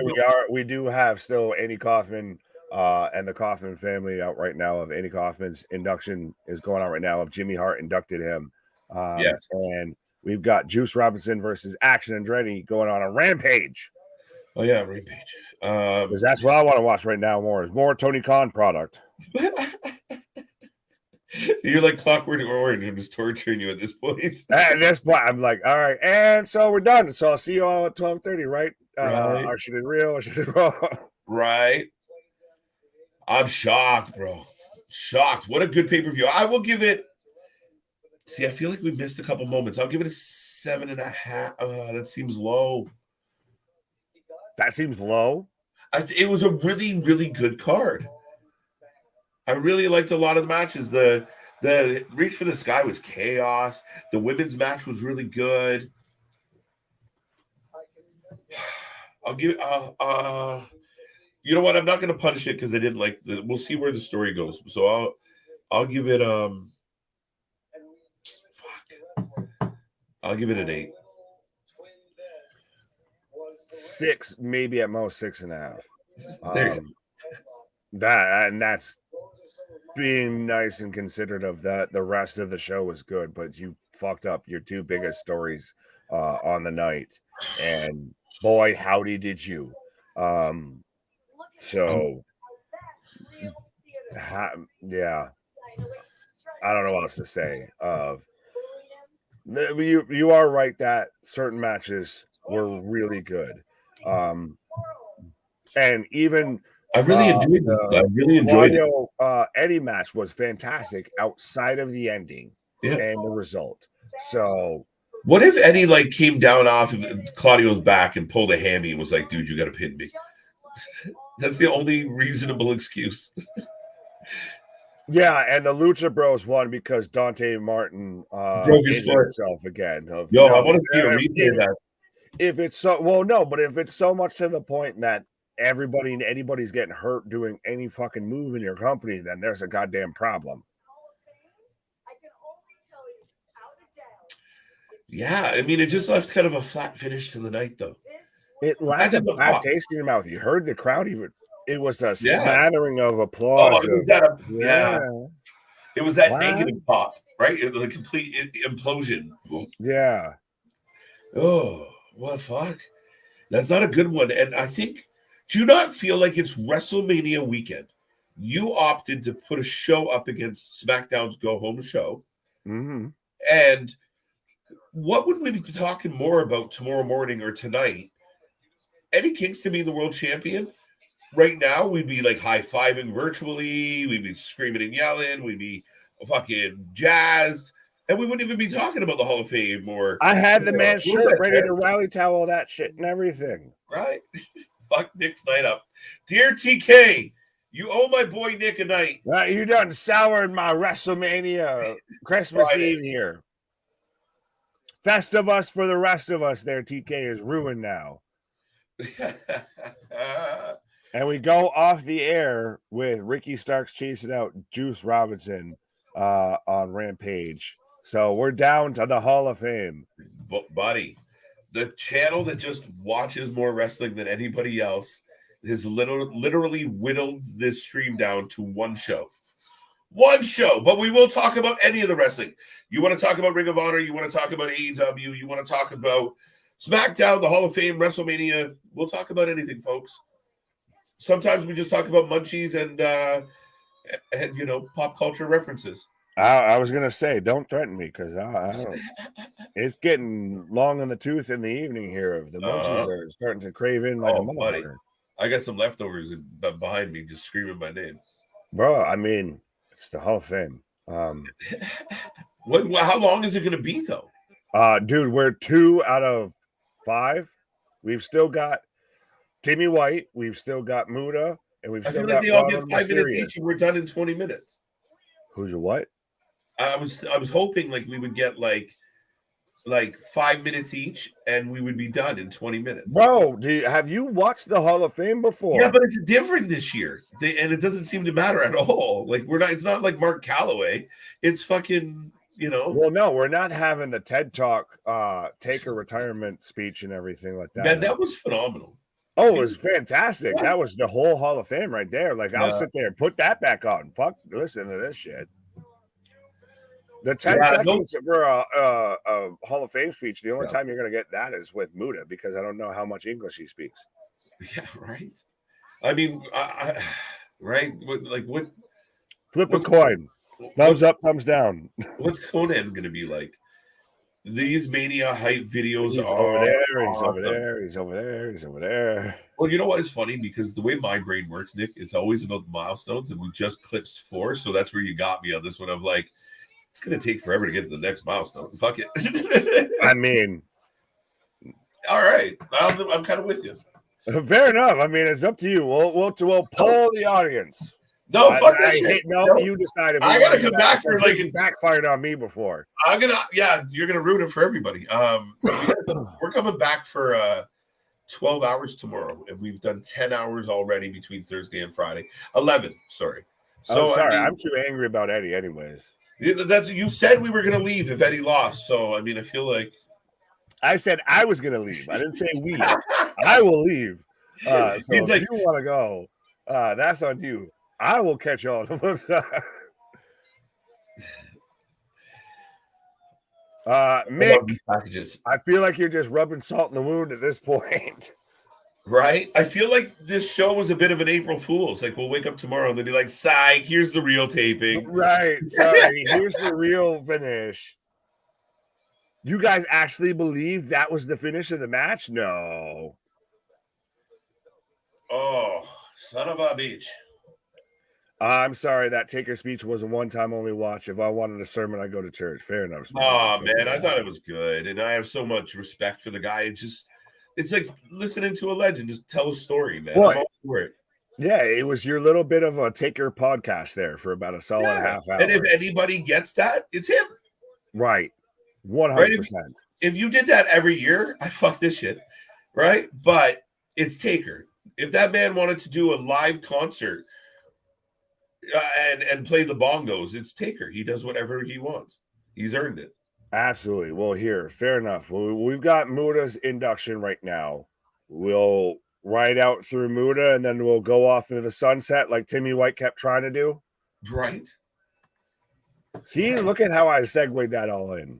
we do have still Andy Kaufman and the Kaufman family out right now. Of Andy Kaufman's induction is going on right now. Of Jimmy Hart inducted him. Yes. And we've got Juice Robinson versus Action Andretti going on a Rampage. Oh yeah, Rampage. Because that's what I want to watch right now. More Tony Khan product. You're like Clockwork Orange. I'm just torturing you at this point. At this point, I'm like, all right, and so we're done. So I'll see you all at 12:30, right? Right. Our shit is real. Our shit is raw. Right. I'm shocked, bro. Shocked. What a good pay-per-view. I will give it. See, I feel like we missed a couple moments. I'll give it a 7.5. That seems low. That seems low. It was a really, really good card. I really liked a lot of the matches. The Reach for the Sky was chaos. The women's match was really good. I'll give you know what? I'm not going to punish it because I didn't like the. We'll see where the story goes. So I'll give it I'll give it an 8. 6, maybe at most 6.5. There you go. That's being nice and considerate of that. The rest of the show was good, but you fucked up your two biggest stories on the night, and boy, howdy did you. So yeah, I don't know what else to say. You are right that certain matches were really good, and even I really enjoyed the Claudio Eddie match was fantastic outside of the ending and the result. So what if Eddie like came down off of Claudio's back and pulled a hammy and was like, dude, you got to pin me? That's the only reasonable excuse. Yeah, and the Lucha Bros won because Dante Martin broke himself again. I want to see a replay of that. If it's so, well, no, but if it's so much to the point that everybody and anybody's getting hurt doing any fucking move in your company, then there's a goddamn problem. Yeah, I mean, it just left kind of a flat finish to the night, though. It left a bad taste in your mouth. You heard the crowd even. It was a smattering of applause. It was that negative pop, right? The complete implosion. Yeah. Oh, what fuck? That's not a good one. And I think, do you not feel like it's WrestleMania weekend? You opted to put a show up against SmackDown's Go Home show. Mm-hmm. And what would we be talking more about tomorrow morning or tonight? Eddie Kingston being the world champion? Right now, we'd be like high-fiving virtually. We'd be screaming and yelling. We'd be fucking jazzed. And we wouldn't even be talking about the Hall of Fame or... I had the man's shirt ready to rally towel that shit and everything. Right? Fuck Nick's night up. Dear TK, you owe my boy Nick a night. You done soured my WrestleMania Christmas Eve here. Festivus for the rest of us there, TK, is ruined now. And we go off the air with Ricky Starks chasing out Juice Robinson on Rampage. So we're down to the Hall of Fame. Buddy, the channel that just watches more wrestling than anybody else has literally whittled this stream down to one show. One show, but we will talk about any of the wrestling. You want to talk about Ring of Honor, you want to talk about AEW, you want to talk about SmackDown, the Hall of Fame, WrestleMania. We'll talk about anything, folks. Sometimes we just talk about munchies and you know, pop culture references. I was gonna say, don't threaten me because it's getting long in the tooth in the evening here. Of the munchies are starting to crave in like a motherfucker. I got some leftovers behind me, just screaming my name, bro. I mean, it's the Hall of Fame. How long is it going to be though? Dude, we're 2 out of 5. We've still got Timmy White. We've still got Muda, and we've still got. They all get 5 minutes each, and we're done in 20 minutes. Who's your what? I was hoping like we would get like 5 minutes each, and we would be done in 20 minutes. Bro, have you watched the Hall of Fame before? Yeah, but it's different this year, and it doesn't seem to matter at all. Like it's not like Mark Calloway. It's fucking, Well, no, we're not having the TED Talk, Taker retirement speech and everything like that. That was phenomenal. Oh, it was fantastic. That was the whole Hall of Fame right there. Like, I'll sit there and put that back on. Fuck, listen to this shit. The 10 seconds for a Hall of Fame speech, the only time you're going to get that is with Muta, because I don't know how much English he speaks. Yeah, right. I mean, right? What? Flip a coin. Thumbs up, thumbs down. What's Conan going to be like? These Mania hype videos are over there. He's over there. He's over there. He's over there. Well, you know what is funny? Because the way my brain works, Nick, it's always about the milestones, and we just clipped 4, so that's where you got me on this one. Of like, it's going to take forever to get to the next milestone. Fuck it. I mean, all right. I'm kind of with you. Fair enough. I mean, it's up to you. We'll poll the audience. No, fuck that shit. No, you decided. I got to come back for like it backfired on me before. You're gonna ruin it for everybody. We're coming back for 12 hours tomorrow, and we've done 10 hours already between Thursday and Friday. 11, sorry. So sorry, I'm too angry about Eddie, anyways. You said we were gonna leave if Eddie lost. So I mean, I feel like I said I was gonna leave. I didn't say we. I will leave. So if you want to go, that's on you. I will catch you on the flip side. Mick, I feel like you're just rubbing salt in the wound at this point. Right? I feel like this show was a bit of an April Fool's. Like, we'll wake up tomorrow and they'll be like, psych, here's the real taping. Right. Sorry, here's the real finish. You guys actually believe that was the finish of the match? No. Oh, son of a bitch. I'm sorry, that Taker speech was a one-time only watch. If I wanted a sermon, I'd go to church. Fair enough. Oh, man, I thought it was good. And I have so much respect for the guy. It's like listening to a legend. Just tell a story, man. I'm all for it. Yeah, it was your little bit of a Taker podcast there for about a solid half hour. And if anybody gets that, it's him. Right. 100%. Right? If you did that every year, I fuck this shit. Right? But it's Taker. If that man wanted to do a live concert and play the bongos, it's Taker. He does whatever he wants. He's earned it. Absolutely. Well, here, fair enough. We've got Muta's induction right now. We'll ride out through Muta, and then we'll go off into the sunset like Timmy White kept trying to do. Right. See, look at how I segued that all in.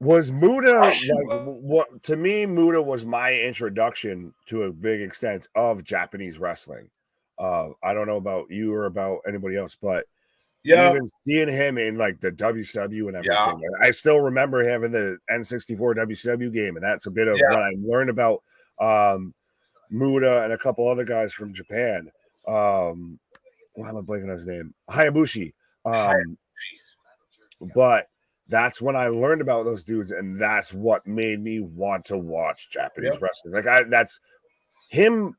Was Muta what to me? Muta was my introduction to a big extent of Japanese wrestling. I don't know about you or about anybody else, but even seeing him in like the WCW and everything, I still remember having the N64 WCW game, and that's a bit of what I learned about Muta and a couple other guys from Japan. Why am I blanking on his name? Hayabushi. But that's when I learned about those dudes, and that's what made me want to watch Japanese wrestling. Like that's him.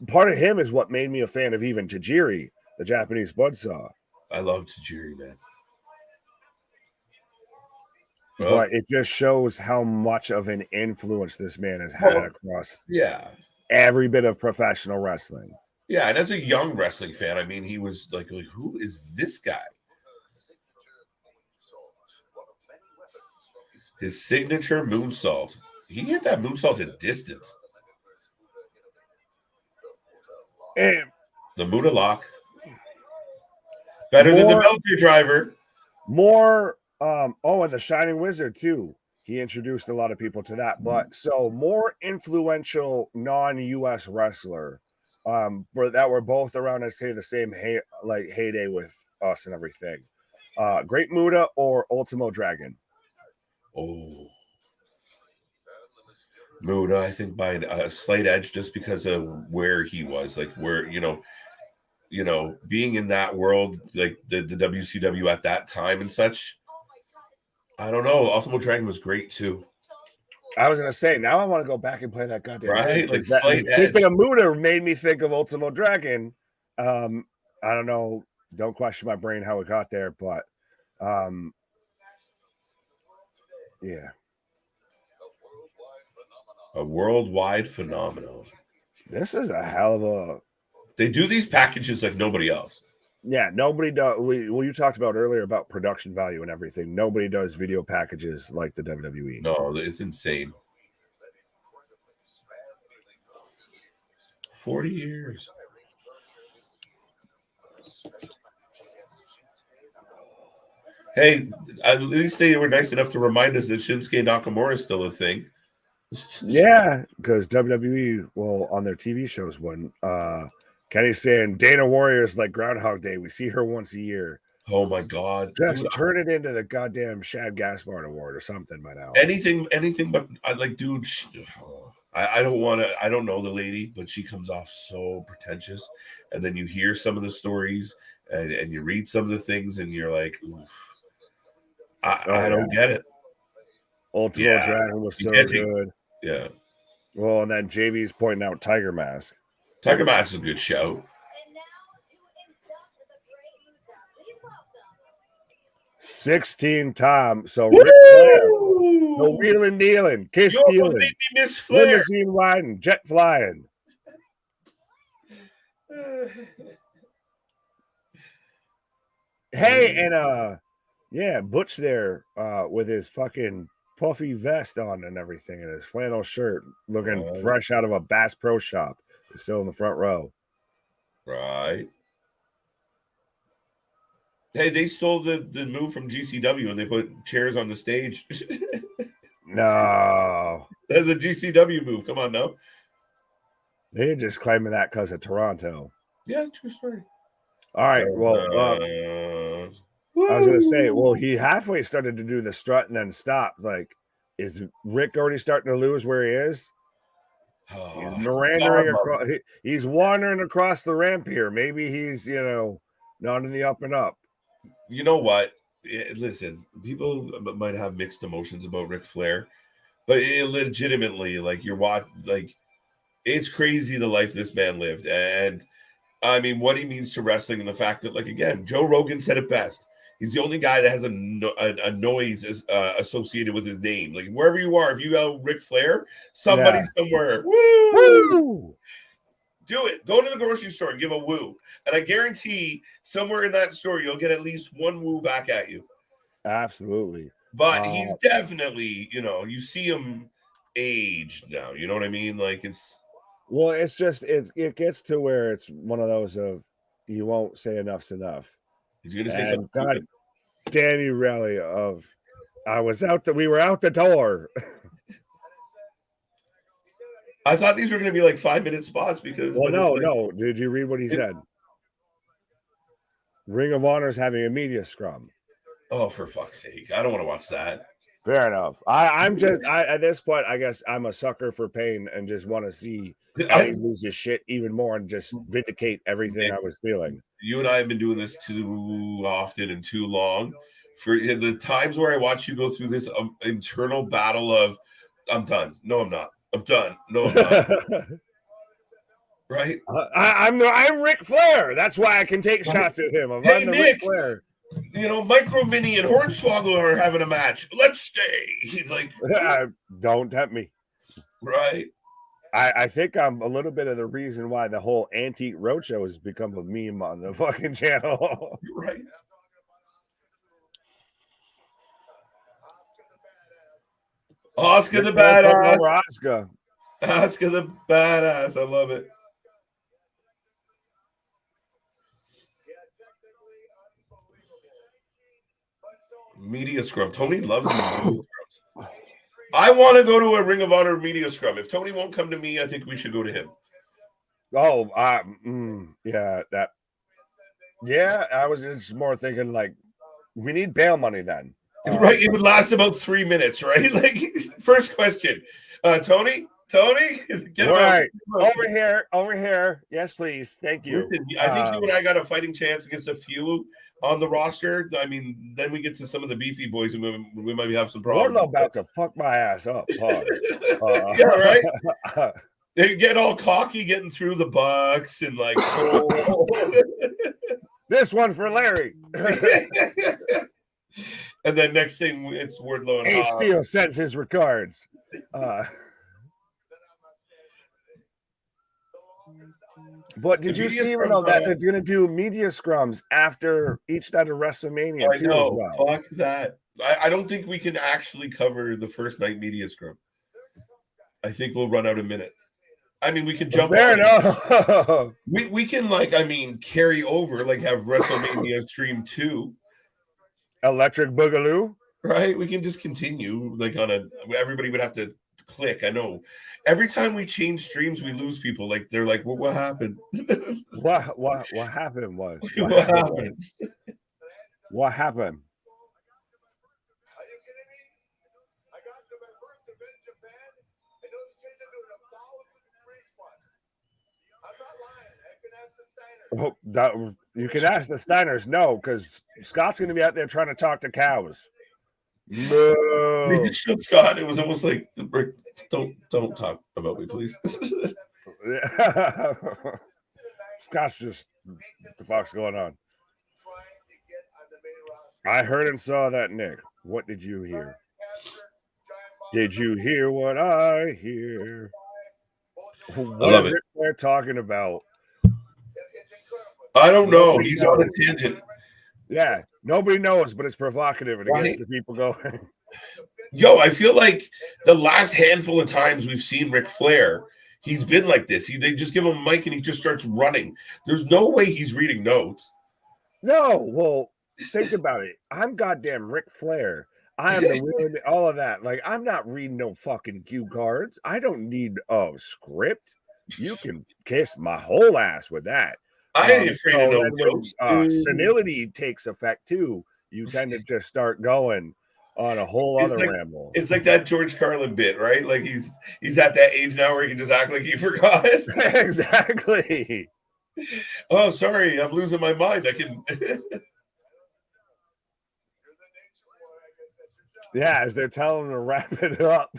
Part of him is what made me a fan of even Tajiri, the Japanese buzzsaw. I love Tajiri, man. But it just shows how much of an influence this man has had across every bit of professional wrestling. Yeah, and as a young wrestling fan, I mean, he was like who is this guy? His signature moonsault. He hit that moonsault at distance. And the Muta lock. Better than the Meltzer driver. And the Shining Wizard, too. He introduced a lot of people to that. But so more influential non-US wrestler that were both around, I'd say, the same heyday with us and everything. Great Muta or Ultimo Dragon? Oh, Muta, I think by a slight edge, just because of where he was, like where being in that world, like the WCW at that time and such. I don't know. Ultimo Dragon was great too. I was gonna say now I want to go back and play that goddamn Right, like that, slight edge. speaking of Muda made me think of Ultimo Dragon. I don't know. Don't question my brain how it got there, but yeah, a worldwide phenomenon. this is a hell of a. They do these packages like nobody else. Yeah, nobody does. You talked about earlier about production value and everything. Nobody does video packages like the WWE. No, it's insane. 40 years. Hey, at least they were nice enough to remind us that Shinsuke Nakamura is still a thing. Yeah, because WWE, well, on their TV shows, when Kenny's saying Dana Warrior is like Groundhog Day, we see her once a year. Oh my God! Just turn it into the goddamn Shad Gaspard Award or something by now. Anything but I like, dude. I don't want to. I don't know the lady, but she comes off so pretentious. And then you hear some of the stories, and you read some of the things, and you're like, oof. I don't get it. Ultimo Dragon was so good. Yeah. Well, and then JV's pointing out Tiger Mask. Tiger Mask is a good show. 16 times. So Ric Flair, no wheeling dealing, kiss stealing, limousine riding, jet flying. Hey, and yeah, Butch there with his fucking puffy vest on and everything, and his flannel shirt, looking fresh out of a Bass Pro Shop. He's still in the front row. Right. Hey, they stole the move from GCW and they put chairs on the stage. No. That's a GCW move. Come on now. They're just claiming that because of Toronto. Yeah, true story. All right. Well, I was going to say, well, he halfway started to do the strut and then stopped. Like, is Rick already starting to lose where he is? He's meandering across. He's wandering across the ramp here. Maybe he's, not in the up and up. You know what? Listen, people might have mixed emotions about Ric Flair, but legitimately, like, it's crazy the life this man lived. And I mean, what he means to wrestling and the fact that, like, again, Joe Rogan said it best. He's the only guy that has a noise associated with his name. Like, wherever you are, if you yell Ric Flair, somebody somewhere, woo! Woo! Do it. Go to the grocery store and give a woo. And I guarantee somewhere in that store, you'll get at least one woo back at you. Absolutely. But he's definitely, you see him aged now. You know what I mean? Like, it's. Well, it's just, it gets to where it's one of those of, you won't say enough's enough. He's going to say something. God, Danny Relly of, we were out the door. I thought these were going to be like 5-minute spots because. Well, no. Did you read what he said? Ring of Honor is having a media scrum. Oh, for fuck's sake. I don't want to watch that. Fair enough. I'm just at this point, I guess I'm a sucker for pain and just want to see how he loses shit even more and just vindicate everything I was feeling. You and I have been doing this too often and too long. For the times where I watch you go through this internal battle of, I'm done. No, I'm not. I'm done. No, I'm not. Right? I'm Ric Flair. That's why I can take shots at him. I'm the Ric Flair. Micro Mini and Hornswoggle are having a match. Let's stay. He's like, don't tempt me. Right. I think I'm a little bit of the reason why the whole Antique Roadshow has become a meme on the fucking channel. Right. Oscar the badass. Oscar the badass. I love it. Media scrum. Tony loves these media scrums. I want to go to a Ring of Honor media scrum. If Tony won't come to me, I think we should go to him. Oh, yeah, that. Yeah, I was just more thinking like we need bail money then. Right, it would last about 3 minutes, right? Like, first question, Tony, Tony, get him right out. over here. Yes, please. Thank you. Listen, I think you and I got a fighting chance against a few on the roster. I mean, then we get to some of the beefy boys, and we might have some problems. Wardlow about to fuck my ass up. Yeah, right. They get all cocky getting through the Bucks and like. This one for Larry. And then next thing, it's Wardlow and Ace Steel sends his regards. But did you see even though that they're going to do media scrums after each night of WrestleMania I know. as well? Fuck that. I don't think we can actually cover the first night media scrum. I think we'll run out of minutes. I mean, we can jump on. We can, like, I mean, carry over, like, have WrestleMania stream 2. Electric Boogaloo? Right? We can just continue, like, everybody would have to click. I know. Every time we change streams, we lose people. Like, they're like, well, what happened? What happened was? What happened? What happened? Are you kidding me? I got to my first event in Japan, and those kids are doing 1,000 free squats. I'm not lying. I can ask the Steiners. You can ask the Steiners, no, because Scott's going to be out there trying to talk to cows. No. They just shook Scott. It was almost like the brick. Don't talk about me, please. Scott's just what the fuck's going on? I heard and saw that, Nick. What did you hear? Did you hear what I hear? What is it they're talking about? I don't know. He's on a tangent. Yeah, nobody knows, but it's provocative and it gets the people going. Yo, I feel like the last handful of times we've seen Ric Flair, he's been like this. They just give him a mic and he just starts running. There's no way he's reading notes. No, well, think about it. I'm goddamn Ric Flair. I am the real, all of that. Like, I'm not reading no fucking cue cards. I don't need a script. You can kiss my whole ass with that. I ain't afraid of no jokes. When senility takes effect too, you tend to just start going on a whole other ramble. It's like that George Carlin bit, right? Like he's at that age now where he can just act like he forgot. Exactly. Oh, sorry, I'm losing my mind. I can. Yeah, as they're telling him to wrap it up.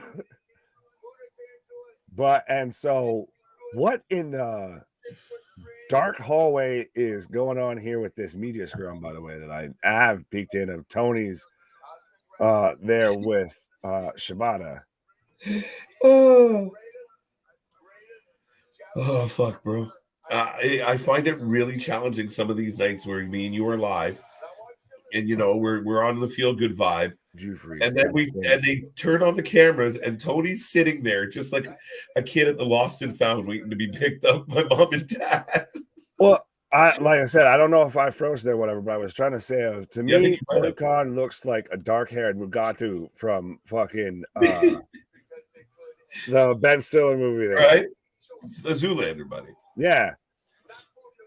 And so what in the dark hallway is going on here with this media scrum, by the way, that I have peeked in of Tony's there with Shibata. Oh, fuck, bro. I find it really challenging some of these nights where me and you are live, and you know we're on the feel good vibe, and then they turn on the cameras, and Tony's sitting there just like a kid at the Lost and Found, waiting to be picked up by mom and dad. Well, like I said, I don't know if I froze there, or whatever, but I was trying to say to me, Tony Khan looks like a dark-haired Mugatu from fucking the Ben Stiller movie there, right? It's the Zoolander, buddy. Yeah,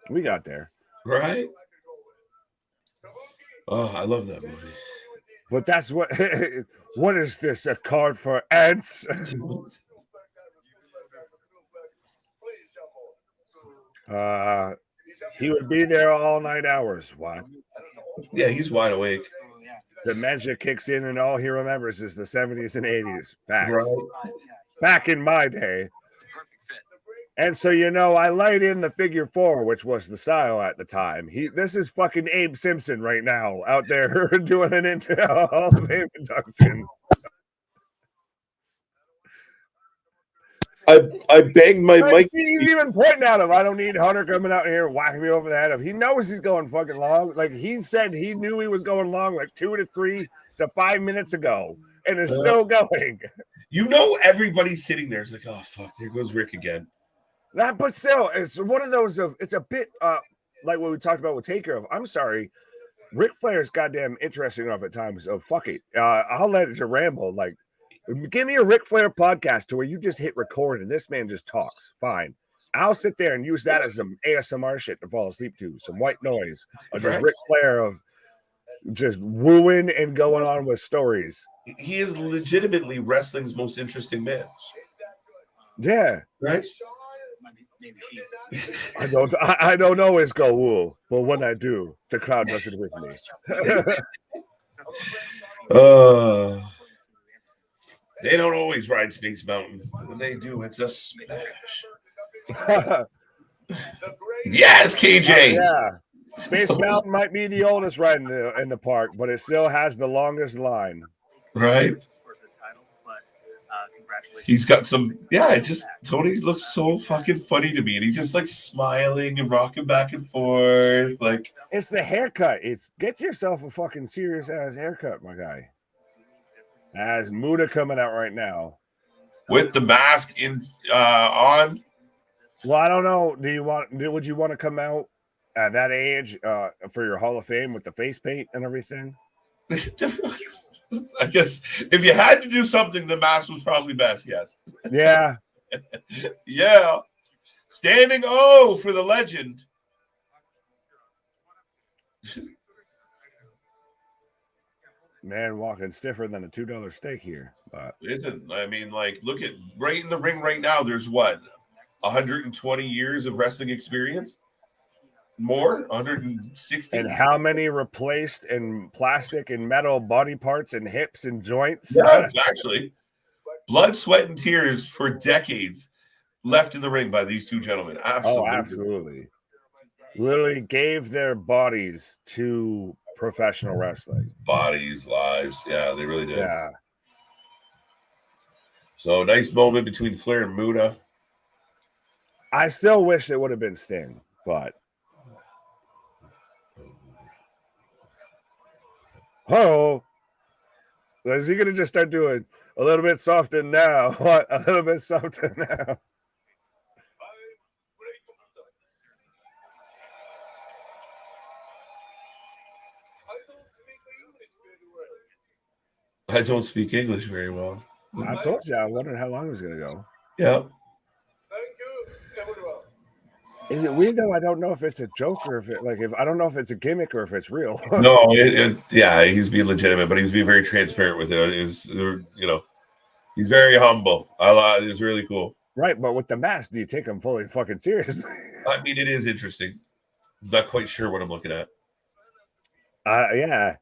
we got there, right? Oh, I love that movie. But that's what. What is this? A card for ants? He would be there all night hours. Why? Yeah, he's wide awake. Dementia kicks in, and all he remembers is the 70s and 80s. Facts. Right. Back in my day. And so, you know, I light in the figure 4, which was the style at the time. This is fucking Abe Simpson right now out there doing an Hall of Fame induction. I banged my mic. He's even pointing at him. I don't need Hunter coming out here and whacking me over the head. He knows he's going fucking long. Like he said, he knew he was going long like 2 to 3 to 5 minutes ago, and it's still going. You know, everybody's sitting there. It's like, oh fuck, there goes Rick again. But still, it's one of those of it's a bit like what we talked about with Taker. I'm sorry, Ric Flair's goddamn interesting enough at times. So fuck it, I'll let it ramble. Like, give me a Ric Flair podcast to where you just hit record and this man just talks. Fine, I'll sit there and use that as some ASMR shit to fall asleep to, some white noise, or just Ric Flair of just wooing and going on with stories. He is legitimately wrestling's most interesting man. Yeah. Right? I don't always go wool, but when I do, the crowd does it with me. They don't always ride Space Mountain. When they do, it's a smash. Yes, KJ. Yeah. Space Mountain might be the oldest ride in the park, but it still has the longest line. Right. He's got some, it just, Tony looks so fucking funny to me. And he's just like smiling and rocking back and forth. Like, it's the haircut. Get yourself a fucking serious ass haircut, my guy. As Muda coming out right now. With the mask on. Well, I don't know. Would you want to come out at that age for your Hall of Fame with the face paint and everything? I guess if you had to do something, the mask was probably best. Yes. Yeah. Yeah. Standing O for the legend. Man walking stiffer than a $2 steak here. But isn't, I mean, like, look at right in the ring right now. There's what, 120 years of wrestling experience? More? 160? And how many replaced in plastic and metal body parts and hips and joints? Yeah, actually. Blood, sweat, and tears for decades left in the ring by these two gentlemen. Absolutely. Oh, absolutely. Literally gave their bodies to professional wrestling. Bodies, lives. Yeah, they really did. Yeah. So nice moment between Flair and Muda. I still wish it would have been Sting, but is he gonna just start doing a little bit softer now? What? A little bit softer now. I don't speak English very well. I told you. I wondered how long it was gonna go. Yeah. Is it weird though? I don't know if it's a joke or if I don't know if it's a gimmick or if it's real. No, he's being legitimate, but he's being very transparent with it. He's very humble. It's really cool. Right, but with the mask, do you take him fully fucking seriously? I mean, it is interesting. Not quite sure what I'm looking at. Yeah.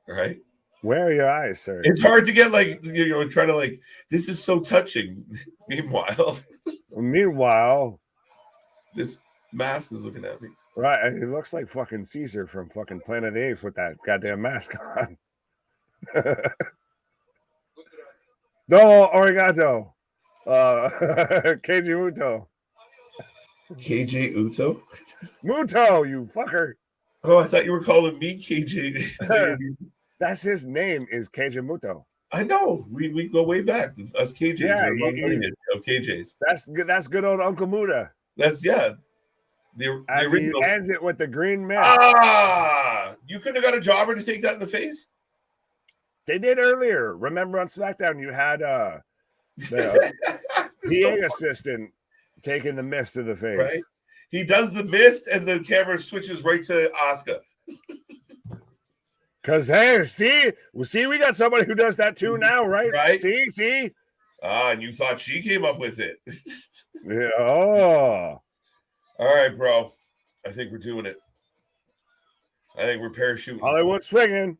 Right. Where are your eyes, sir? It's hard to get trying to this is so touching. Meanwhile, this mask is looking at me. Right, he looks like fucking Caesar from fucking Planet of the Apes with that goddamn mask on. No, arigato. KJ Muto. KJ Uto? Muto, you fucker. Oh, I thought you were calling me KJ. That's his name is KJ Muto. I know. We go way back. Us KJs. Yeah, of KJs. That's good old Uncle Muda. That's The original. He ends it with the green mist. You couldn't have got a jobber to take that in the face? They did earlier. Remember on SmackDown, you had the PA assistant taking the mist to the face. Right. He does the mist, and the camera switches right to Asuka. Because, hey, see, we got somebody who does that too now, right? Right. See? And you thought she came up with it. Yeah. Oh. All right, bro. I think we're doing it. I think we're parachuting. Hollywood swinging.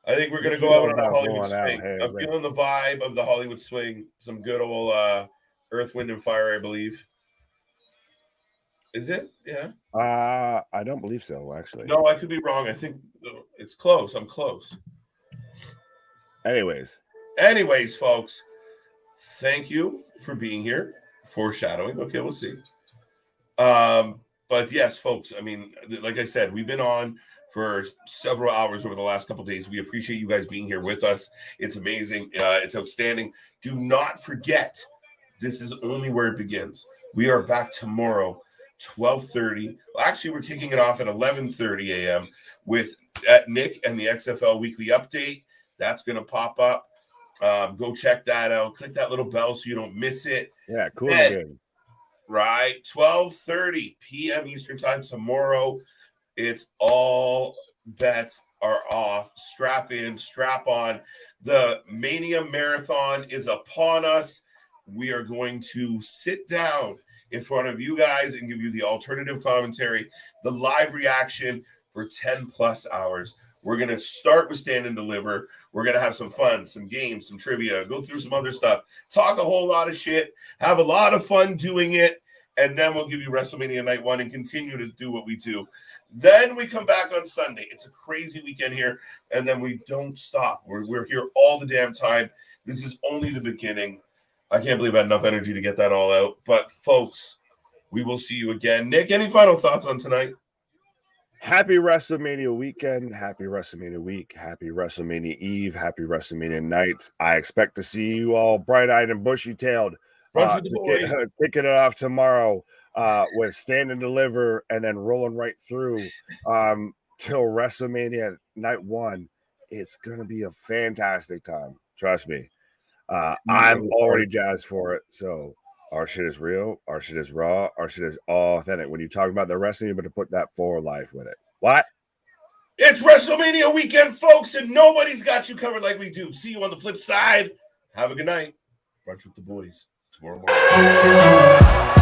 I think we're going to go out on a Hollywood swing. I'm feeling the vibe of the Hollywood swing. Some good old Earth, Wind, and Fire, I believe. Is it? Yeah. I don't believe so, actually. No, I could be wrong. I think it's close. I'm close. Anyways, folks, thank you for being here. Foreshadowing. Okay, we'll see. But yes, folks, I mean, like I said, we've been on for several hours over the last couple of days. We appreciate you guys being here with us. It's amazing. It's outstanding. Do not forget, this is only where it begins. We are back tomorrow, 12:30. Actually, we're kicking it off at 11:30 a.m. with Nick and the XFL Weekly Update. That's going to pop up. Go check that out. Click that little bell so you don't miss it. Yeah, cool. Good. Right, 12:30 p.m. Eastern Time tomorrow. It's all bets are off. Strap in, strap on. The Mania Marathon is upon us. we are going to sit down in front of you guys and give you the alternative commentary, the live reaction for 10 plus hours. We're going to start with Stand and Deliver. We're going to have some fun, some games, some trivia, go through some other stuff, talk a whole lot of shit, have a lot of fun doing it, and then we'll give you WrestleMania Night 1 and continue to do what we do. Then we come back on Sunday. It's a crazy weekend here, and then we don't stop. We're here all the damn time. This is only the beginning. I can't believe I had enough energy to get that all out. But, folks, we will see you again. Nick, any final thoughts on tonight? Happy WrestleMania weekend. Happy WrestleMania week. Happy WrestleMania Eve. Happy WrestleMania night. I expect to see you all bright-eyed and bushy-tailed kicking it off tomorrow with Stand and Deliver and then rolling right through till WrestleMania Night 1. It's going to be a fantastic time. Trust me. I'm already jazzed for it. So our shit is real. Our shit is raw. Our shit is authentic. When you talk about the wrestling, you better put that for life with it. What? It's WrestleMania weekend, folks, and nobody's got you covered like we do. See you on the flip side. Have a good night. Brunch with the boys tomorrow morning.